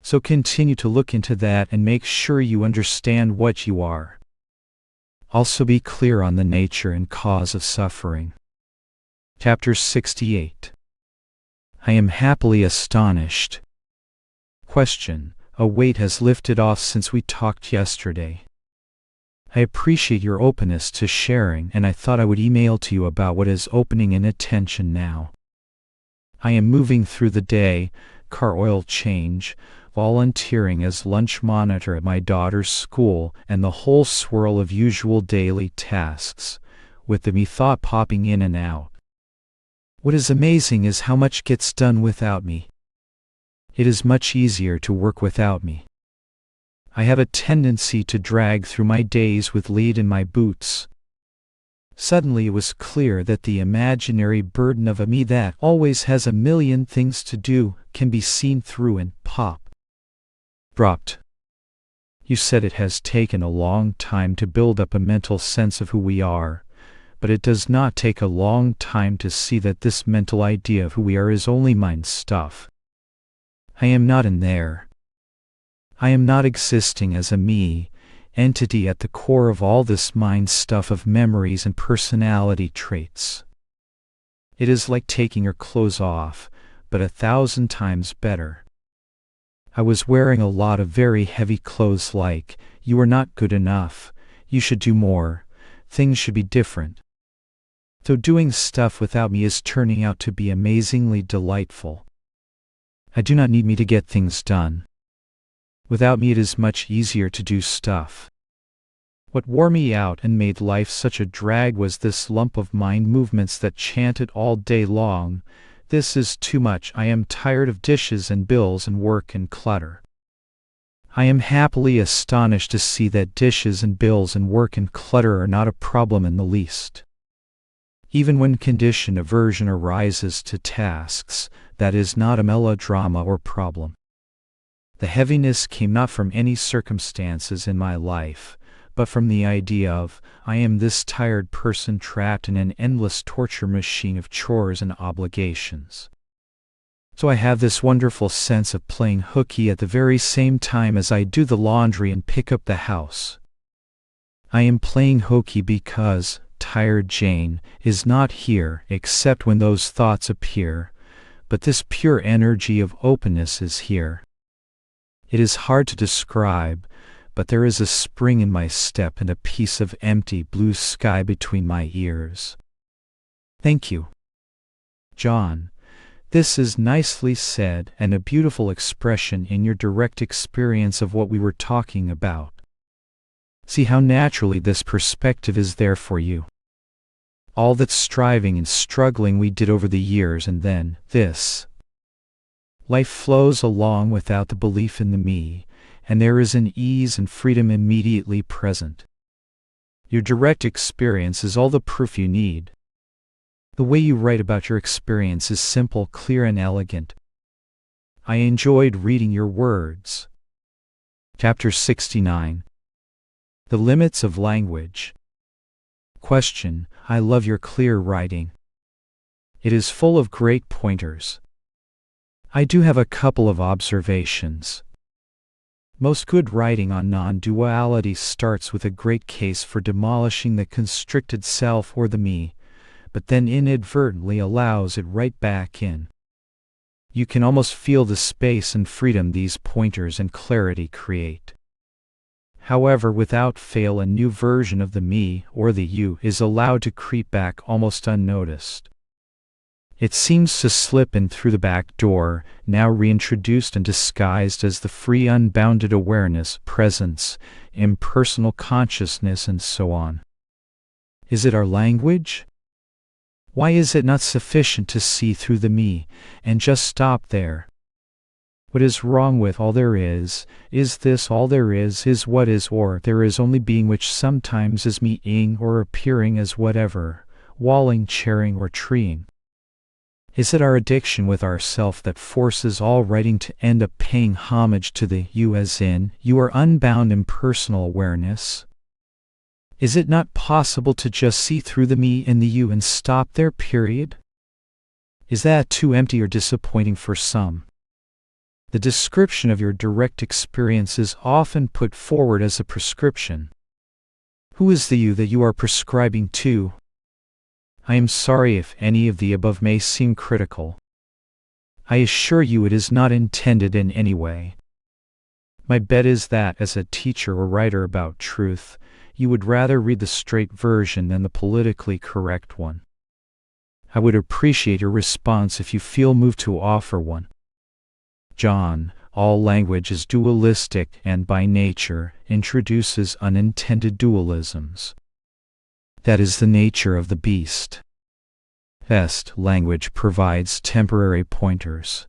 So continue to look into that and make sure you understand what you are. Also be clear on the nature and cause of suffering. Chapter 68. I am happily astonished. Question. A weight has lifted off since we talked yesterday. I appreciate your openness to sharing, and I thought I would email to you about what is opening in attention now. I am moving through the day, car oil change, volunteering as lunch monitor at my daughter's school, and the whole swirl of usual daily tasks, with the me thought popping in and out. What is amazing is how much gets done without me. It is much easier to work without me. I have a tendency to drag through my days with lead in my boots. Suddenly it was clear that the imaginary burden of a me that always has a million things to do can be seen through and dropped. You said it has taken a long time to build up a mental sense of who we are, but it does not take a long time to see that this mental idea of who we are is only mind stuff. I am not in there. I am not existing as a me, entity at the core of all this mind stuff of memories and personality traits. It is like taking your clothes off, but 1,000 times better. I was wearing a lot of very heavy clothes like, you are not good enough, you should do more, things should be different. Though doing stuff without me is turning out to be amazingly delightful. I do not need me to get things done. Without me it is much easier to do stuff. What wore me out and made life such a drag was this lump of mind movements that chanted all day long, "This is too much, I am tired of dishes and bills and work and clutter." I am happily astonished to see that dishes and bills and work and clutter are not a problem in the least. Even when conditioned aversion arises to tasks, that is not a melodrama or problem. The heaviness came not from any circumstances in my life, but from the idea of, I am this tired person trapped in an endless torture machine of chores and obligations. So I have this wonderful sense of playing hooky at the very same time as I do the laundry and pick up the house. I am playing hooky because tired Jane is not here except when those thoughts appear, but this pure energy of openness is here. It is hard to describe, but there is a spring in my step and a piece of empty blue sky between my ears. Thank you, John. This is nicely said and a beautiful expression in your direct experience of what we were talking about. See how naturally this perspective is there for you. All that striving and struggling we did over the years, and then this. Life flows along without the belief in the me, and there is an ease and freedom immediately present. Your direct experience is all the proof you need. The way you write about your experience is simple, clear, and elegant. I enjoyed reading your words. Chapter 69. The Limits of Language. Question. I love your clear writing. It is full of great pointers. I do have a couple of observations. Most good writing on non-duality starts with a great case for demolishing the constricted self or the me, but then inadvertently allows it right back in. You can almost feel the space and freedom these pointers and clarity create. However, without fail, a new version of the me or the you is allowed to creep back almost unnoticed. It seems to slip in through the back door, now reintroduced and disguised as the free unbounded awareness, presence, impersonal consciousness, and so on. Is it our language? Why is it not sufficient to see through the me, and just stop there? What is wrong with all there is this all there is what is, or there is only being which sometimes is me-ing or appearing as whatever, walling, chairing, or treeing? Is it our addiction with ourself that forces all writing to end up paying homage to the you, as in, you are unbound impersonal awareness? Is it not possible to just see through the me and the you and stop there, period? Is that too empty or disappointing for some? The description of your direct experience is often put forward as a prescription. Who is the you that you are prescribing to? I am sorry if any of the above may seem critical. I assure you it is not intended in any way. My bet is that, as a teacher or writer about truth, you would rather read the straight version than the politically correct one. I would appreciate your response if you feel moved to offer one. John, all language is dualistic and by nature introduces unintended dualisms. That is the nature of the beast. Best language provides temporary pointers.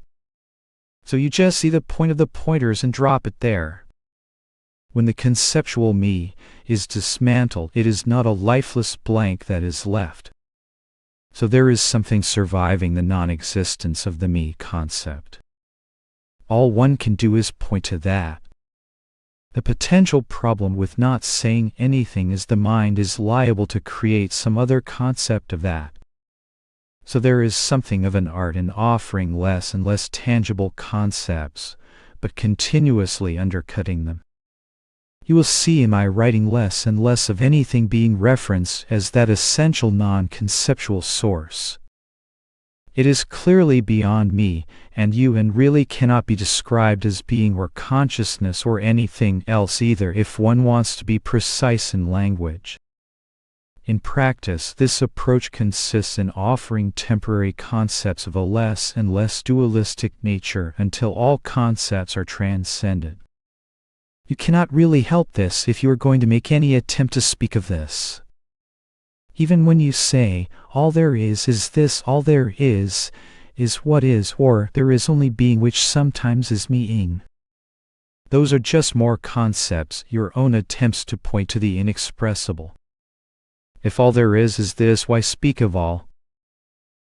So you just see the point of the pointers and drop it there. When the conceptual me is dismantled, it is not a lifeless blank that is left. So there is something surviving the non-existence of the me concept. All one can do is point to that. The potential problem with not saying anything is the mind is liable to create some other concept of that. So there is something of an art in offering less and less tangible concepts, but continuously undercutting them. You will see in my writing less and less of anything being referenced as that essential non-conceptual source. It is clearly beyond me and you and really cannot be described as being or consciousness or anything else either if one wants to be precise in language. In practice, this approach consists in offering temporary concepts of a less and less dualistic nature until all concepts are transcended. You cannot really help this if you are going to make any attempt to speak of this. Even when you say, all there is this, all there is what is, or there is only being, which sometimes is me-ing. Those are just more concepts, your own attempts to point to the inexpressible. If all there is this, why speak of all?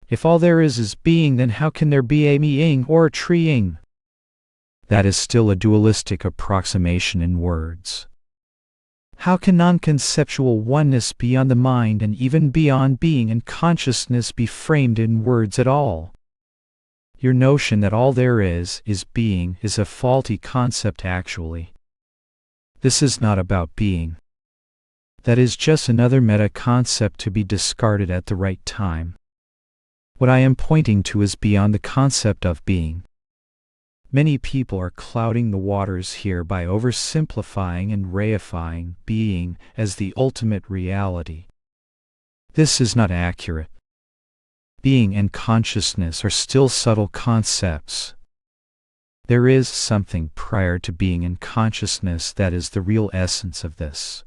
If all there is being, then how can there be a me-ing or a tree-ing? That is still a dualistic approximation in words. How can non-conceptual oneness beyond the mind and even beyond being and consciousness be framed in words at all? Your notion that all there is being is a faulty concept actually. This is not about being. That is just another meta-concept to be discarded at the right time. What I am pointing to is beyond the concept of being. Many people are clouding the waters here by oversimplifying and reifying being as the ultimate reality. This is not accurate. Being and consciousness are still subtle concepts. There is something prior to being and consciousness that is the real essence of this.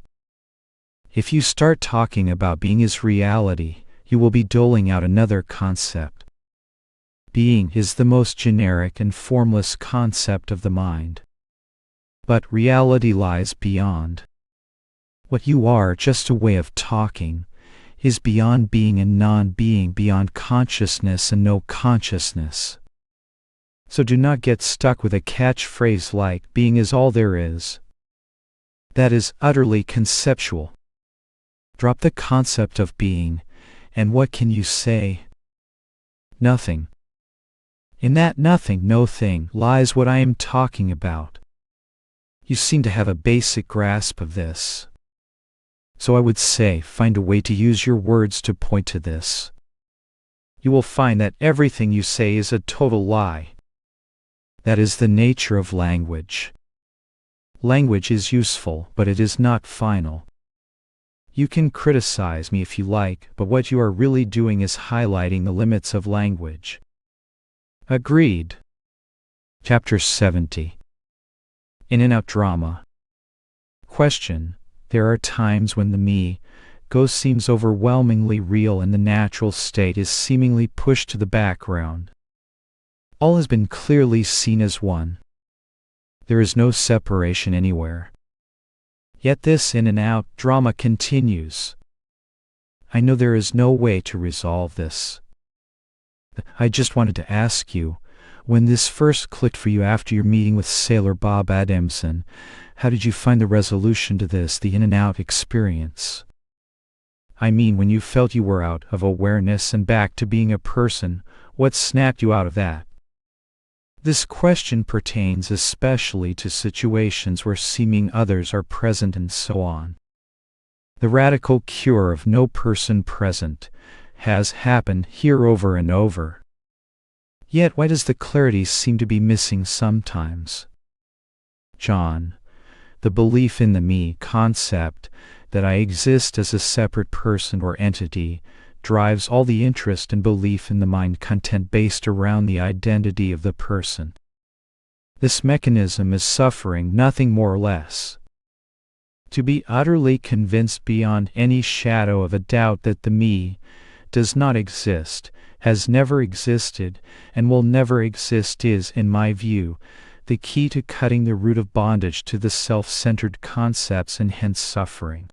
If you start talking about being as reality, you will be doling out another concept. Being is the most generic and formless concept of the mind. But reality lies beyond. What you are, just a way of talking, is beyond being and non-being, beyond consciousness and no consciousness. So do not get stuck with a catchphrase like, being is all there is. That is utterly conceptual. Drop the concept of being, and what can you say? Nothing. In that nothing, no thing, lies what I am talking about. You seem to have a basic grasp of this. So I would say, find a way to use your words to point to this. You will find that everything you say is a total lie. That is the nature of language. Language is useful, but it is not final. You can criticize me if you like, but what you are really doing is highlighting the limits of language. Agreed. Chapter 70. In and Out Drama. Question. There are times when the me, ghost seems overwhelmingly real and the natural state is seemingly pushed to the background. All has been clearly seen as one. There is no separation anywhere. Yet this in and out drama continues. I know there is no way to resolve this. I just wanted to ask you, when this first clicked for you after your meeting with Sailor Bob Adamson, how did you find the resolution to this, the in and out experience? I mean, when you felt you were out of awareness and back to being a person, what snapped you out of that? This question pertains especially to situations where seeming others are present and so on. The radical cure of no person present has happened here over and over. Yet why does the clarity seem to be missing sometimes? John, the belief in the me concept, that I exist as a separate person or entity, drives all the interest and belief in the mind content based around the identity of the person. This mechanism is suffering, nothing more or less. To be utterly convinced beyond any shadow of a doubt that the me does not exist, has never existed, and will never exist is, in my view, the key to cutting the root of bondage to the self-centered concepts and hence suffering.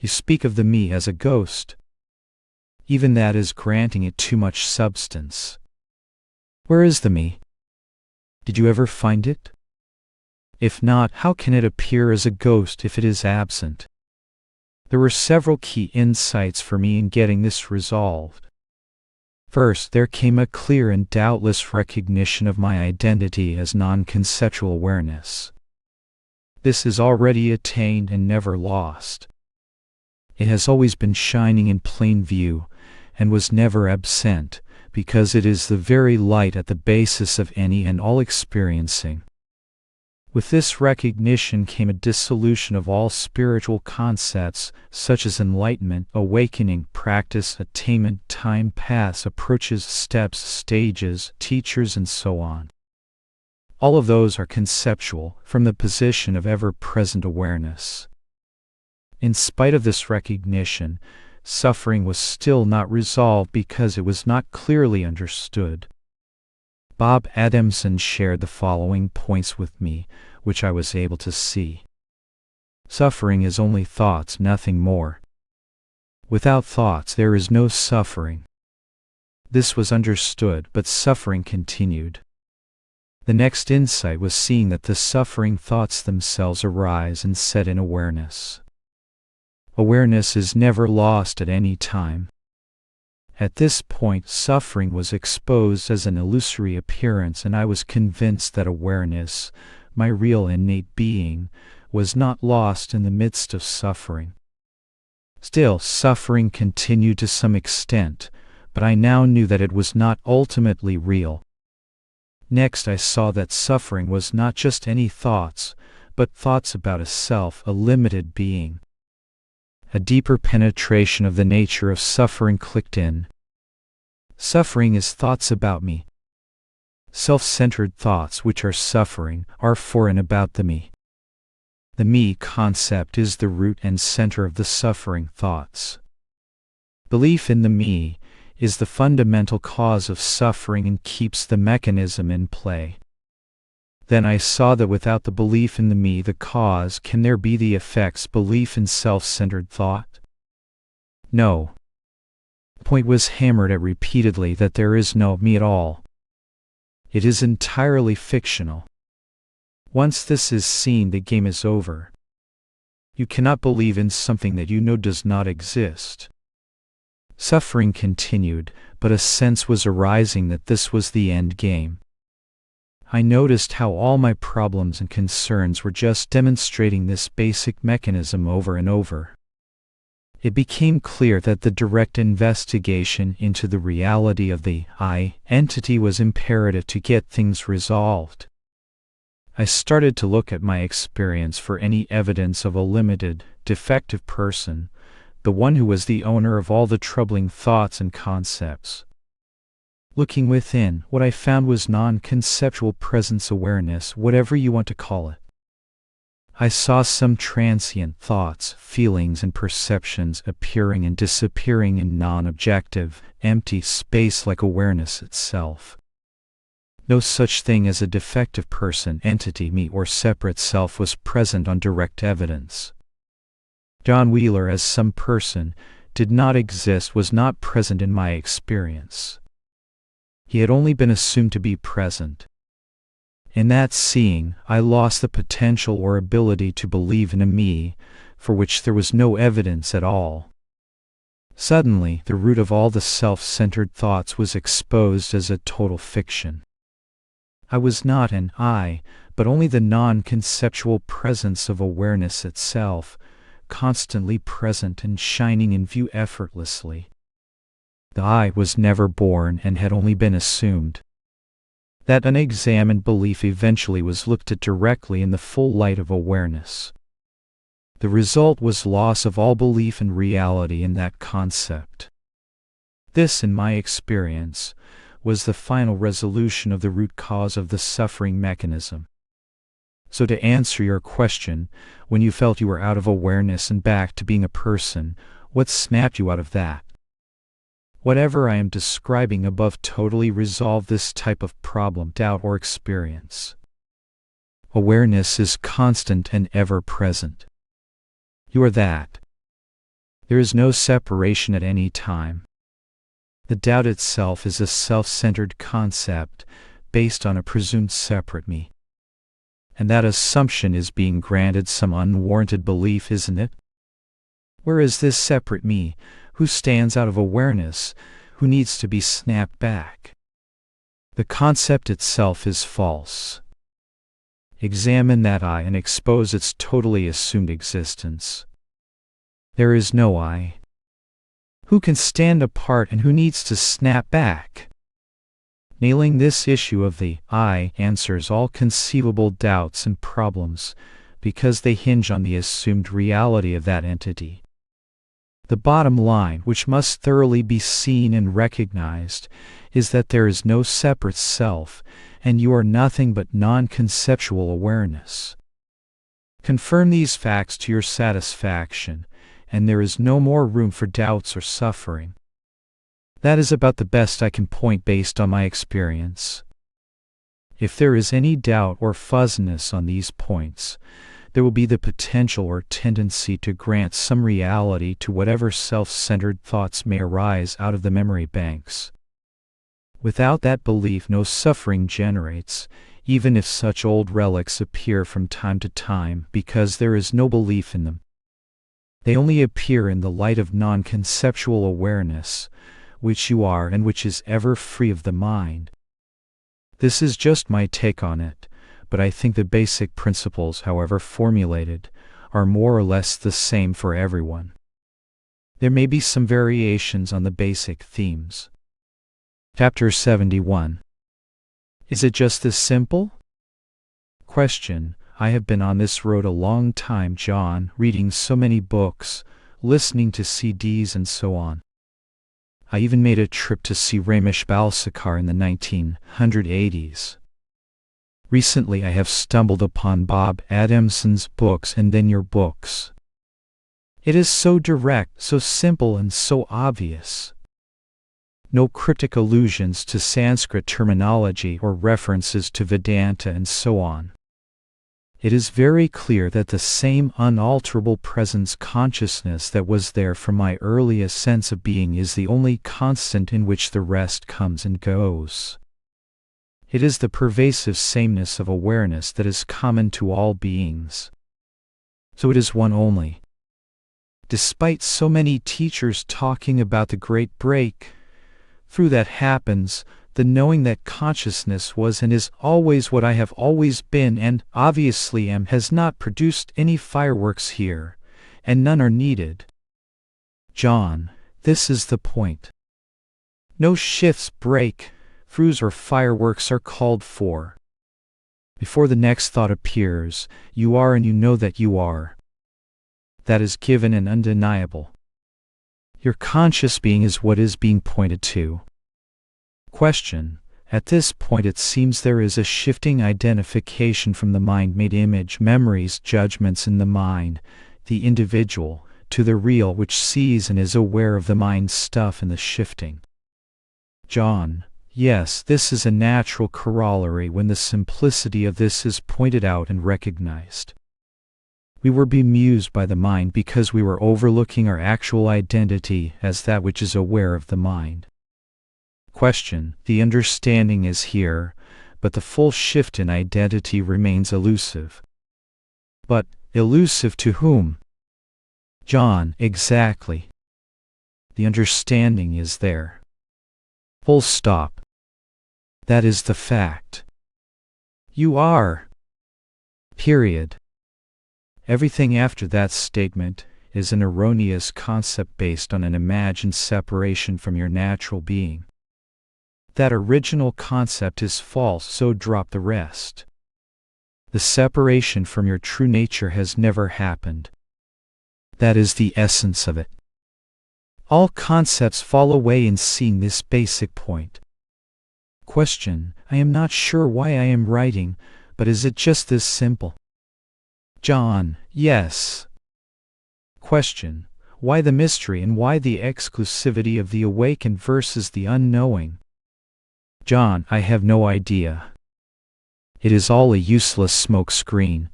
You speak of the me as a ghost. Even that is granting it too much substance. Where is the me? Did you ever find it? If not, how can it appear as a ghost if it is absent? There were several key insights for me in getting this resolved. First, there came a clear and doubtless recognition of my identity as non-conceptual awareness. This is already attained and never lost. It has always been shining in plain view, and was never absent, because it is the very light at the basis of any and all experiencing. With this recognition came a dissolution of all spiritual concepts, such as enlightenment, awakening, practice, attainment, time, paths, approaches, steps, stages, teachers, and so on. All of those are conceptual, from the position of ever-present awareness. In spite of this recognition, suffering was still not resolved because it was not clearly understood. Bob Adamson shared the following points with me, which I was able to see. Suffering is only thoughts, nothing more. Without thoughts there is no suffering. This was understood, but suffering continued. The next insight was seeing that the suffering thoughts themselves arise and set in awareness. Awareness is never lost at any time. At this point, suffering was exposed as an illusory appearance, and I was convinced that awareness, my real innate being, was not lost in the midst of suffering. Still, suffering continued to some extent, but I now knew that it was not ultimately real. Next, I saw that suffering was not just any thoughts, but thoughts about a self, a limited being. A deeper penetration of the nature of suffering clicked in. Suffering is thoughts about me. Self-centered thoughts which are suffering are for and about the me. The me concept is the root and center of the suffering thoughts. Belief in the me is the fundamental cause of suffering and keeps the mechanism in play. Then I saw that without the belief in the me, the cause, can there be the effects, belief in self-centered thought? No. The point was hammered at repeatedly that there is no me at all. It is entirely fictional. Once this is seen, the game is over. You cannot believe in something that you know does not exist. Suffering continued, but a sense was arising that this was the end game. I noticed how all my problems and concerns were just demonstrating this basic mechanism over and over. It became clear that the direct investigation into the reality of the I entity was imperative to get things resolved. I started to look at my experience for any evidence of a limited, defective person, the one who was the owner of all the troubling thoughts and concepts. Looking within, what I found was non-conceptual presence awareness, whatever you want to call it. I saw some transient thoughts, feelings, and perceptions appearing and disappearing in non-objective, empty space like awareness itself. No such thing as a defective person, entity, me, or separate self was present on direct evidence. John Wheeler, as some person, did not exist, was not present in my experience. He had only been assumed to be present. In that seeing, I lost the potential or ability to believe in a me, for which there was no evidence at all. Suddenly, the root of all the self-centered thoughts was exposed as a total fiction. I was not an I, but only the non-conceptual presence of awareness itself, constantly present and shining in view effortlessly. The I was never born and had only been assumed. That unexamined belief eventually was looked at directly in the full light of awareness. The result was loss of all belief in reality in that concept. This, in my experience, was the final resolution of the root cause of the suffering mechanism. So to answer your question, when you felt you were out of awareness and back to being a person, what snapped you out of that? Whatever I am describing above totally resolved this type of problem, doubt, or experience. Awareness is constant and ever present. You are that. There is no separation at any time. The doubt itself is a self-centered concept based on a presumed separate me. And that assumption is being granted some unwarranted belief, isn't it? Where is this separate me, who stands out of awareness, who needs to be snapped back? The concept itself is false. Examine that I and expose its totally assumed existence. There is no I. Who can stand apart and who needs to snap back? Nailing this issue of the I answers all conceivable doubts and problems because they hinge on the assumed reality of that entity. The bottom line, which must thoroughly be seen and recognized, is that there is no separate self, and you are nothing but non-conceptual awareness. Confirm these facts to your satisfaction, and there is no more room for doubts or suffering. That is about the best I can point based on my experience. If there is any doubt or fuzziness on these points, there will be the potential or tendency to grant some reality to whatever self-centered thoughts may arise out of the memory banks. Without that belief, no suffering generates, even if such old relics appear from time to time, because there is no belief in them. They only appear in the light of non-conceptual awareness, which you are and which is ever free of the mind. This is just my take on it, but I think the basic principles, however formulated, are more or less the same for everyone. There may be some variations on the basic themes. Chapter 71. Is it just this simple? Question. I have been on this road a long time, John, reading so many books, listening to CDs and so on. I even made a trip to see Ramesh Balsekar in the 1980s. Recently I have stumbled upon Bob Adamson's books and then your books. It is so direct, so simple, and so obvious. No cryptic allusions to Sanskrit terminology or references to Vedanta and so on. It is very clear that the same unalterable presence consciousness that was there from my earliest sense of being is the only constant in which the rest comes and goes. It is the pervasive sameness of awareness that is common to all beings. So it is one only. Despite so many teachers talking about the great break, through that happens, the knowing that consciousness was and is always what I have always been and obviously am has not produced any fireworks here, and none are needed. John, this is the point. No shifts break, throughs or fireworks are called for. Before the next thought appears, you are and you know that you are. That is given and undeniable. Your conscious being is what is being pointed to. Question. At this point it seems there is a shifting identification from the mind-made image, memories, judgments in the mind, the individual, to the real which sees and is aware of the mind's stuff in the shifting. John. Yes, this is a natural corollary when the simplicity of this is pointed out and recognized. We were bemused by the mind because we were overlooking our actual identity as that which is aware of the mind. Question: the understanding is here, but the full shift in identity remains elusive. But elusive to whom? John, exactly. The understanding is there. Full stop. That is the fact. You are. Period. Everything after that statement is an erroneous concept based on an imagined separation from your natural being. That original concept is false, so drop the rest. The separation from your true nature has never happened. That is the essence of it. All concepts fall away in seeing this basic point. Question: I am not sure why I am writing, but is it just this simple? John: yes. Question: why the mystery and why the exclusivity of the awakened versus the unknowing? John: I have no idea. It is all a useless smoke screen.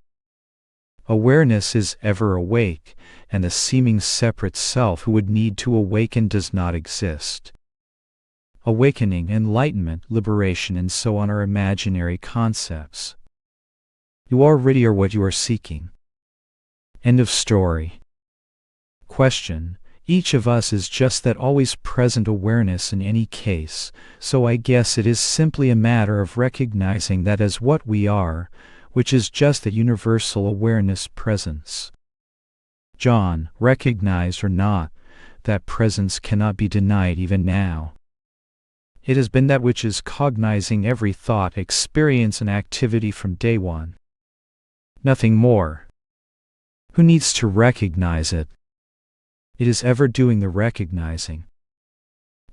Awareness is ever awake, and the seeming separate self who would need to awaken does not exist. Awakening, enlightenment, liberation, and so on are imaginary concepts. You already are what you are seeking. End of story. Question: each of us is just that always present awareness in any case, so I guess it is simply a matter of recognizing that as what we are, which is just a universal awareness presence. John: recognized or not, that presence cannot be denied even now. It has been that which is cognizing every thought, experience, and activity from day one. Nothing more. Who needs to recognize it? It is ever doing the recognizing.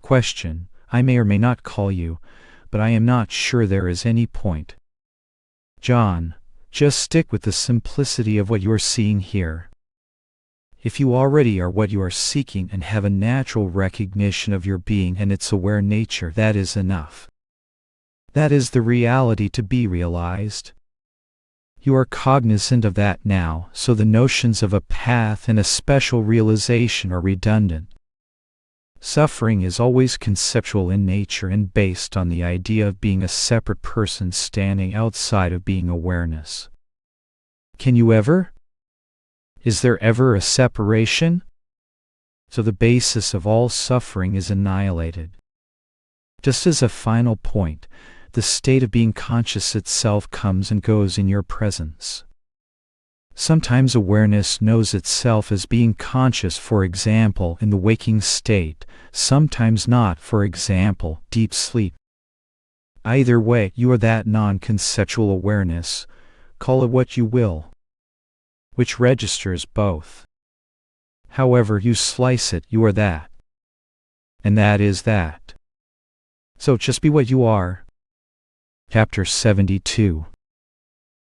Question: I may or may not call you, but I am not sure there is any point. John: just stick with the simplicity of what you are seeing here. If you already are what you are seeking and have a natural recognition of your being and its aware nature, that is enough. That is the reality to be realized. You are cognizant of that now, so the notions of a path and a special realization are redundant. Suffering is always conceptual in nature and based on the idea of being a separate person standing outside of being awareness. Can you ever? Is there ever a separation? So the basis of all suffering is annihilated. Just as a final point, the state of being conscious itself comes and goes in your presence. Sometimes awareness knows itself as being conscious, for example, in the waking state, sometimes not, for example, deep sleep. Either way, you are that non-conceptual awareness, call it what you will, which registers both. However you slice it, you are that. And that is that. So just be what you are. Chapter 72.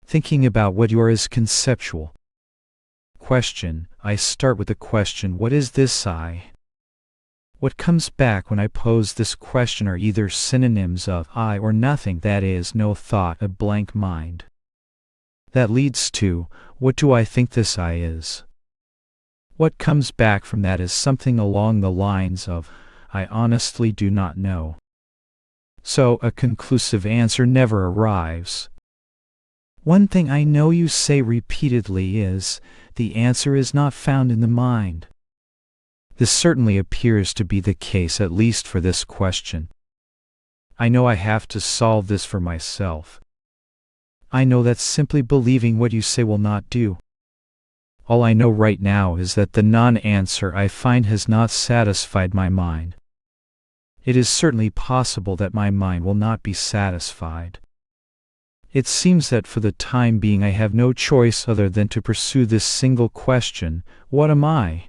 Thinking about what you are is conceptual. Question: I start with the question, what is this I? What comes back when I pose this question are either synonyms of I or nothing, that is, no thought, a blank mind. That leads to, what do I think this I is? What comes back from that is something along the lines of, I honestly do not know. So a conclusive answer never arrives. One thing I know you say repeatedly is, the answer is not found in the mind. This certainly appears to be the case, at least for this question. I know I have to solve this for myself. I know that simply believing what you say will not do. All I know right now is that the non-answer I find has not satisfied my mind. It is certainly possible that my mind will not be satisfied. It seems that for the time being I have no choice other than to pursue this single question, what am I?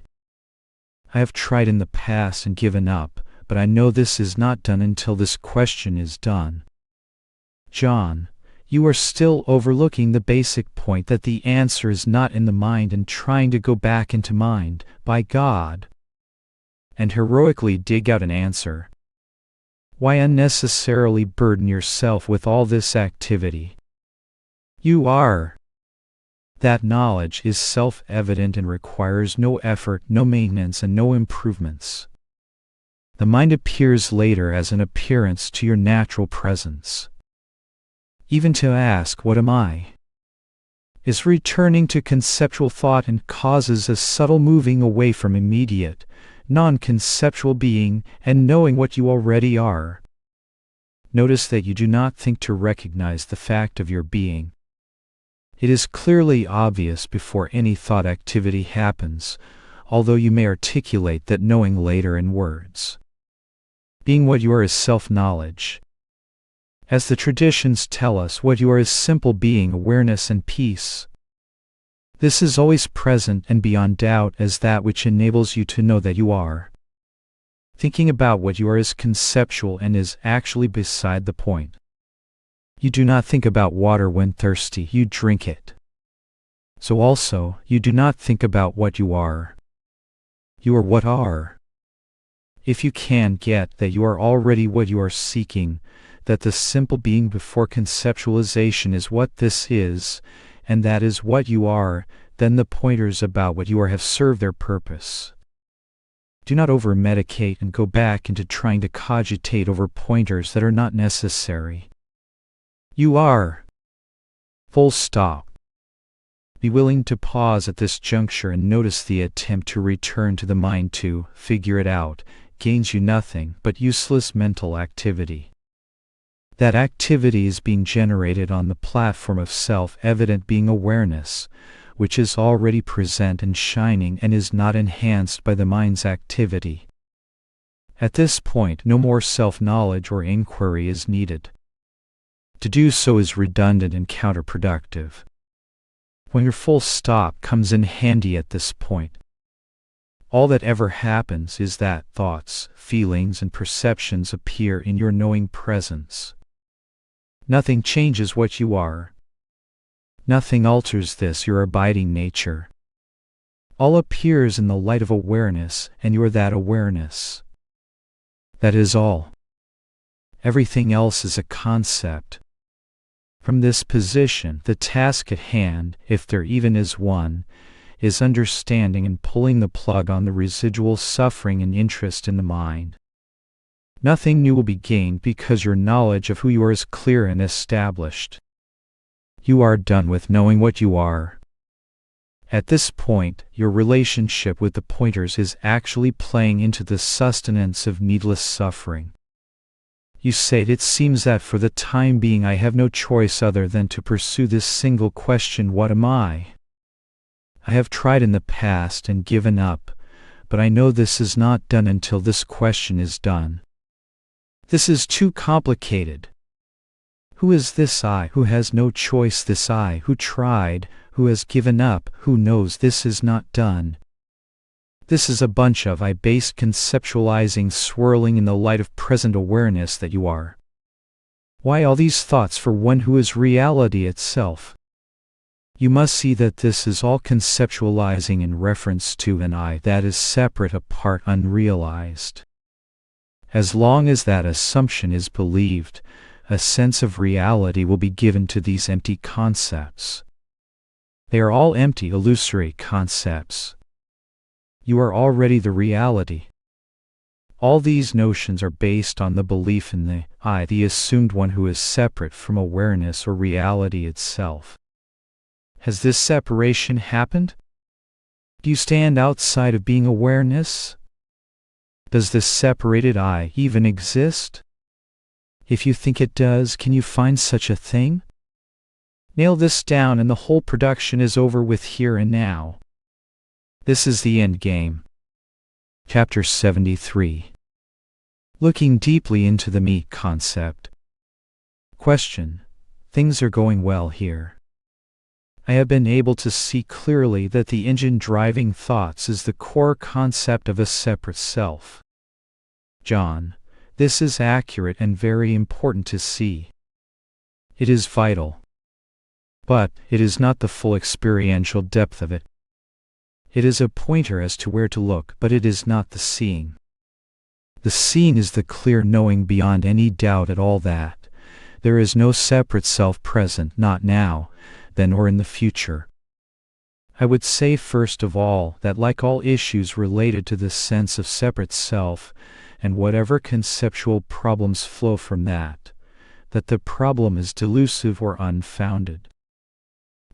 I have tried in the past and given up, but I know this is not done until this question is done. John, you are still overlooking the basic point that the answer is not in the mind and trying to go back into mind, by God, and heroically dig out an answer. Why unnecessarily burden yourself with all this activity? You are. That knowledge is self-evident and requires no effort, no maintenance, and no improvements. The mind appears later as an appearance to your natural presence. Even to ask, "What am I?" is returning to conceptual thought and causes a subtle moving away from immediate, non-conceptual being and knowing what you already are. Notice that you do not think to recognize the fact of your being. It is clearly obvious before any thought activity happens, although you may articulate that knowing later in words. Being what you are is self-knowledge. As the traditions tell us, what you are is simple being, awareness, and peace. This is always present and beyond doubt as that which enables you to know that you are. Thinking about what you are is conceptual and is actually beside the point. You do not think about water when thirsty, you drink it. So also, you do not think about what you are. You are what are. If you can get that you are already what you are seeking, that the simple being before conceptualization is what this is, and that is what you are, then the pointers about what you are have served their purpose. Do not over-medicate and go back into trying to cogitate over pointers that are not necessary. You are. Full stop. Be willing to pause at this juncture and notice the attempt to return to the mind to figure it out gains you nothing but useless mental activity. That activity is being generated on the platform of self-evident being awareness, which is already present and shining and is not enhanced by the mind's activity. At this point, no more self-knowledge or inquiry is needed. To do so is redundant and counterproductive. When your full stop comes in handy at this point, all that ever happens is that thoughts, feelings, and perceptions appear in your knowing presence. Nothing changes what you are. Nothing alters this, your abiding nature. All appears in the light of awareness, and you are that awareness. That is all. Everything else is a concept. From this position, the task at hand, if there even is one, is understanding and pulling the plug on the residual suffering and interest in the mind. Nothing new will be gained because your knowledge of who you are is clear and established. You are done with knowing what you are. At this point, your relationship with the pointers is actually playing into the sustenance of needless suffering. You say, "It seems that for the time being I have no choice other than to pursue this single question, what am I? I have tried in the past and given up, but I know this is not done until this question is done. This is too complicated. Who is this I who has no choice, this I who tried, who has given up, who knows this is not done? This is a bunch of I-based conceptualizing swirling in the light of present awareness that you are. Why all these thoughts for one who is reality itself? You must see that this is all conceptualizing in reference to an I that is separate, apart, unrealized. As long as that assumption is believed, a sense of reality will be given to these empty concepts. They are all empty, illusory concepts. You are already the reality. All these notions are based on the belief in the I, the assumed one who is separate from awareness or reality itself. Has this separation happened? Do you stand outside of being awareness? Does this separated I even exist? If you think it does, can you find such a thing? Nail this down and the whole production is over with here and now. This is the end game. Chapter 73. Looking deeply into the me concept. Question. Things are going well here. I have been able to see clearly that the engine driving thoughts is the core concept of a separate self. John. This is accurate and very important to see. It is vital. But it is not the full experiential depth of it. It is a pointer as to where to look, but it is not the seeing. The seeing is the clear knowing beyond any doubt at all that there is no separate self present, not now, then or in the future. I would say first of all that like all issues related to this sense of separate self, and whatever conceptual problems flow from that the problem is delusive or unfounded.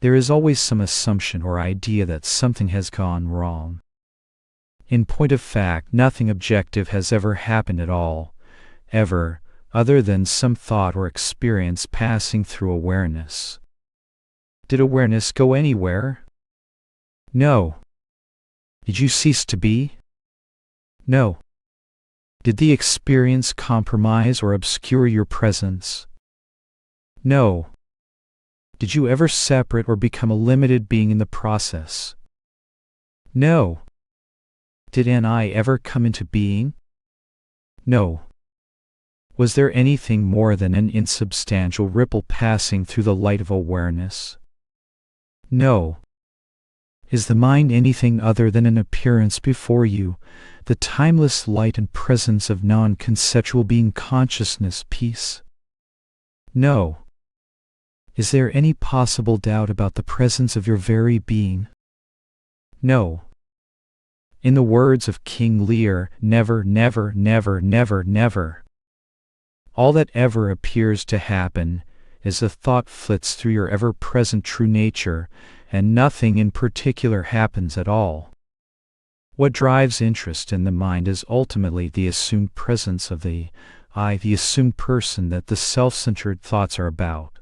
There is always some assumption or idea that something has gone wrong. In point of fact, nothing objective has ever happened at all, ever, other than some thought or experience passing through awareness. Did awareness go anywhere? No. Did you cease to be? No. Did the experience compromise or obscure your presence? No. Did you ever separate or become a limited being in the process? No. Did an I ever come into being? No. Was there anything more than an insubstantial ripple passing through the light of awareness? No. Is the mind anything other than an appearance before you, the timeless light and presence of non-conceptual being consciousness peace? No. Is there any possible doubt about the presence of your very being? No. In the words of King Lear, never, never, never, never, never. All that ever appears to happen is a thought flits through your ever-present true nature, and nothing in particular happens at all. What drives interest in the mind is ultimately the assumed presence of the I, the assumed person that the self-centered thoughts are about.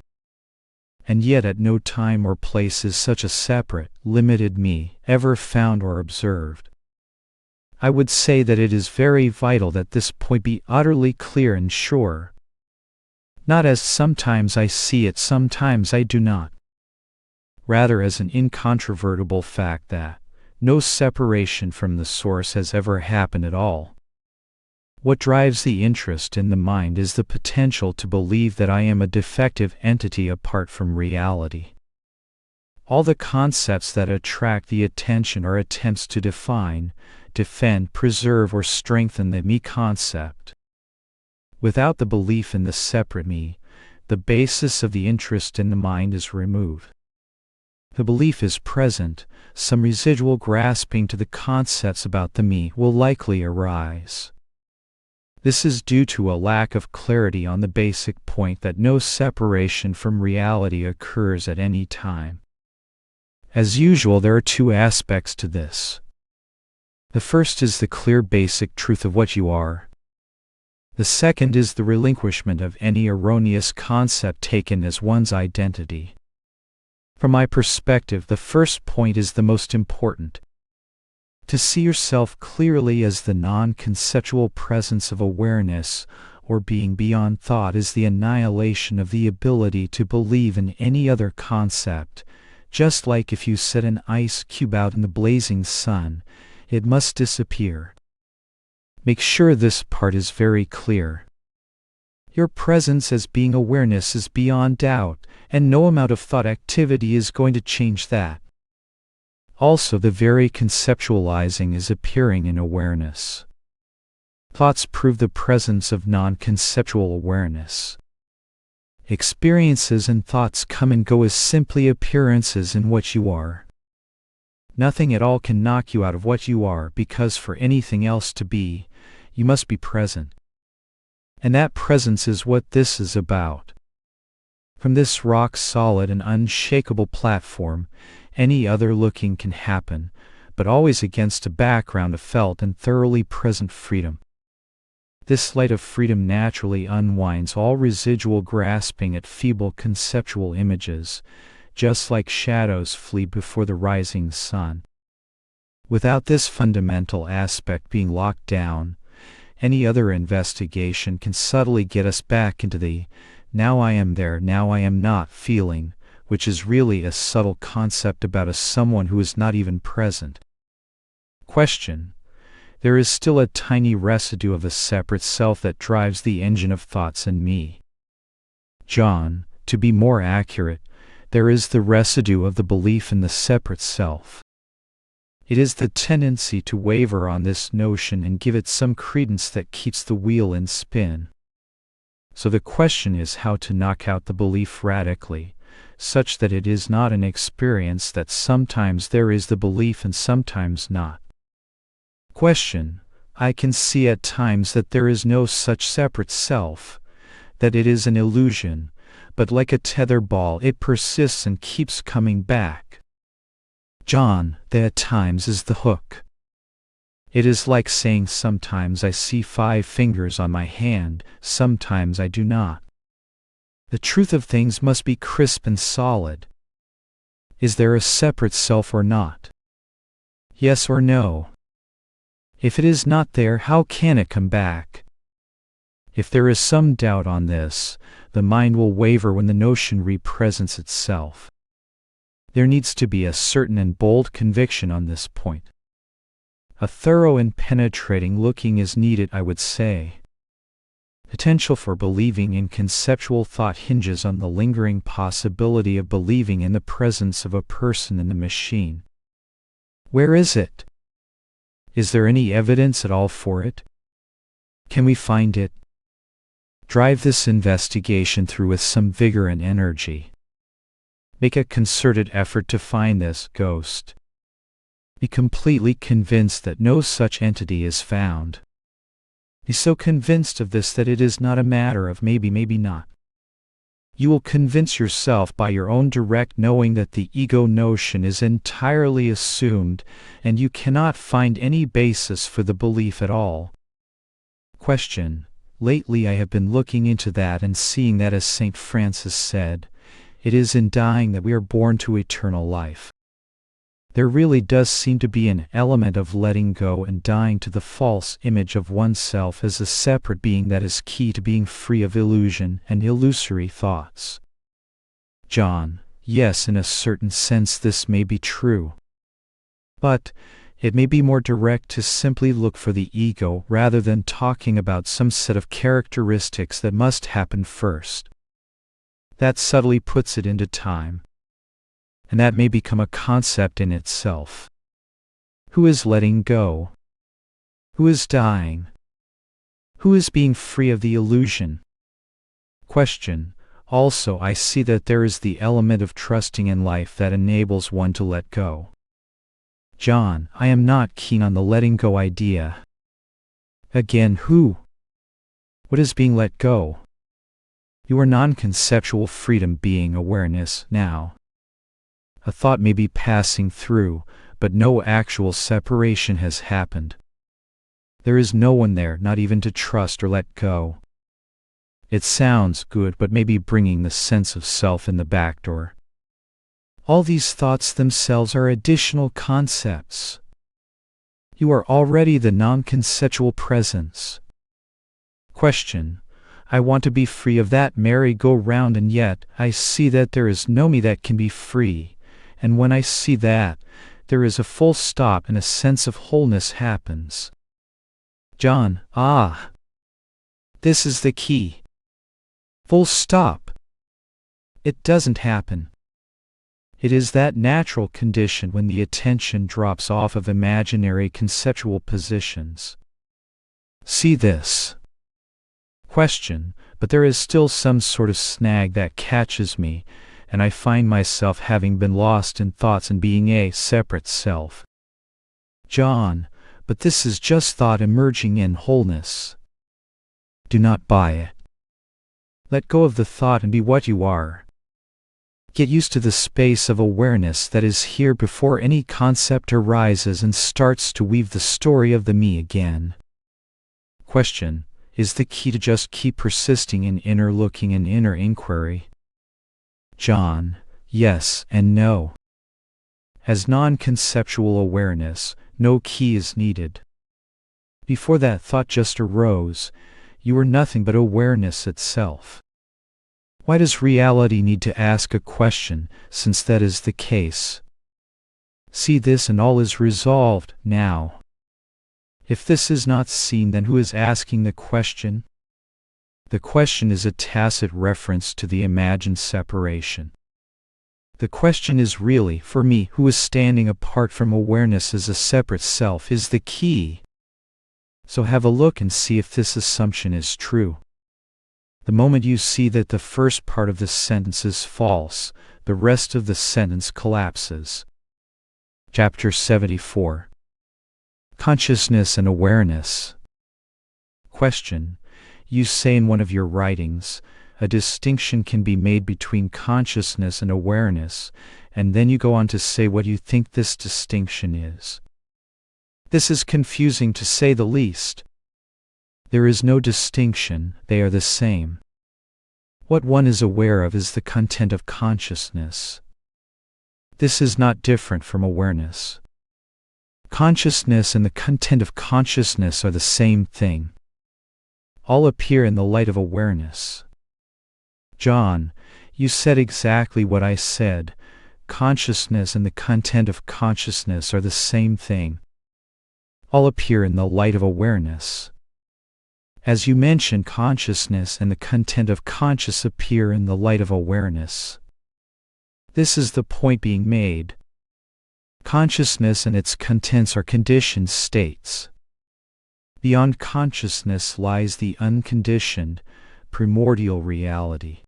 And yet at no time or place is such a separate, limited me ever found or observed. I would say that it is very vital that this point be utterly clear and sure. Not as sometimes I see it, sometimes I do not. Rather as an incontrovertible fact that no separation from the source has ever happened at all. What drives the interest in the mind is the potential to believe that I am a defective entity apart from reality. All the concepts that attract the attention are attempts to define, defend, preserve, or strengthen the me concept. Without the belief in the separate me, the basis of the interest in the mind is removed. The belief is present, some residual grasping to the concepts about the me will likely arise. This is due to a lack of clarity on the basic point that no separation from reality occurs at any time. As usual, there are two aspects to this. The first is the clear basic truth of what you are. The second is the relinquishment of any erroneous concept taken as one's identity. From my perspective, the first point is the most important. To see yourself clearly as the non-conceptual presence of awareness or being beyond thought is the annihilation of the ability to believe in any other concept. Just like if you set an ice cube out in the blazing sun, it must disappear. Make sure this part is very clear. Your presence as being awareness is beyond doubt, and no amount of thought activity is going to change that. Also, the very conceptualizing is appearing in awareness. Thoughts prove the presence of non-conceptual awareness. Experiences and thoughts come and go as simply appearances in what you are. Nothing at all can knock you out of what you are, because for anything else to be, you must be present. And that presence is what this is about. From this rock-solid and unshakable platform, any other looking can happen, but always against a background of felt and thoroughly present freedom. This light of freedom naturally unwinds all residual grasping at feeble conceptual images, just like shadows flee before the rising sun. Without this fundamental aspect being locked down, any other investigation can subtly get us back into the now I am there, now I am not feeling, which is really a subtle concept about a someone who is not even present. Question: there is still a tiny residue of a separate self that drives the engine of thoughts in me. John, to be more accurate, there is the residue of the belief in the separate self. It is the tendency to waver on this notion and give it some credence that keeps the wheel in spin. So the question is how to knock out the belief radically, such that it is not an experience that sometimes there is the belief and sometimes not. Question: I can see at times that there is no such separate self, that it is an illusion, but like a tether ball it persists and keeps coming back. John, the at times is the hook. It is like saying sometimes I see 5 fingers on my hand, sometimes I do not. The truth of things must be crisp and solid. Is there a separate self or not? Yes or no? If it is not there, how can it come back? If there is some doubt on this, the mind will waver when the notion represents itself. There needs to be a certain and bold conviction on this point. A thorough and penetrating looking is needed, I would say. Potential for believing in conceptual thought hinges on the lingering possibility of believing in the presence of a person in the machine. Where is it? Is there any evidence at all for it? Can we find it? Drive this investigation through with some vigor and energy. Make a concerted effort to find this ghost. Be completely convinced that no such entity is found. Be so convinced of this that it is not a matter of maybe, maybe not. You will convince yourself by your own direct knowing that the ego notion is entirely assumed, and you cannot find any basis for the belief at all. Question: lately I have been looking into that and seeing that, as St. Francis said, it is in dying that we are born to eternal life. There really does seem to be an element of letting go and dying to the false image of oneself as a separate being that is key to being free of illusion and illusory thoughts. John: yes, in a certain sense this may be true. But it may be more direct to simply look for the ego rather than talking about some set of characteristics that must happen first. That subtly puts it into time. And that may become a concept in itself. Who is letting go? Who is dying? Who is being free of the illusion? Question: also I see that there is the element of trusting in life that enables one to let go. John: I am not keen on the letting go idea. Again, who? What is being let go? You are non-conceptual freedom being awareness now. A thought may be passing through, but no actual separation has happened. There is no one there, not even to trust or let go. It sounds good, but may be bringing the sense of self in the back door. All these thoughts themselves are additional concepts. You are already the non-conceptual presence. Question: I want to be free of that merry-go-round, and yet I see that there is no me that can be free. And when I see that, there is a full stop and a sense of wholeness happens. John: ah! This is the key. Full stop. It doesn't happen. It is that natural condition when the attention drops off of imaginary conceptual positions. See this. Question: but there is still some sort of snag that catches me, and I find myself having been lost in thoughts and being a separate self. John: but this is just thought emerging in wholeness. Do not buy it. Let go of the thought and be what you are. Get used to the space of awareness that is here before any concept arises and starts to weave the story of the me again. Question: is the key to just keep persisting in inner looking and inner inquiry? John: yes and no. As non-conceptual awareness, no key is needed. Before that thought just arose, you were nothing but awareness itself. Why does reality need to ask a question, since that is the case? See this and all is resolved now. If this is not seen, then who is asking the question? The question is a tacit reference to the imagined separation. The question is really, for me, who is standing apart from awareness as a separate self is the key. So have a look and see if this assumption is true. The moment you see that the first part of this sentence is false, The rest of the sentence collapses. Chapter 74. Consciousness and Awareness. Question. You say in one of your writings, a distinction can be made between consciousness and awareness, and then you go on to say what you think this distinction is. This is confusing to say the least. There is no distinction, they are the same. What one is aware of is the content of consciousness. This is not different from awareness. Consciousness and the content of consciousness are the same thing. All appear in the light of awareness. John, you said exactly what I said. Consciousness and the content of consciousness are the same thing. All appear in the light of awareness. As you mentioned, consciousness and the content of conscious appear in the light of awareness. This is the point being made. Consciousness and its contents are conditioned states. Beyond consciousness lies the unconditioned, primordial reality.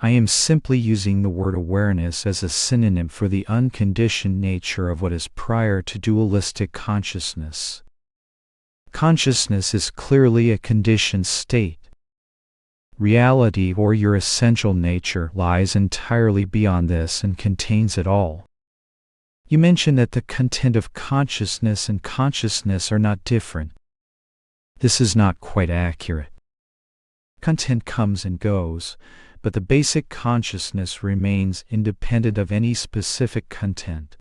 I am simply using the word awareness as a synonym for the unconditioned nature of what is prior to dualistic consciousness. Consciousness is clearly a conditioned state. Reality, or your essential nature, lies entirely beyond this and contains it all. You mentioned that the content of consciousness and consciousness are not different. This is not quite accurate. Content comes and goes, but the basic consciousness remains independent of any specific content.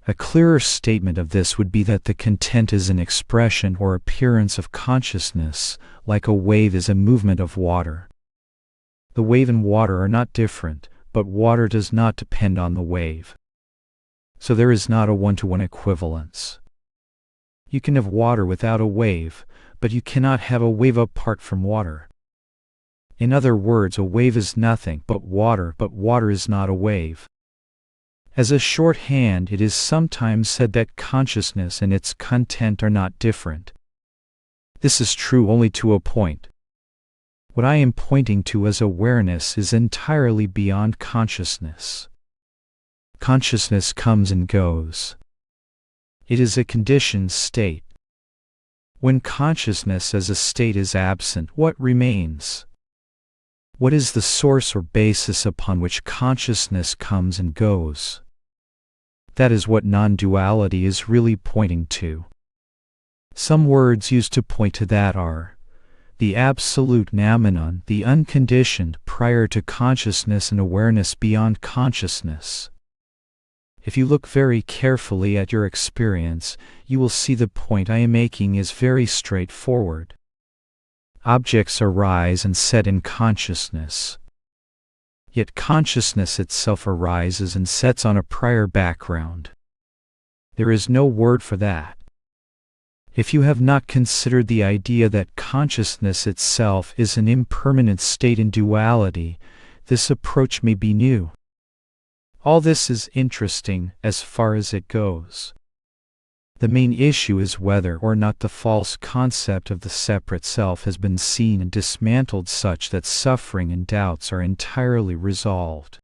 A clearer statement of this would be that the content is an expression or appearance of consciousness, like a wave is a movement of water. The wave and water are not different, but water does not depend on the wave. So there is not a one-to-one equivalence. You can have water without a wave, but you cannot have a wave apart from water. In other words, a wave is nothing but water is not a wave. As a shorthand, it is sometimes said that consciousness and its content are not different. This is true only to a point. What I am pointing to as awareness is entirely beyond consciousness. Consciousness comes and goes. It is a conditioned state. When consciousness as a state is absent, what remains? What is the source or basis upon which consciousness comes and goes? That is what non-duality is really pointing to. Some words used to point to that are the absolute noumenon, the unconditioned, prior to consciousness, and awareness beyond consciousness. If you look very carefully at your experience, you will see the point I am making is very straightforward. Objects arise and set in consciousness. Yet consciousness itself arises and sets on a prior background. There is no word for that. If you have not considered the idea that consciousness itself is an impermanent state in duality, this approach may be new. All this is interesting as far as it goes. The main issue is whether or not the false concept of the separate self has been seen and dismantled such that suffering and doubts are entirely resolved.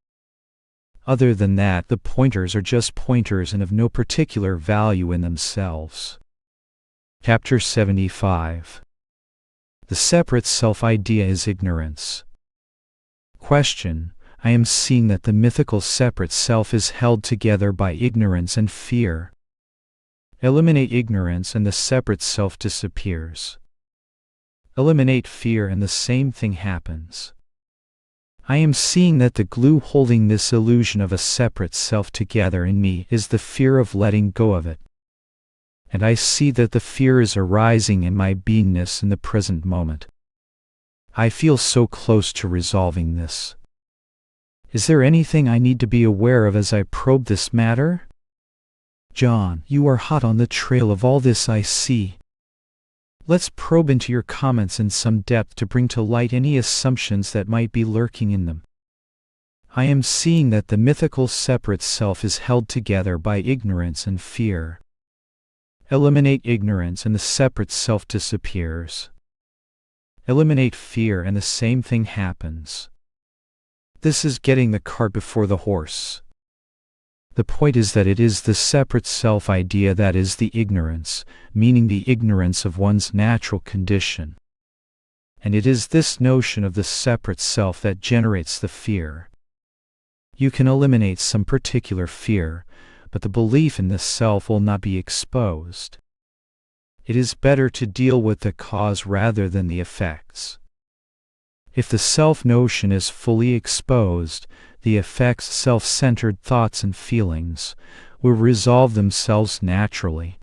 Other than that, the pointers are just pointers and of no particular value in themselves. Chapter 75. The separate self idea is ignorance. Question. I am seeing that the mythical separate self is held together by ignorance and fear. Eliminate ignorance and the separate self disappears. Eliminate fear and the same thing happens. I am seeing that the glue holding this illusion of a separate self together in me is the fear of letting go of it. And I see that the fear is arising in my beingness in the present moment. I feel so close to resolving this. Is there anything I need to be aware of as I probe this matter? John, you are hot on the trail of all this I see. Let's probe into your comments in some depth to bring to light any assumptions that might be lurking in them. I am seeing that the mythical separate self is held together by ignorance and fear. Eliminate ignorance and the separate self disappears. Eliminate fear and the same thing happens. This is getting the cart before the horse. The point is that it is the separate self idea that is the ignorance, meaning the ignorance of one's natural condition. And it is this notion of the separate self that generates the fear. You can eliminate some particular fear, but the belief in the self will not be exposed. It is better to deal with the cause rather than the effects. If the self-notion is fully exposed, the effects, self-centered thoughts and feelings, will resolve themselves naturally.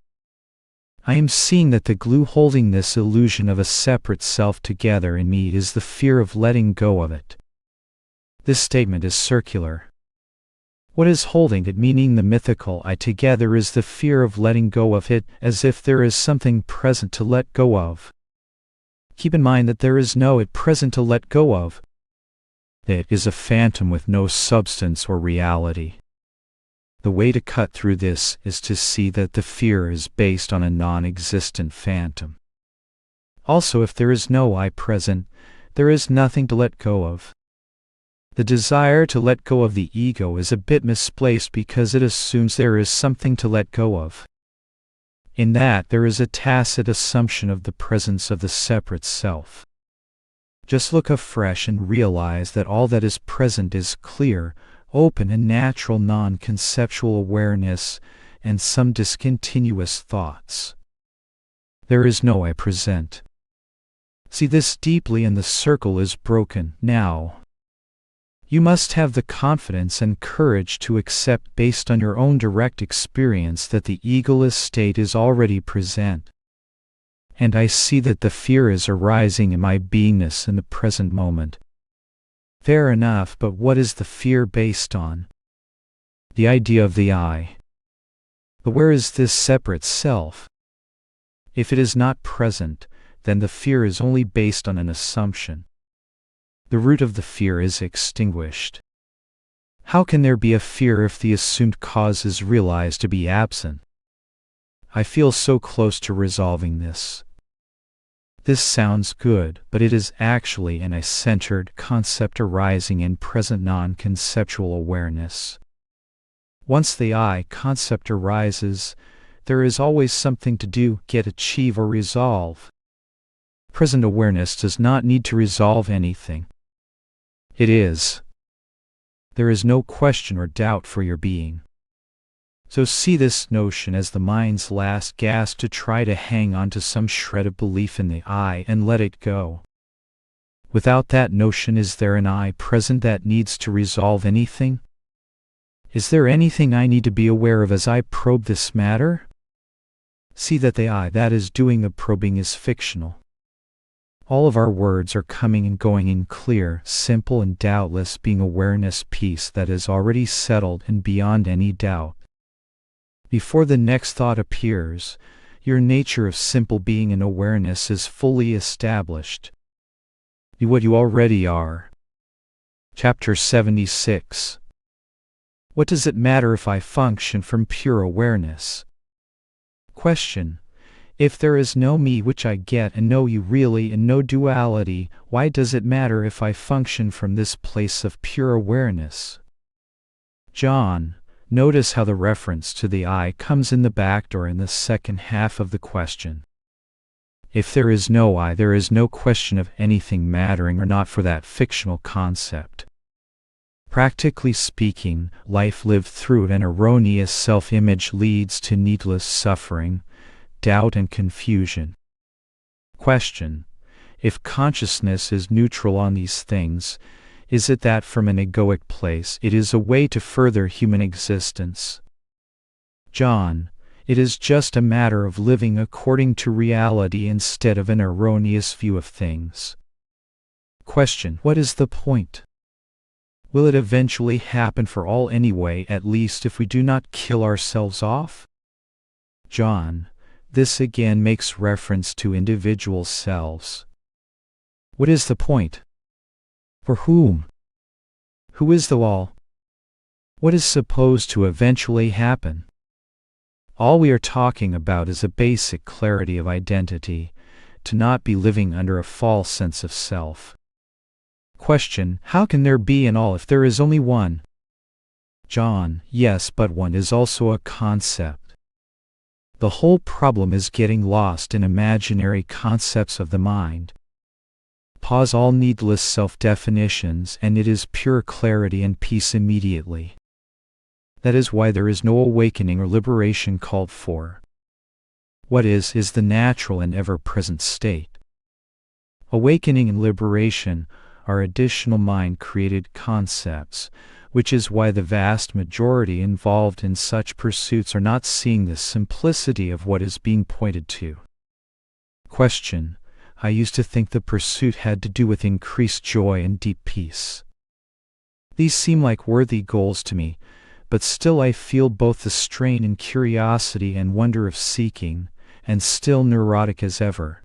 I am seeing that the glue holding this illusion of a separate self together in me is the fear of letting go of it. This statement is circular. What is holding it, meaning the mythical I together, is the fear of letting go of it, as if there is something present to let go of. Keep in mind that there is no it present to let go of. It is a phantom with no substance or reality. The way to cut through this is to see that the fear is based on a non-existent phantom. Also, if there is no I present, there is nothing to let go of. The desire to let go of the ego is a bit misplaced because it assumes there is something to let go of. In that, there is a tacit assumption of the presence of the separate self. Just look afresh and realize that all that is present is clear, open and natural non-conceptual awareness and some discontinuous thoughts. There is no I present. See this deeply and the circle is broken now. You must have the confidence and courage to accept based on your own direct experience that the egoless state is already present. And I see that the fear is arising in my beingness in the present moment. Fair enough, but what is the fear based on? The idea of the I. But where is this separate self? If it is not present, then the fear is only based on an assumption. The root of the fear is extinguished. How can there be a fear if the assumed cause is realized to be absent? I feel so close to resolving this. This sounds good, but it is actually an I-centered concept arising in present non-conceptual awareness. Once the I concept arises, there is always something to do, get, achieve, or resolve. Present awareness does not need to resolve anything. It is. There is no question or doubt for your being. So see this notion as the mind's last gasp to try to hang on to some shred of belief in the I and let it go. Without that notion, is there an I present that needs to resolve anything? Is there anything I need to be aware of as I probe this matter? See that the I that is doing the probing is fictional. All of our words are coming and going in clear, simple and doubtless being awareness peace that is already settled and beyond any doubt. Before the next thought appears, your nature of simple being and awareness is fully established. Be what you already are. Chapter 76. What does it matter if I function from pure awareness? Question. If there is no me which I get and know you really and no duality, why does it matter if I function from this place of pure awareness? John, notice how the reference to the I comes in the back door in the second half of the question. If there is no I, there is no question of anything mattering or not for that fictional concept. Practically speaking, life lived through an erroneous self-image leads to needless suffering, doubt and confusion. Question. If consciousness is neutral on these things, is it that from an egoic place it is a way to further human existence? John. It is just a matter of living according to reality instead of an erroneous view of things. Question. What is the point? Will it eventually happen for all anyway, at least if we do not kill ourselves off? John. This again makes reference to individual selves. What is the point? For whom? Who is the all? What is supposed to eventually happen? All we are talking about is a basic clarity of identity, to not be living under a false sense of self. Question: How can there be an all if there is only one? John: Yes, but one is also a concept. The whole problem is getting lost in imaginary concepts of the mind. Pause all needless self-definitions, and it is pure clarity and peace immediately. That is why there is no awakening or liberation called for. What is the natural and ever-present state. Awakening and liberation are additional mind-created concepts, which is why the vast majority involved in such pursuits are not seeing the simplicity of what is being pointed to. Question: I used to think the pursuit had to do with increased joy and deep peace. These seem like worthy goals to me, but still I feel both the strain and curiosity and wonder of seeking, and still neurotic as ever.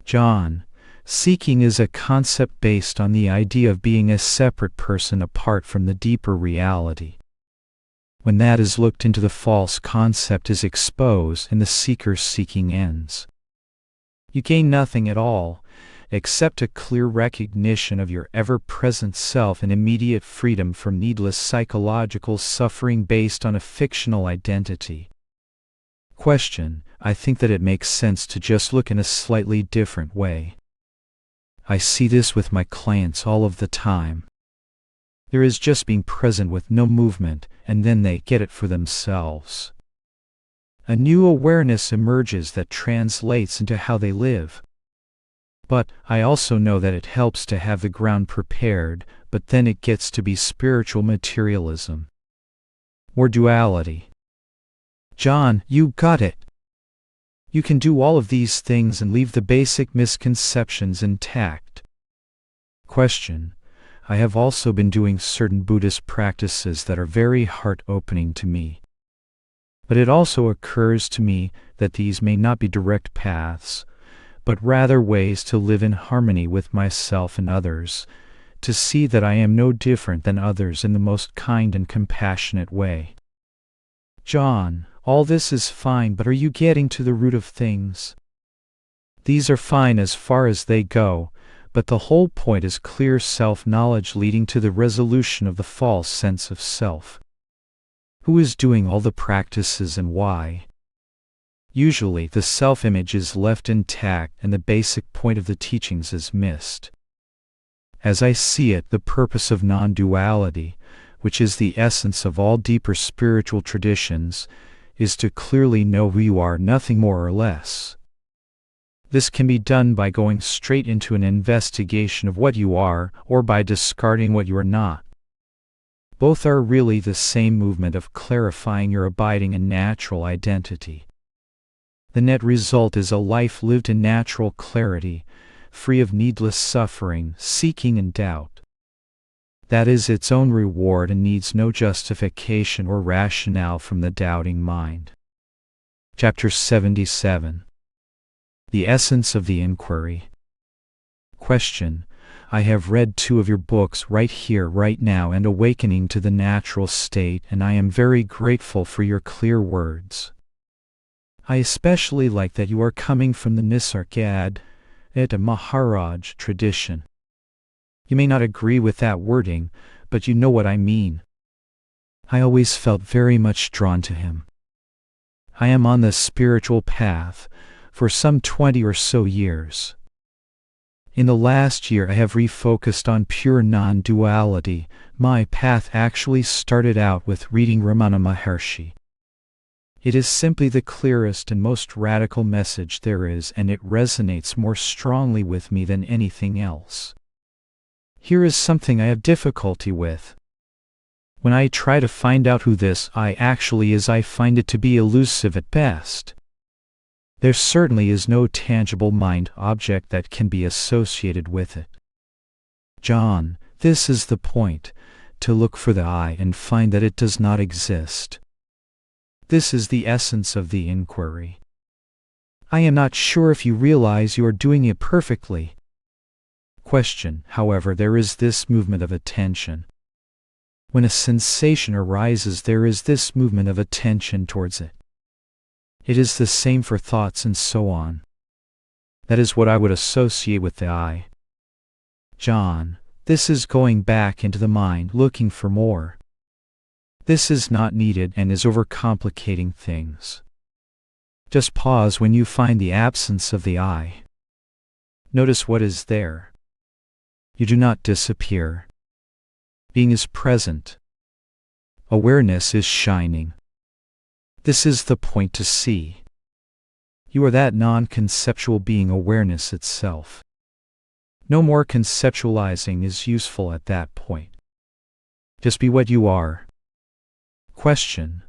John: Seeking is a concept based on the idea of being a separate person apart from the deeper reality. When that is looked into, the false concept is exposed and the seeker's seeking ends. You gain nothing at all, except a clear recognition of your ever-present self and immediate freedom from needless psychological suffering based on a fictional identity. Question: I think that it makes sense to just look in a slightly different way. I see this with my clients all of the time. There is just being present with no movement, and then they get it for themselves. A new awareness emerges that translates into how they live. But I also know that it helps to have the ground prepared, but then it gets to be spiritual materialism. Or duality. John: You got it. You can do all of these things and leave the basic misconceptions intact. Question: I have also been doing certain Buddhist practices that are very heart-opening to me. But it also occurs to me that these may not be direct paths, but rather ways to live in harmony with myself and others, to see that I am no different than others in the most kind and compassionate way. John: All this is fine, but are you getting to the root of things? These are fine as far as they go, but the whole point is clear self-knowledge leading to the resolution of the false sense of self. Who is doing all the practices and why? Usually the self-image is left intact and the basic point of the teachings is missed. As I see it, the purpose of non-duality, which is the essence of all deeper spiritual traditions, is to clearly know who you are, nothing more or less. This can be done by going straight into an investigation of what you are, or by discarding what you are not. Both are really the same movement of clarifying your abiding and natural identity. The net result is a life lived in natural clarity, free of needless suffering, seeking, and doubt. That is its own reward and needs no justification or rationale from the doubting mind. Chapter 77. The Essence of the Inquiry. Question: I have read 2 of your books, Right Here, Right Now and Awakening to the Natural State, and I am very grateful for your clear words. I especially like that you are coming from the Nisargadatta Maharaj tradition. You may not agree with that wording, but you know what I mean. I always felt very much drawn to him. I am on the spiritual path for some 20 or so years. In the last year I have refocused on pure non-duality. My path actually started out with reading Ramana Maharshi. It is simply the clearest and most radical message there is, and it resonates more strongly with me than anything else. Here is something I have difficulty with. When I try to find out who this I actually is, I find it to be elusive at best. There certainly is no tangible mind object that can be associated with it. John: This is the point, to look for the I and find that it does not exist. This is the essence of the inquiry. I am not sure if you realize you are doing it perfectly. Question: However, there is this movement of attention. When a sensation arises, there is this movement of attention towards it. It is the same for thoughts and so on. That is what I would associate with the I. John: This is going back into the mind looking for more. This is not needed and is overcomplicating things. Just pause when you find the absence of the I. Notice what is there. You do not disappear. Being is present. Awareness is shining. This is the point to see. You are that non-conceptual being, awareness itself. No more conceptualizing is useful at that point. Just be what you are. Question.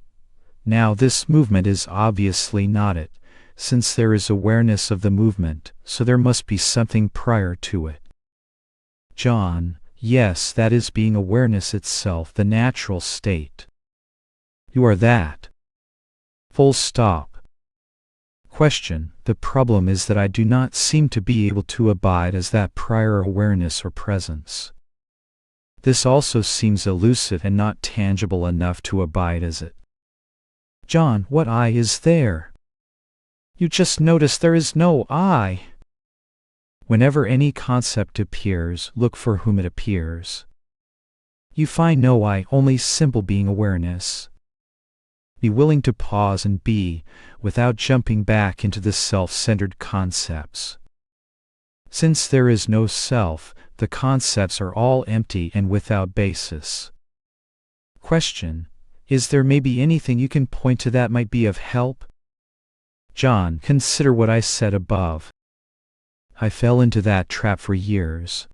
Now this movement is obviously not it, since there is awareness of the movement, so there must be something prior to it. John. Yes, that is being, awareness itself, the natural state. You are that. Full stop. Question. The problem is that I do not seem to be able to abide as that prior awareness or presence. This also seems elusive and not tangible enough to abide as it. John. What I is there? You just notice there is no I. Whenever any concept appears, look for whom it appears. You find no I, only simple being, awareness. Be willing to pause and be, without jumping back into the self-centered concepts. Since there is no self, the concepts are all empty and without basis. Question. Is there maybe anything you can point to that might be of help? John. Consider what I said above. I fell into that trap for years.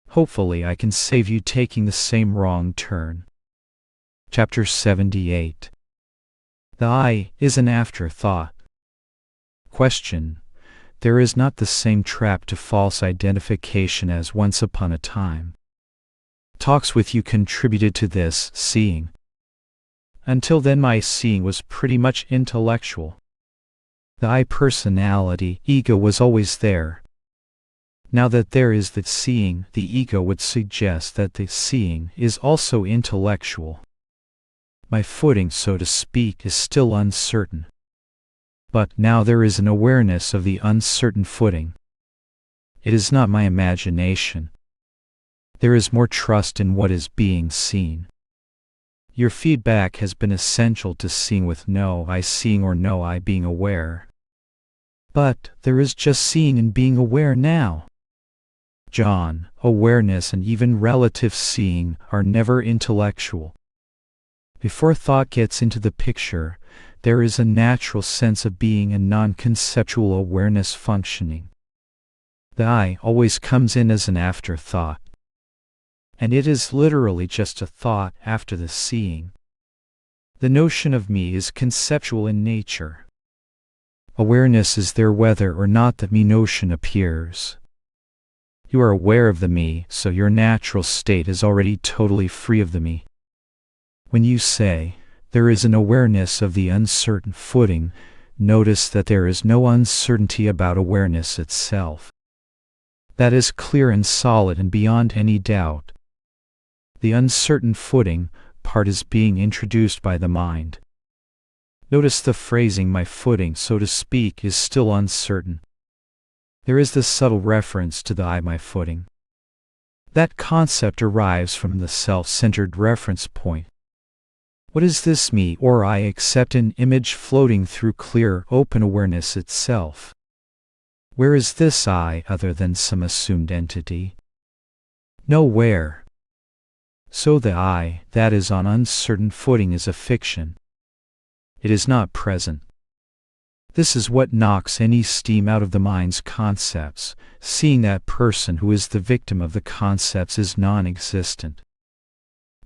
Hopefully I can save you taking the same wrong turn. Chapter 78. The I is an afterthought. Question. There is not the same trap to false identification as once upon a time. Talks with you contributed to this seeing. Until then my seeing was pretty much intellectual. The I personality, ego, was always there. Now that there is the seeing, the ego would suggest that the seeing is also intellectual. My footing, so to speak, is still uncertain. But now there is an awareness of the uncertain footing. It is not my imagination. There is more trust in what is being seen. Your feedback has been essential to seeing with no I seeing or no I being aware. But there is just seeing and being aware now. John. Awareness and even relative seeing are never intellectual. Before thought gets into the picture, there is a natural sense of being and non-conceptual awareness functioning. The I always comes in as an afterthought. And it is literally just a thought after the seeing. The notion of me is conceptual in nature. Awareness is there whether or not the me notion appears. You are aware of the me, so your natural state is already totally free of the me. When you say, there is an awareness of the uncertain footing, notice that there is no uncertainty about awareness itself. That is clear and solid and beyond any doubt. The uncertain footing part is being introduced by the mind. Notice the phrasing, my footing, so to speak, is still uncertain. There is the subtle reference to the I, my footing. That concept arrives from the self-centered reference point. What is this me or I except an image floating through clear, open awareness itself? Where is this I other than some assumed entity? Nowhere. So the I that is on uncertain footing is a fiction. It is not present. This is what knocks any steam out of the mind's concepts. Seeing that person who is the victim of the concepts is non-existent.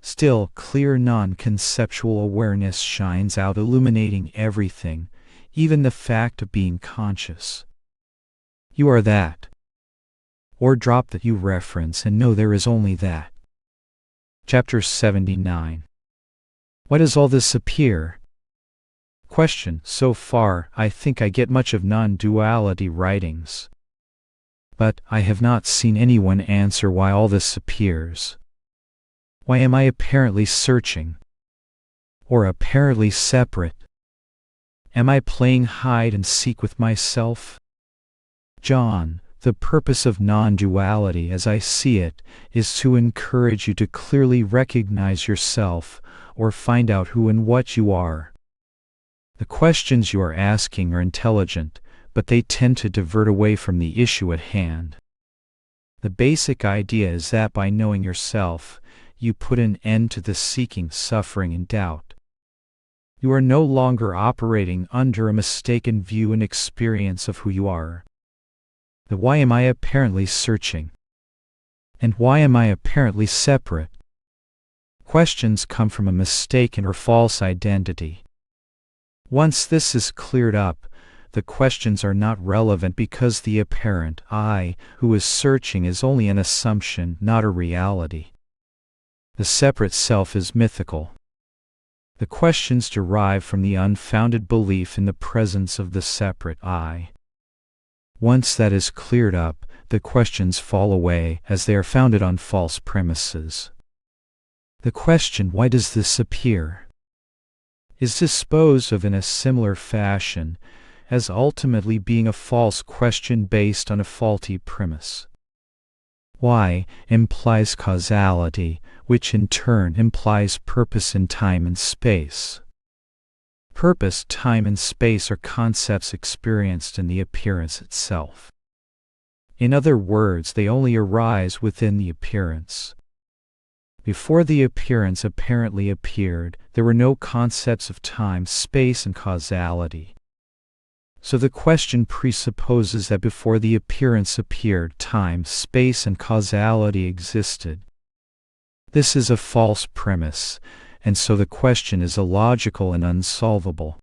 Still, clear non-conceptual awareness shines out, illuminating everything, even the fact of being conscious. You are that. Or drop that you reference and know there is only that. Chapter 79. Why does all this appear? Question. So far, I think I get much of non-duality writings. But I have not seen anyone answer why all this appears. Why am I apparently searching? Or apparently separate? Am I playing hide and seek with myself? John. The purpose of non-duality, as I see it, is to encourage you to clearly recognize yourself, or find out who and what you are. The questions you are asking are intelligent, but they tend to divert away from the issue at hand. The basic idea is that by knowing yourself, you put an end to the seeking, suffering, and doubt. You are no longer operating under a mistaken view and experience of who you are. The why am I apparently searching? And why am I apparently separate? Questions come from a mistaken or false identity. Once this is cleared up, the questions are not relevant because the apparent I who is searching is only an assumption, not a reality. The separate self is mythical. The questions derive from the unfounded belief in the presence of the separate I. Once that is cleared up, the questions fall away as they are founded on false premises. The question, why does this appear, is disposed of in a similar fashion, as ultimately being a false question based on a faulty premise. Why implies causality, which in turn implies purpose in time and space. Purpose, time, and space are concepts experienced in the appearance itself. In other words, they only arise within the appearance. Before the appearance apparently appeared, there were no concepts of time, space, and causality. So the question presupposes that before the appearance appeared, time, space, and causality existed. This is a false premise, and so the question is illogical and unsolvable.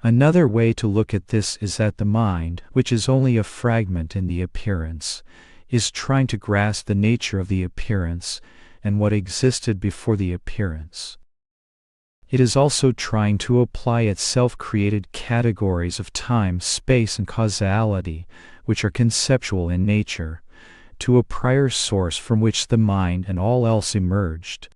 Another way to look at this is that the mind, which is only a fragment in the appearance, is trying to grasp the nature of the appearance and what existed before the appearance. It is also trying to apply its self-created categories of time, space, and causality, which are conceptual in nature, to a prior source from which the mind and all else emerged.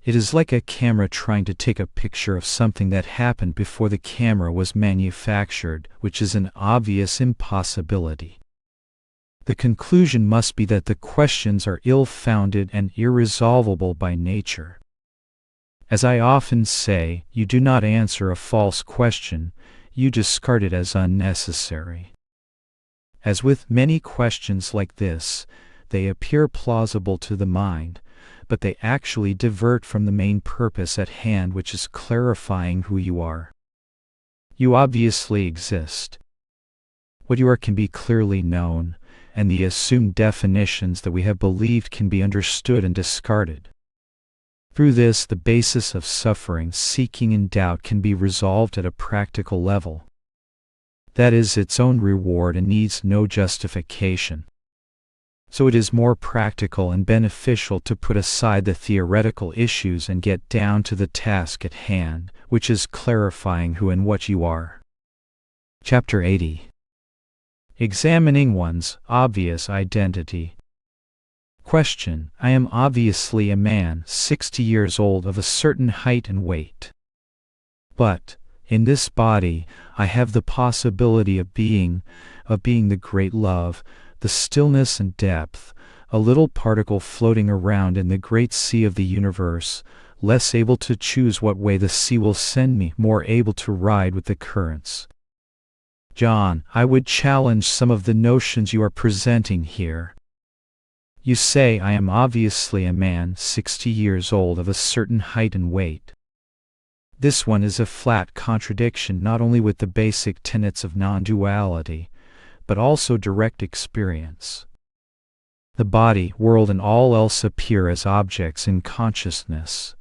It is like a camera trying to take a picture of something that happened before the camera was manufactured, which is an obvious impossibility. The conclusion must be that the questions are ill-founded and irresolvable by nature. As I often say, you do not answer a false question, you discard it as unnecessary. As with many questions like this, they appear plausible to the mind, but they actually divert from the main purpose at hand, which is clarifying who you are. You obviously exist. What you are can be clearly known, and the assumed definitions that we have believed can be understood and discarded. Through this, the basis of suffering, seeking, and doubt can be resolved at a practical level. That is its own reward and needs no justification. So it is more practical and beneficial to put aside the theoretical issues and get down to the task at hand, which is clarifying who and what you are. Chapter 80. Examining one's obvious identity. Question: I am obviously a man, 60 years old, of a certain height and weight. But, in this body, I have the possibility of being the great love, the stillness and depth, a little particle floating around in the great sea of the universe, less able to choose what way the sea will send me, more able to ride with the currents. John, I would challenge some of the notions you are presenting here. You say I am obviously a man, 60 years old, of a certain height and weight. This one is a flat contradiction not only with the basic tenets of non-duality, but also direct experience. The body, world, and all else appear as objects in consciousness.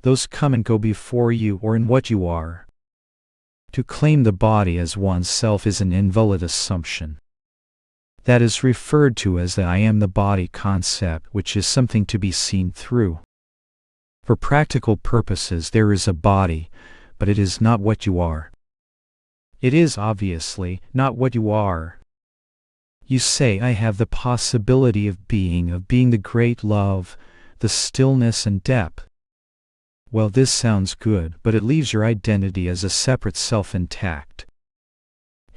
Those come and go before you or in what you are. To claim the body as oneself is an invalid assumption. That is referred to as the I am the body concept, which is something to be seen through. For practical purposes there is a body, but it is not what you are. It is obviously not what you are. You say I have the possibility of being the great love, the stillness and depth. Well, this sounds good, but it leaves your identity as a separate self intact.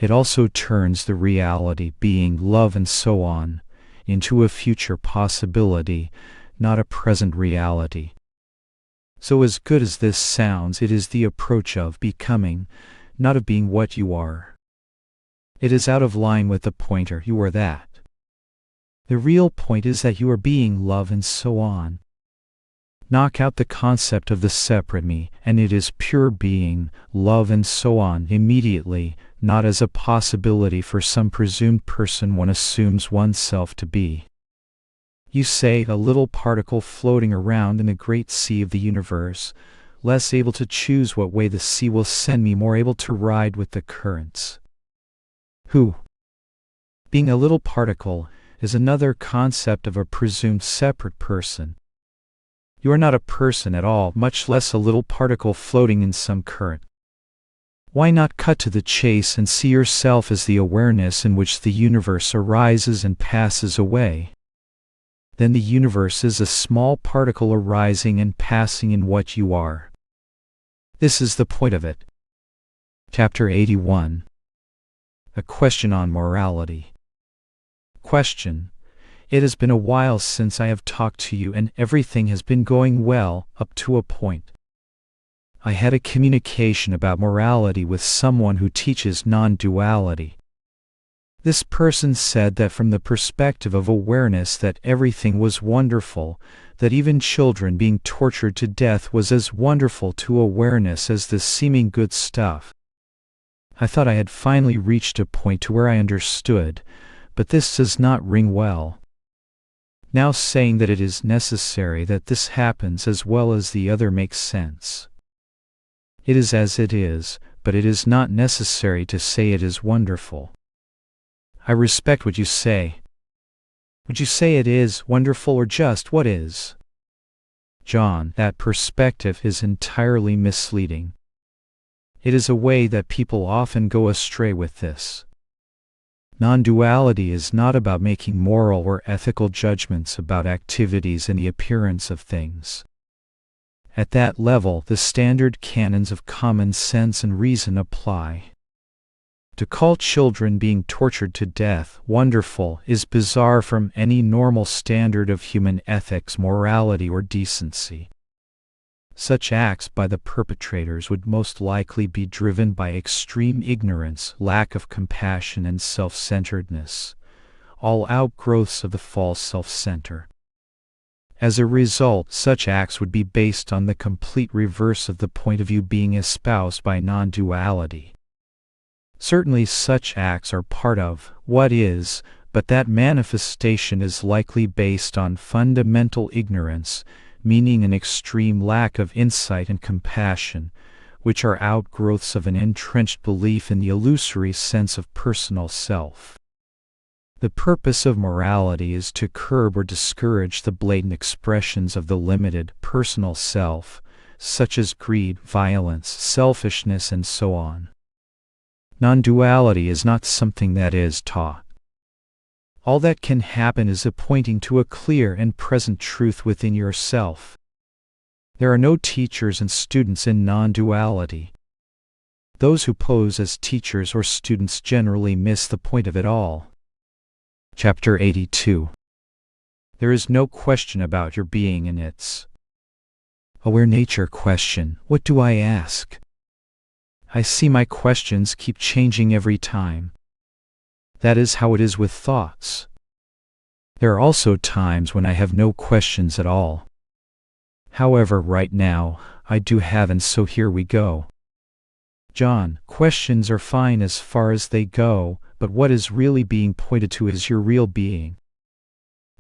It also turns the reality, being, love, and so on, into a future possibility, not a present reality. So as good as this sounds, it is the approach of becoming, not of being what you are. It is out of line with the pointer, you are that. The real point is that you are being, love, and so on. Knock out the concept of the separate me, and it is pure being, love, and so on immediately, not as a possibility for some presumed person one assumes oneself to be. You say, a little particle floating around in the great sea of the universe, less able to choose what way the sea will send me, more able to ride with the currents. Who? Being a little particle is another concept of a presumed separate person. You are not a person at all, much less a little particle floating in some current. Why not cut to the chase and see yourself as the awareness in which the universe arises and passes away? Then the universe is a small particle arising and passing in what you are. This is the point of it. Chapter 81. A question on morality. Question. It has been a while since I have talked to you, and everything has been going well, up to a point. I had a communication about morality with someone who teaches non-duality. This person said that from the perspective of awareness that everything was wonderful, that even children being tortured to death was as wonderful to awareness as the seeming good stuff. I thought I had finally reached a point to where I understood, but this does not ring well. Now saying that it is necessary that this happens as well as the other makes sense. It is as it is, but it is not necessary to say it is wonderful. I respect what you say. Would you say it is wonderful or just what is? John, that perspective is entirely misleading. It is a way that people often go astray with this. Non-duality is not about making moral or ethical judgments about activities and the appearance of things. At that level, the standard canons of common sense and reason apply. To call children being tortured to death wonderful is bizarre from any normal standard of human ethics, morality, or decency. Such acts by the perpetrators would most likely be driven by extreme ignorance, lack of compassion, and self-centeredness, all outgrowths of the false self-center. As a result, such acts would be based on the complete reverse of the point of view being espoused by non-duality. Certainly such acts are part of what is, but that manifestation is likely based on fundamental ignorance, meaning an extreme lack of insight and compassion, which are outgrowths of an entrenched belief in the illusory sense of personal self. The purpose of morality is to curb or discourage the blatant expressions of the limited, personal self, such as greed, violence, selfishness, and so on. Non-duality is not something that is taught. All that can happen is a pointing to a clear and present truth within yourself. There are no teachers and students in non-duality. Those who pose as teachers or students generally miss the point of it all. Chapter 82. There is no question about your being in its aware nature. Question. What do I ask? I see my questions keep changing every time. That is how it is with thoughts. There are also times when I have no questions at all. However, right now, I do have, and so here we go. John, questions are fine as far as they go, but what is really being pointed to is your real being.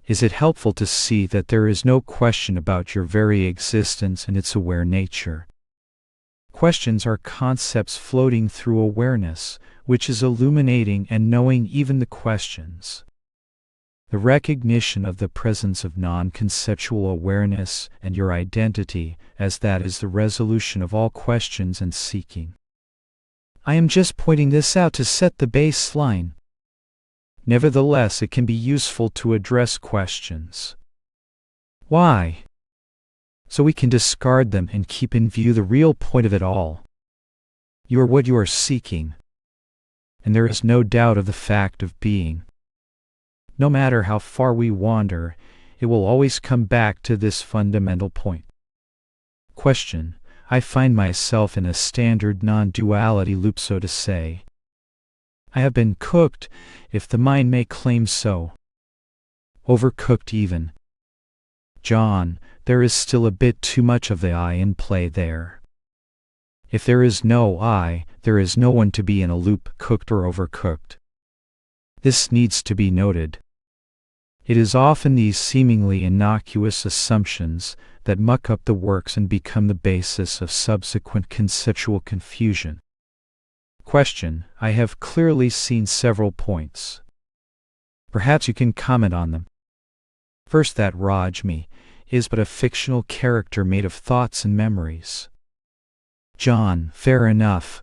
Is it helpful to see that there is no question about your very existence and its aware nature? Questions are concepts floating through awareness, which is illuminating and knowing even the questions. The recognition of the presence of non-conceptual awareness and your identity as that is the resolution of all questions and seeking. I am just pointing this out to set the baseline. Nevertheless, it can be useful to address questions. Why? So we can discard them and keep in view the real point of it all. You are what you are seeking. and there is no doubt of the fact of being. No matter how far we wander, it will always come back to this fundamental point. Question: I find myself in a standard non-duality loop, so to say. I have been cooked, if the mind may claim so. Overcooked even. John, there is still a bit too much of the I in play there. If there is no I, there is no one to be in a loop, cooked or overcooked. This needs to be noted. It is often these seemingly innocuous assumptions that muck up the works and become the basis of subsequent conceptual confusion. Question: I have clearly seen several points. Perhaps you can comment on them. First, that Rajmi is but a fictional character made of thoughts and memories. John: fair enough.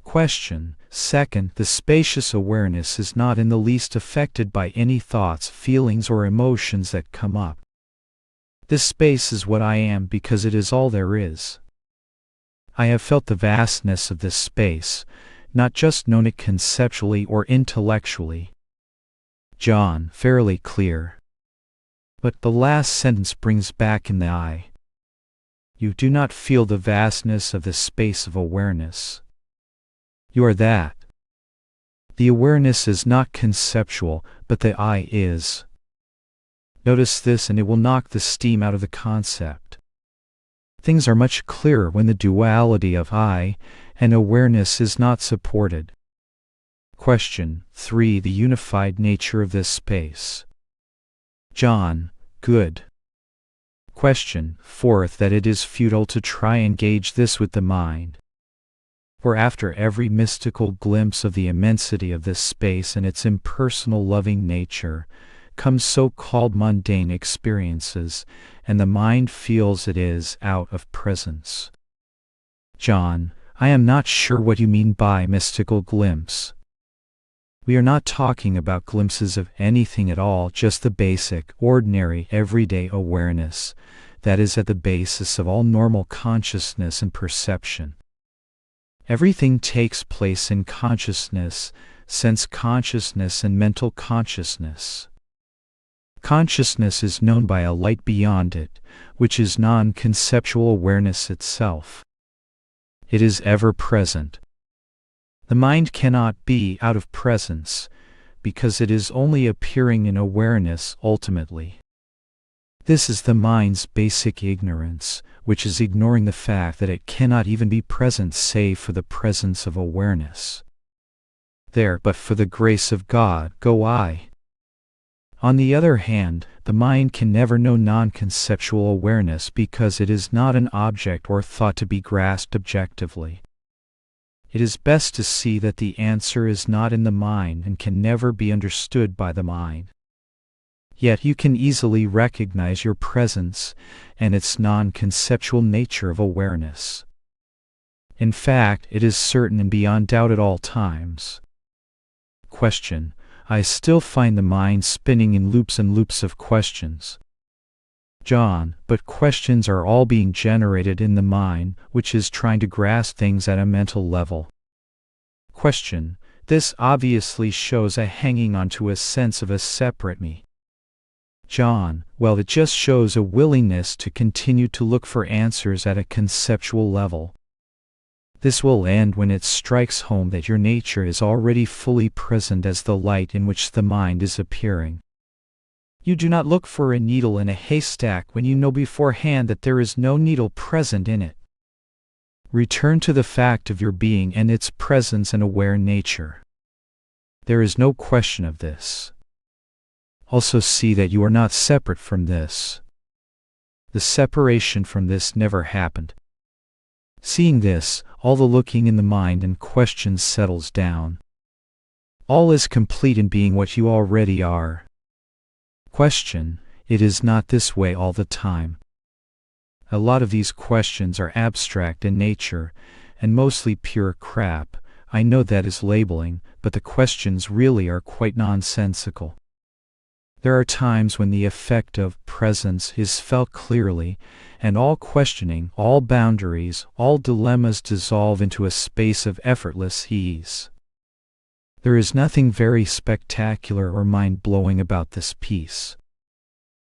Question: second, the spacious awareness is not in the least affected by any thoughts, feelings, or emotions that come up. This space is what I am because it is all there is. I have felt the vastness of this space, not just known it conceptually or intellectually. John: fairly clear. But the last sentence brings back in the I. You do not feel the vastness of this space of awareness. You are that. The awareness is not conceptual, but the I is. Notice this and it will knock the steam out of the concept. Things are much clearer when the duality of I and awareness is not supported. Question 3: the unified nature of this space. John: good. Question 4: that it is futile to try and gauge this with the mind. For after every mystical glimpse of the immensity of this space and its impersonal loving nature, come so-called mundane experiences, and the mind feels it is out of presence. John: I am not sure what you mean by mystical glimpse. We are not talking about glimpses of anything at all, just the basic, ordinary, everyday awareness that is at the basis of all normal consciousness and perception. Everything takes place in consciousness, sense consciousness and mental consciousness. Consciousness is known by a light beyond it, which is non-conceptual awareness itself. It is ever present. The mind cannot be out of presence, because it is only appearing in awareness ultimately. This is the mind's basic ignorance, which is ignoring the fact that it cannot even be present save for the presence of awareness. There, but for the grace of God, go I. On the other hand, the mind can never know non-conceptual awareness because it is not an object or thought to be grasped objectively. It is best to see that the answer is not in the mind and can never be understood by the mind. Yet you can easily recognize your presence and its non-conceptual nature of awareness. In fact, it is certain and beyond doubt at all times. Question: I still find the mind spinning in loops and loops of questions. John: but questions are all being generated in the mind, which is trying to grasp things at a mental level. Question: this obviously shows a hanging onto a sense of a separate me. John: well, it just shows a willingness to continue to look for answers at a conceptual level. This will end when it strikes home that your nature is already fully present as the light in which the mind is appearing. You do not look for a needle in a haystack when you know beforehand that there is no needle present in it. Return to the fact of your being and its presence and aware nature. There is no question of this. Also see that you are not separate from this. The separation from this never happened. Seeing this, all the looking in the mind and questions settles down. All is complete in being what you already are. Question: it is not this way all the time. A lot of these questions are abstract in nature, and mostly pure crap. I know that is labeling, but the questions really are quite nonsensical. There are times when the effect of presence is felt clearly, and all questioning, all boundaries, all dilemmas dissolve into a space of effortless ease. There is nothing very spectacular or mind-blowing about this piece.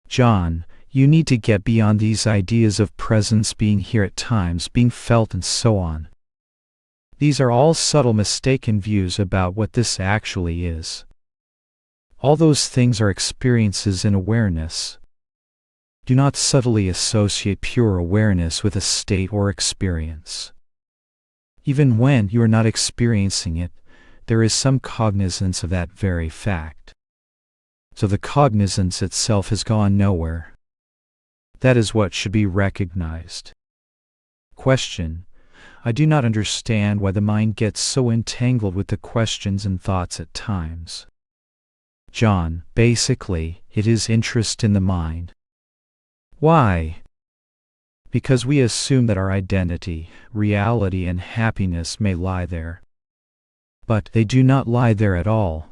John, you need to get beyond these ideas of presence being here at times, being felt, and so on. These are all subtle mistaken views about what this actually is. All those things are experiences in awareness. Do not subtly associate pure awareness with a state or experience. Even when you are not experiencing it, there is some cognizance of that very fact. So the cognizance itself has gone nowhere. That is what should be recognized. Question: I do not understand why the mind gets so entangled with the questions and thoughts at times. John, basically, it is interest in the mind. Why? Because we assume that our identity, reality, and happiness may lie there. But they do not lie there at all.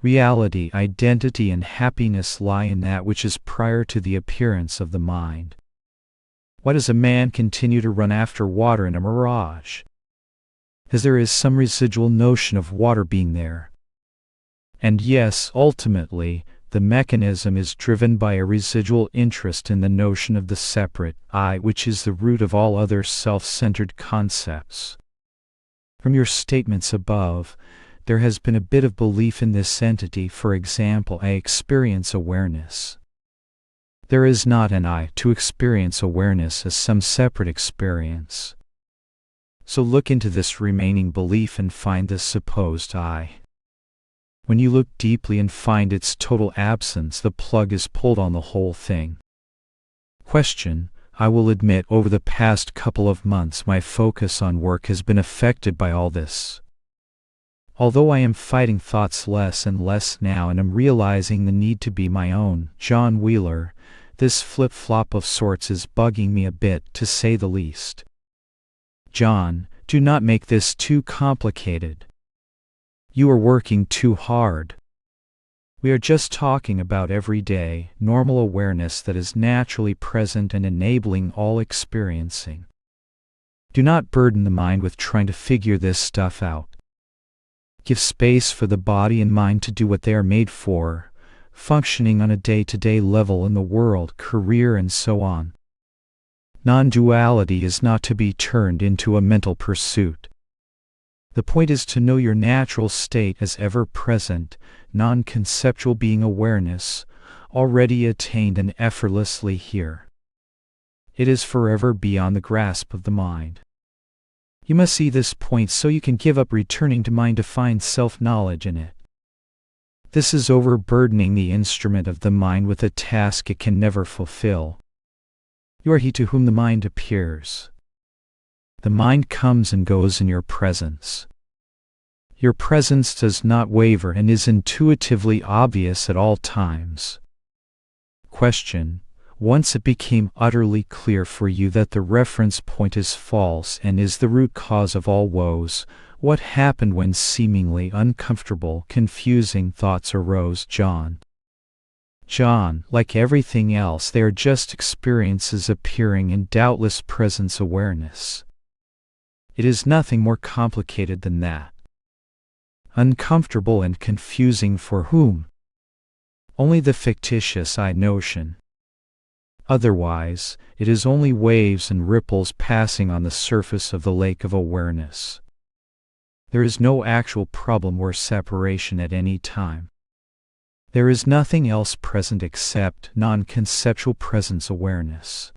Reality, identity, and happiness lie in that which is prior to the appearance of the mind. Why does a man continue to run after water in a mirage? Because there is some residual notion of water being there. And yes, ultimately, the mechanism is driven by a residual interest in the notion of the separate I, which is the root of all other self-centered concepts. From your statements above, there has been a bit of belief in this entity. For example, I experience awareness. There is not an I to experience awareness as some separate experience. So look into this remaining belief and find this supposed I. When you look deeply and find its total absence, the plug is pulled on the whole thing. Question: I will admit over the past couple of months my focus on work has been affected by all this. Although I am fighting thoughts less and less now and am realizing the need to be my own John Wheeler, this flip-flop of sorts is bugging me a bit, to say the least. John, do not make this too complicated. You are working too hard. We are just talking about everyday, normal awareness that is naturally present and enabling all experiencing. Do not burden the mind with trying to figure this stuff out. Give space for the body and mind to do what they are made for, functioning on a day-to-day level in the world, career, and so on. Non-duality is not to be turned into a mental pursuit. The point is to know your natural state as ever-present, non-conceptual being awareness, already attained and effortlessly here. It is forever beyond the grasp of the mind. You must see this point so you can give up returning to mind to find self-knowledge in it. This is overburdening the instrument of the mind with a task it can never fulfill. You are he to whom the mind appears. The mind comes and goes in your presence. Your presence does not waver and is intuitively obvious at all times. Question: once it became utterly clear for you that the reference point is false and is the root cause of all woes, what happened when seemingly uncomfortable, confusing thoughts arose, John? John, like everything else, they are just experiences appearing in doubtless presence awareness. It is nothing more complicated than that. Uncomfortable and confusing for whom? Only the fictitious I notion. Otherwise, it is only waves and ripples passing on the surface of the lake of awareness. There is no actual problem or separation at any time. There is nothing else present except non-conceptual presence awareness.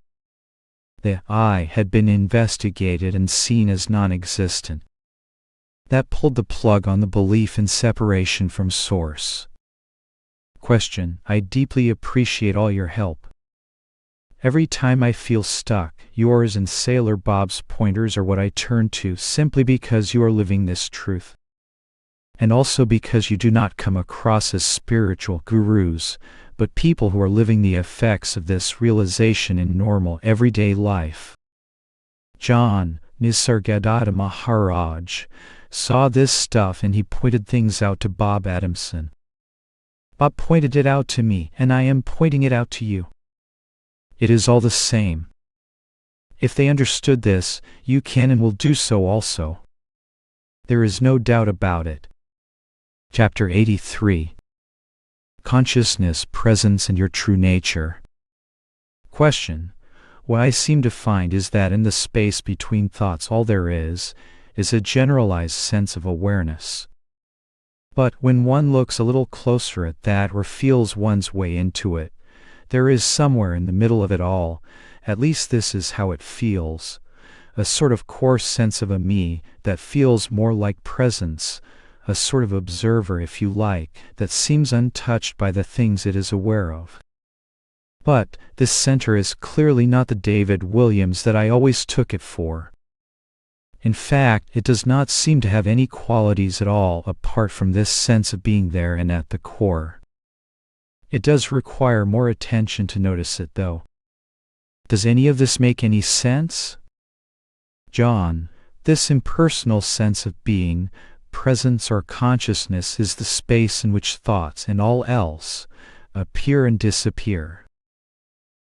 The I had been investigated and seen as non-existent. That pulled the plug on the belief in separation from source. Question: I deeply appreciate all your help. Every time I feel stuck, yours and Sailor Bob's pointers are what I turn to, simply because you are living this truth. And also because you do not come across as spiritual gurus, but people who are living the effects of this realization in normal everyday life. John, Nisargadatta Maharaj, saw this stuff and he pointed things out to Bob Adamson. Bob pointed it out to me, and I am pointing it out to you. It is all the same. If they understood this, you can and will do so also. There is no doubt about it. Chapter 83. Consciousness, Presence, and Your True Nature. Question. What I seem to find is that in the space between thoughts all there is a generalized sense of awareness. But when one looks a little closer at that or feels one's way into it, there is somewhere in the middle of it all, at least this is how it feels, a sort of coarse sense of a me that feels more like presence, a sort of observer, if you like, that seems untouched by the things it is aware of. But this center is clearly not the David Williams that I always took it for. In fact, it does not seem to have any qualities at all apart from this sense of being there and at the core. It does require more attention to notice it, though. Does any of this make any sense? John, this impersonal sense of being, presence or consciousness is the space in which thoughts and all else appear and disappear.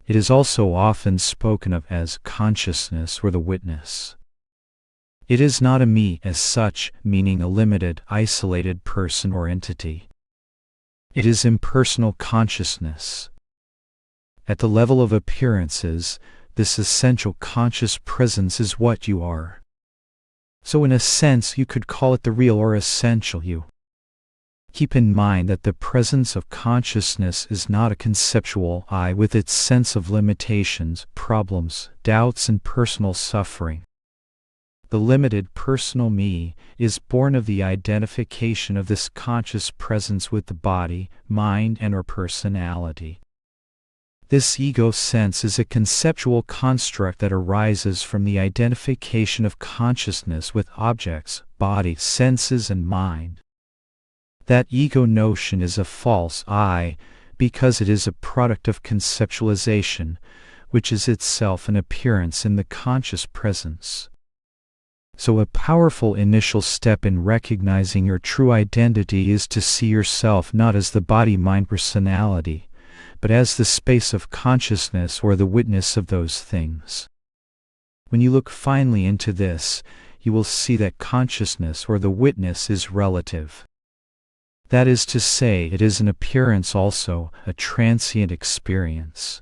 It is also often spoken of as consciousness or the witness. It is not a me as such, meaning a limited, isolated person or entity. It is impersonal consciousness. At the level of appearances, this essential conscious presence is what you are. So in a sense you could call it the real or essential you. Keep in mind that the presence of consciousness is not a conceptual I with its sense of limitations, problems, doubts, and personal suffering. The limited personal me is born of the identification of this conscious presence with the body, mind, and/or personality. This ego sense is a conceptual construct that arises from the identification of consciousness with objects, body, senses, and mind. That ego notion is a false I because it is a product of conceptualization, which is itself an appearance in the conscious presence. So a powerful initial step in recognizing your true identity is to see yourself not as the body-mind personality, but as the space of consciousness or the witness of those things. When you look finely into this, you will see that consciousness or the witness is relative. That is to say, it is an appearance also, a transient experience.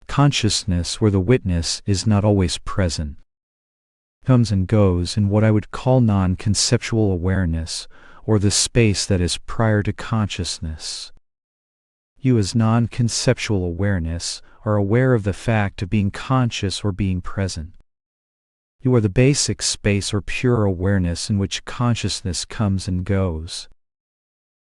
Consciousness or the witness is not always present. Comes and goes in what I would call non-conceptual awareness, or the space that is prior to consciousness. You as non-conceptual awareness are aware of the fact of being conscious or being present. You are the basic space or pure awareness in which consciousness comes and goes.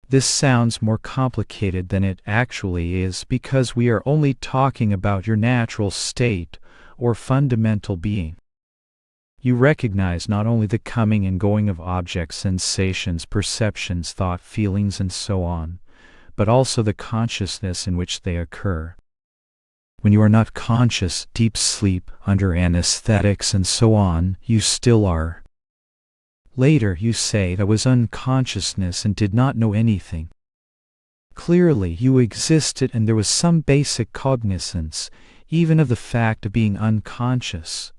This sounds more complicated than it actually is because we are only talking about your natural state or fundamental being. You recognize not only the coming and going of objects, sensations, perceptions, thought, feelings, and so on, but also the consciousness in which they occur. When you are not conscious, deep sleep, under anesthetics, and so on, you still are. Later you say, I was unconsciousness and did not know anything. Clearly you existed and there was some basic cognizance, even of the fact of being unconscious.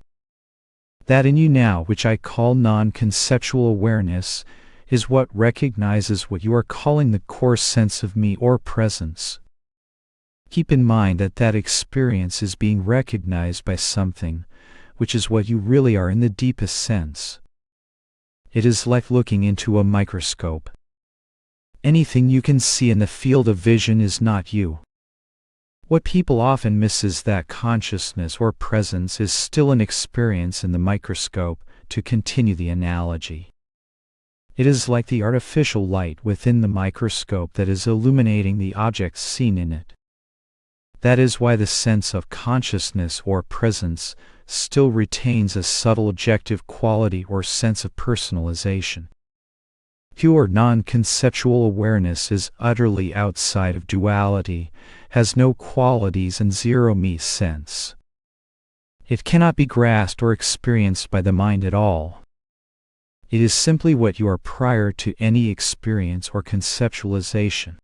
That in you now, which I call non-conceptual awareness, is what recognizes what you are calling the core sense of me or presence. Keep in mind that that experience is being recognized by something, which is what you really are in the deepest sense. It is like looking into a microscope. Anything you can see in the field of vision is not you. What people often miss is that consciousness or presence is still an experience in the microscope, to continue the analogy. It is like the artificial light within the microscope that is illuminating the objects seen in it. That is why the sense of consciousness or presence still retains a subtle objective quality or sense of personalization. Pure non-conceptual awareness is utterly outside of duality, has no qualities and zero me sense. It cannot be grasped or experienced by the mind at all. It is simply what you are prior to any experience or conceptualization.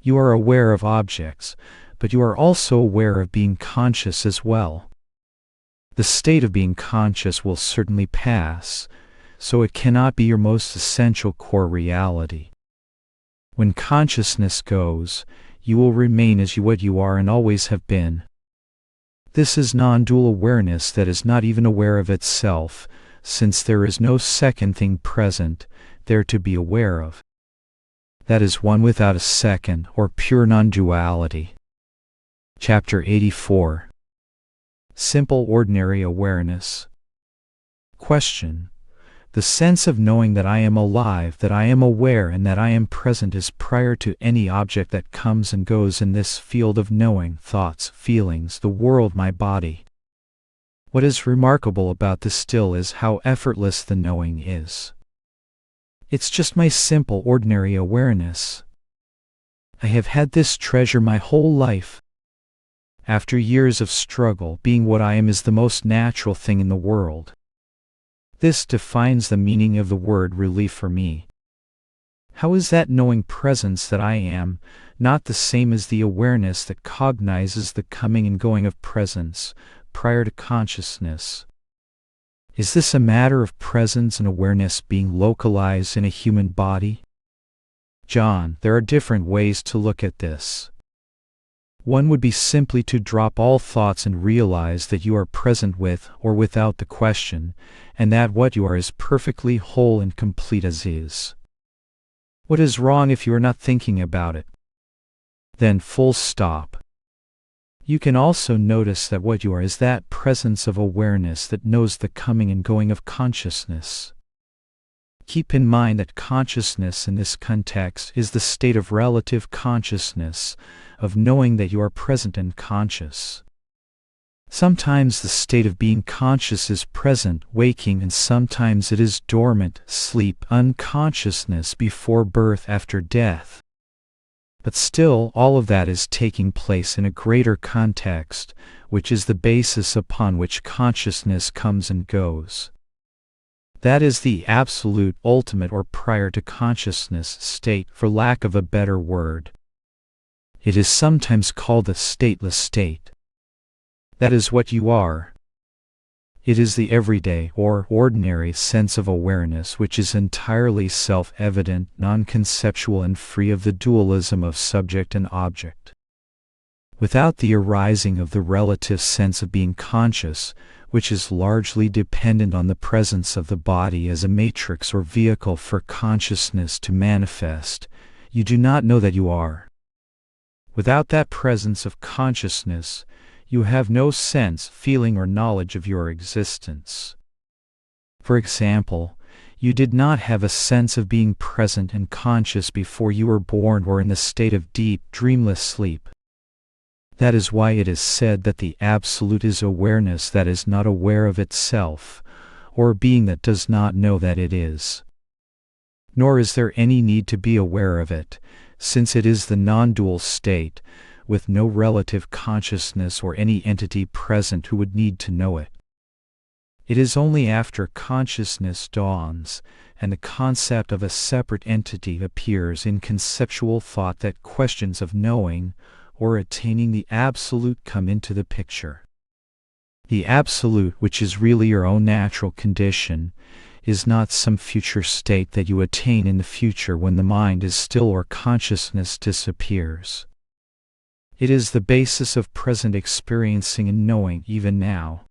You are aware of objects, but you are also aware of being conscious as well. The state of being conscious will certainly pass, so it cannot be your most essential core reality. When consciousness goes, you will remain as what you are and always have been. This is non-dual awareness that is not even aware of itself, since there is no second thing present there to be aware of. That is one without a second, or pure non-duality. Chapter 84. Simple Ordinary Awareness. Question. The sense of knowing that I am alive, that I am aware, and that I am present is prior to any object that comes and goes in this field of knowing, thoughts, feelings, the world, my body. What is remarkable about this still is how effortless the knowing is. It's just my simple ordinary awareness. I have had this treasure my whole life. After years of struggle, being what I am is the most natural thing in the world. This defines the meaning of the word relief for me. How is that knowing presence that I am not the same as the awareness that cognizes the coming and going of presence prior to consciousness? Is this a matter of presence and awareness being localized in a human body? John, there are different ways to look at this. One would be simply to drop all thoughts and realize that you are present with or without the question, and that what you are is perfectly whole and complete as is. What is wrong if you are not thinking about it? Then full stop. You can also notice that what you are is that presence of awareness that knows the coming and going of consciousness. Keep in mind that consciousness in this context is the state of relative consciousness, of knowing that you are present and conscious. Sometimes the state of being conscious is present, waking, and sometimes it is dormant, sleep, unconsciousness before birth, after death. But still, all of that is taking place in a greater context, which is the basis upon which consciousness comes and goes. That is the absolute, ultimate, or prior to consciousness state, for lack of a better word. It is sometimes called the stateless state. That is what you are. It is the everyday, or ordinary, sense of awareness which is entirely self-evident, non-conceptual, and free of the dualism of subject and object. Without the arising of the relative sense of being conscious, which is largely dependent on the presence of the body as a matrix or vehicle for consciousness to manifest, you do not know that you are. Without that presence of consciousness, you have no sense, feeling, or knowledge of your existence. For example, you did not have a sense of being present and conscious before you were born or in the state of deep, dreamless sleep. That is why it is said that the Absolute is awareness that is not aware of itself, or a being that does not know that it is. Nor is there any need to be aware of it, since it is the non-dual state, with no relative consciousness or any entity present who would need to know it. It is only after consciousness dawns, and the concept of a separate entity appears in conceptual thought, that questions of knowing or attaining the Absolute come into the picture. The Absolute, which is really your own natural condition, is not some future state that you attain in the future when the mind is still or consciousness disappears. It is the basis of present experiencing and knowing even now.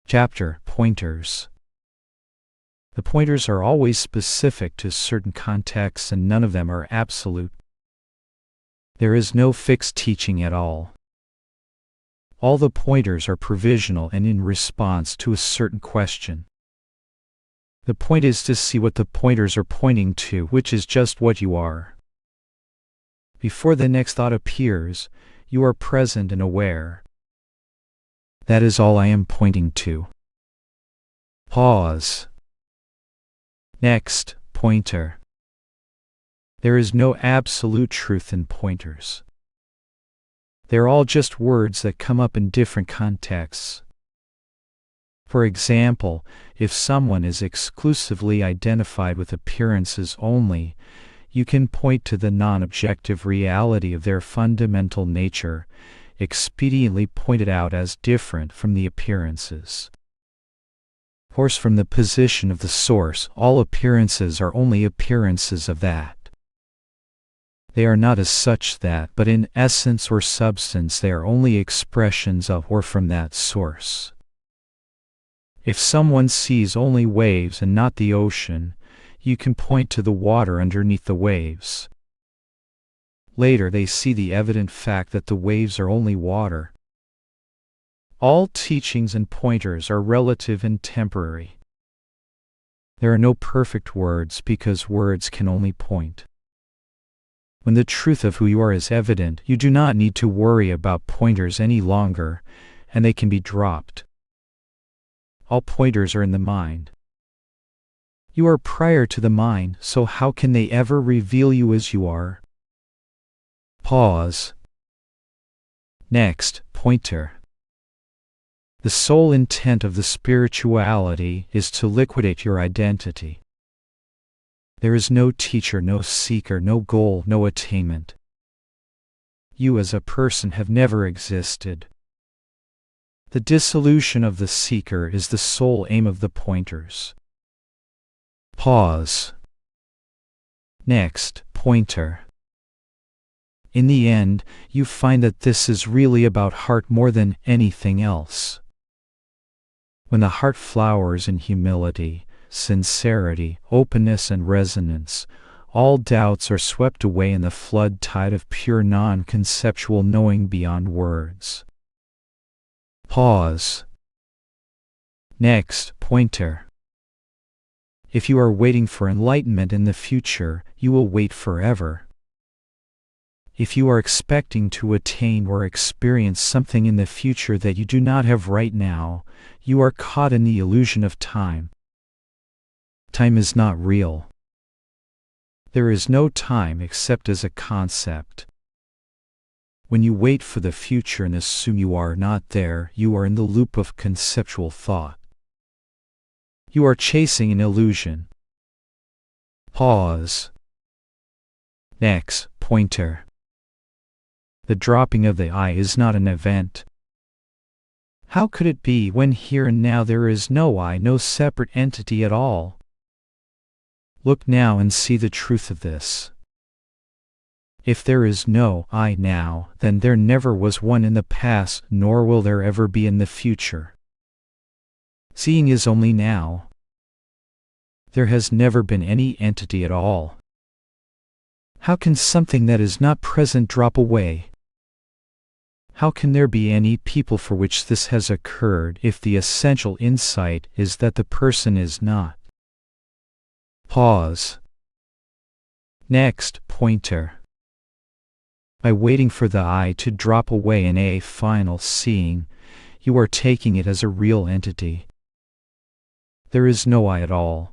Chapter Pointers. The pointers are always specific to certain contexts, and none of them are absolute. There is no fixed teaching at all. All the pointers are provisional and in response to a certain question. The point is to see what the pointers are pointing to, which is just what you are. Before the next thought appears, you are present and aware. That is all I am pointing to. Pause. Next, pointer. There is no absolute truth in pointers. They're all just words that come up in different contexts. For example, if someone is exclusively identified with appearances only, you can point to the non-objective reality of their fundamental nature, expediently pointed out as different from the appearances. Of course, from the position of the source, all appearances are only appearances of that. They are not as such that, but in essence or substance they are only expressions of or from that source. If someone sees only waves and not the ocean, you can point to the water underneath the waves. Later they see the evident fact that the waves are only water. All teachings and pointers are relative and temporary. There are no perfect words because words can only point. When the truth of who you are is evident, you do not need to worry about pointers any longer, and they can be dropped. All pointers are in the mind. You are prior to the mind, so how can they ever reveal you as you are? Pause. Next, pointer. The sole intent of the spirituality is to liquidate your identity. There is no teacher, no seeker, no goal, no attainment. You as a person have never existed. The dissolution of the seeker is the sole aim of the pointers. Pause. Next, pointer. In the end, you find that this is really about heart more than anything else. When the heart flowers in humility, sincerity, openness, and resonance, all doubts are swept away in the flood tide of pure non-conceptual knowing beyond words. Pause. Next, pointer. If you are waiting for enlightenment in the future, you will wait forever. If you are expecting to attain or experience something in the future that you do not have right now, you are caught in the illusion of time. Time is not real. There is no time except as a concept. When you wait for the future and assume you are not there, you are in the loop of conceptual thought. You are chasing an illusion. Pause. Next, pointer. The dropping of the I is not an event. How could it be when here and now there is no I, no separate entity at all? Look now and see the truth of this. If there is no I now, then there never was one in the past, nor will there ever be in the future. Seeing is only now. There has never been any entity at all. How can something that is not present drop away? How can there be any people for which this has occurred if the essential insight is that the person is not? Pause. Next, pointer. By waiting for the I to drop away in a final seeing, you are taking it as a real entity. There is no I at all.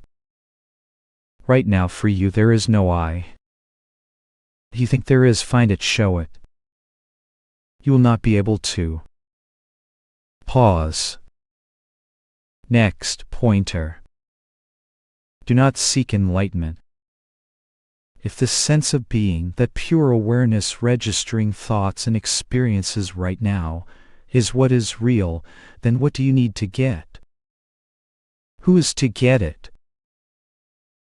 Right now for you there is no I. If you think there is, find it, show it. You will not be able to. Pause. Next, pointer. Do not seek enlightenment. If the sense of being, that pure awareness registering thoughts and experiences right now, is what is real, then what do you need to get? Who is to get it?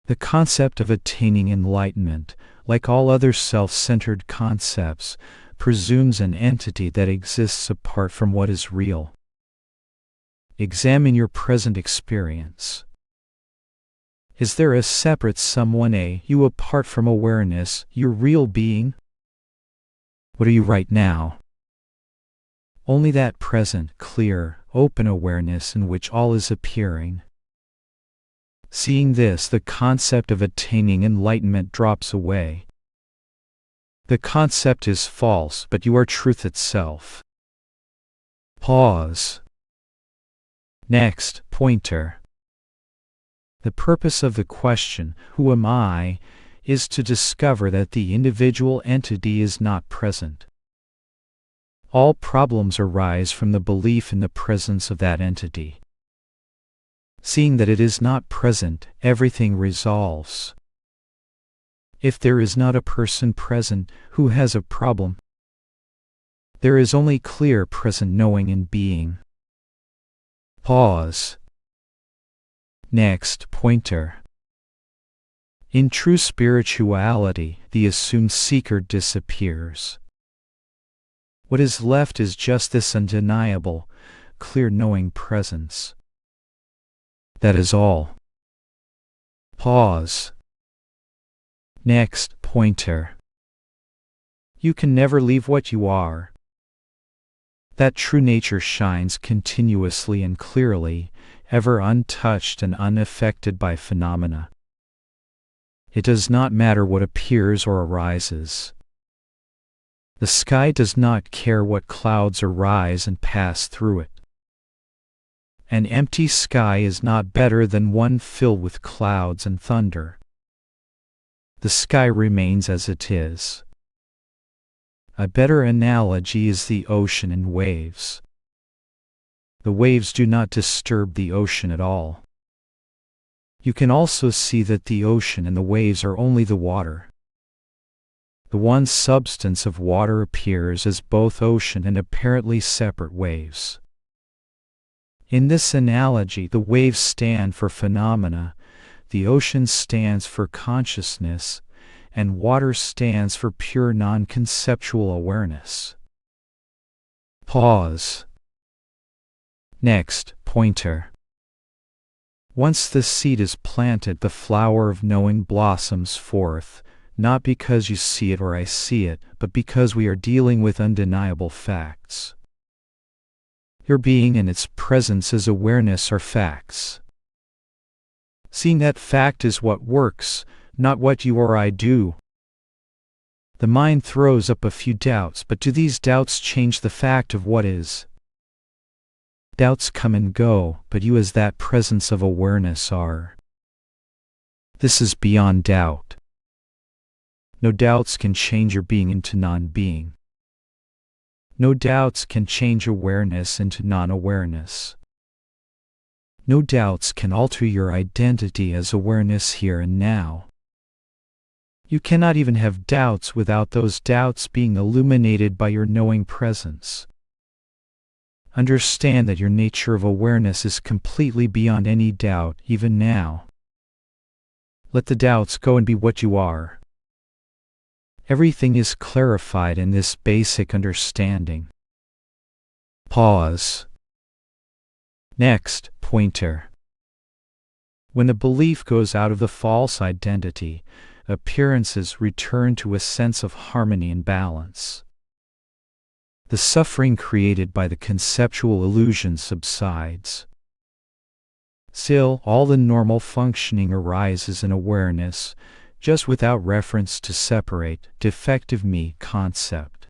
The concept of attaining enlightenment, like all other self-centered concepts, presumes an entity that exists apart from what is real. Examine your present experience. Is there a separate someone, you apart from awareness, your real being? What are you right now? Only that present, clear, open awareness in which all is appearing. Seeing this, the concept of attaining enlightenment drops away. The concept is false, but you are truth itself. Pause. Next, pointer. The purpose of the question, who am I, is to discover that the individual entity is not present. All problems arise from the belief in the presence of that entity. Seeing that it is not present, everything resolves. If there is not a person present who has a problem, there is only clear present knowing and being. Pause. Next pointer. In true spirituality, the assumed seeker disappears. What is left is just this undeniable, clear knowing presence. That is all. Pause. Next pointer. You can never leave what you are. That true nature shines continuously and clearly, ever untouched and unaffected by phenomena. It does not matter what appears or arises. The sky does not care what clouds arise and pass through it. An empty sky is not better than one filled with clouds and thunder. The sky remains as it is. A better analogy is the ocean and waves. The waves do not disturb the ocean at all. You can also see that the ocean and the waves are only the water. The one substance of water appears as both ocean and apparently separate waves. In this analogy, the waves stand for phenomena, the ocean stands for consciousness, and water stands for pure non-conceptual awareness. Pause. Next pointer. Once the seed is planted, the flower of knowing blossoms forth, not because you see it or I see it, but because we are dealing with undeniable facts. Your being and its presence as awareness are facts. Seeing that fact is what works, not what you or I do. The mind throws up a few doubts, but do these doubts change the fact of what is? Doubts come and go, but you as that presence of awareness are. This is beyond doubt. No doubts can change your being into non-being. No doubts can change awareness into non-awareness. No doubts can alter your identity as awareness here and now. You cannot even have doubts without those doubts being illuminated by your knowing presence. Understand that your nature of awareness is completely beyond any doubt, even now. Let the doubts go and be what you are. Everything is clarified in this basic understanding. Pause. Next pointer. When the belief goes out of the false identity, appearances return to a sense of harmony and balance. The suffering created by the conceptual illusion subsides. Still, all the normal functioning arises in awareness, just without reference to separate, defective me concept.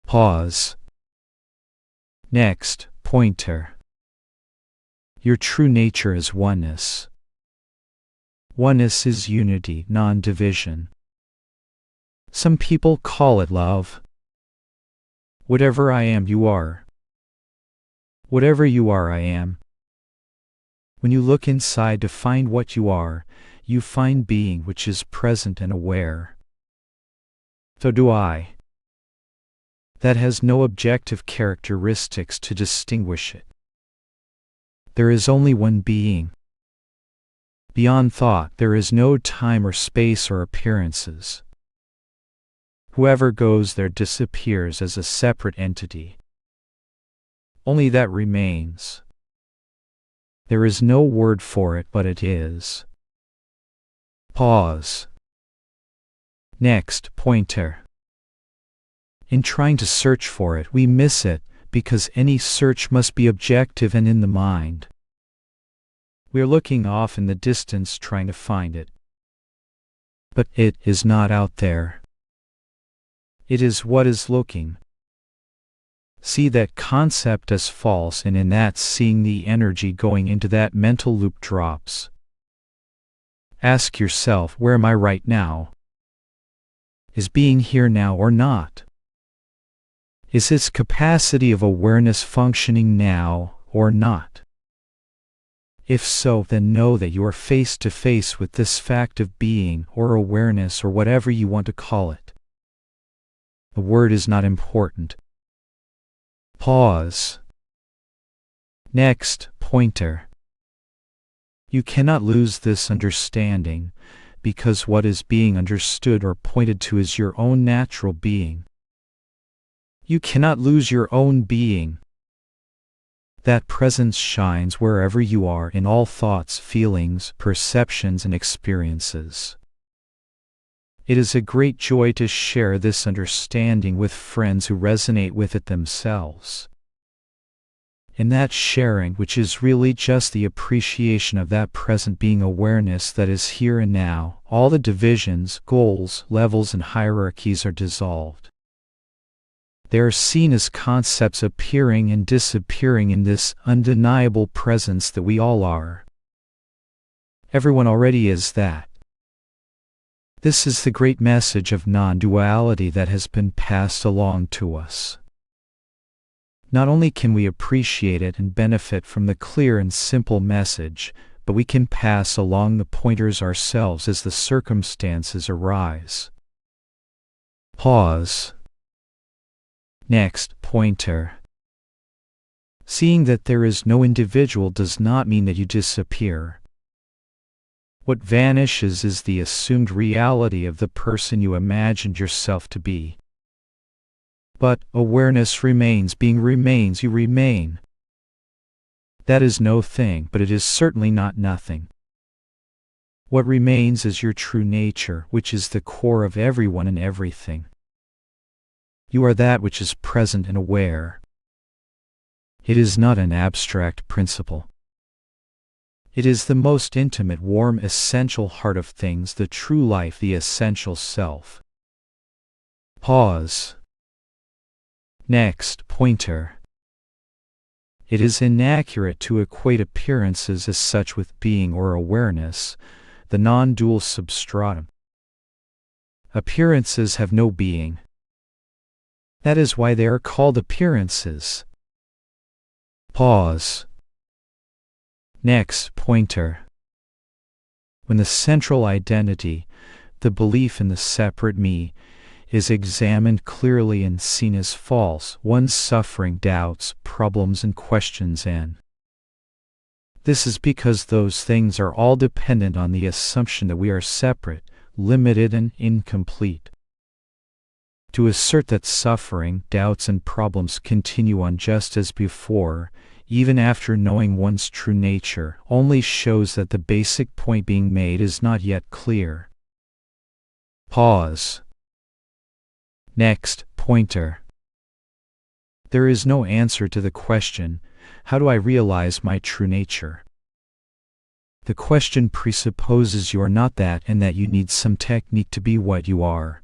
Pause. Next pointer. Your true nature is oneness. Oneness is unity, non-division. Some people call it love. Whatever I am, you are. Whatever you are, I am. When you look inside to find what you are, you find being which is present and aware. So do I. That has no objective characteristics to distinguish it. There is only one being. Beyond thought, there is no time or space or appearances. Whoever goes there disappears as a separate entity. Only that remains. There is no word for it, but it is. Pause. Next pointer. In trying to search for it, we miss it, because any search must be objective and in the mind. We are looking off in the distance trying to find it. But it is not out there. It is what is looking. See that concept as false, and in that seeing the energy going into that mental loop drops. Ask yourself, where am I right now? Is being here now or not? Is its capacity of awareness functioning now or not? If so, then know that you are face to face with this fact of being, or awareness, or whatever you want to call it. The word is not important. Pause. Next, pointer. You cannot lose this understanding, because what is being understood or pointed to is your own natural being. You cannot lose your own being. That presence shines wherever you are in all thoughts, feelings, perceptions, and experiences. It is a great joy to share this understanding with friends who resonate with it themselves. In that sharing, which is really just the appreciation of that present being awareness that is here and now, all the divisions, goals, levels, and hierarchies are dissolved. They are seen as concepts appearing and disappearing in this undeniable presence that we all are. Everyone already is that. This is the great message of non-duality that has been passed along to us. Not only can we appreciate it and benefit from the clear and simple message, but we can pass along the pointers ourselves as the circumstances arise. Pause. Next, pointer. Seeing that there is no individual does not mean that you disappear. What vanishes is the assumed reality of the person you imagined yourself to be. But awareness remains, being remains, you remain. That is no thing, but it is certainly not nothing. What remains is your true nature, which is the core of everyone and everything. You are that which is present and aware. It is not an abstract principle. It is the most intimate, warm, essential heart of things, the true life, the essential self. Pause. Next, pointer. It is inaccurate to equate appearances as such with being or awareness, the non-dual substratum. Appearances have no being. That is why they are called appearances. Pause. Next, pointer. When the central identity, the belief in the separate me, is examined clearly and seen as false, one's suffering, doubts, problems, and questions end. This is because those things are all dependent on the assumption that we are separate, limited, and incomplete. To assert that suffering, doubts, and problems continue on just as before, even after knowing one's true nature, only shows that the basic point being made is not yet clear. Pause. Next, pointer. There is no answer to the question, how do I realize my true nature? The question presupposes you are not that and that you need some technique to be what you are.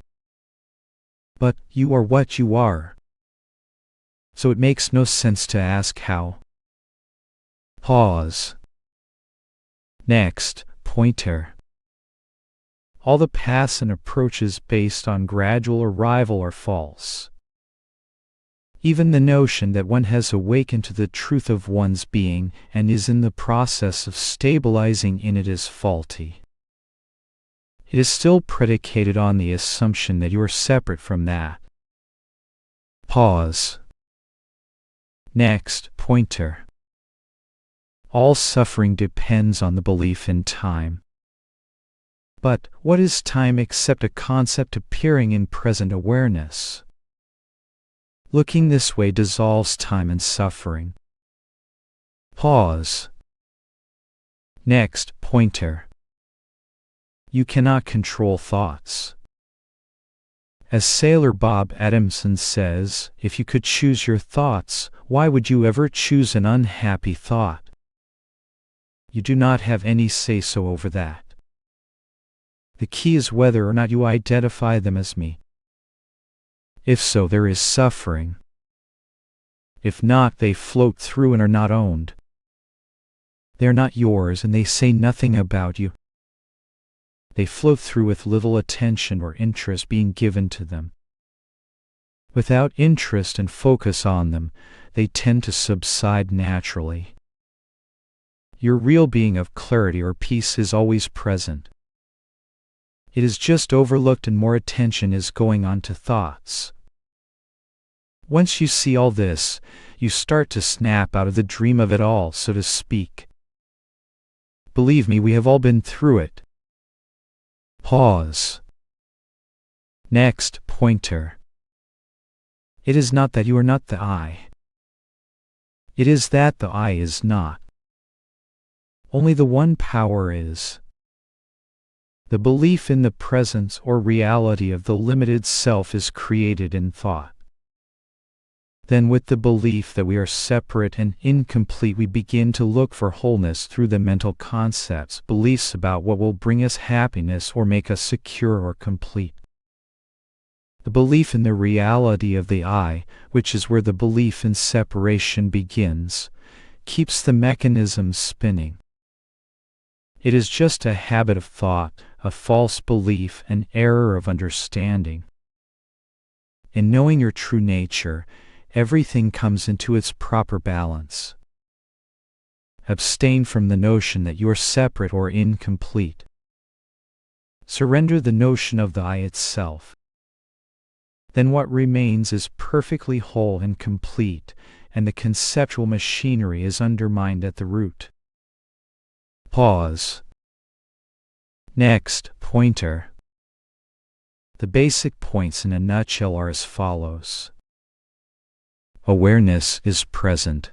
But you are what you are. So it makes no sense to ask how. Pause. Next, pointer. All the paths and approaches based on gradual arrival are false. Even the notion that one has awakened to the truth of one's being and is in the process of stabilizing in it is faulty. It is still predicated on the assumption that you are separate from that. Pause. Next, pointer. All suffering depends on the belief in time. But what is time except a concept appearing in present awareness? Looking this way dissolves time and suffering. Pause. Next, pointer. You cannot control thoughts. As Sailor Bob Adamson says, if you could choose your thoughts, why would you ever choose an unhappy thought? You do not have any say-so over that. The key is whether or not you identify them as me. If so, there is suffering. If not, they float through and are not owned. They are not yours and they say nothing about you. They float through with little attention or interest being given to them. Without interest and focus on them, they tend to subside naturally. Your real being of clarity or peace is always present. It is just overlooked and more attention is going on to thoughts. Once you see all this, you start to snap out of the dream of it all, so to speak. Believe me, we have all been through it. Pause. Next pointer. It is not that you are not the I. It is that the I is not. Only the one power is. The belief in the presence or reality of the limited self is created in thought. Then with the belief that we are separate and incomplete, we begin to look for wholeness through the mental concepts, beliefs about what will bring us happiness or make us secure or complete. The belief in the reality of the I, which is where the belief in separation begins, keeps the mechanism spinning. It is just a habit of thought, a false belief, an error of understanding. In knowing your true nature, everything comes into its proper balance. Abstain from the notion that you are separate or incomplete. Surrender the notion of the I itself. Then what remains is perfectly whole and complete, and the conceptual machinery is undermined at the root. Pause. Next pointer. The basic points in a nutshell are as follows. Awareness is present.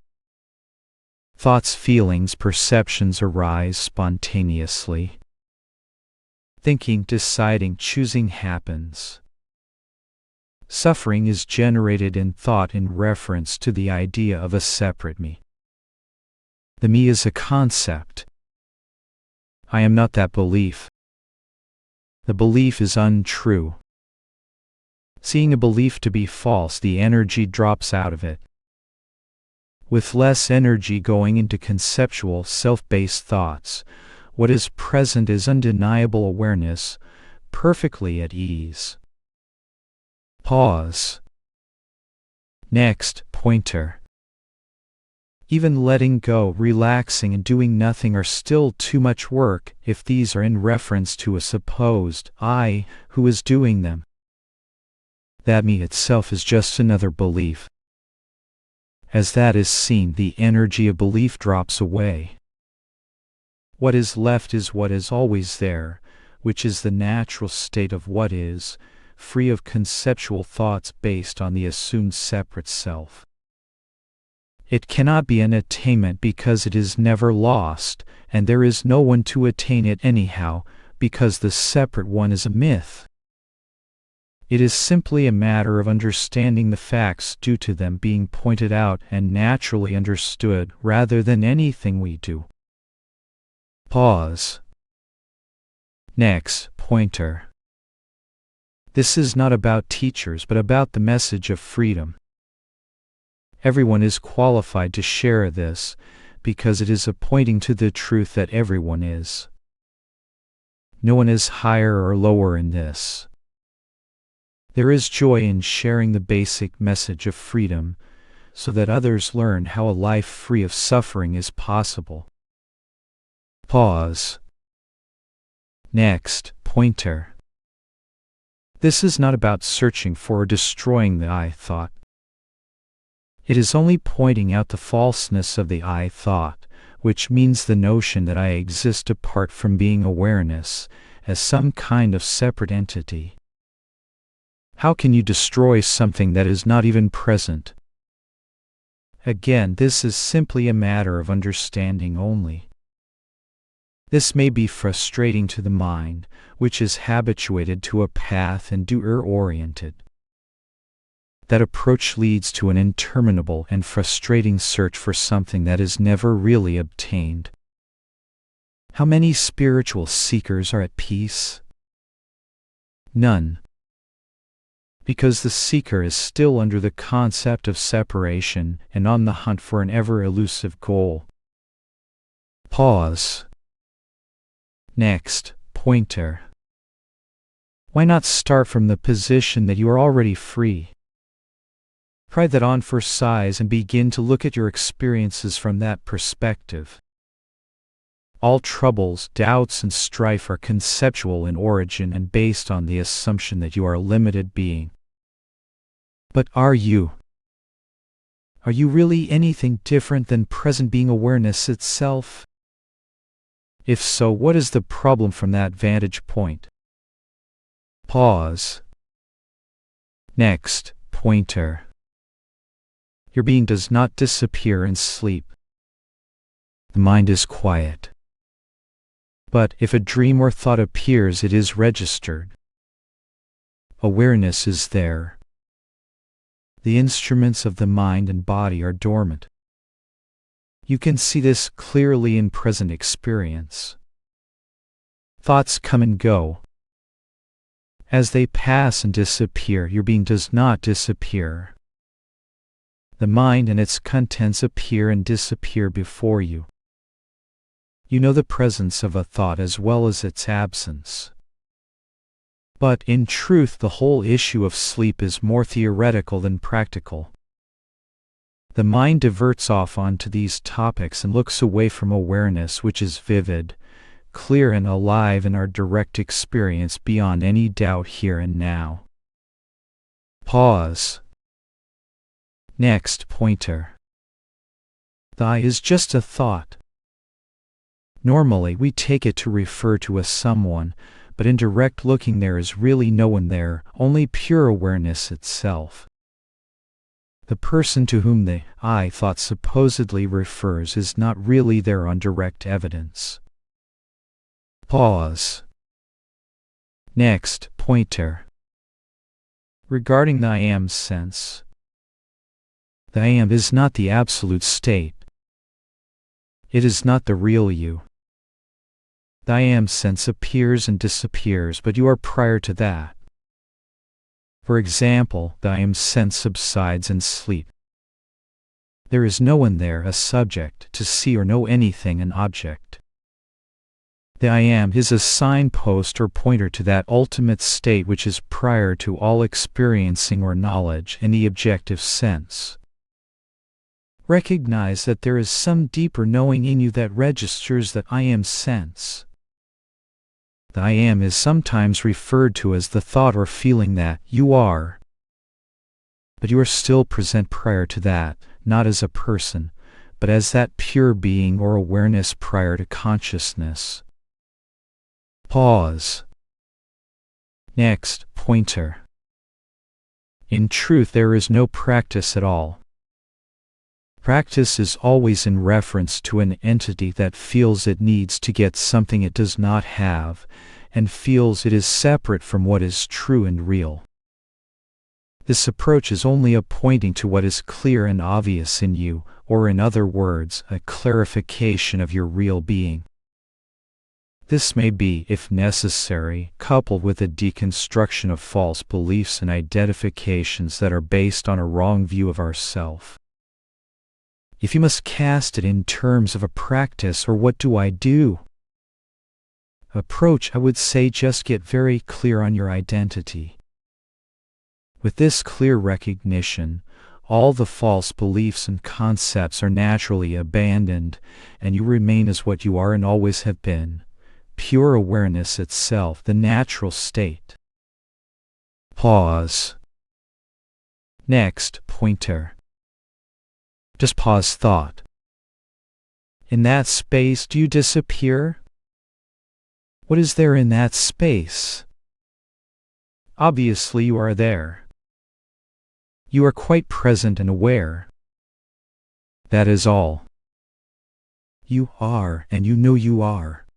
Thoughts, feelings, perceptions arise spontaneously. Thinking, deciding, choosing happens. Suffering is generated in thought in reference to the idea of a separate me. The me is a concept. I am not that belief. The belief is untrue. Seeing a belief to be false, the energy drops out of it. With less energy going into conceptual, self-based thoughts, what is present is undeniable awareness, perfectly at ease. Pause. Next pointer. Even letting go, relaxing, and doing nothing are still too much work if these are in reference to a supposed I who is doing them. That me itself is just another belief. As that is seen, the energy of belief drops away. What is left is what is always there, which is the natural state of what is, free of conceptual thoughts based on the assumed separate self. It cannot be an attainment because it is never lost, and there is no one to attain it anyhow, because the separate one is a myth. It is simply a matter of understanding the facts due to them being pointed out and naturally understood rather than anything we do. Pause. Next pointer. This is not about teachers but about the message of freedom. Everyone is qualified to share this because it is a pointing to the truth that everyone is. No one is higher or lower in this. There is joy in sharing the basic message of freedom, so that others learn how a life free of suffering is possible. Pause. Next pointer. This is not about searching for or destroying the I thought. It is only pointing out the falseness of the I thought, which means the notion that I exist apart from being awareness, as some kind of separate entity. How can you destroy something that is not even present? Again, this is simply a matter of understanding only. This may be frustrating to the mind, which is habituated to a path and doer-oriented. That approach leads to an interminable and frustrating search for something that is never really obtained. How many spiritual seekers are at peace? None. Because the seeker is still under the concept of separation and on the hunt for an ever-elusive goal. Pause. Next pointer. Why not start from the position that you are already free? Try that on for size and begin to look at your experiences from that perspective. All troubles, doubts, and strife are conceptual in origin and based on the assumption that you are a limited being. But are you? Are you really anything different than present being awareness itself? If so, what is the problem from that vantage point? Pause. Next, pointer. Your being does not disappear in sleep. The mind is quiet. But if a dream or thought appears, it is registered. Awareness is there. The instruments of the mind and body are dormant. You can see this clearly in present experience. Thoughts come and go. As they pass and disappear, your being does not disappear. The mind and its contents appear and disappear before you. You know the presence of a thought as well as its absence. But in truth, the whole issue of sleep is more theoretical than practical. The mind diverts off onto these topics and looks away from awareness, which is vivid, clear, and alive in our direct experience beyond any doubt here and now. Pause. Next, pointer. The I is just a thought. Normally, we take it to refer to a someone, but in direct looking there is really no one there, only pure awareness itself. The person to whom the I thought supposedly refers is not really there on direct evidence. Pause. Next, pointer. Regarding the I am sense. The I am is not the absolute state. It is not the real you. The I am sense appears and disappears, but you are prior to that. For example, the I am sense subsides in sleep. There is no one there, a subject, to see or know anything, an object. The I am is a signpost or pointer to that ultimate state which is prior to all experiencing or knowledge in the objective sense. Recognize that there is some deeper knowing in you that registers that I am sense. The I am is sometimes referred to as the thought or feeling that you are. But you are still present prior to that, not as a person, but as that pure being or awareness prior to consciousness. Pause. Next, pointer. In truth, there is no practice at all. Practice is always in reference to an entity that feels it needs to get something it does not have, and feels it is separate from what is true and real. This approach is only a pointing to what is clear and obvious in you, or in other words, a clarification of your real being. This may be, if necessary, coupled with a deconstruction of false beliefs and identifications that are based on a wrong view of ourself. If you must cast it in terms of a practice or what do I do? Approach, I would say just get very clear on your identity. With this clear recognition, all the false beliefs and concepts are naturally abandoned, and you remain as what you are and always have been, pure awareness itself, the natural state. Pause. Next, pointer. Just pause thought. In that space, do you disappear? What is there in that space? Obviously, you are there. You are quite present and aware. That is all. You are, and you know you are.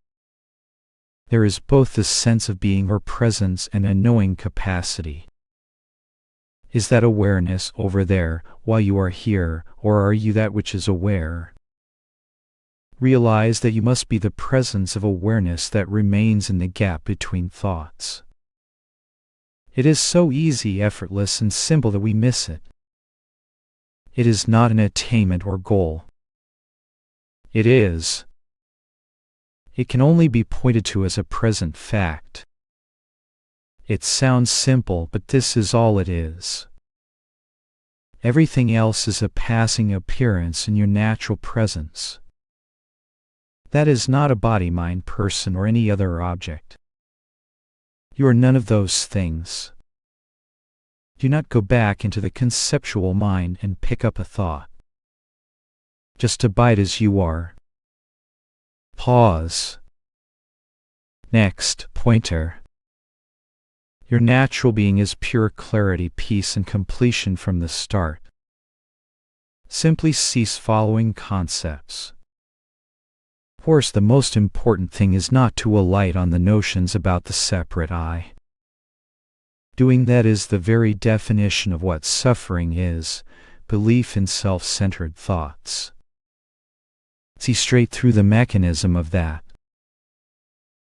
There is both the sense of being or presence and a knowing capacity. Is that awareness over there while you are here, or are you that which is aware? Realize that you must be the presence of awareness that remains in the gap between thoughts. It is so easy, effortless, and simple that we miss it. It is not an attainment or goal. It is. It can only be pointed to as a present fact. It sounds simple, but this is all it is. Everything else is a passing appearance in your natural presence. That is not a body, mind, person, or any other object. You are none of those things. Do not go back into the conceptual mind and pick up a thought. Just abide as you are. Pause. Next, pointer. Your natural being is pure clarity, peace, and completion from the start. Simply cease following concepts. Of course, the most important thing is not to alight on the notions about the separate I. Doing that is the very definition of what suffering is, belief in self-centered thoughts. See straight through the mechanism of that.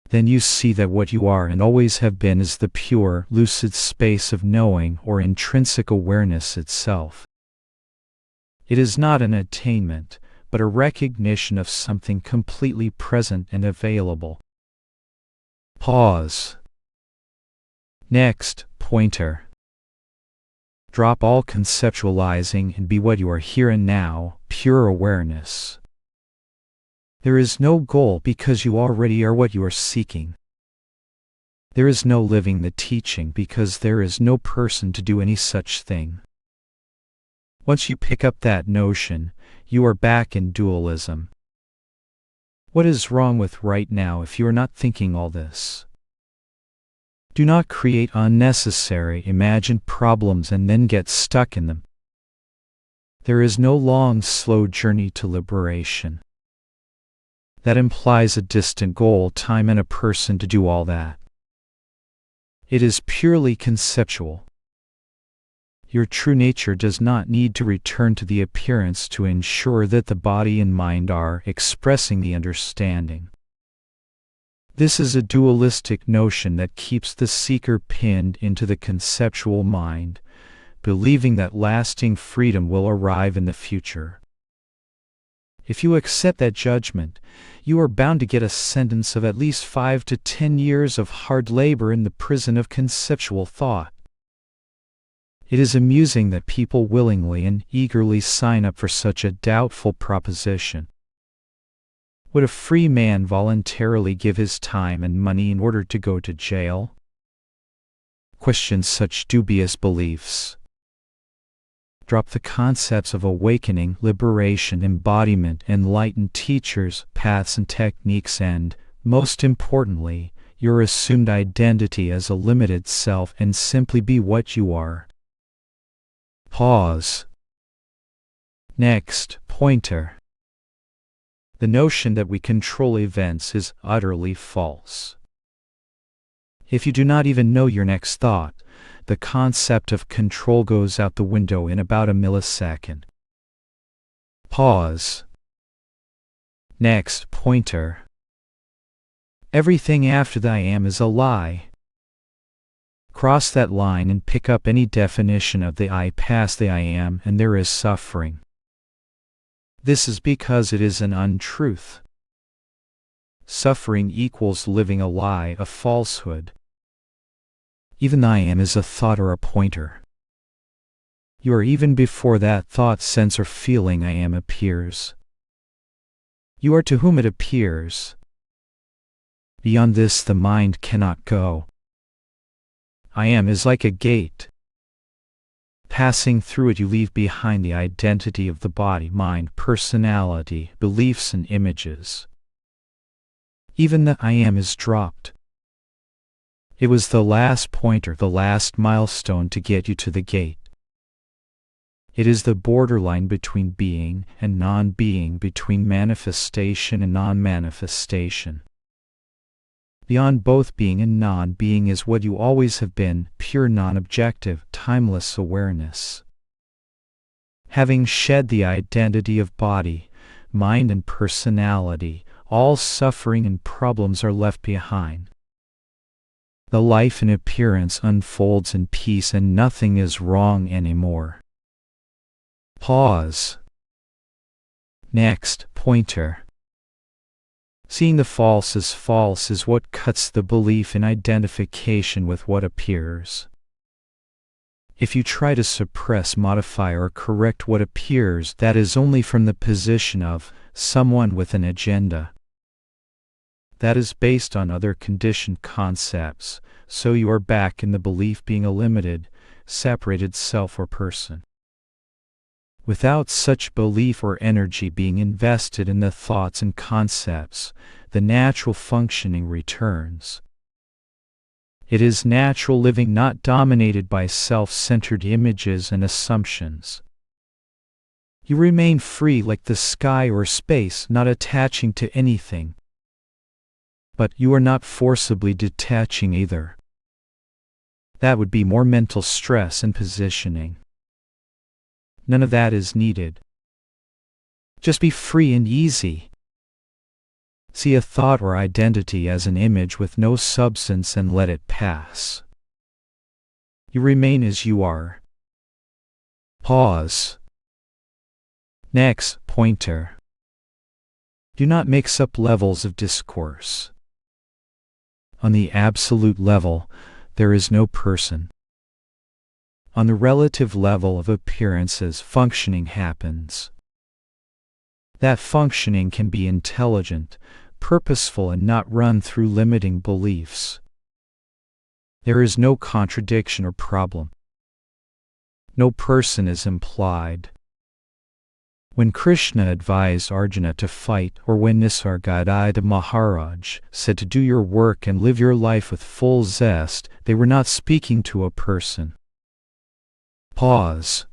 Then you see that what you are and always have been is the pure, lucid space of knowing or intrinsic awareness itself. It is not an attainment, but a recognition of something completely present and available. Pause. Next, pointer. Drop all conceptualizing and be what you are here and now, pure awareness. There is no goal because you already are what you are seeking. There is no living the teaching because there is no person to do any such thing. Once you pick up that notion, you are back in dualism. What is wrong with right now if you are not thinking all this? Do not create unnecessary imagined problems and then get stuck in them. There is no long, slow journey to liberation. That implies a distant goal, time, and a person to do all that. It is purely conceptual. Your true nature does not need to return to the appearance to ensure that the body and mind are expressing the understanding. This is a dualistic notion that keeps the seeker pinned into the conceptual mind, believing that lasting freedom will arrive in the future. If you accept that judgment, you are bound to get a sentence of at least 5 to 10 years of hard labor in the prison of conceptual thought. It is amusing that people willingly and eagerly sign up for such a doubtful proposition. Would a free man voluntarily give his time and money in order to go to jail? Question such dubious beliefs. Drop the concepts of awakening, liberation, embodiment, enlightened teachers, paths and techniques and, most importantly, your assumed identity as a limited self and simply be what you are. Pause. Next, pointer. The notion that we control events is utterly false. If you do not even know your next thought, the concept of control goes out the window in about a millisecond. Pause. Next, pointer. Everything after the I am is a lie. Cross that line and pick up any definition of the I past the I am, and there is suffering. This is because it is an untruth. Suffering equals living a lie, a falsehood. Even the I am is a thought or a pointer. You are even before that thought, sense, or feeling I am appears. You are to whom it appears. Beyond this the mind cannot go. I am is like a gate. Passing through it you leave behind the identity of the body, mind, personality, beliefs and images. Even the I am is dropped. It was the last pointer, the last milestone to get you to the gate. It is the borderline between being and non-being, between manifestation and non-manifestation. Beyond both being and non-being is what you always have been, pure non-objective, timeless awareness. Having shed the identity of body, mind and personality, all suffering and problems are left behind. The life in appearance unfolds in peace and nothing is wrong anymore. Pause. Next, pointer. Seeing the false is what cuts the belief in identification with what appears. If you try to suppress, modify, or correct what appears, that is only from the position of someone with an agenda. that is based on other conditioned concepts, so you are back in the belief being a limited, separated self or person. Without such belief or energy being invested in the thoughts and concepts, the natural functioning returns. It is natural living not dominated by self-centered images and assumptions. You remain free like the sky or space, not attaching to anything. But you are not forcibly detaching either. That would be more mental stress and positioning. None of that is needed. Just be free and easy. See a thought or identity as an image with no substance and let it pass. You remain as you are. Pause. Next, pointer. Do not mix up levels of discourse. On the absolute level, there is no person. On the relative level of appearances, functioning happens. That functioning can be intelligent, purposeful, and not run through limiting beliefs. There is no contradiction or problem. No person is implied. When Krishna advised Arjuna to fight, or when Nisargadatta Maharaj said to do your work and live your life with full zest, they were not speaking to a person. Pause.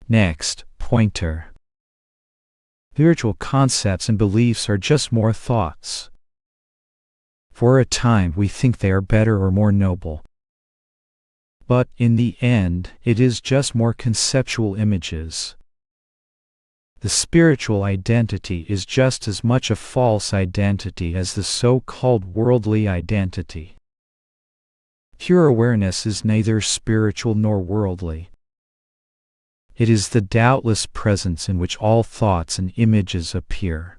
Next, pointer. Spiritual concepts and beliefs are just more thoughts. For a time we think they are better or more noble. But in the end, it is just more conceptual images. The spiritual identity is just as much a false identity as the so-called worldly identity. Pure awareness is neither spiritual nor worldly. It is the doubtless presence in which all thoughts and images appear.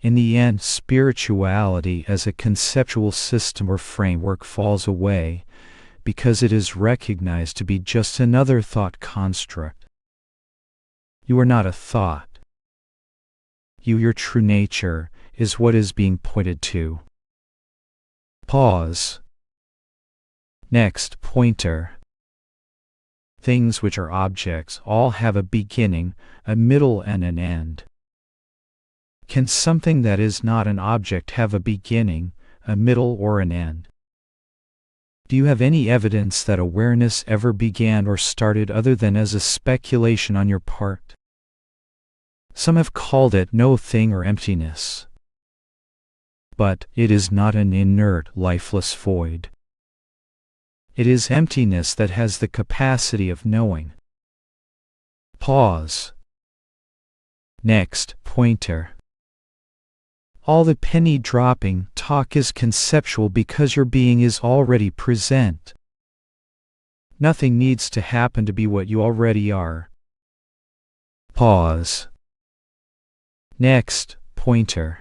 In the end, spirituality as a conceptual system or framework falls away, because it is recognized to be just another thought construct. You are not a thought. You, your true nature, is what is being pointed to. Pause. Next, pointer. Things which are objects all have a beginning, a middle, and an end. Can something that is not an object have a beginning, a middle, or an end? Do you have any evidence that awareness ever began or started other than as a speculation on your part? Some have called it no thing or emptiness. But it is not an inert, lifeless void. It is emptiness that has the capacity of knowing. Pause. Next, pointer. All the penny-dropping talk is conceptual because your being is already present. Nothing needs to happen to be what you already are. Pause. Next, pointer.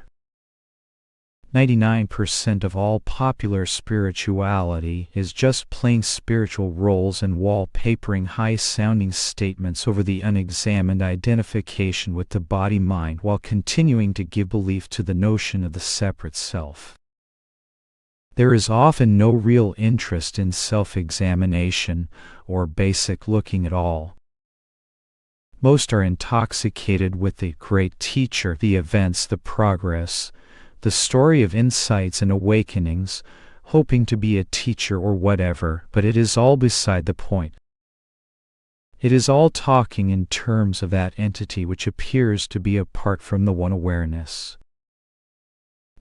99% of all popular spirituality is just playing spiritual roles and wallpapering high-sounding statements over the unexamined identification with the body-mind while continuing to give belief to the notion of the separate self. There is often no real interest in self-examination or basic looking at all. Most are intoxicated with the great teacher, the events, the progress, the story of insights and awakenings, hoping to be a teacher or whatever, but it is all beside the point. It is all talking in terms of that entity which appears to be apart from the one awareness.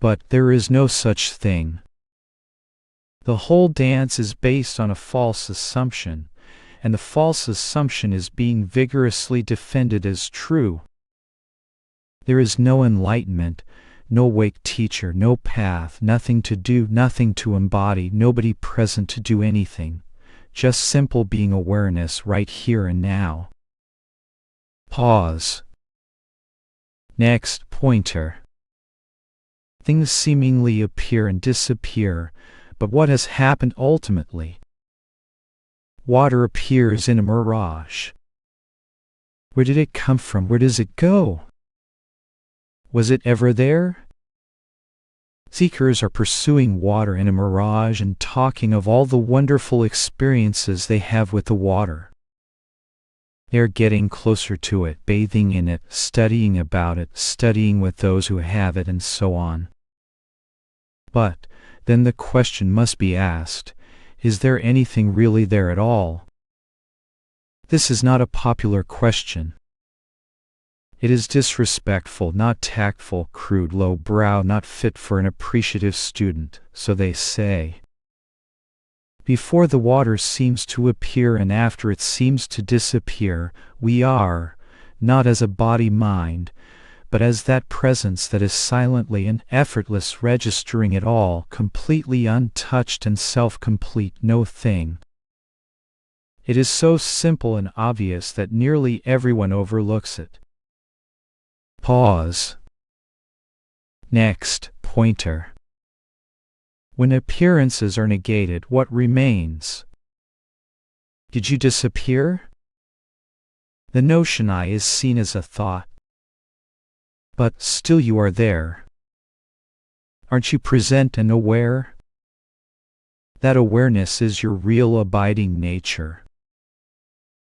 But there is no such thing. The whole dance is based on a false assumption, and the false assumption is being vigorously defended as true. There is no enlightenment, no wake teacher, no path, nothing to do, nothing to embody, nobody present to do anything, just simple being awareness right here and now. Pause. Next, pointer. Things seemingly appear and disappear, but what has happened ultimately? Water appears in a mirage. Where did it come from? Where does it go? Was it ever there? Seekers are pursuing water in a mirage and talking of all the wonderful experiences they have with the water. They are getting closer to it, bathing in it, studying about it, studying with those who have it, and so on. But then the question must be asked, is there anything really there at all? This is not a popular question. It is disrespectful, not tactful, crude, low-brow, not fit for an appreciative student, so they say. Before the water seems to appear and after it seems to disappear, we are, not as a body-mind, but as that presence that is silently and effortless registering it all, completely untouched and self-complete, no thing. It is so simple and obvious that nearly everyone overlooks it. Pause. Next, pointer. When appearances are negated, what remains? Did you disappear? The notion I is seen as a thought. But still you are there. Aren't you present and aware? That awareness is your real abiding nature.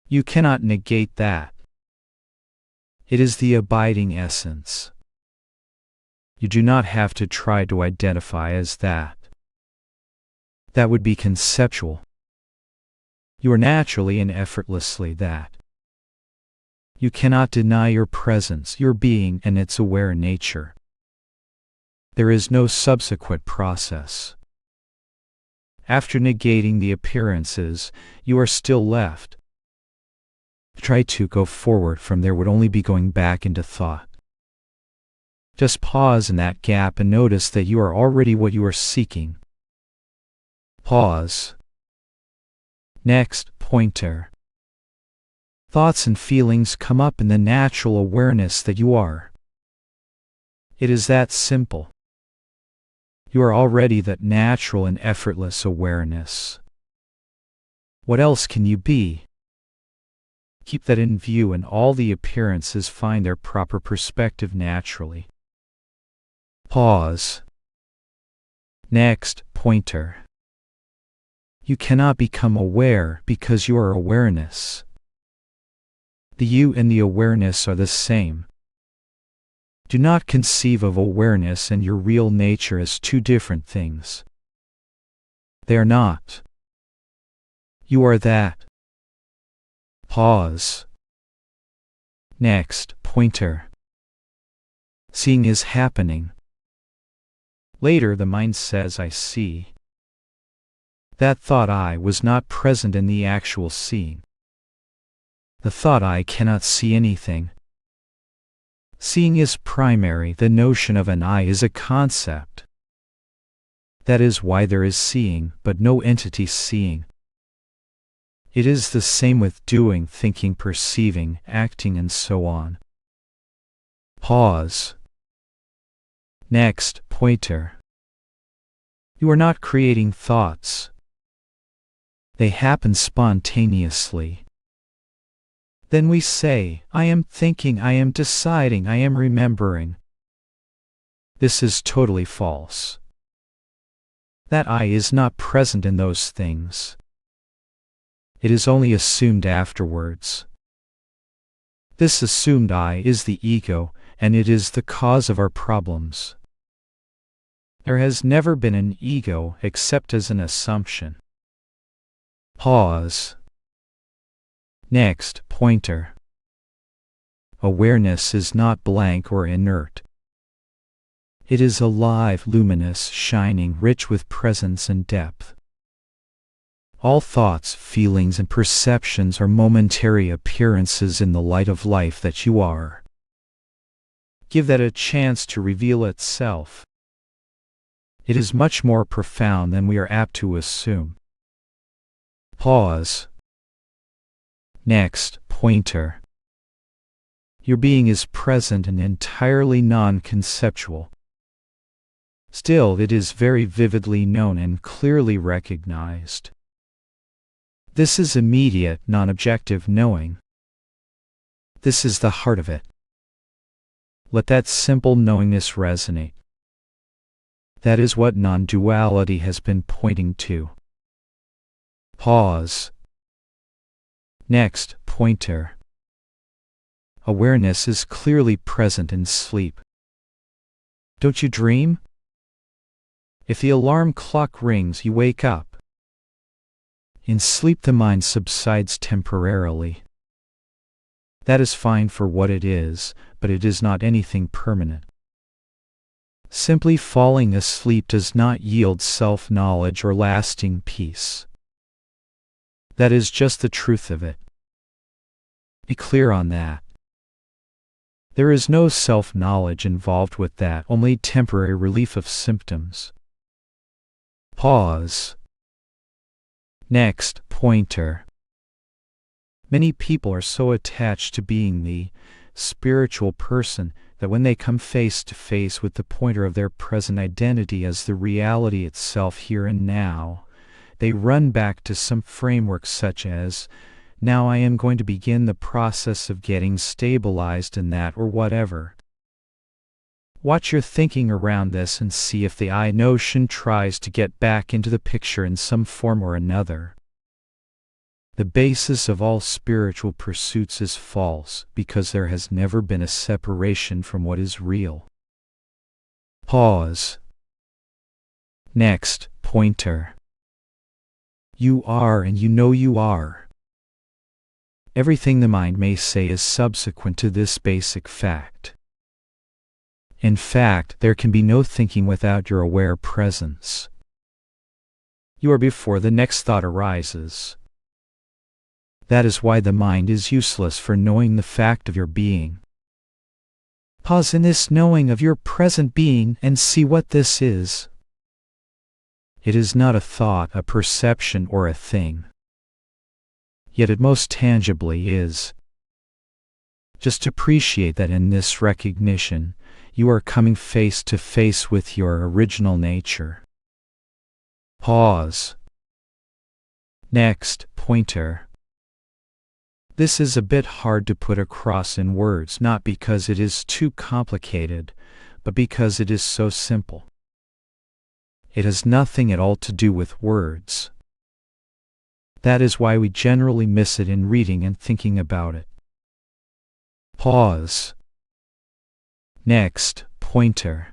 You cannot negate that. It is the abiding essence. You do not have to try to identify as that. That would be conceptual. You are naturally and effortlessly that. You cannot deny your presence, your being, and its aware nature. There is no subsequent process. After negating the appearances, you are still left. To try to go forward from there would only be going back into thought. Just pause in that gap and notice that you are already what you are seeking. Pause. Next, pointer. Thoughts and feelings come up in the natural awareness that you are. It is that simple. You are already that natural and effortless awareness. What else can you be? Keep that in view and all the appearances find their proper perspective naturally. Pause. Next, pointer. You cannot become aware because you are awareness. The you and the awareness are the same. Do not conceive of awareness and your real nature as two different things. They are not. You are that. Pause. Next, pointer. Seeing is happening. Later the mind says, I see. That thought I was not present in the actual seeing. The thought I cannot see anything. Seeing is primary, the notion of an I is a concept. That is why there is seeing, but no entity seeing. It is the same with doing, thinking, perceiving, acting, and so on. Pause. Next, pointer. You are not creating thoughts. They happen spontaneously. Then we say, I am thinking, I am deciding, I am remembering. This is totally false. That I is not present in those things. It is only assumed afterwards. This assumed I is the ego, and it is the cause of our problems. There has never been an ego except as an assumption. Pause. Next, pointer. Awareness is not blank or inert. It is alive, luminous, shining, rich with presence and depth. All thoughts, feelings, and perceptions are momentary appearances in the light of life that you are. Give that a chance to reveal itself. It is much more profound than we are apt to assume. Pause. Next, pointer. Your being is present and entirely non-conceptual. Still, it is very vividly known and clearly recognized. This is immediate, non-objective knowing. This is the heart of it. Let that simple knowingness resonate. That is what non-duality has been pointing to. Pause. Next, pointer. Awareness is clearly present in sleep. Don't you dream? If the alarm clock rings, you wake up. In sleep, the mind subsides temporarily. That is fine for what it is, but it is not anything permanent. Simply falling asleep does not yield self-knowledge or lasting peace. That is just the truth of it. Be clear on that. There is no self-knowledge involved with that, only temporary relief of symptoms. Pause. Next, pointer. Many people are so attached to being the spiritual person that when they come face to face with the pointer of their present identity as the reality itself here and now, they run back to some framework such as, now I am going to begin the process of getting stabilized in that or whatever. Watch your thinking around this and see if the I notion tries to get back into the picture in some form or another. The basis of all spiritual pursuits is false because there has never been a separation from what is real. Pause. Next, pointer. You are and you know you are. Everything the mind may say is subsequent to this basic fact. In fact, there can be no thinking without your aware presence. You are before the next thought arises. That is why the mind is useless for knowing the fact of your being. Pause in this knowing of your present being and see what this is. It is not a thought, a perception, or a thing. Yet it most tangibly is. Just appreciate that in this recognition, you are coming face to face with your original nature. Pause. Next, pointer. This is a bit hard to put across in words, not because it is too complicated, but because it is so simple. It has nothing at all to do with words. That is why we generally miss it in reading and thinking about it. Pause. Next, pointer.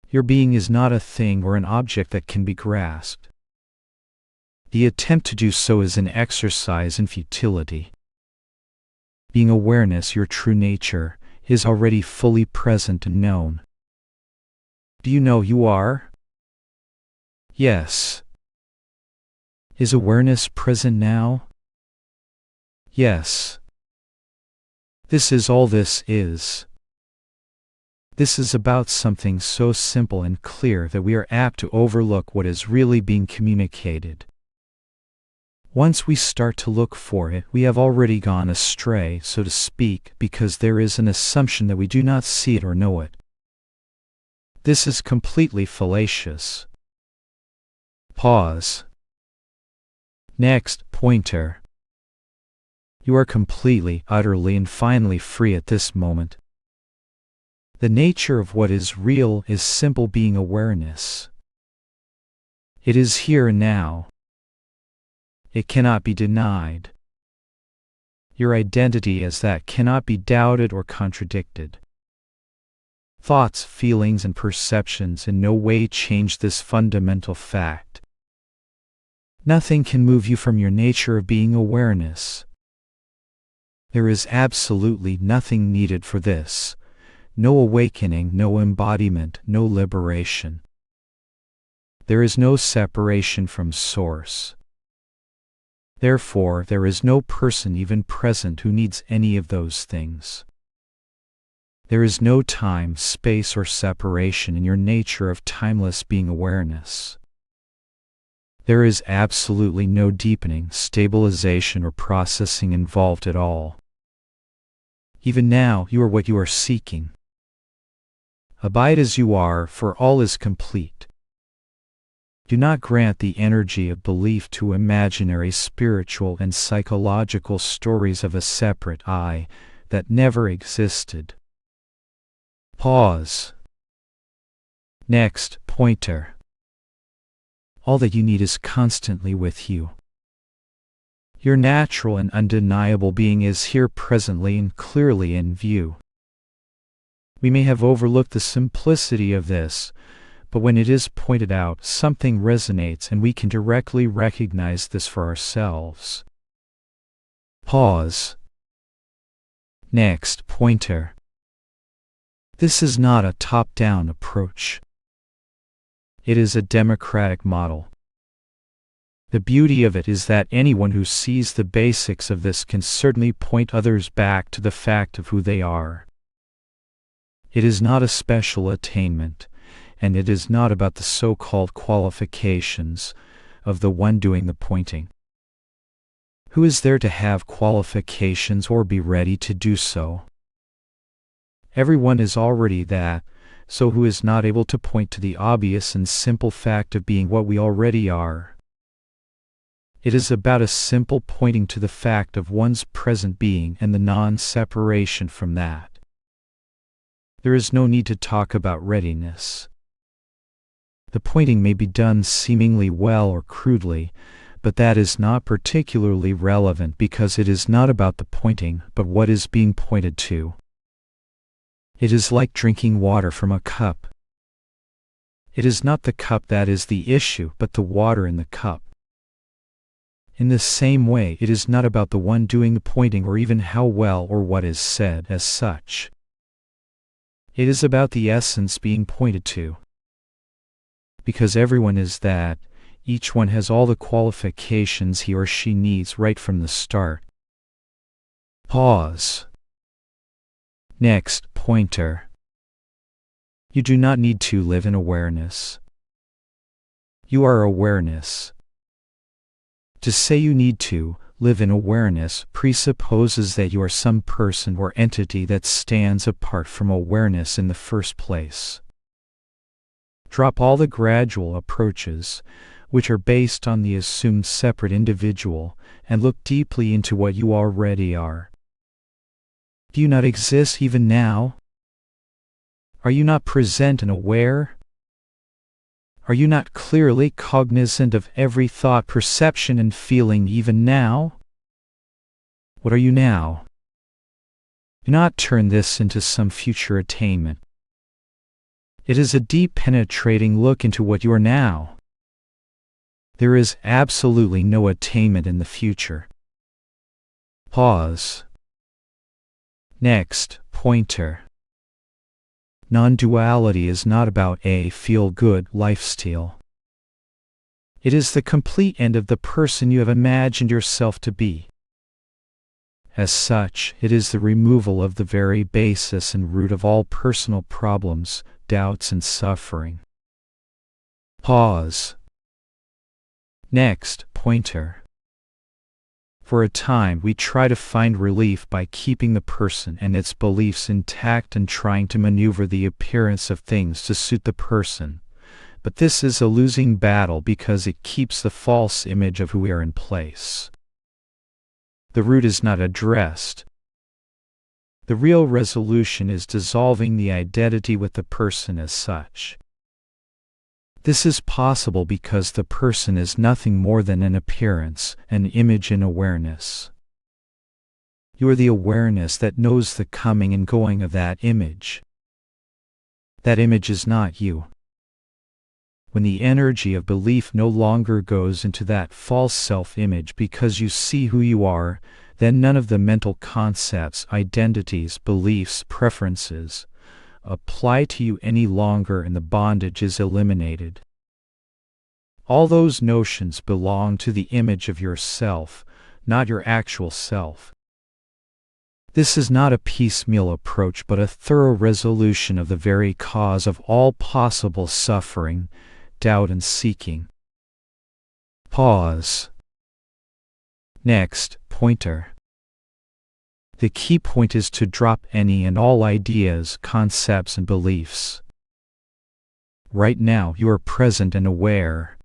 Your being is not a thing or an object that can be grasped. The attempt to do so is an exercise in futility. Being awareness, your true nature, is already fully present and known. Do you know you are? Yes. Is awareness present now? Yes. This is all this is. This is about something so simple and clear that we are apt to overlook what is really being communicated. Once we start to look for it, we have already gone astray, so to speak, because there is an assumption that we do not see it or know it. This is completely fallacious. Pause. Next, pointer. You are completely, utterly, and finally free at this moment. The nature of what is real is simple being awareness. It is here and now. It cannot be denied. Your identity as that cannot be doubted or contradicted. Thoughts, feelings, and perceptions in no way change this fundamental fact. Nothing can move you from your nature of being awareness. There is absolutely nothing needed for this. No awakening, no embodiment, no liberation. There is no separation from Source. Therefore, there is no person even present who needs any of those things. There is no time, space, or separation in your nature of timeless being awareness. There is absolutely no deepening, stabilization, or processing involved at all. Even now, you are what you are seeking. Abide as you are, for all is complete. Do not grant the energy of belief to imaginary spiritual and psychological stories of a separate I that never existed. Pause. Next, pointer. All that you need is constantly with you. Your natural and undeniable being is here presently and clearly in view. We may have overlooked the simplicity of this, but when it is pointed out, something resonates and we can directly recognize this for ourselves. Pause. Next, pointer. This is not a top-down approach. It is a democratic model. The beauty of it is that anyone who sees the basics of this can certainly point others back to the fact of who they are. It is not a special attainment, and it is not about the so-called qualifications of the one doing the pointing. Who is there to have qualifications or be ready to do so? Everyone is already that, so who is not able to point to the obvious and simple fact of being what we already are? It is about a simple pointing to the fact of one's present being and the non-separation from that. There is no need to talk about readiness. The pointing may be done seemingly well or crudely, but that is not particularly relevant because it is not about the pointing, but what is being pointed to. It is like drinking water from a cup. It is not the cup that is the issue, but the water in the cup. In the same way, it is not about the one doing the pointing or even how well or what is said as such. It is about the essence being pointed to. Because everyone is that, each one has all the qualifications he or she needs right from the start. Pause. Next, pointer. You do not need to live in awareness. You are awareness. To say you need to live in awareness presupposes that you are some person or entity that stands apart from awareness in the first place. Drop all the gradual approaches, which are based on the assumed separate individual, and look deeply into what you already are. Do you not exist even now? Are you not present and aware? Are you not clearly cognizant of every thought, perception, and feeling even now? What are you now? Do not turn this into some future attainment. It is a deep penetrating look into what you are now. There is absolutely no attainment in the future. Pause. Next, pointer. Non-duality is not about a feel-good lifestyle. It is the complete end of the person you have imagined yourself to be. As such, it is the removal of the very basis and root of all personal problems, doubts, and suffering. Pause. Next, pointer. For a time we try to find relief by keeping the person and its beliefs intact and trying to maneuver the appearance of things to suit the person, but this is a losing battle because it keeps the false image of who we are in place. The root is not addressed. The real resolution is dissolving the identity with the person as such. This is possible because the person is nothing more than an appearance, an image in awareness. You are the awareness that knows the coming and going of that image. That image is not you. When the energy of belief no longer goes into that false self-image because you see who you are, then none of the mental concepts, identities, beliefs, preferences, apply to you any longer and the bondage is eliminated. All those notions belong to the image of yourself, not your actual self. This is not a piecemeal approach but a thorough resolution of the very cause of all possible suffering, doubt, and seeking. Pause. Next, pointer. The key point is to drop any and all ideas, concepts, and beliefs. Right now you are present and aware.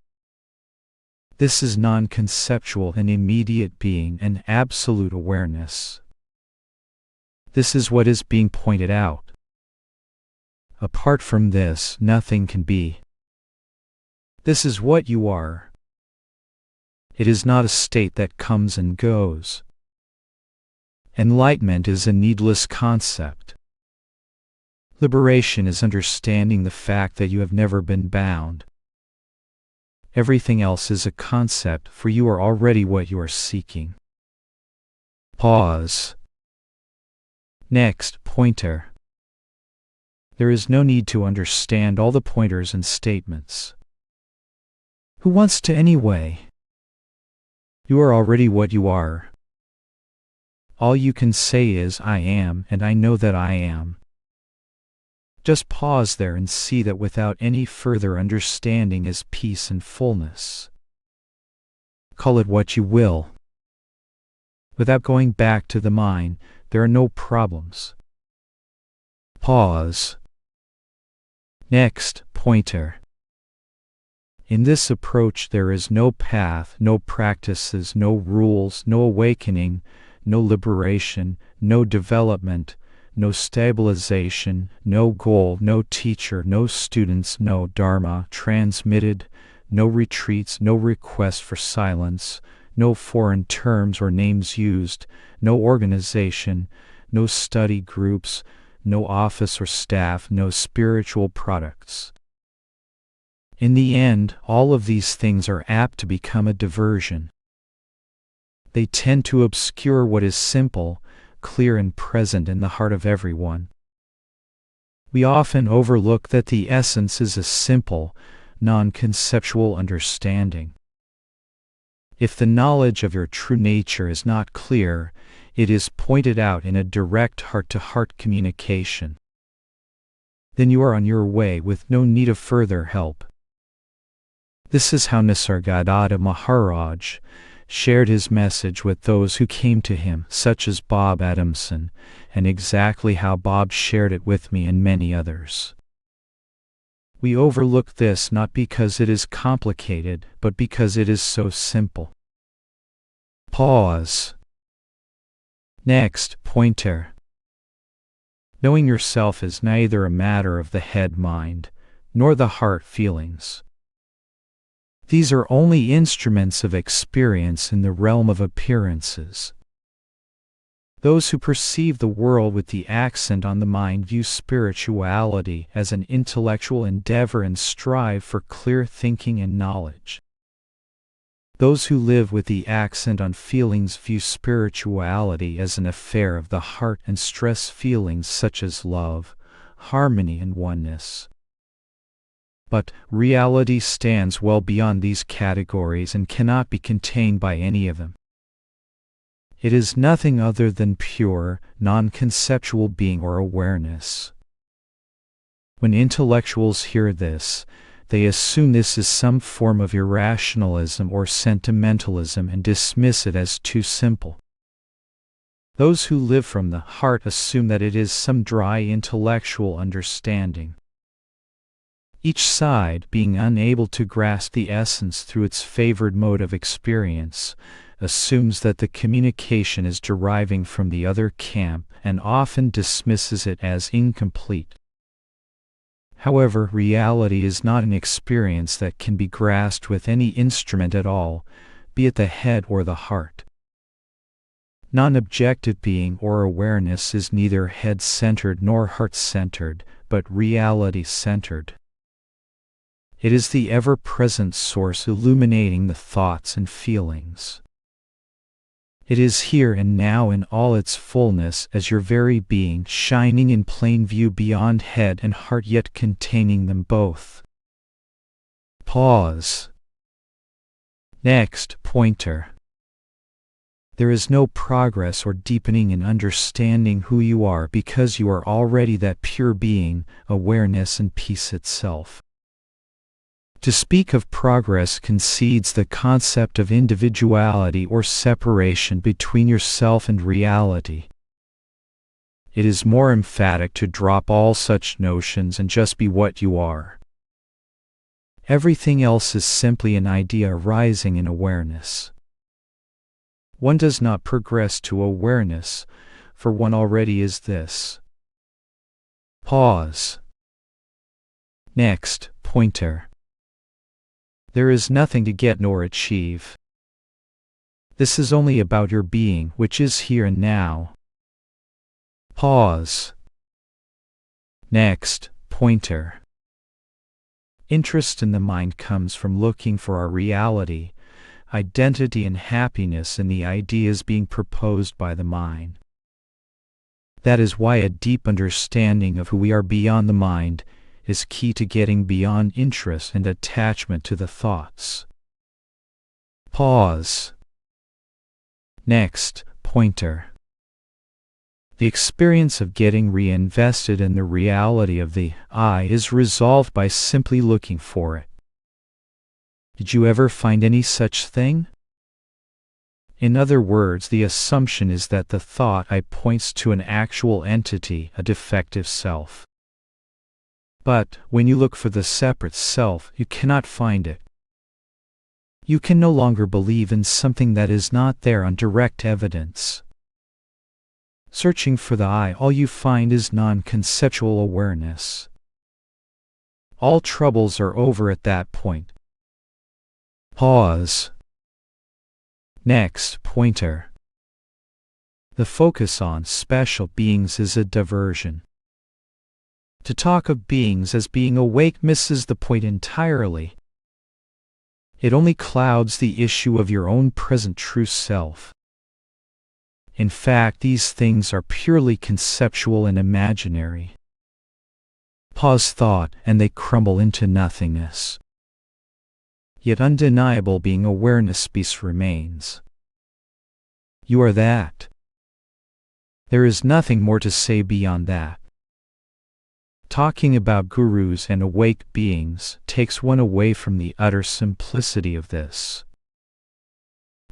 This is non-conceptual and immediate being and absolute awareness. This is what is being pointed out. Apart from this, nothing can be. This is what you are. It is not a state that comes and goes. Enlightenment is a needless concept. Liberation is understanding the fact that you have never been bound. Everything else is a concept, for you are already what you are seeking. Pause. Next, pointer. There is no need to understand all the pointers and statements. Who wants to anyway? You are already what you are. All you can say is, I am, and I know that I am. Just pause there and see that without any further understanding is peace and fullness. Call it what you will. Without going back to the mind, there are no problems. Pause. Next, pointer. In this approach there is no path, no practices, no rules, no awakening, no liberation, no development, no stabilization, no goal, no teacher, no students, no dharma transmitted, no retreats, no request for silence, no foreign terms or names used, no organization, no study groups, no office or staff, no spiritual products. In the end, all of these things are apt to become a diversion. They tend to obscure what is simple, clear and present in the heart of everyone. We often overlook that the essence is a simple, non-conceptual understanding. If the knowledge of your true nature is not clear, it is pointed out in a direct heart-to-heart communication. Then you are on your way with no need of further help. This is how Nisargadatta Maharaj shared his message with those who came to him, such as Bob Adamson, and exactly how Bob shared it with me and many others. We overlook this not because it is complicated, but because it is so simple. Pause. Next, pointer. Knowing yourself is neither a matter of the head-mind, nor the heart feelings. These are only instruments of experience in the realm of appearances. Those who perceive the world with the accent on the mind view spirituality as an intellectual endeavor and strive for clear thinking and knowledge. Those who live with the accent on feelings view spirituality as an affair of the heart and stress feelings such as love, harmony and oneness. But reality stands well beyond these categories and cannot be contained by any of them. It is nothing other than pure, non-conceptual being or awareness. When intellectuals hear this, they assume this is some form of irrationalism or sentimentalism and dismiss it as too simple. Those who live from the heart assume that it is some dry intellectual understanding. Each side, being unable to grasp the essence through its favored mode of experience, assumes that the communication is deriving from the other camp and often dismisses it as incomplete. However, reality is not an experience that can be grasped with any instrument at all, be it the head or the heart. Non-objective being or awareness is neither head-centered nor heart-centered, but reality-centered. It is the ever-present source illuminating the thoughts and feelings. It is here and now in all its fullness as your very being, shining in plain view beyond head and heart yet containing them both. Pause. Next, pointer. There is no progress or deepening in understanding who you are because you are already that pure being, awareness and peace itself. To speak of progress concedes the concept of individuality or separation between yourself and reality. It is more emphatic to drop all such notions and just be what you are. Everything else is simply an idea arising in awareness. One does not progress to awareness, for one already is this. Pause. Next, pointer. There is nothing to get nor achieve. This is only about your being, which is here and now. Pause. Next, pointer. Interest in the mind comes from looking for our reality, identity and happiness in the ideas being proposed by the mind. That is why a deep understanding of who we are beyond the mind is key to getting beyond interest and attachment to the thoughts. Pause. Next, pointer. The experience of getting reinvested in the reality of the I is resolved by simply looking for it. Did you ever find any such thing? In other words, the assumption is that the thought I points to an actual entity, a defective self. But when you look for the separate self, you cannot find it. You can no longer believe in something that is not there on direct evidence. Searching for the I, all you find is non-conceptual awareness. All troubles are over at that point. Pause. Next, pointer. The focus on special beings is a diversion. To talk of beings as being awake misses the point entirely. It only clouds the issue of your own present true self. In fact, these things are purely conceptual and imaginary. Pause thought, and they crumble into nothingness. Yet undeniable being awareness piece remains. You are that. There is nothing more to say beyond that. Talking about gurus and awake beings takes one away from the utter simplicity of this.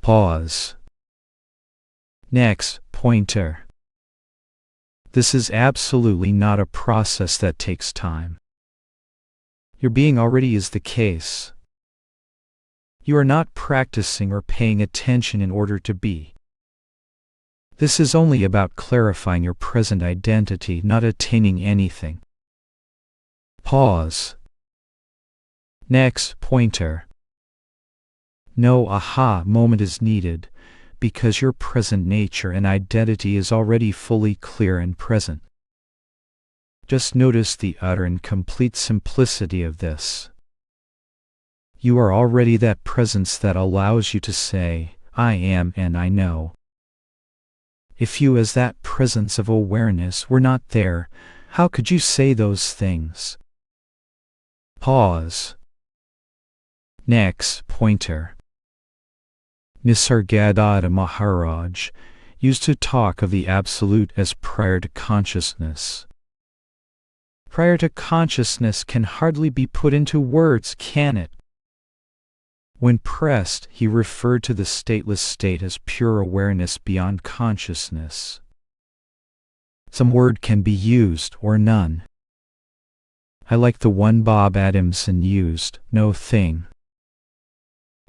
Pause. Next, pointer. This is absolutely not a process that takes time. Your being already is the case. You are not practicing or paying attention in order to be. This is only about clarifying your present identity, not attaining anything. Pause. Next, pointer. No aha moment is needed, because your present nature and identity is already fully clear and present. Just notice the utter and complete simplicity of this. You are already that presence that allows you to say, I am and I know. If you as that presence of awareness were not there, how could you say those things? Pause. Next, pointer. Nisargadatta Maharaj used to talk of the Absolute as prior to consciousness. Prior to consciousness can hardly be put into words, can it? When pressed, he referred to the stateless state as pure awareness beyond consciousness. Some word can be used, or none. I like the one Bob Adamson used, no thing.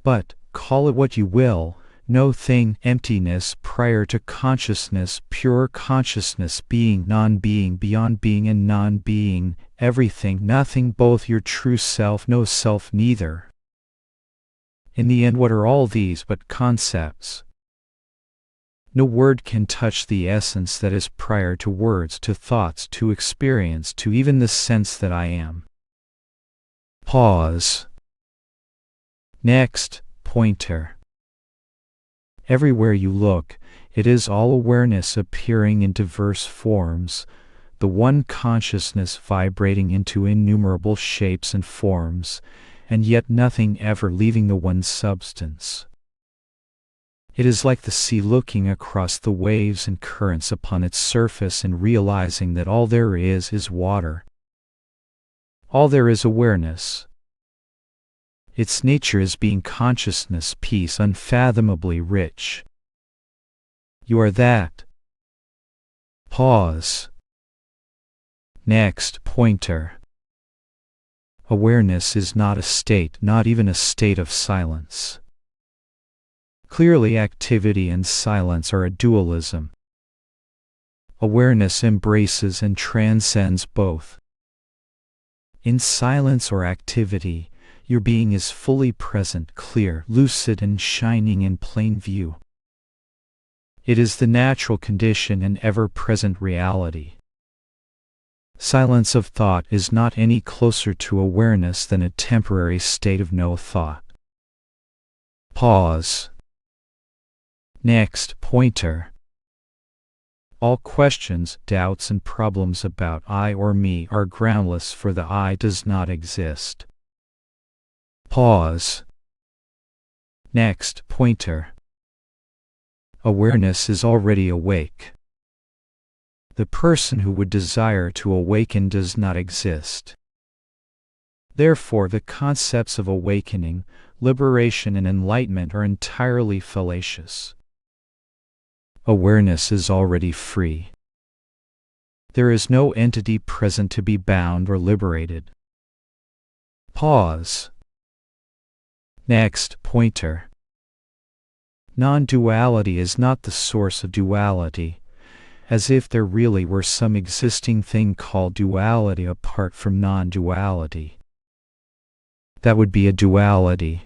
But, call it what you will, no thing, emptiness prior to consciousness, pure consciousness, being, non-being, beyond being and non-being, everything, nothing, both your true self, no self, neither. In the end, what are all these but concepts? No word can touch the essence that is prior to words, to thoughts, to experience, to even the sense that I am. Pause. Next, pointer. Everywhere you look, it is all awareness appearing in diverse forms, the one consciousness vibrating into innumerable shapes and forms, and yet nothing ever leaving the one substance. It is like the sea looking across the waves and currents upon its surface and realizing that all there is water. All there is awareness. Its nature is being consciousness, peace, unfathomably rich. You are that. Pause. Next, pointer. Awareness is not a state, not even a state of silence. Clearly, activity and silence are a dualism. Awareness embraces and transcends both. In silence or activity, your being is fully present, clear, lucid, and shining in plain view. It is the natural condition and ever-present reality. Silence of thought is not any closer to awareness than a temporary state of no thought. Pause. Next pointer. All questions, doubts, and problems about I or me are groundless, for the I does not exist. Pause. Next pointer. Awareness is already awake. The person who would desire to awaken does not exist. Therefore, the concepts of awakening, liberation, and enlightenment are entirely fallacious. Awareness is already free. There is no entity present to be bound or liberated. Pause. Next pointer. Non-duality is not the source of duality, as if there really were some existing thing called duality apart from non-duality. That would be a duality.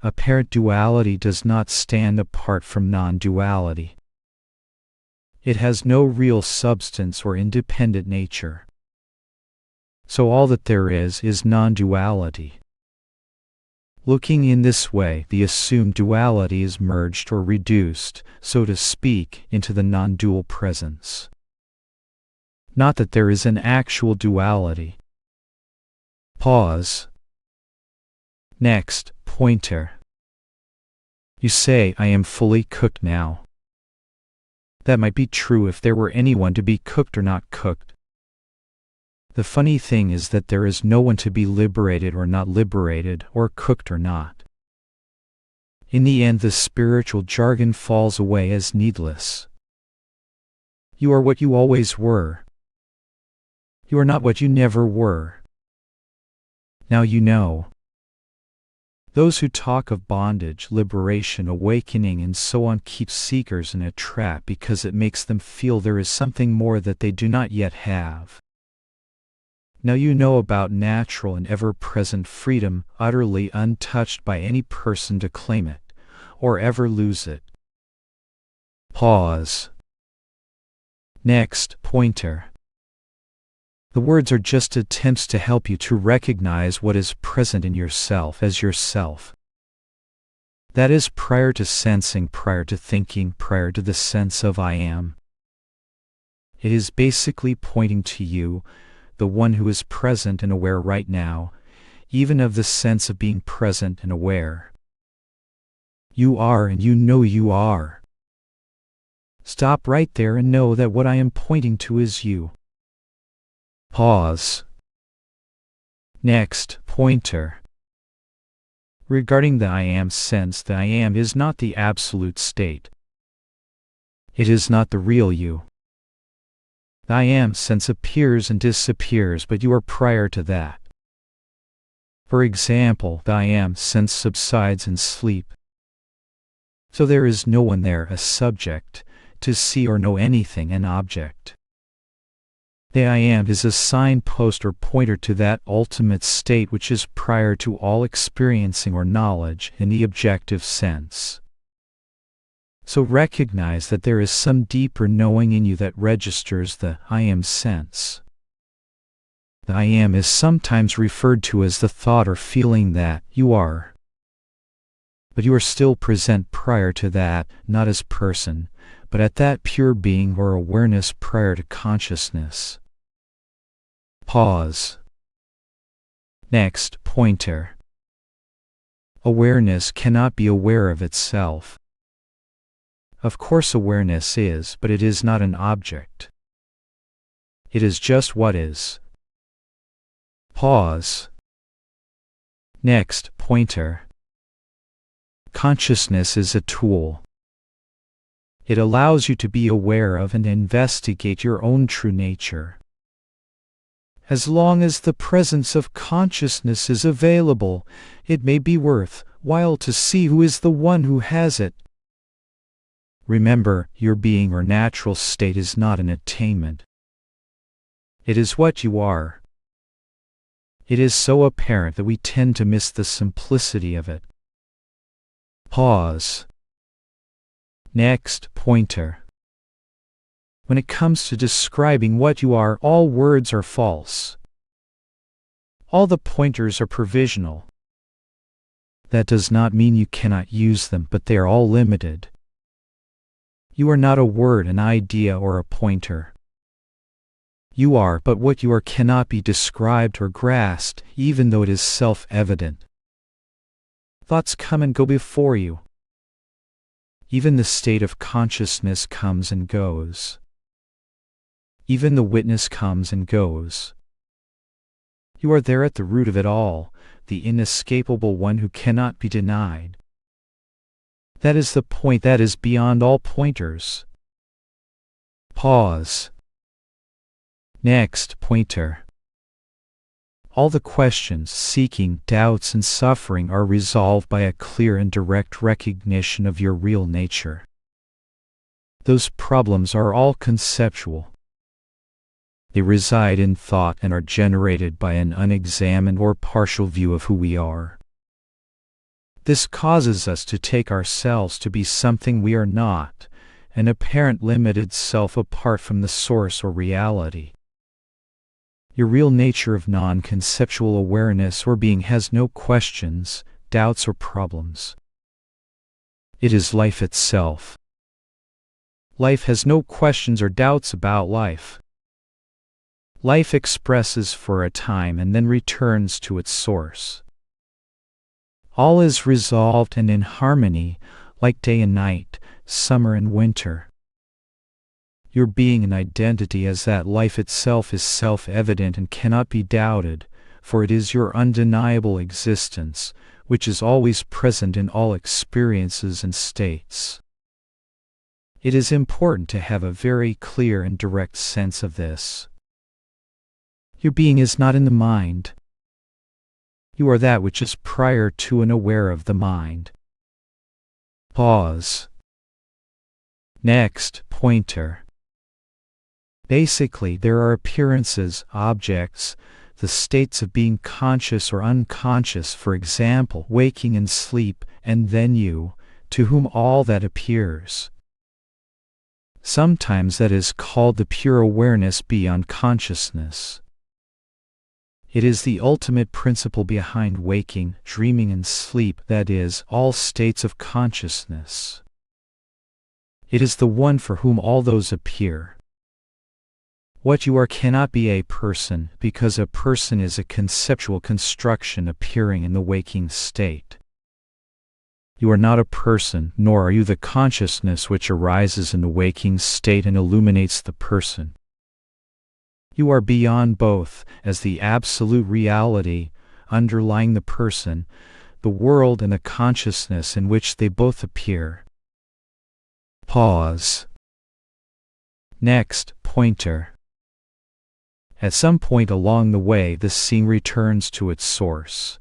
Apparent duality does not stand apart from non-duality. It has no real substance or independent nature. So all that there is non-duality. Looking in this way, the assumed duality is merged or reduced, so to speak, into the non-dual presence. Not that there is an actual duality. Pause. Next pointer. You say, I am fully cooked now. That might be true if there were anyone to be cooked or not cooked. The funny thing is that there is no one to be liberated or not liberated, or cooked or not. In the end, the spiritual jargon falls away as needless. You are what you always were. You are not what you never were. Now you know. Those who talk of bondage, liberation, awakening, and so on keep seekers in a trap because it makes them feel there is something more that they do not yet have. Now you know about natural and ever-present freedom, utterly untouched by any person to claim it, or ever lose it. Pause. Next pointer. The words are just attempts to help you to recognize what is present in yourself as yourself. That is prior to sensing, prior to thinking, prior to the sense of I am. It is basically pointing to you, the one who is present and aware right now, even of the sense of being present and aware. You are, and you know you are. Stop right there and know that what I am pointing to is you. Pause. Next pointer. Regarding the I am sense, the I am is not the absolute state. It is not the real you. The I am sense appears and disappears, but you are prior to that. For example, the I am sense subsides in sleep. So there is no one there, a subject, to see or know anything, an object. The I am is a signpost or pointer to that ultimate state which is prior to all experiencing or knowledge in the objective sense. So recognize that there is some deeper knowing in you that registers the I am sense. The I am is sometimes referred to as the thought or feeling that you are. But you are still present prior to that, not as person, but at that pure being or awareness prior to consciousness. Pause. Next pointer. Awareness cannot be aware of itself. Of course awareness is, but it is not an object. It is just what is. Pause. Next pointer. Consciousness is a tool. It allows you to be aware of and investigate your own true nature. As long as the presence of consciousness is available, it may be worth while to see who is the one who has it. Remember, your being or natural state is not an attainment. It is what you are. It is so apparent that we tend to miss the simplicity of it. Pause. Next pointer. When it comes to describing what you are, all words are false. All the pointers are provisional. That does not mean you cannot use them, but they are all limited. You are not a word, an idea, or a pointer. You are, but what you are cannot be described or grasped, even though it is self-evident. Thoughts come and go before you. Even the state of consciousness comes and goes. Even the witness comes and goes. You are there at the root of it all, the inescapable one who cannot be denied. That is the point that is beyond all pointers. Pause. Next pointer. All the questions, seeking, doubts, and suffering are resolved by a clear and direct recognition of your real nature. Those problems are all conceptual. They reside in thought and are generated by an unexamined or partial view of who we are. This causes us to take ourselves to be something we are not, an apparent limited self apart from the source or reality. Your real nature of non-conceptual awareness or being has no questions, doubts, or problems. It is life itself. Life has no questions or doubts about life. Life expresses for a time and then returns to its source. All is resolved and in harmony, like day and night, summer and winter. Your being and identity as that life itself is self-evident and cannot be doubted, for it is your undeniable existence, which is always present in all experiences and states. It is important to have a very clear and direct sense of this. Your being is not in the mind. You are that which is prior to and aware of the mind. Pause. Next pointer. Basically, there are appearances, objects, the states of being conscious or unconscious, for example, waking and sleep, and then you, to whom all that appears. Sometimes that is called the pure awareness beyond consciousness. It is the ultimate principle behind waking, dreaming, and sleep, that is, all states of consciousness. It is the one for whom all those appear. What you are cannot be a person, because a person is a conceptual construction appearing in the waking state. You are not a person, nor are you the consciousness which arises in the waking state and illuminates the person. You are beyond both, as the absolute reality, underlying the person, the world, and the consciousness in which they both appear. Pause. Next pointer. At some point along the way, the seeing returns to its source.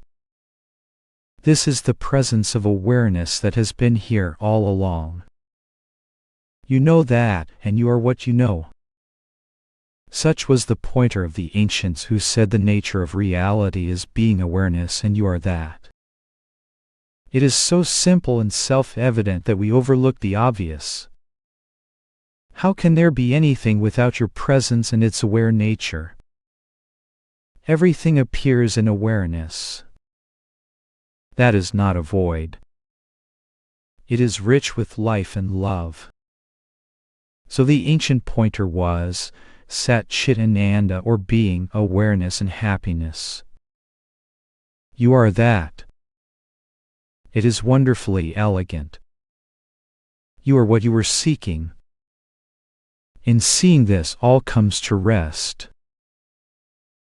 This is the presence of awareness that has been here all along. You know that, and you are what you know. Such was the pointer of the ancients who said the nature of reality is being awareness, and you are that. It is so simple and self-evident that we overlook the obvious. How can there be anything without your presence and its aware nature? Everything appears in awareness. That is not a void. It is rich with life and love. So the ancient pointer was Sat Chit Ananda, or being, awareness, and happiness. You are that. It is wonderfully elegant. You are what you were seeking. In seeing this, all comes to rest.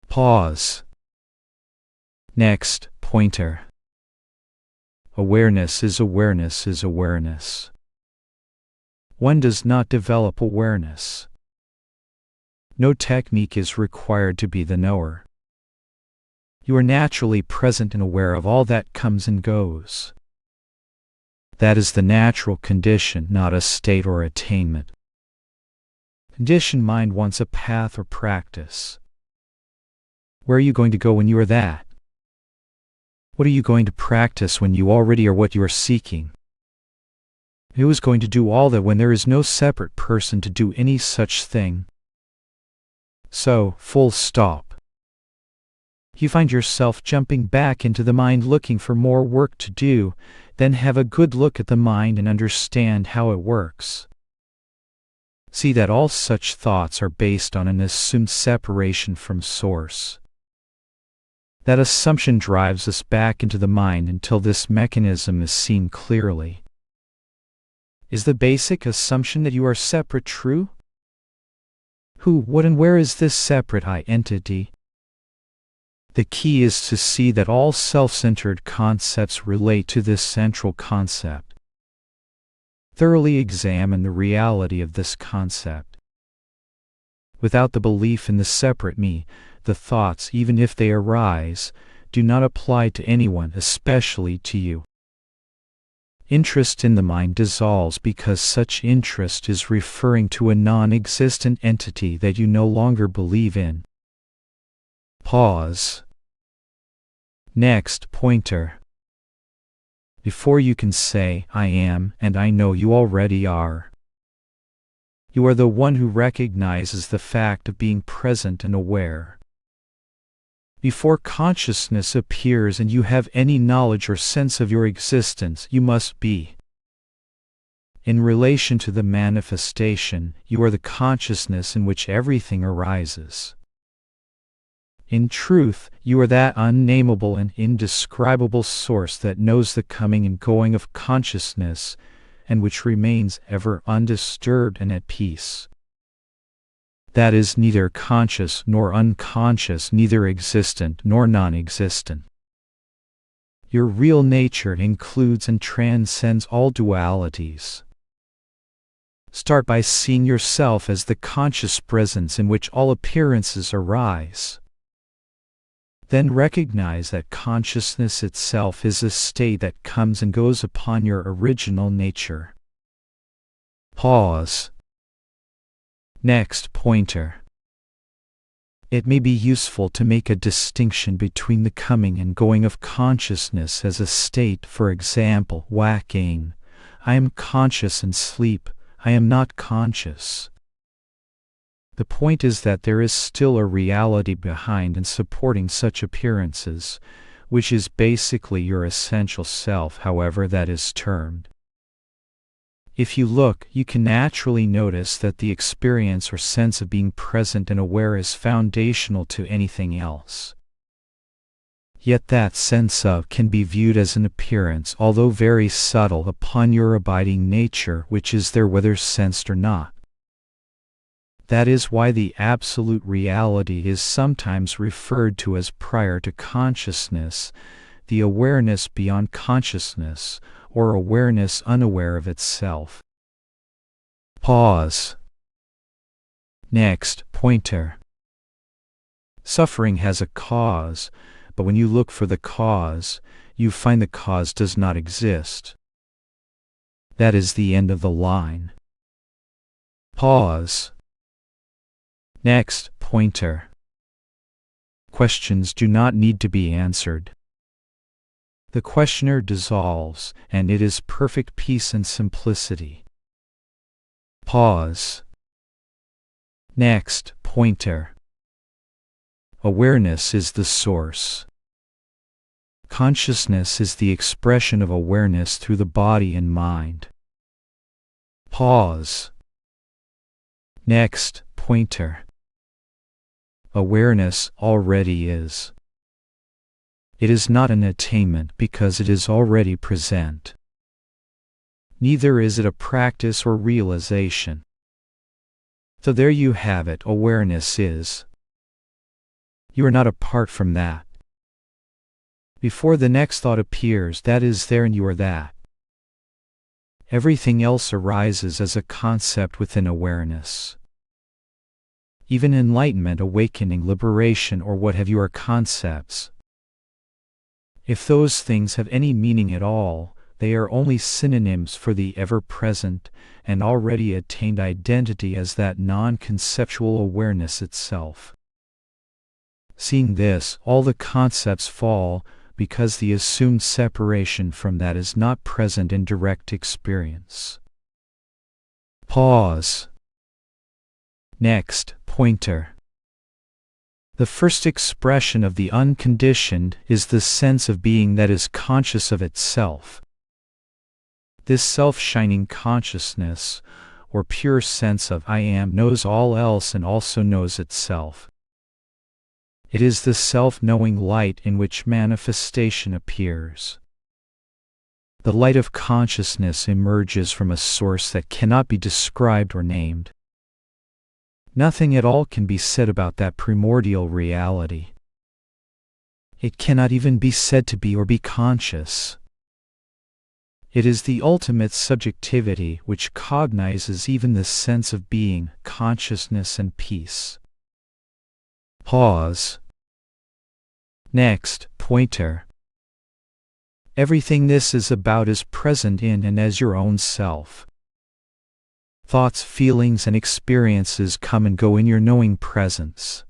Pause. Next pointer. Awareness is awareness is awareness. One does not develop awareness. No technique is required to be the knower. You are naturally present and aware of all that comes and goes. That is the natural condition, not a state or attainment. Conditioned mind wants a path or practice. Where are you going to go when you are that? What are you going to practice when you already are what you are seeking? Who is going to do all that when there is no separate person to do any such thing? So, full stop. You find yourself jumping back into the mind looking for more work to do, then have a good look at the mind and understand how it works. See that all such thoughts are based on an assumed separation from source. That assumption drives us back into the mind until this mechanism is seen clearly. Is the basic assumption that you are separate true? Who, what, and where is this separate I entity? The key is to see that all self-centered concepts relate to this central concept. Thoroughly examine the reality of this concept. Without the belief in the separate me, the thoughts, even if they arise, do not apply to anyone, especially to you. Interest in the mind dissolves because such interest is referring to a non-existent entity that you no longer believe in. Pause. Next pointer. Before you can say, I am, and I know, you already are. You are the one who recognizes the fact of being present and aware. Before consciousness appears and you have any knowledge or sense of your existence, you must be. In relation to the manifestation, you are the consciousness in which everything arises. In truth, you are that unnameable and indescribable source that knows the coming and going of consciousness, and which remains ever undisturbed and at peace. That is neither conscious nor unconscious, neither existent nor non-existent. Your real nature includes and transcends all dualities. Start by seeing yourself as the conscious presence in which all appearances arise. Then recognize that consciousness itself is a state that comes and goes upon your original nature. Pause. Next pointer. It may be useful to make a distinction between the coming and going of consciousness as a state, for example, waking. I am conscious in sleep, I am not conscious. The point is that there is still a reality behind and supporting such appearances, which is basically your essential self, however that is termed. If you look, you can naturally notice that the experience or sense of being present and aware is foundational to anything else. Yet that sense of can be viewed as an appearance, although very subtle, upon your abiding nature, which is there whether sensed or not. That is why the absolute reality is sometimes referred to as prior to consciousness, the awareness beyond consciousness, or awareness unaware of itself. Pause. Next pointer. Suffering has a cause, but when you look for the cause, you find the cause does not exist. That is the end of the line. Pause. Next pointer. Questions do not need to be answered. The questioner dissolves, and it is perfect peace and simplicity. Pause. Next pointer. Awareness is the source. Consciousness is the expression of awareness through the body and mind. Pause. Next pointer. Awareness already is. It is not an attainment because it is already present. Neither is it a practice or realization. So there you have it, awareness is. You are not apart from that. Before the next thought appears, that is there and you are that. Everything else arises as a concept within awareness. Even enlightenment, awakening, liberation, or what have you are concepts. If those things have any meaning at all, they are only synonyms for the ever-present and already attained identity as that non-conceptual awareness itself. Seeing this, all the concepts fall, because the assumed separation from that is not present in direct experience. Pause. Next, pointer. The first expression of the unconditioned is the sense of being that is conscious of itself. This self-shining consciousness, or pure sense of I am, knows all else and also knows itself. It is the self-knowing light in which manifestation appears. The light of consciousness emerges from a source that cannot be described or named. Nothing at all can be said about that primordial reality. It cannot even be said to be or be conscious. It is the ultimate subjectivity which cognizes even the sense of being, consciousness, and peace. Pause. Next, pointer. Everything this is about is present in and as your own self. Thoughts, feelings, and experiences come and go in your knowing presence.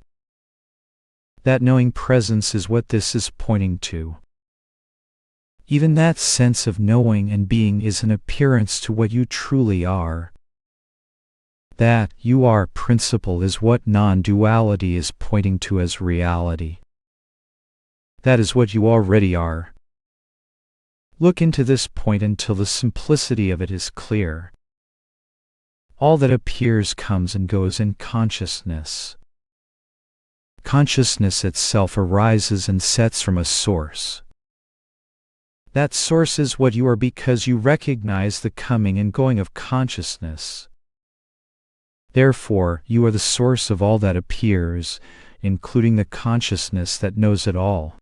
That knowing presence is what this is pointing to. Even that sense of knowing and being is an appearance to what you truly are. That you are principle is what non-duality is pointing to as reality. That is what you already are. Look into this point until the simplicity of it is clear. All that appears comes and goes in consciousness. Consciousness itself arises and sets from a source. That source is what you are because you recognize the coming and going of consciousness. Therefore, you are the source of all that appears, including the consciousness that knows it all.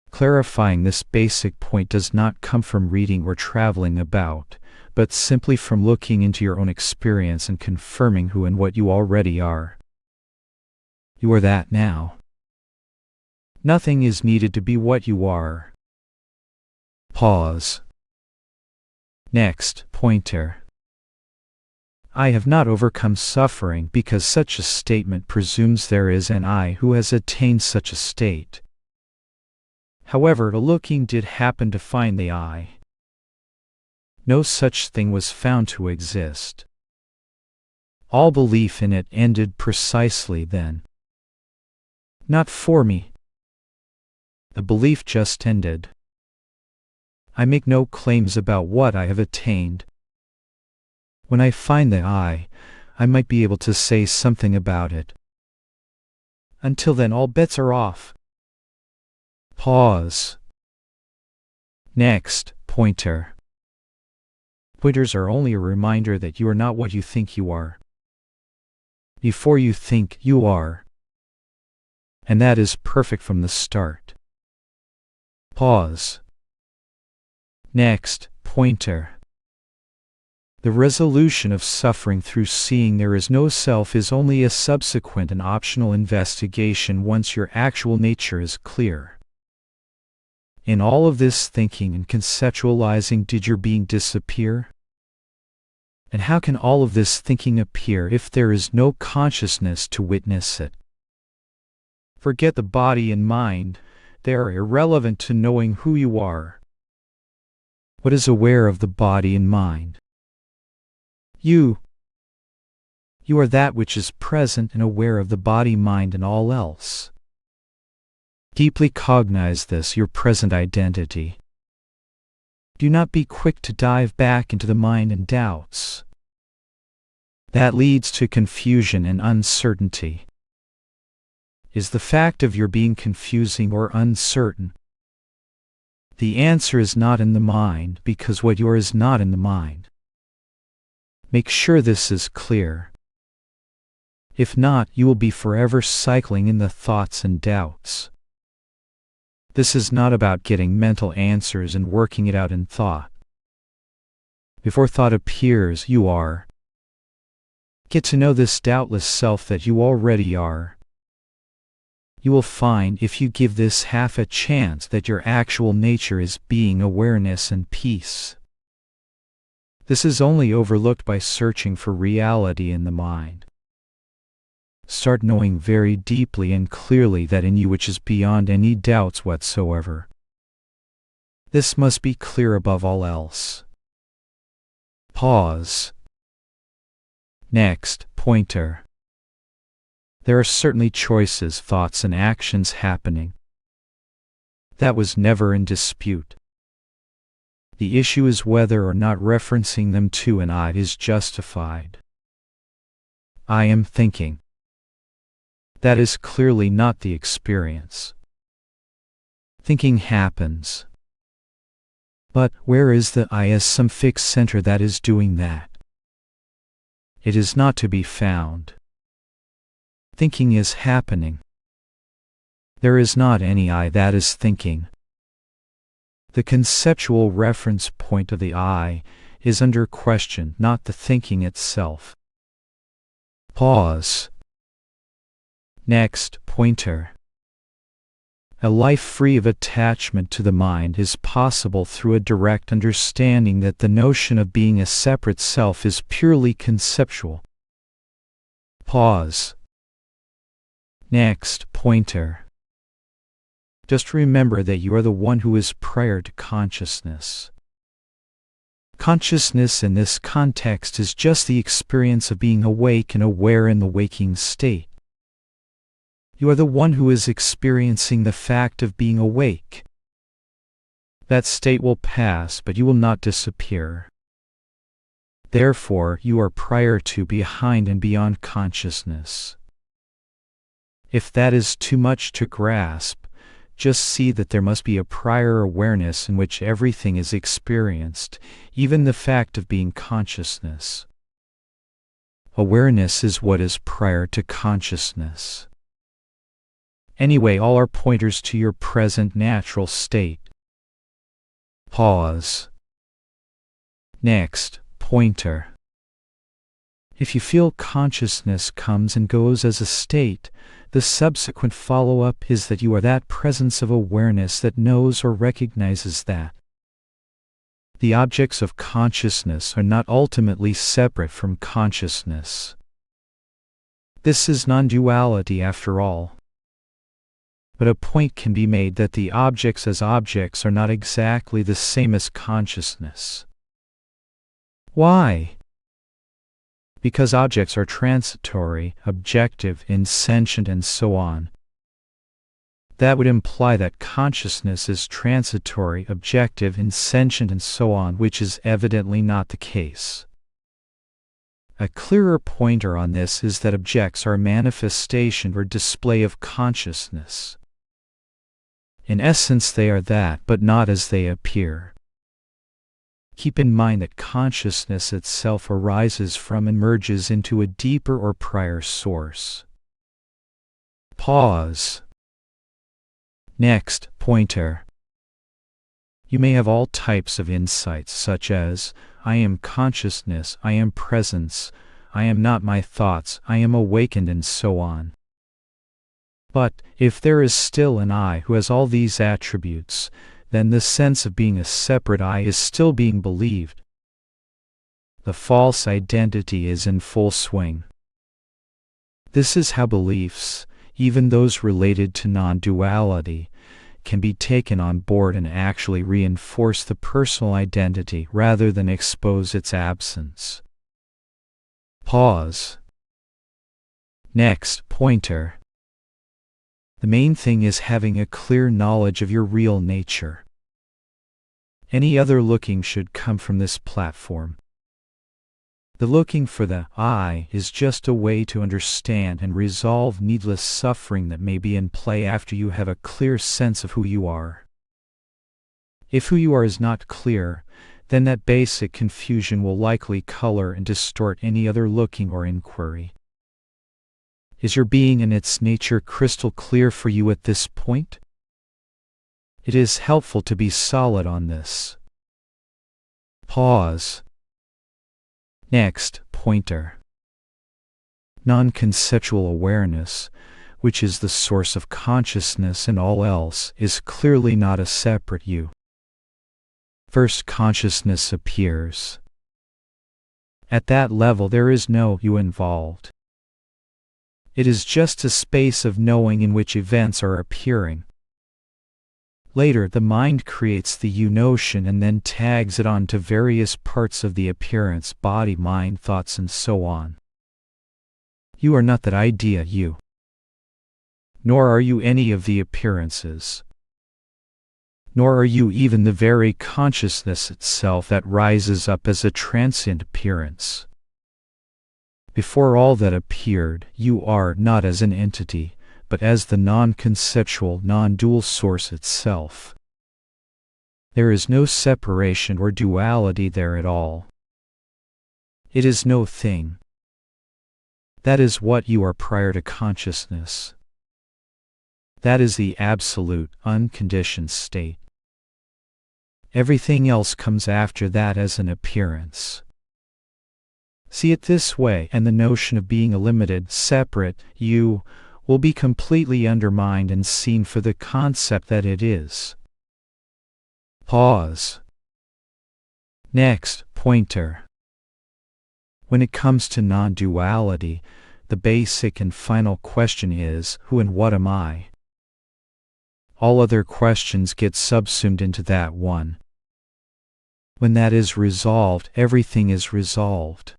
Clarifying this basic point does not come from reading or traveling about, but simply from looking into your own experience and confirming who and what you already are. You are that now. Nothing is needed to be what you are. Pause. Next, pointer. I have not overcome suffering because such a statement presumes there is an I who has attained such a state. However, the looking did happen to find the I. No such thing was found to exist. All belief in it ended precisely then. Not for me. The belief just ended. I make no claims about what I have attained. When I find the I might be able to say something about it. Until then, all bets are off. Pause. Next, pointer. Pointers are only a reminder that you are not what you think you are. Before you think, you are. And that is perfect from the start. Pause. Next, pointer. The resolution of suffering through seeing there is no self is only a subsequent and optional investigation once your actual nature is clear. In all of this thinking and conceptualizing, did your being disappear? And how can all of this thinking appear if there is no consciousness to witness it? Forget the body and mind, they are irrelevant to knowing who you are. What is aware of the body and mind? You. You are that which is present and aware of the body, mind, and all else. Deeply cognize this, your present identity. Do not be quick to dive back into the mind and doubts. That leads to confusion and uncertainty. Is the fact of your being confusing or uncertain? The answer is not in the mind, because what you are is not in the mind. Make sure this is clear. If not, you will be forever cycling in the thoughts and doubts. This is not about getting mental answers and working it out in thought. Before thought appears, you are. Get to know this doubtless self that you already are. You will find, if you give this half a chance, that your actual nature is being, awareness, and peace. This is only overlooked by searching for reality in the mind. start knowing very deeply and clearly that in you which is beyond any doubts whatsoever. This must be clear above all else. Pause. Next, pointer. There are certainly choices, thoughts, and actions happening. That was never in dispute. The issue is whether or not referencing them to an I is justified. I am thinking. That is clearly not the experience. Thinking happens. But where is the I as some fixed center that is doing that? It is not to be found. Thinking is happening. There is not any I that is thinking. The conceptual reference point of the I is under question, not the thinking itself. Pause. Next, pointer. A life free of attachment to the mind is possible through a direct understanding that the notion of being a separate self is purely conceptual. Pause. Next, pointer. Just remember that you are the one who is prior to consciousness. Consciousness in this context is just the experience of being awake and aware in the waking state. You are the one who is experiencing the fact of being awake. That state will pass, but you will not disappear. Therefore, you are prior to, behind, and beyond consciousness. If that is too much to grasp, just see that there must be a prior awareness in which everything is experienced, even the fact of being consciousness. Awareness is what is prior to consciousness. Anyway, all are pointers to your present natural state. Pause. Next, pointer. If you feel consciousness comes and goes as a state, the subsequent follow-up is that you are that presence of awareness that knows or recognizes that. The objects of consciousness are not ultimately separate from consciousness. This is non-duality after all. But a point can be made that the objects as objects are not exactly the same as consciousness. Why? Because objects are transitory, objective, insentient, and so on. That would imply that consciousness is transitory, objective, insentient, and so on, which is evidently not the case. A clearer pointer on this is that objects are a manifestation or display of consciousness. In essence, they are that, but not as they appear. Keep in mind that consciousness itself arises from and merges into a deeper or prior source. Pause. Next, pointer. You may have all types of insights, such as, I am consciousness, I am presence, I am not my thoughts, I am awakened, and so on. But, if there is still an I who has all these attributes, then the sense of being a separate I is still being believed. The false identity is in full swing. This is how beliefs, even those related to non-duality, can be taken on board and actually reinforce the personal identity rather than expose its absence. Pause. Next, pointer. The main thing is having a clear knowledge of your real nature. Any other looking should come from this platform. The looking for the I is just a way to understand and resolve needless suffering that may be in play after you have a clear sense of who you are. If who you are is not clear, then that basic confusion will likely color and distort any other looking or inquiry. Is your being and its nature crystal clear for you at this point? It is helpful to be solid on this. Pause. Next, pointer. Non-conceptual awareness, which is the source of consciousness and all else, is clearly not a separate you. First, consciousness appears. At that level there is no you involved. It is just a space of knowing in which events are appearing. Later, the mind creates the you notion and then tags it on to various parts of the appearance, body, mind, thoughts, and so on. You are not that idea you. Nor are you any of the appearances. Nor are you even the very consciousness itself that rises up as a transient appearance. Before all that appeared, you are not as an entity, but as the non-conceptual, non-dual source itself. There is no separation or duality there at all. It is no thing. That is what you are prior to consciousness. That is the absolute, unconditioned state. Everything else comes after that as an appearance. See it this way, and the notion of being a limited, separate you will be completely undermined and seen for the concept that it is. Pause. Next, pointer. When it comes to non-duality, the basic and final question is, who and what am I? All other questions get subsumed into that one. When that is resolved, everything is resolved.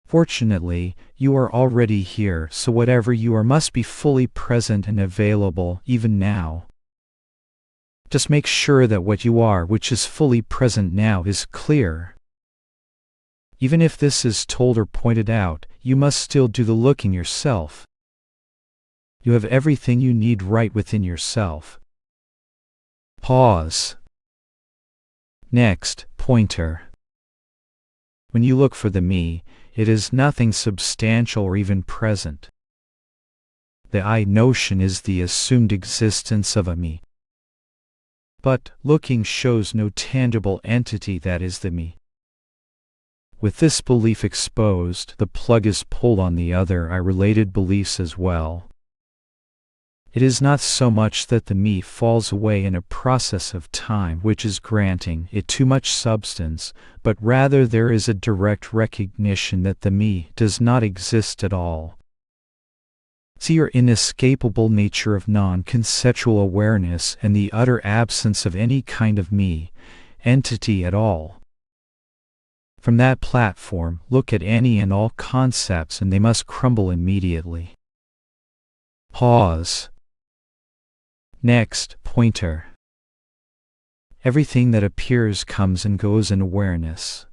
Fortunately, you are already here, so whatever you are must be fully present and available, even now. Just make sure that what you are, which is fully present now, is clear. Even if this is told or pointed out, you must still do the looking yourself. You have everything you need right within yourself. Pause. Next, pointer. When you look for the me, it is nothing substantial or even present. The I notion is the assumed existence of a me. But looking shows no tangible entity that is the me. With this belief exposed, the plug is pulled on the other I-related beliefs as well. It is not so much that the me falls away in a process of time which is granting it too much substance, but rather there is a direct recognition that the me does not exist at all. See your inescapable nature of non-conceptual awareness and the utter absence of any kind of me, entity at all. From that platform, look at any and all concepts and they must crumble immediately. Pause. Next, pointer. Everything that appears comes and goes in awareness.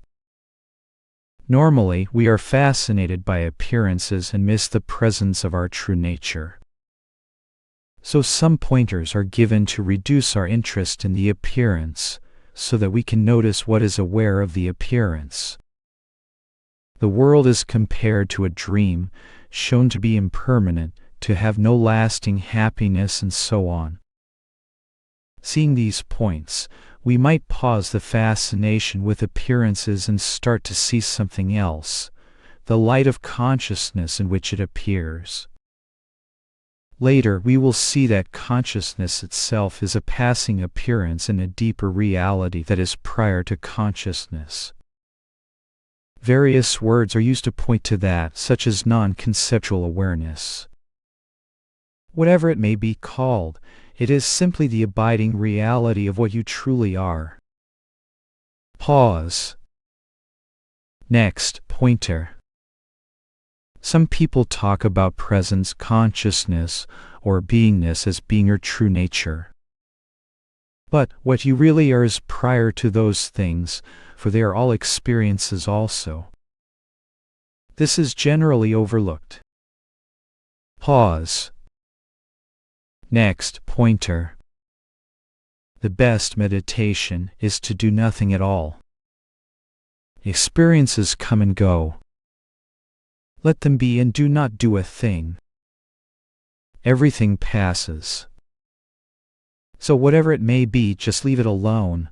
Normally, we are fascinated by appearances and miss the presence of our true nature. So some pointers are given to reduce our interest in the appearance, so that we can notice what is aware of the appearance. The world is compared to a dream, shown to be impermanent, to have no lasting happiness and so on. Seeing these points, we might pause the fascination with appearances and start to see something else, the light of consciousness in which it appears. Later we will see that consciousness itself is a passing appearance in a deeper reality that is prior to consciousness. Various words are used to point to that, such as non-conceptual awareness. Whatever it may be called, it is simply the abiding reality of what you truly are. Pause. Next, pointer. Some people talk about presence, consciousness, or beingness as being your true nature. But what you really are is prior to those things, for they are all experiences also. This is generally overlooked. Pause. Next, pointer. The best meditation is to do nothing at all. Experiences come and go. Let them be and do not do a thing. Everything passes. So whatever it may be, just leave it alone.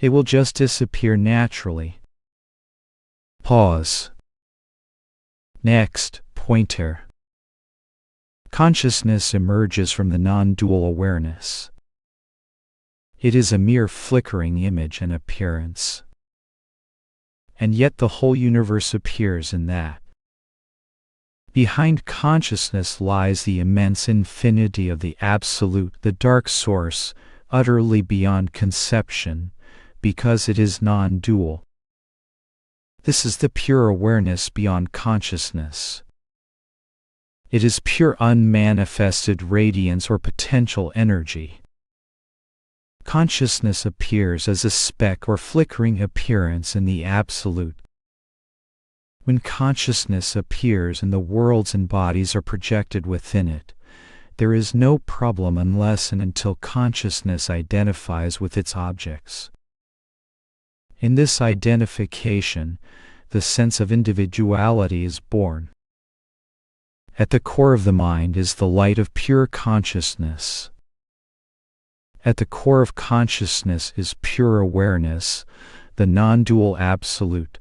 It will just disappear naturally. Pause. Next, pointer. Consciousness emerges from the non-dual awareness. It is a mere flickering image and appearance. And yet the whole universe appears in that. Behind consciousness lies the immense infinity of the Absolute, the dark source, utterly beyond conception, because it is non-dual. This is the pure awareness beyond consciousness. It is pure unmanifested radiance or potential energy. Consciousness appears as a speck or flickering appearance in the Absolute. When consciousness appears and the worlds and bodies are projected within it, there is no problem unless and until consciousness identifies with its objects. In this identification, the sense of individuality is born. At the core of the mind is the light of pure consciousness. At the core of consciousness is pure awareness, the non-dual Absolute.